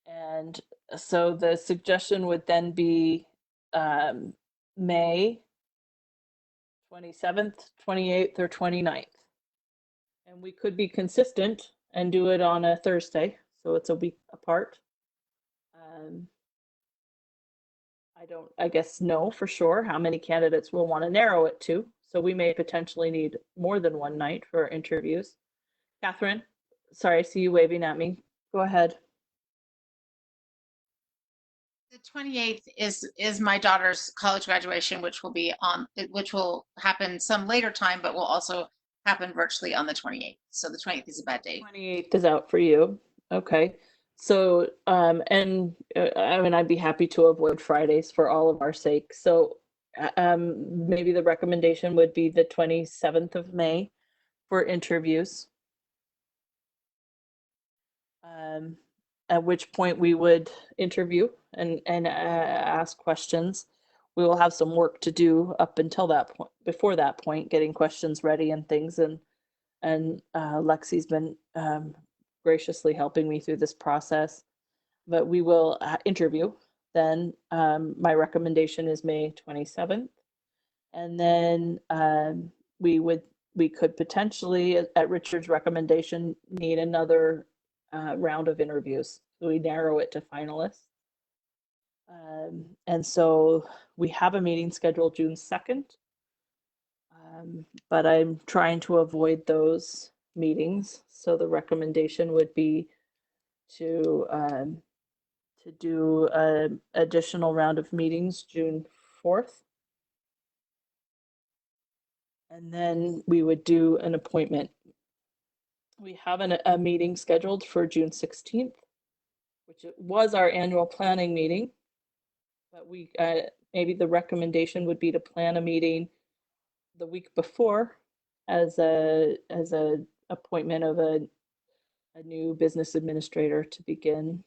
And so the suggestion would then be May 27th, 28th, or 29th. And we could be consistent and do it on a Thursday, so it's a week apart. I guess know for sure how many candidates we'll want to narrow it to. So we may potentially need more than one night for interviews. Catherine, sorry, I see you waving at me. Go ahead. The 28th is my daughter's college graduation, which will happen some later time, but will also happen virtually on the 28th. So the 28th is a bad day. 28th is out for you. Okay. So, I mean, I'd be happy to avoid Fridays for all of our sake. So maybe the recommendation would be the 27th of May for interviews. At which point we would interview and ask questions. We will have some work to do up until that point, before that point, getting questions ready and things. And Lexi's been graciously helping me through this process. But we will interview. Then my recommendation is May 27th. And then we could potentially, at Richard's recommendation, need another round of interviews. So we narrow it to finalists. And so we have a meeting scheduled June 2nd, but I'm trying to avoid those meetings. So the recommendation would be to do an additional round of meetings June 4th. And then we would do an appointment. We have a meeting scheduled for June 16th, which was our annual planning meeting. But we maybe the recommendation would be to plan a meeting the week before as a appointment of a new business administrator to begin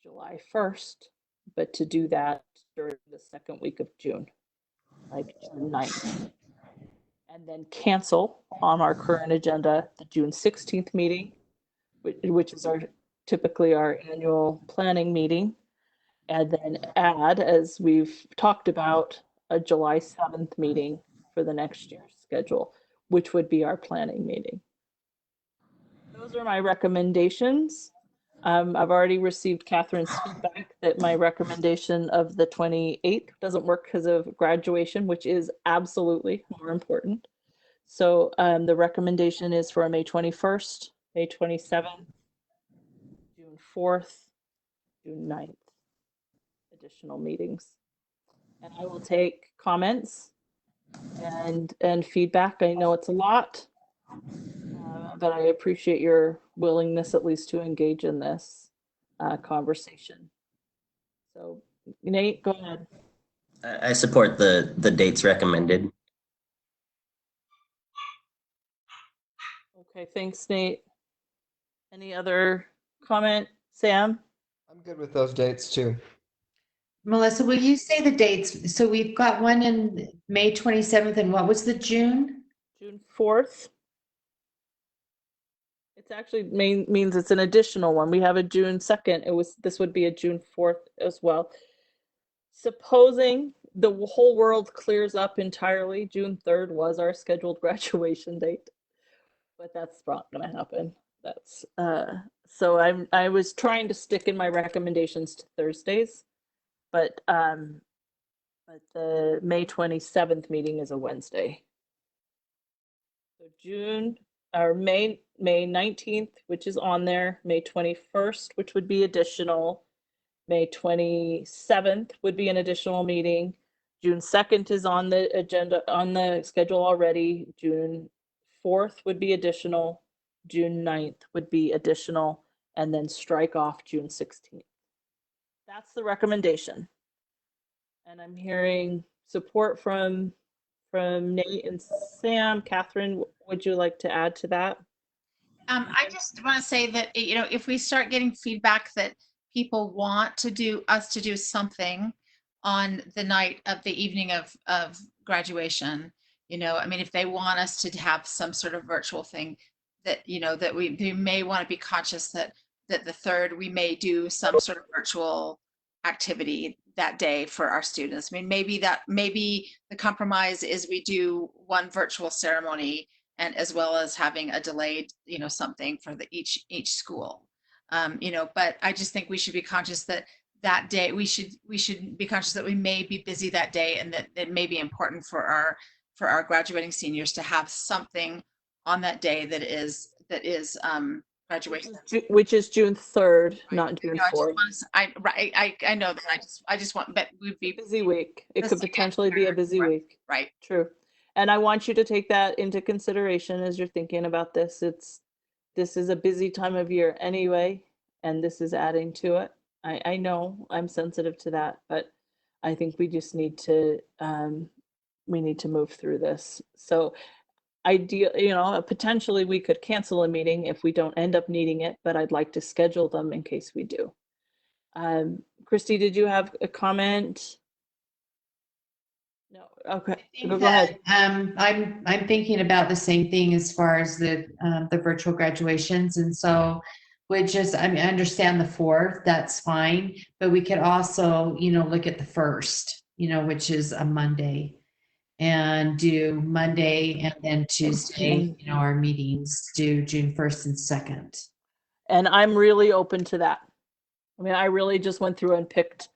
July 1st, but to do that during the second week of June, like June 9th. And then cancel on our current agenda the June 16th meeting, which is typically our annual planning meeting. And then add, as we've talked about, a July 7th meeting for the next year's schedule, which would be our planning meeting. Those are my recommendations. I've already received Catherine's feedback that my recommendation of the 28th doesn't work because of graduation, which is absolutely more important. So the recommendation is for May 21st, May 27th, June 4th, June 9th, additional meetings. And I will take comments and feedback. I know it's a lot, but I appreciate your willingness at least to engage in this conversation. So Nate, go ahead. I support the dates recommended. Okay, thanks, Nate. Any other comment, Sam? I'm good with those dates too. Melissa, will you say the dates? So we've got one in May 27th, and what was the June? June 4th. It's actually means it's an additional one. We have a June 2nd. This would be a June 4th as well. Supposing the whole world clears up entirely, June 3rd was our scheduled graduation date, but that's not going to happen. That's so I was trying to stick in my recommendations to Thursdays, but the May 27th meeting is a Wednesday. So June or May 19th, which is on there, May 21st, which would be additional. May 27th would be an additional meeting. June 2nd is on the agenda, on the schedule already. June 4th would be additional. June 9th would be additional, and then strike off June 16th. That's the recommendation. And I'm hearing support from Nate and Sam. Catherine, would you like to add to that? I just want to say that, if we start getting feedback that people want us to do something on the night of the evening of graduation, if they want us to have some sort of virtual thing, that, that we may want to be conscious that the 3rd, we may do some sort of virtual activity that day for our students. Maybe the compromise is we do one virtual ceremony, and as well as having a delayed, something for each school. But I just think we should be conscious that day we should be conscious that we may be busy that day, and that it may be important for our graduating seniors to have something on that day that is graduation, which is June 3rd, not June 4th. I know that I just want, but we'd be busy week. It could potentially be a busy week. Right. True. And I want you to take that into consideration as you're thinking about this. This is a busy time of year anyway, and this is adding to it. I know I'm sensitive to that, but I think we just need to move through this. So potentially we could cancel a meeting if we don't end up needing it, but I'd like to schedule them in case we do. Christy, did you have a comment? No. Okay. Go ahead. I'm thinking about the same thing as far as the virtual graduations, and so I understand the 4th, that's fine, but we could also, look at the 1st, which is a Monday, and do Monday and then Tuesday, our meetings, do June 1st and 2nd. And I'm really open to that. I really just went through and picked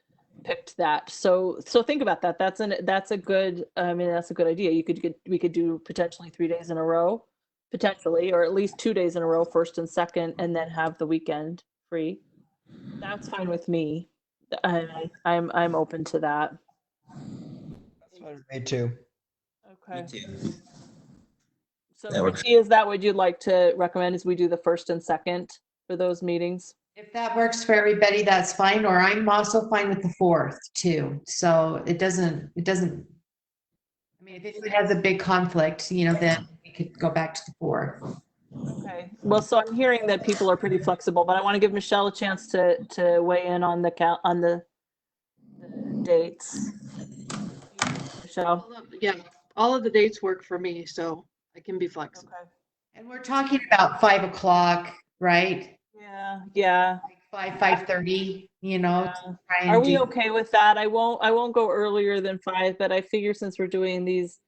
that. So think about that. That's a good idea. We could do potentially 3 days in a row, potentially, or at least 2 days in a row, 1st and 2nd, and then have the weekend free. That's fine with me. I'm open to that. That's fine with me too. Okay. Me too. So Christy, is that what you'd like to recommend, is we do the 1st and 2nd for those meetings? If that works for everybody, that's fine, or I'm also fine with the 4th too. So it doesn't, if it has a big conflict, then we could go back to the 4th. Okay. Well, so I'm hearing that people are pretty flexible, but I want to give Michelle a chance to weigh in on the dates. Michelle? Yeah, all of the dates work for me, so I can be flexible. Okay. And we're talking about 5 o'clock, right? Yeah. 5:30, Are we okay with that? I won't go earlier than 5, but I figure since we're doing these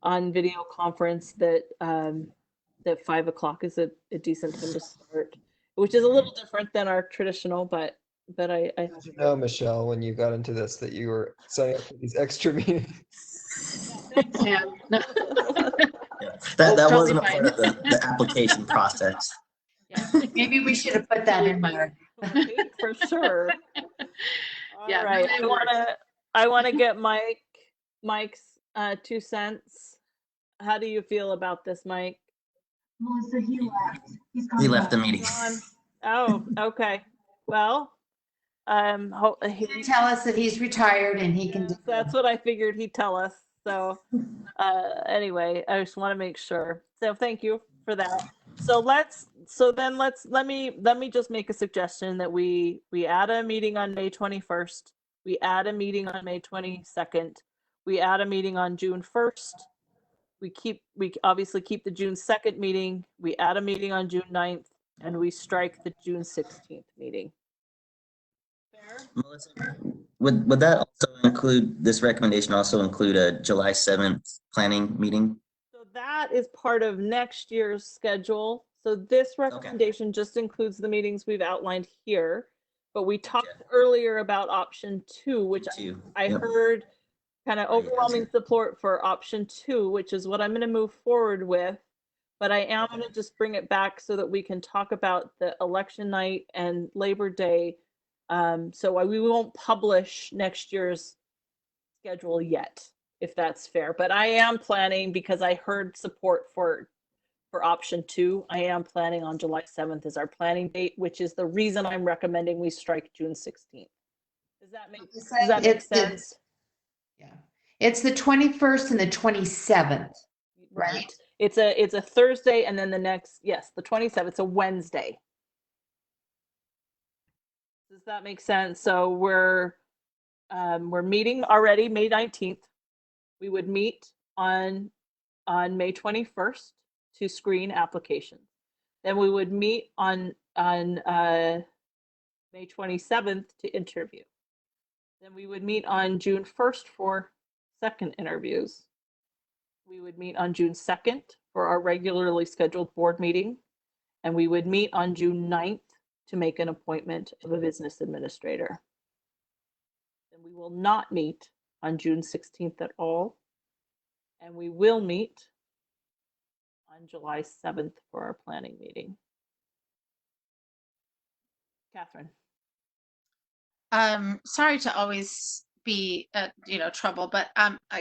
on video conference that 5 o'clock is a decent time to start, which is a little different than our traditional, but I Did you know, Michelle, when you got into this, that you were signing up for these extra meetings? Yeah. That wasn't a part of the application process. Maybe we should have put that in there. For sure. Yeah, All right. no, I want to get Mike's 2 cents. How do you feel about this, Mike? Melissa, he left. He left the meeting. Oh, okay. Well, He can tell us that he's retired and he can. That's what I figured he'd tell us. So anyway, I just want to make sure. So thank you for that. So let's so then let me just make a suggestion that we add a meeting on May 21st. We add a meeting on May 22nd. We add a meeting on June 1st. We obviously keep the June 2nd meeting. We add a meeting on June 9th, and we strike the June 16th meeting. Fair? Melissa, would that also include, this recommendation also include a July 7th planning meeting? So that is part of next year's schedule. So this recommendation just includes the meetings we've outlined here, but we talked earlier about option 2, which I heard kind of overwhelming support for option 2, which is what I'm going to move forward with. But I am going to just bring it back so that we can talk about the election night and Labor Day. So we won't publish next year's schedule yet, if that's fair. But I am planning, because I heard support for option 2, I am planning on July 7th as our planning date, which is the reason I'm recommending we strike June 16th. Does that make sense? Yeah. It's the 21st and the 27th, right? It's a Thursday, and then the next, yes, the 27th, it's a Wednesday. Does that make sense? So we're meeting already May 19th. We would meet on May 21st to screen applications. Then we would meet on May 27th to interview. Then we would meet on June 1st for second interviews. We would meet on June 2nd for our regularly scheduled board meeting. And we would meet on June 9th to make an appointment of a business administrator. Then we will not meet on June 16th at all. And we will meet on July 7th for our planning meeting. Catherine. Sorry to always be trouble, but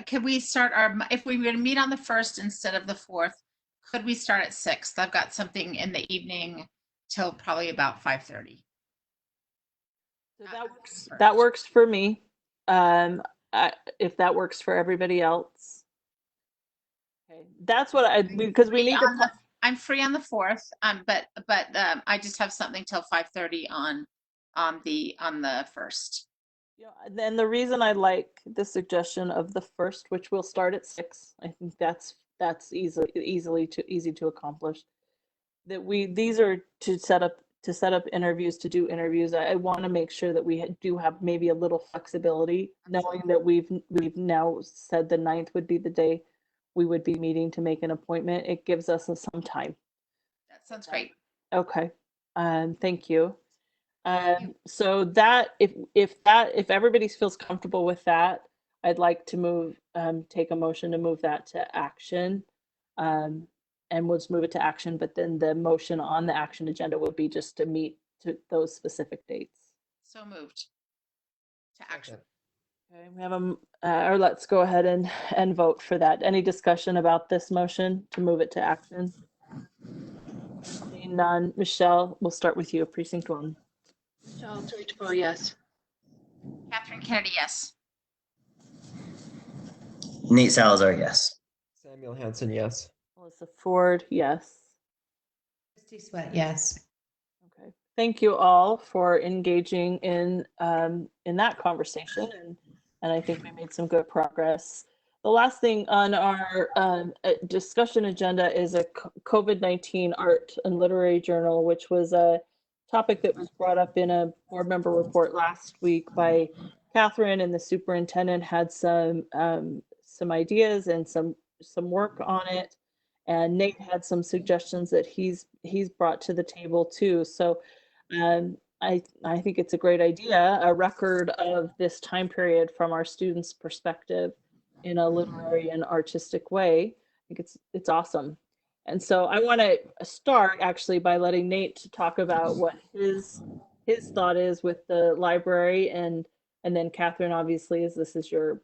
could we start if we were to meet on the 1st instead of the 4th, could we start at 6th? I've got something in the evening till probably about 5:30. So that works for me. If that works for everybody else. Okay, that's what because we need to. I'm free on the 4th, but I just have something till 5:30 on the 1st. Yeah, and the reason I like the suggestion of the 1st, which will start at 6, I think that's easy to accomplish. That these are to set up interviews, to do interviews. I want to make sure that we do have maybe a little flexibility, knowing that we've now said the 9th would be the day we would be meeting to make an appointment. It gives us some time. That sounds great. Okay, thank you. So that if everybody feels comfortable with that, I'd like to take a motion to move that to action. And we'll just move it to action, but then the motion on the action agenda would be just to meet to those specific dates. So moved to action. Okay, we have or let's go ahead and vote for that. Any discussion about this motion to move it to action? Seeing none. Michelle, we'll start with you, Precinct 1. Michelle Deutschbo, yes. Catherine Kennedy, yes. Nate Salazar, yes. Samuel Hansen, yes. Melissa Ford, yes. Christy Sweat, yes. Okay. Thank you all for engaging in that conversation, and I think we made some good progress. The last thing on our discussion agenda is a COVID-19 art and literary journal, which was a topic that was brought up in a board member report last week by Catherine, and the superintendent had some ideas and some work on it. And Nate had some suggestions that he's brought to the table too. So I think it's a great idea, a record of this time period from our students' perspective in a literary and artistic way. I think it's awesome. And so I want to start actually by letting Nate talk about what his thought is with the library, and then Catherine, obviously, as this is your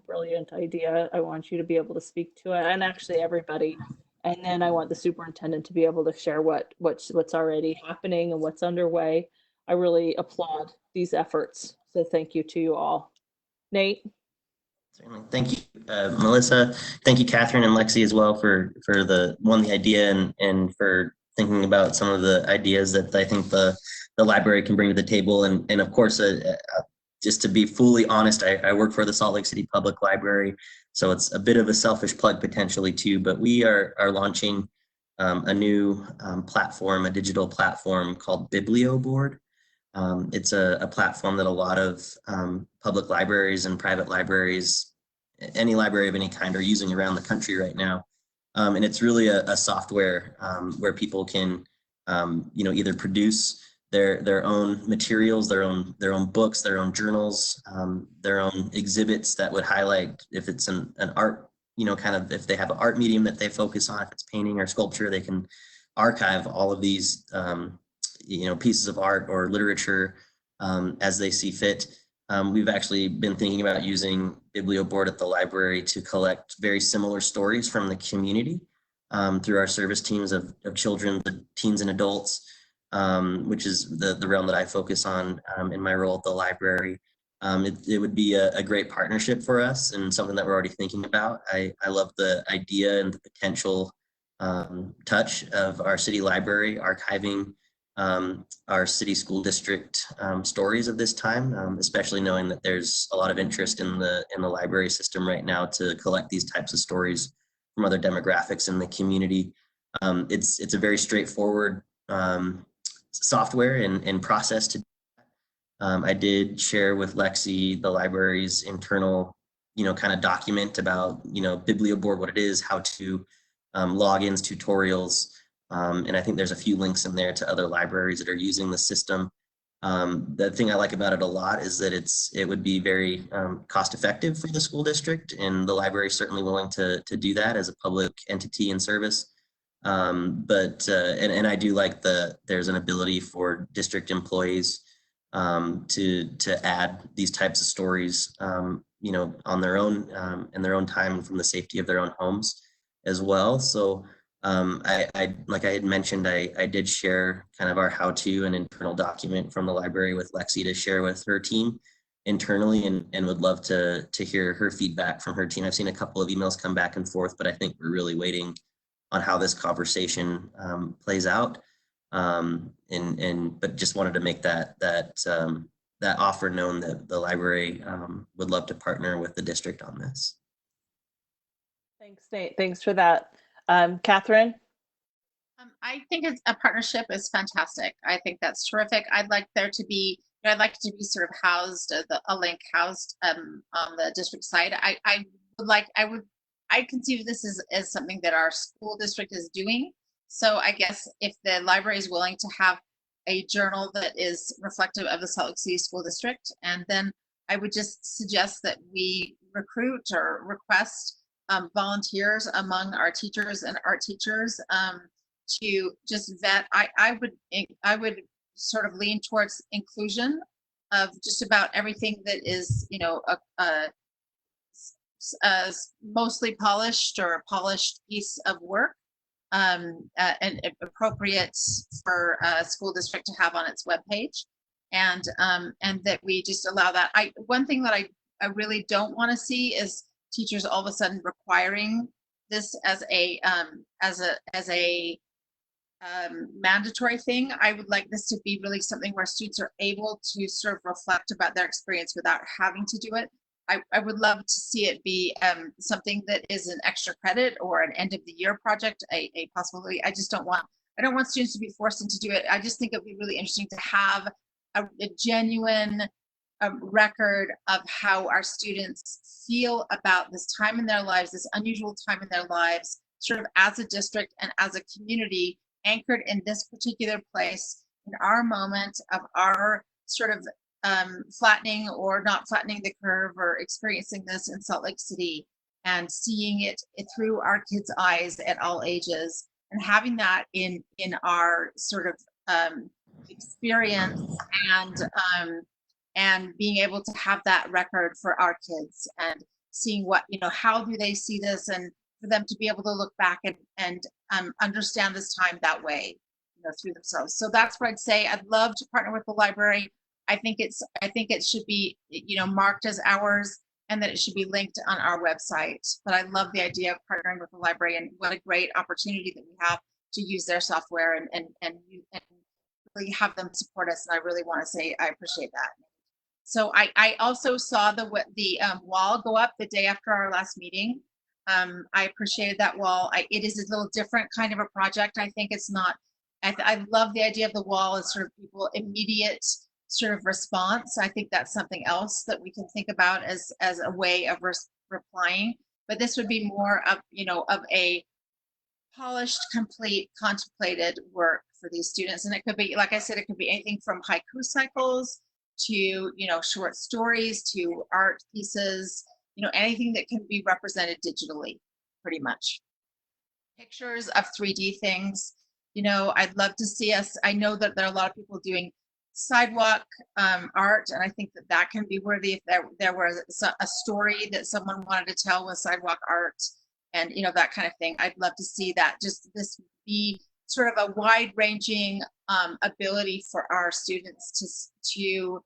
brilliant idea, I want you to be able to speak to it, and actually everybody. And then I want the superintendent to be able to share what's already happening and what's underway. I really applaud these efforts. So thank you to you all. Nate? Certainly. Thank you, Melissa. Thank you, Catherine and Lexi as well for the idea and for thinking about some of the ideas that I think the library can bring to the table. And of course, just to be fully honest, I work for the Salt Lake City Public Library, so it's a bit of a selfish plug potentially too, but we are launching a new platform, a digital platform called BiblioBoard. It's a platform that a lot of public libraries and private libraries, any library of any kind, are using around the country right now. And it's really a software where people can, either produce their own materials, their own books, their own journals, their own exhibits that would highlight if it's an art, kind of if they have an art medium that they focus on, if it's painting or sculpture, they can archive all of these, pieces of art or literature as they see fit. We've actually been thinking about using BiblioBoard at the library to collect very similar stories from the community through our service teams of children, teens, and adults, which is the realm that I focus on in my role at the library. It would be a great partnership for us and something that we're already thinking about. I love the idea and the potential touch of our city library archiving our city school district stories of this time, especially knowing that there's a lot of interest in the library system right now to collect these types of stories from other demographics in the community. It's a very straightforward software and process to. I did share with Lexi the library's internal, kind of document about, BiblioBoard, what it is, how to logins, tutorials. And I think there's a few links in there to other libraries that are using the system. The thing I like about it a lot is that it would be very cost effective for the school district, and the library is certainly willing to do that as a public entity and service. But I do like there's an ability for district employees to add these types of stories, on their own in their own time and from the safety of their own homes as well. So I like I had mentioned, I did share kind of our how-to and internal document from the library with Lexi to share with her team internally, and would love to hear her feedback from her team. I've seen a couple of emails come back and forth, but I think we're really waiting on how this conversation plays out. But just wanted to make that offer known that the library would love to partner with the district on this. Thanks, Nate. Thanks for that. Catherine? I think a partnership is fantastic. I think that's terrific. I'd like there to be, I'd like to be sort of housed, a link housed on the district side. I conceive this as something that our school district is doing. So I guess if the library is willing to have a journal that is reflective of the Salt Lake City School District, and then I would just suggest that we recruit or request volunteers among our teachers and art teachers to just vet. I would sort of lean towards inclusion of just about everything that is, mostly polished or a polished piece of work, and appropriate for a school district to have on its webpage, and that we just allow that. One thing that I really don't want to see is teachers all of a sudden requiring this as a mandatory thing. I would like this to be really something where students are able to sort of reflect about their experience without having to do it. I would love to see it be something that is an extra credit or an end of the year project, a possibility. I don't want students to be forced into do it. I just think it would be really interesting to have a genuine record of how our students feel about this time in their lives, this unusual time in their lives, sort of as a district and as a community anchored in this particular place, in our moment of our sort of flattening or not flattening the curve, or experiencing this in Salt Lake City and seeing it through our kids' eyes at all ages, and having that in our sort of experience, and being able to have that record for our kids and seeing what, how do they see this, and for them to be able to look back and understand this time that way, through themselves. So that's what I'd say. I'd love to partner with the library. I think it should be, marked as ours, and that it should be linked on our website. But I love the idea of partnering with the library, and what a great opportunity that we have use their software and really have them support us. And I really want to say I appreciate that. So I also saw the wall go up the day after our last meeting. I appreciated that wall. It is a little different kind of a project. I think it's not, I love the idea of the wall as sort of people immediate sort of response. I think that's something else that we can think about as a way of replying. But this would be more of, of a polished, complete, contemplated work for these students. And it could be, like I said, it could be anything from haiku cycles to, short stories, to art pieces, anything that can be represented digitally, pretty much. Pictures of 3D things. I'd love to see us. I know that there are a lot of people doing sidewalk art, and I think that can be worthy if there was a story that someone wanted to tell with sidewalk art, and that kind of thing. I'd love to see that. Just this be sort of a wide-ranging ability for our students to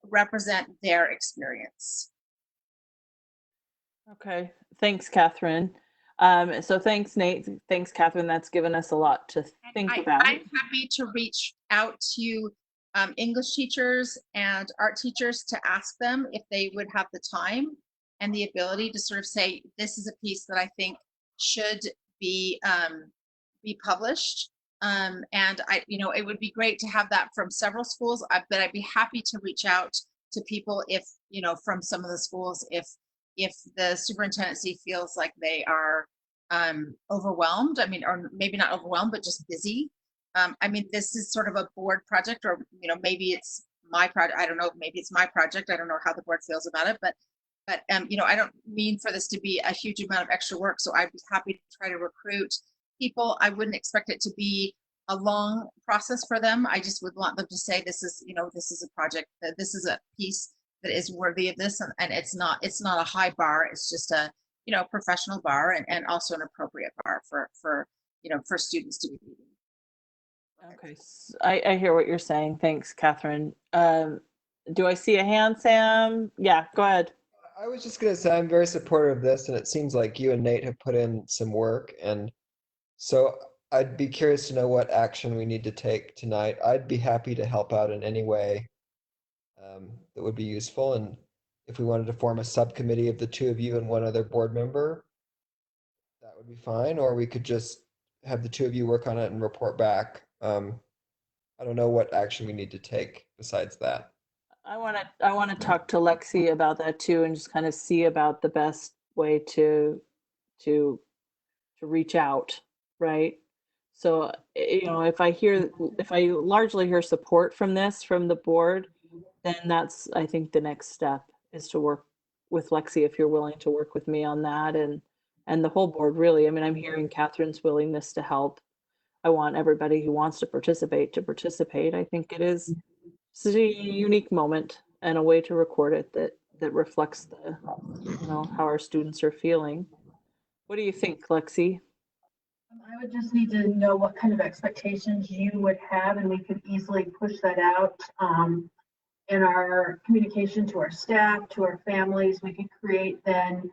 represent their experience. Okay, thanks, Catherine. So thanks, Nate. Thanks, Catherine. That's given us a lot to think about. I'm happy to reach out to English teachers and art teachers to ask them if they would have the time and the ability to sort of say, this is a piece that I think should be published. And it would be great to have that from several schools, but I'd be happy to reach out to people if, from some of the schools, if the superintendency feels like they are overwhelmed. I mean, or maybe not overwhelmed, but just busy. This is sort of a board project, or, maybe it's my project. I don't know, maybe it's my project. I don't know how the board feels about it, but I don't mean for this to be a huge amount of extra work. So I'd be happy to try to recruit people. I wouldn't expect it to be a long process for them. I just would want them to say, this is a project, that this is a piece that is worthy of this, and it's not a high bar. It's just a professional bar, and also an appropriate bar for students to be reading. Okay, so I hear what you're saying. Thanks, Catherine. Do I see a hand, Sam? Yeah, go ahead. I was just going to say I'm very supportive of this, and it seems like you and Nate have put in some work, and so I'd be curious to know what action we need to take tonight. I'd be happy to help out in any way that would be useful, and if we wanted to form a subcommittee of the two of you and one other board member, that would be fine, or we could just have the two of you work on it and report back. I don't know what action we need to take besides that. I want to talk to Lexi about that too, and just kind of see about the best way to reach out, right? So, if I largely hear support from the board, then that's, I think, the next step is to work with Lexi, if you're willing to work with me on that, and the whole board, really. I'm hearing Catherine's willingness to help. I want everybody who wants to participate. I think it's a unique moment and a way to record it that reflects how our students are feeling. What do you think, Lexi? I would just need to know what kind of expectations you would have, and we could easily push that out in our communication to our staff, to our families. We could create then,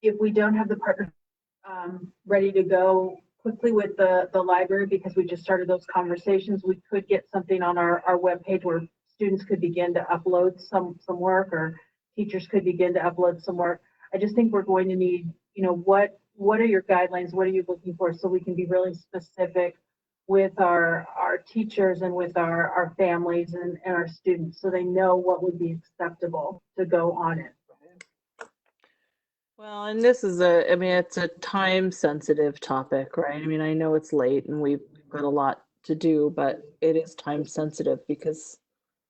if we don't have the partner ready to go quickly with the library, because we just started those conversations, we could get something on our webpage where students could begin to upload some work, or teachers could begin to upload some work. I just think we're going to need, what are your guidelines? What are you looking for? So we can be really specific with our teachers and with our families and our students, so they know what would be acceptable to go on it. Well, and this is it's a time sensitive topic, right? I know it's late and we've got a lot to do, but it is time sensitive because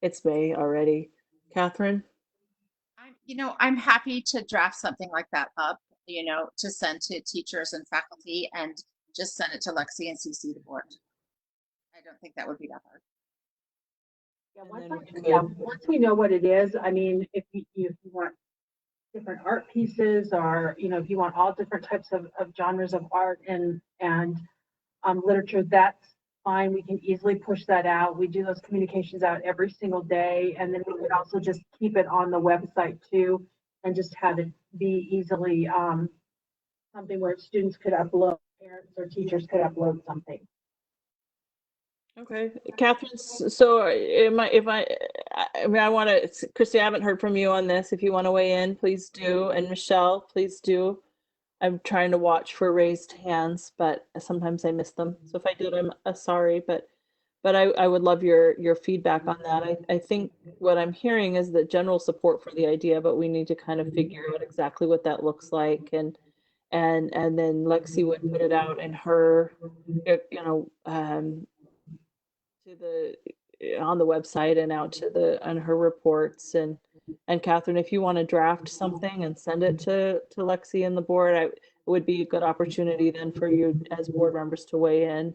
it's May already. Catherine? I'm happy to draft something like that up, to send to teachers and faculty, and just send it to Lexi and CC the board. I don't think that would be that hard. Once we know what it is, if you want different art pieces, or if you want all different types of genres of art and literature, that's fine. We can easily push that out. We do those communications out every single day, and then we would also just keep it on the website too, and just have it be easily something where students could upload parents or teachers could upload something. Okay, Catherine, so if I mean, I want to, Christy, I haven't heard from you on this. If you want to weigh in, please do. And Michelle, please do. I'm trying to watch for raised hands, but sometimes I miss them. So if I did, I'm sorry, but I would love your feedback on that. I think what I'm hearing is that general support for the idea, but we need to kind of figure out exactly what that looks like, and then Lexi would put it out in her, to the on the website and out to the on her reports, and Catherine, if you want to draft something and send it to Lexi and the board, it would be a good opportunity then for you as board members to weigh in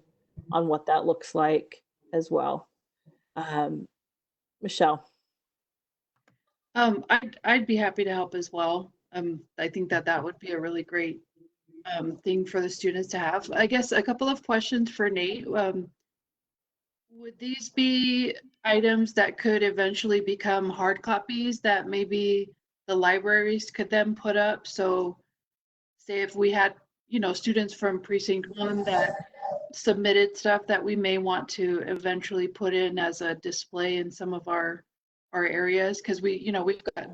on what that looks like as well. Michelle. I'd be happy to help as well. I think that would be a really great thing for the students to have. I guess a couple of questions for Nate. Would these be items that could eventually become hard copies that maybe the libraries could then put up? So say if we had, students from Precinct 1 that submitted stuff that we may want to eventually put in as a display in some of our areas, because we've got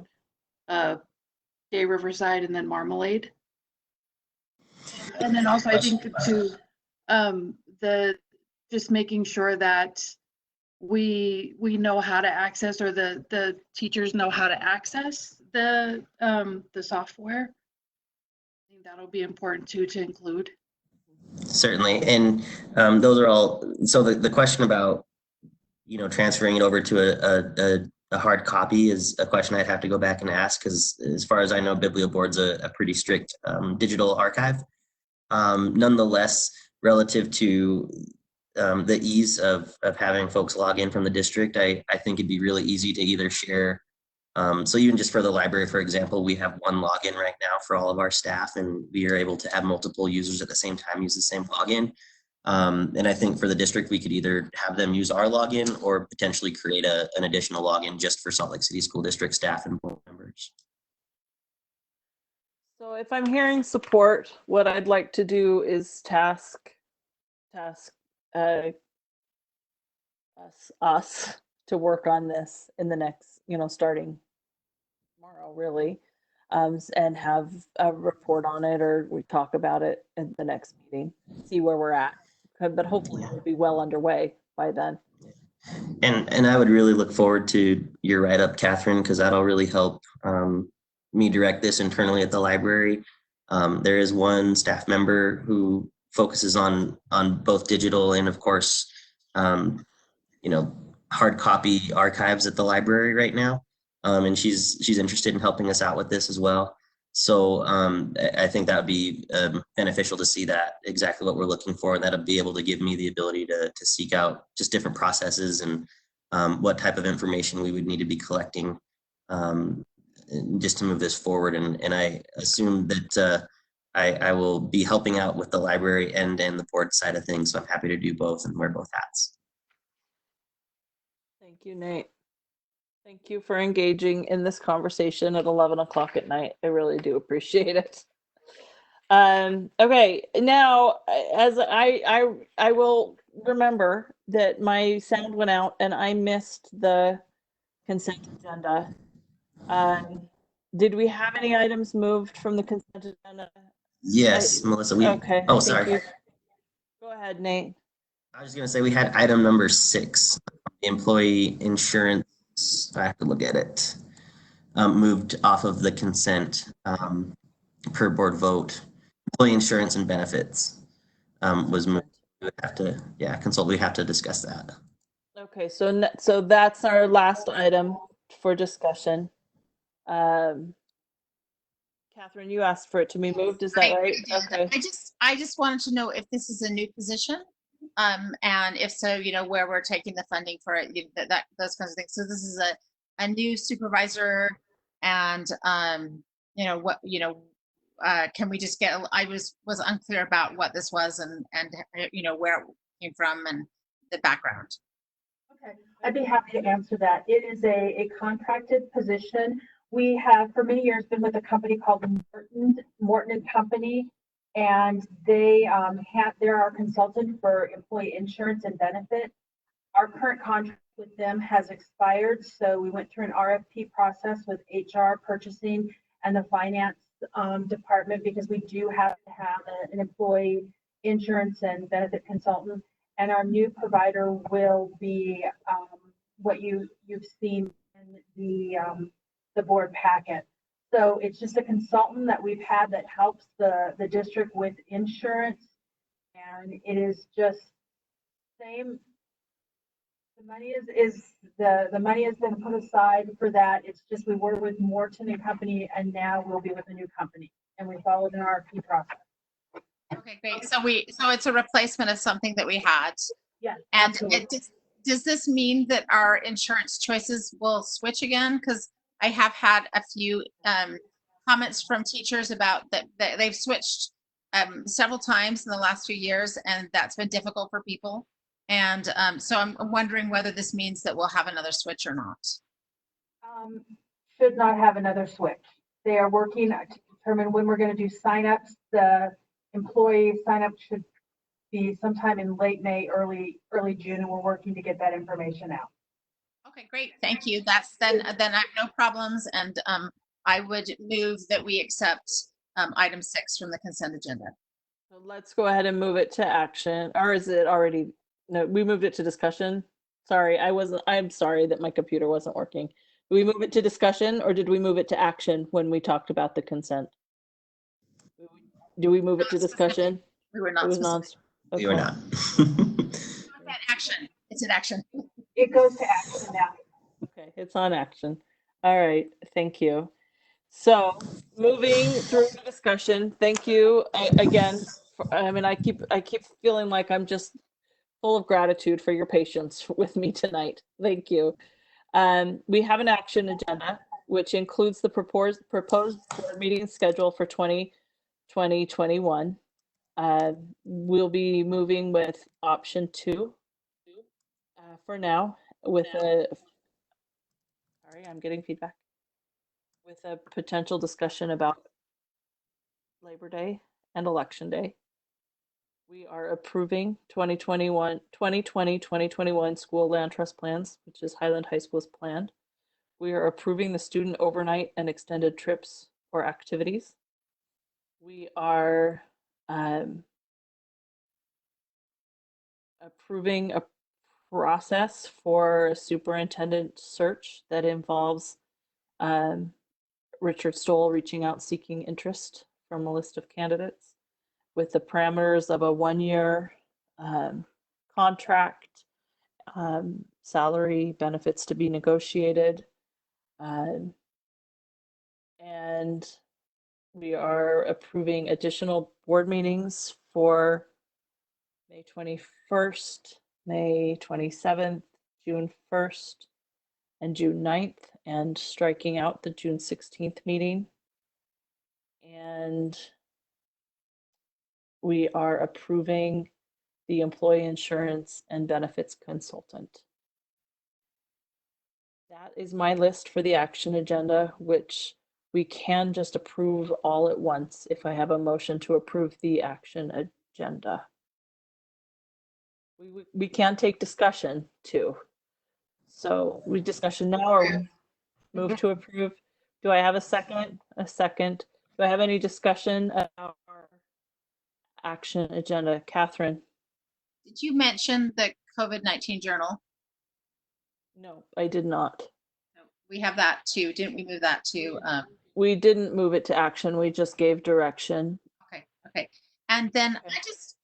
Gay Riverside and then Marmalade. And then also I think to just making sure that we know how to access, or the teachers know how to access the software. I think that'll be important too to include. Certainly, and those are all. So the question about transferring it over to a hard copy is a question I'd have to go back and ask, because as far as I know, BiblioBoard's a pretty strict digital archive. Nonetheless, relative to the ease of having folks log in from the district, I think it'd be really easy to either share. So even just for the library, for example, we have one login right now for all of our staff, and we are able to have multiple users at the same time use the same login. And I think for the district, we could either have them use our login or potentially create an additional login just for Salt Lake City School District staff and board members. So if I'm hearing support, what I'd like to do is task us to work on this in the next, starting tomorrow, really, and have a report on it, or we talk about it in the next meeting, see where we're at. But hopefully we'll be well underway by then. And I would really look forward to your write-up, Catherine, because that'll really help me direct this internally at the library. There is one staff member who focuses on both digital and, of course, hard copy archives at the library right now, and she's interested in helping us out with this as well. So I think that would be beneficial to see that exactly what we're looking for, and that'll be able to give me the ability to seek out just different processes and what type of information we would need to be collecting just to move this forward. And I assume that I will be helping out with the library and the board side of things. So I'm happy to do both and wear both hats. Thank you, Nate. Thank you for engaging in this conversation at 11 o'clock at night. I really do appreciate it. Okay, now as I will remember that my sound went out and I missed the consent agenda. Did we have any items moved from the consent agenda? Yes, Melissa. Okay. Oh, sorry. Go ahead, Nate. I was just going to say we had item number 6, employee insurance. I have to look at it. Moved off of the consent per board vote. Employee insurance and benefits was moved. We would have to, consult. We have to discuss that. Okay, so that's our last item for discussion. Catherine, you asked for it to be moved. Is that right? Okay. I just wanted to know if this is a new position, and if so, where we're taking the funding for it, those kinds of things. So this is a new supervisor, and can we just get? I was unclear about what this was and where it came from and the background. Okay, I'd be happy to answer that. It is a contracted position. We have for many years been with a company called Morton & Company, and they're our consultant for employee insurance and benefit. Our current contract with them has expired, so we went through an RFP process with HR, purchasing, and the finance department, because we do have to have an employee insurance and benefit consultant. And our new provider will be what you've seen in the board packet. So it's just a consultant that we've had that helps the district with insurance, and it is just same. The money the money has been put aside for that. It's just we were with Morton and Company, and now we'll be with a new company, and we followed an RFP process. Okay, great. So it's a replacement of something that we had. Yes. And does this mean that our insurance choices will switch again? Because I have had a few comments from teachers about that they've switched several times in the last few years, and that's been difficult for people. And so I'm wondering whether this means that we'll have another switch or not. Should not have another switch. They are working to determine when we're going to do signups. The employee signup should be sometime in late May, early June, and we're working to get that information out. Okay, great. Thank you. Then I have no problems, and I would move that we accept item 6 from the consent agenda. So let's go ahead and move it to action. Or is it already? No, we moved it to discussion. Sorry, I'm sorry that my computer wasn't working. Did we move it to discussion, or did we move it to action when we talked about the consent? Do we move it to discussion? We were not. Okay. We were not. Action. It's an action. It goes to action now. Okay, it's on action. All right, thank you. So moving through the discussion, thank you again. I keep feeling like I'm just full of gratitude for your patience with me tonight. Thank you. We have an action agenda, which includes the proposed board meeting schedule for 2020-21. We'll be moving with option 2 for now, with sorry, I'm getting feedback, with a potential discussion about Labor Day and Election Day. We are approving 2020-2021 school land trust plans, which is Highland High School's plan. We are approving the student overnight and extended trips or activities. We are approving a process for a superintendent search that involves Richard Stoll reaching out seeking interest from a list of candidates, with the parameters of a 1-year contract, salary, benefits to be negotiated. And we are approving additional board meetings for May 21st, May 27th, June 1st, and June 9th, and striking out the June 16th meeting. And we are approving the employee insurance and benefits consultant. That is my list for the action agenda, which we can just approve all at once if I have a motion to approve the action agenda. We can take discussion too. So we discussion now or move to approve. Do I have a second? A second. Do I have any discussion about our action agenda? Catherine? Did you mention the COVID-19 journal? No, I did not. No, we have that too. Didn't we move that to? We didn't move it to action. We just gave direction. Okay. And then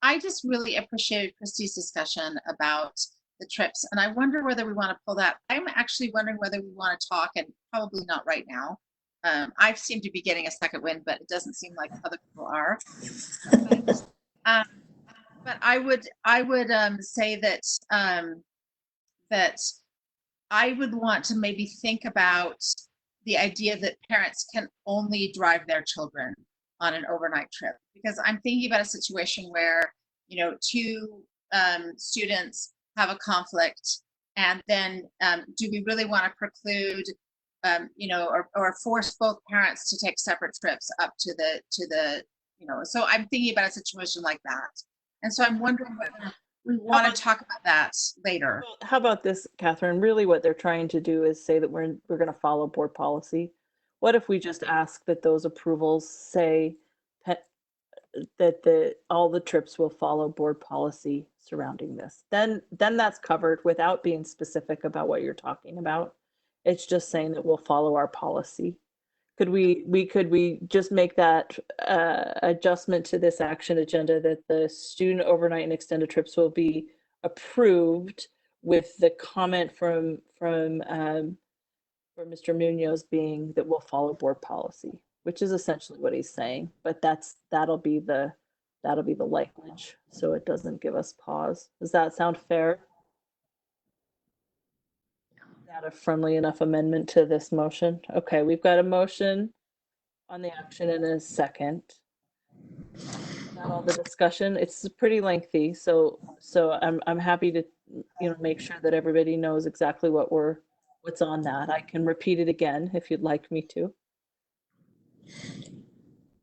I just really appreciated Christy's discussion about the trips. And I wonder whether we want to pull that. I'm actually wondering whether we want to talk, and probably not right now. I seem to be getting a second wind, but it doesn't seem like other people are. But I would say that that I would want to maybe think about the idea that parents can only drive their children on an overnight trip, because I'm thinking about a situation where, you know, 2 students have a conflict, and then do we really want to preclude, you know, or force both parents to take separate trips up to the so I'm thinking about a situation like that. And so I'm wondering whether we want to talk about that later. Well, how about this, Catherine? Really what they're trying to do is say that we're going to follow board policy. What if we just ask that those approvals say that all the trips will follow board policy surrounding this? Then that's covered without being specific about what you're talking about. It's just saying that we'll follow our policy. Could we just make that adjustment to this action agenda that the student overnight and extended trips will be approved with the comment from Mr. Munoz being that we'll follow board policy, which is essentially what he's saying, but that'll be the language, so it doesn't give us pause. Does that sound fair? Is that a friendly enough amendment to this motion? Okay, we've got a motion on the action in a second. About all the discussion, it's pretty lengthy, so I'm happy to make sure that everybody knows exactly what's on that. I can repeat it again if you'd like me to.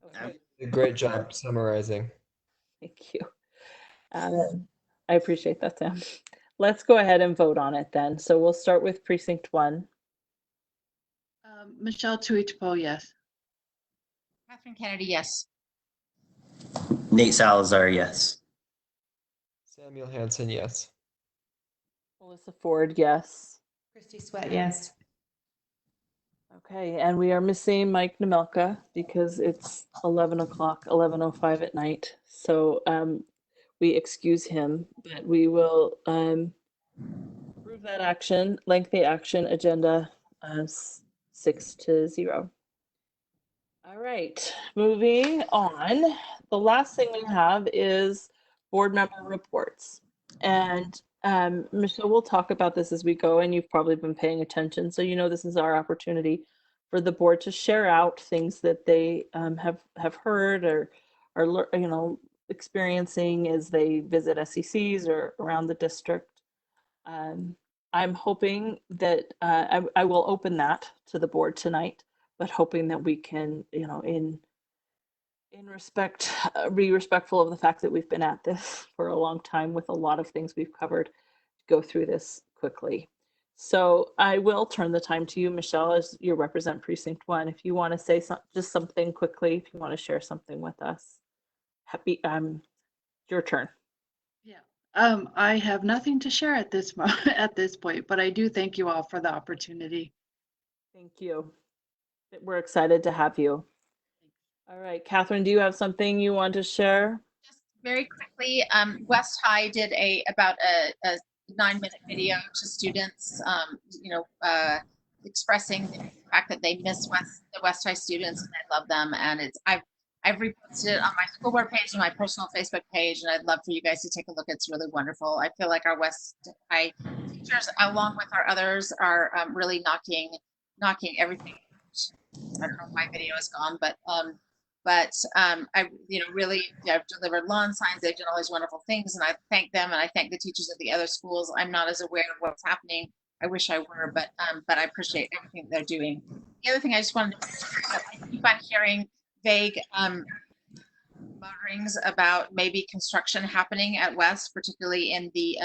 Okay. A great job summarizing. Thank you. I appreciate that, Sam. Let's go ahead and vote on it then. So we'll start with precinct 1. Michelle Tuichapo, yes. Catherine Kennedy, yes. Nate Salazar, yes. Samuel Hansen, yes. Melissa Ford, yes. Christy Sweat, yes. Okay, and we are missing Mike Nemelka because it's 11 o'clock, 11:05 at night. So we excuse him, but we will approve that action, lengthy action agenda 6-0. All right, moving on. The last thing we have is board member reports. And Michelle, we'll talk about this as we go, and you've probably been paying attention. So this is our opportunity for the board to share out things that they have heard or are experiencing as they visit SECs or around the district. I'm hoping that I will open that to the board tonight, but hoping that we can, in respect, be respectful of the fact that we've been at this for a long time with a lot of things we've covered, go through this quickly. So I will turn the time to you, Michelle, as you represent Precinct 1. If you want to say just something quickly, if you want to share something with us, your turn. Yeah. I have nothing to share at this point, but I do thank you all for the opportunity. Thank you. We're excited to have you. All right, Catherine, do you have something you want to share? Just very quickly, West High did about a 9-minute video to students, expressing the fact that they miss the West High students, and I love them. And I've reposted it on my school board page and my personal Facebook page, and I'd love for you guys to take a look. It's really wonderful. I feel like our West High teachers, along with our others, are really knocking everything out. I don't know if my video is gone, but I really, I've delivered lawn signs. They've done all these wonderful things, and I thank them, and I thank the teachers of the other schools. I'm not as aware of what's happening. I wish I were, but I appreciate everything they're doing. The other thing I just wanted to I keep on hearing vague mutterings about maybe construction happening at West, particularly in the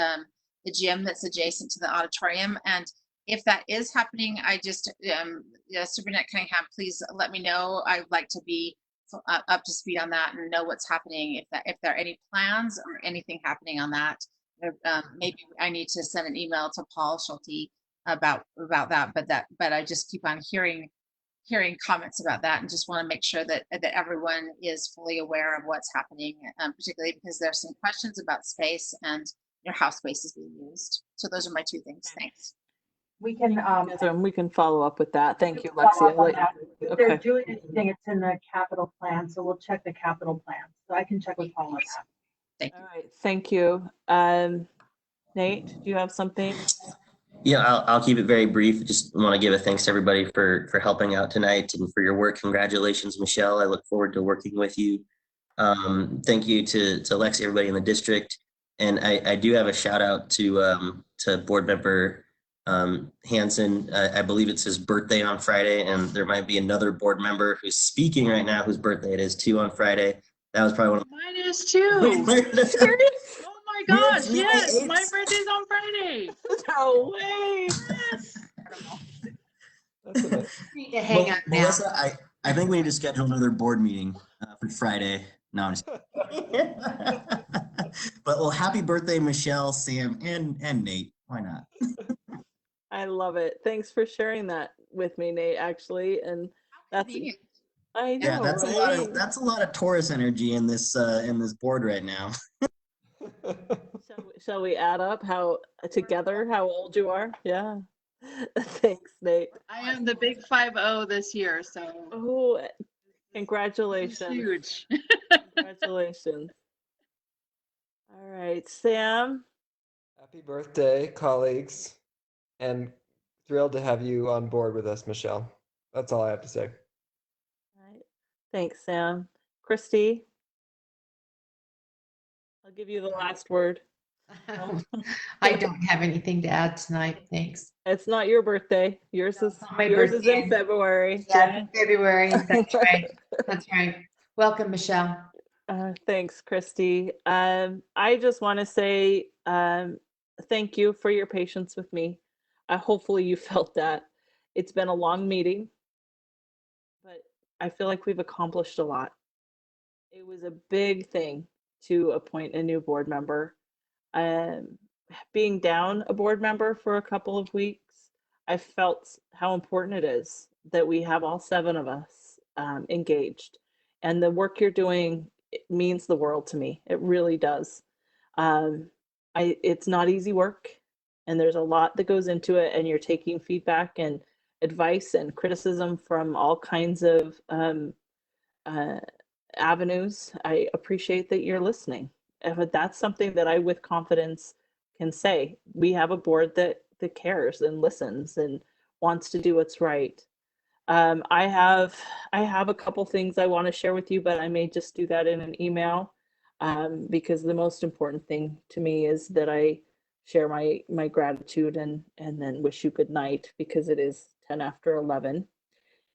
gym that's adjacent to the auditorium. And if that is happening, I just, Superintendent Cunningham, please let me know. I'd like to be up to speed on that and know what's happening. If there are any plans or anything happening on that, maybe I need to send an email to Paul Schulte about that. But I just keep on hearing comments about that, and just want to make sure that everyone is fully aware of what's happening, particularly because there's some questions about space and how space is being used. So those are my 2 things. Thanks. We can follow up with that. Thank you, follow Lexi. up on that. If they're doing anything, it's in the capital plan, so we'll check the capital plan. So I can check with Paul on that. All right, thank you. Nate, do you have something? Yeah, I'll keep it very brief. Just want to give a thanks to everybody for helping out tonight and for your work. Congratulations, Michelle. I look forward to working with you. Thank you to Lexi, everybody in the district. And I do have a shout out to board member Hansen. I believe it's his birthday on Friday, and there might be another board member who's speaking right now whose birthday it is too on Friday. That was probably one of Mine is too. Serious? Oh my Yes, gosh, May yes. My 8th. birthday's on Friday. No way. Yes. That's amazing. Need to hang up now. Melissa, I think we need to schedule another board meeting for Friday. No, I'm just but well, happy birthday, Michelle, Sam, and Nate. Why not? I love it. Thanks for sharing that with me, Nate, actually. And that's, Convenient. I know, Yeah, that's right? a lot of Taurus energy in this board right now. Shall we add up how together how old you are? Yeah. Thanks, Nate. I am the big 5-0 this year, so Oh, this congratulations. is huge. Congratulations. All right, Sam. Happy birthday, colleagues, and thrilled to have you on board with us, Michelle. That's all I have to say. All right. Thanks, Sam. Christy, I'll give you the last word. I don't have anything to add tonight. Thanks. It's not your birthday. Yours is my yours is birthday. in February. Yeah, February. That's right. That's right. Welcome, Michelle. Thanks, Christy. I just want to say thank you for your patience with me. Hopefully you felt that. It's been a long meeting, but I feel like we've accomplished a lot. It was a big thing to appoint a new board member. Being down a board member for a couple of weeks, I felt how important it is that we have all 7 of us engaged. And the work you're doing, it means the world to me. It really does. It's not easy work, and there's a lot that goes into it, and you're taking feedback and advice and criticism from all kinds of avenues. I appreciate that you're listening. But that's something that I, with confidence, can say. We have a board that cares and listens and wants to do what's right. I have a couple things I want to share with you, but I may just do that in an email because the most important thing to me is that I share my gratitude and then wish you good night because it is 10 after 11.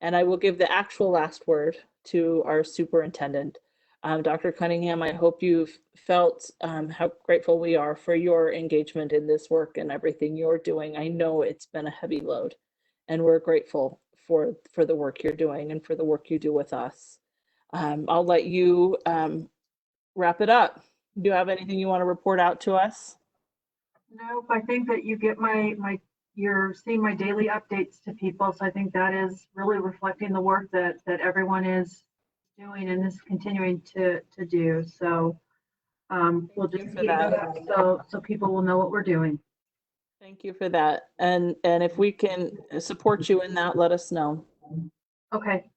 And I will give the actual last word to our superintendent. Dr. Cunningham, I hope you've felt how grateful we are for your engagement in this work and everything you're doing. I know it's been a heavy load, and we're grateful for the work you're doing and for the work you do with us. I'll let you wrap it up. Do you have anything you want to report out to us? Nope, I think that you get you're seeing my daily updates to people. So I think that is really reflecting the work that everyone is doing and is continuing to do. So we'll just keep that up so people will know what we're doing. Thank you for that. And if we can support you in that, let us know. Okay.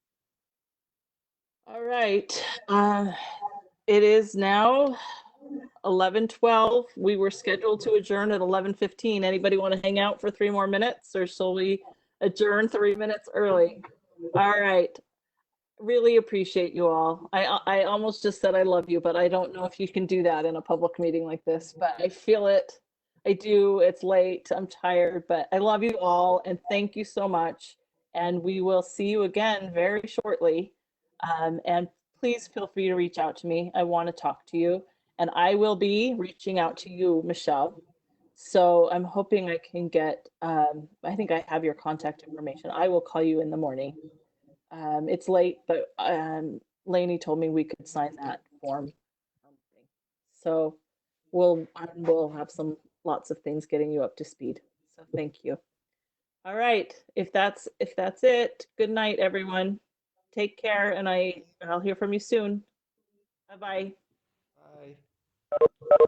All right. It is now 11:12. We were scheduled to adjourn at 11:15. Anybody want to hang out for 3 more minutes, or shall we adjourn 3 minutes early? All right. Really appreciate you all. I almost just said I love you, but I don't know if you can do that in a public meeting like this, but I feel it. I do. It's late. I'm tired, but I love you all and thank you so much. And we will see you again very shortly. And please feel free to reach out to me. I want to talk to you. And I will be reaching out to you, Michelle. So I'm hoping I can get, I think I have your contact information. I will call you in the morning. It's late, but Lainey told me we could sign that form. So we'll have lots of things getting you up to speed. So thank you. All right. If that's it, good night, everyone. Take care, and I'll hear from you soon. Bye-bye. Bye.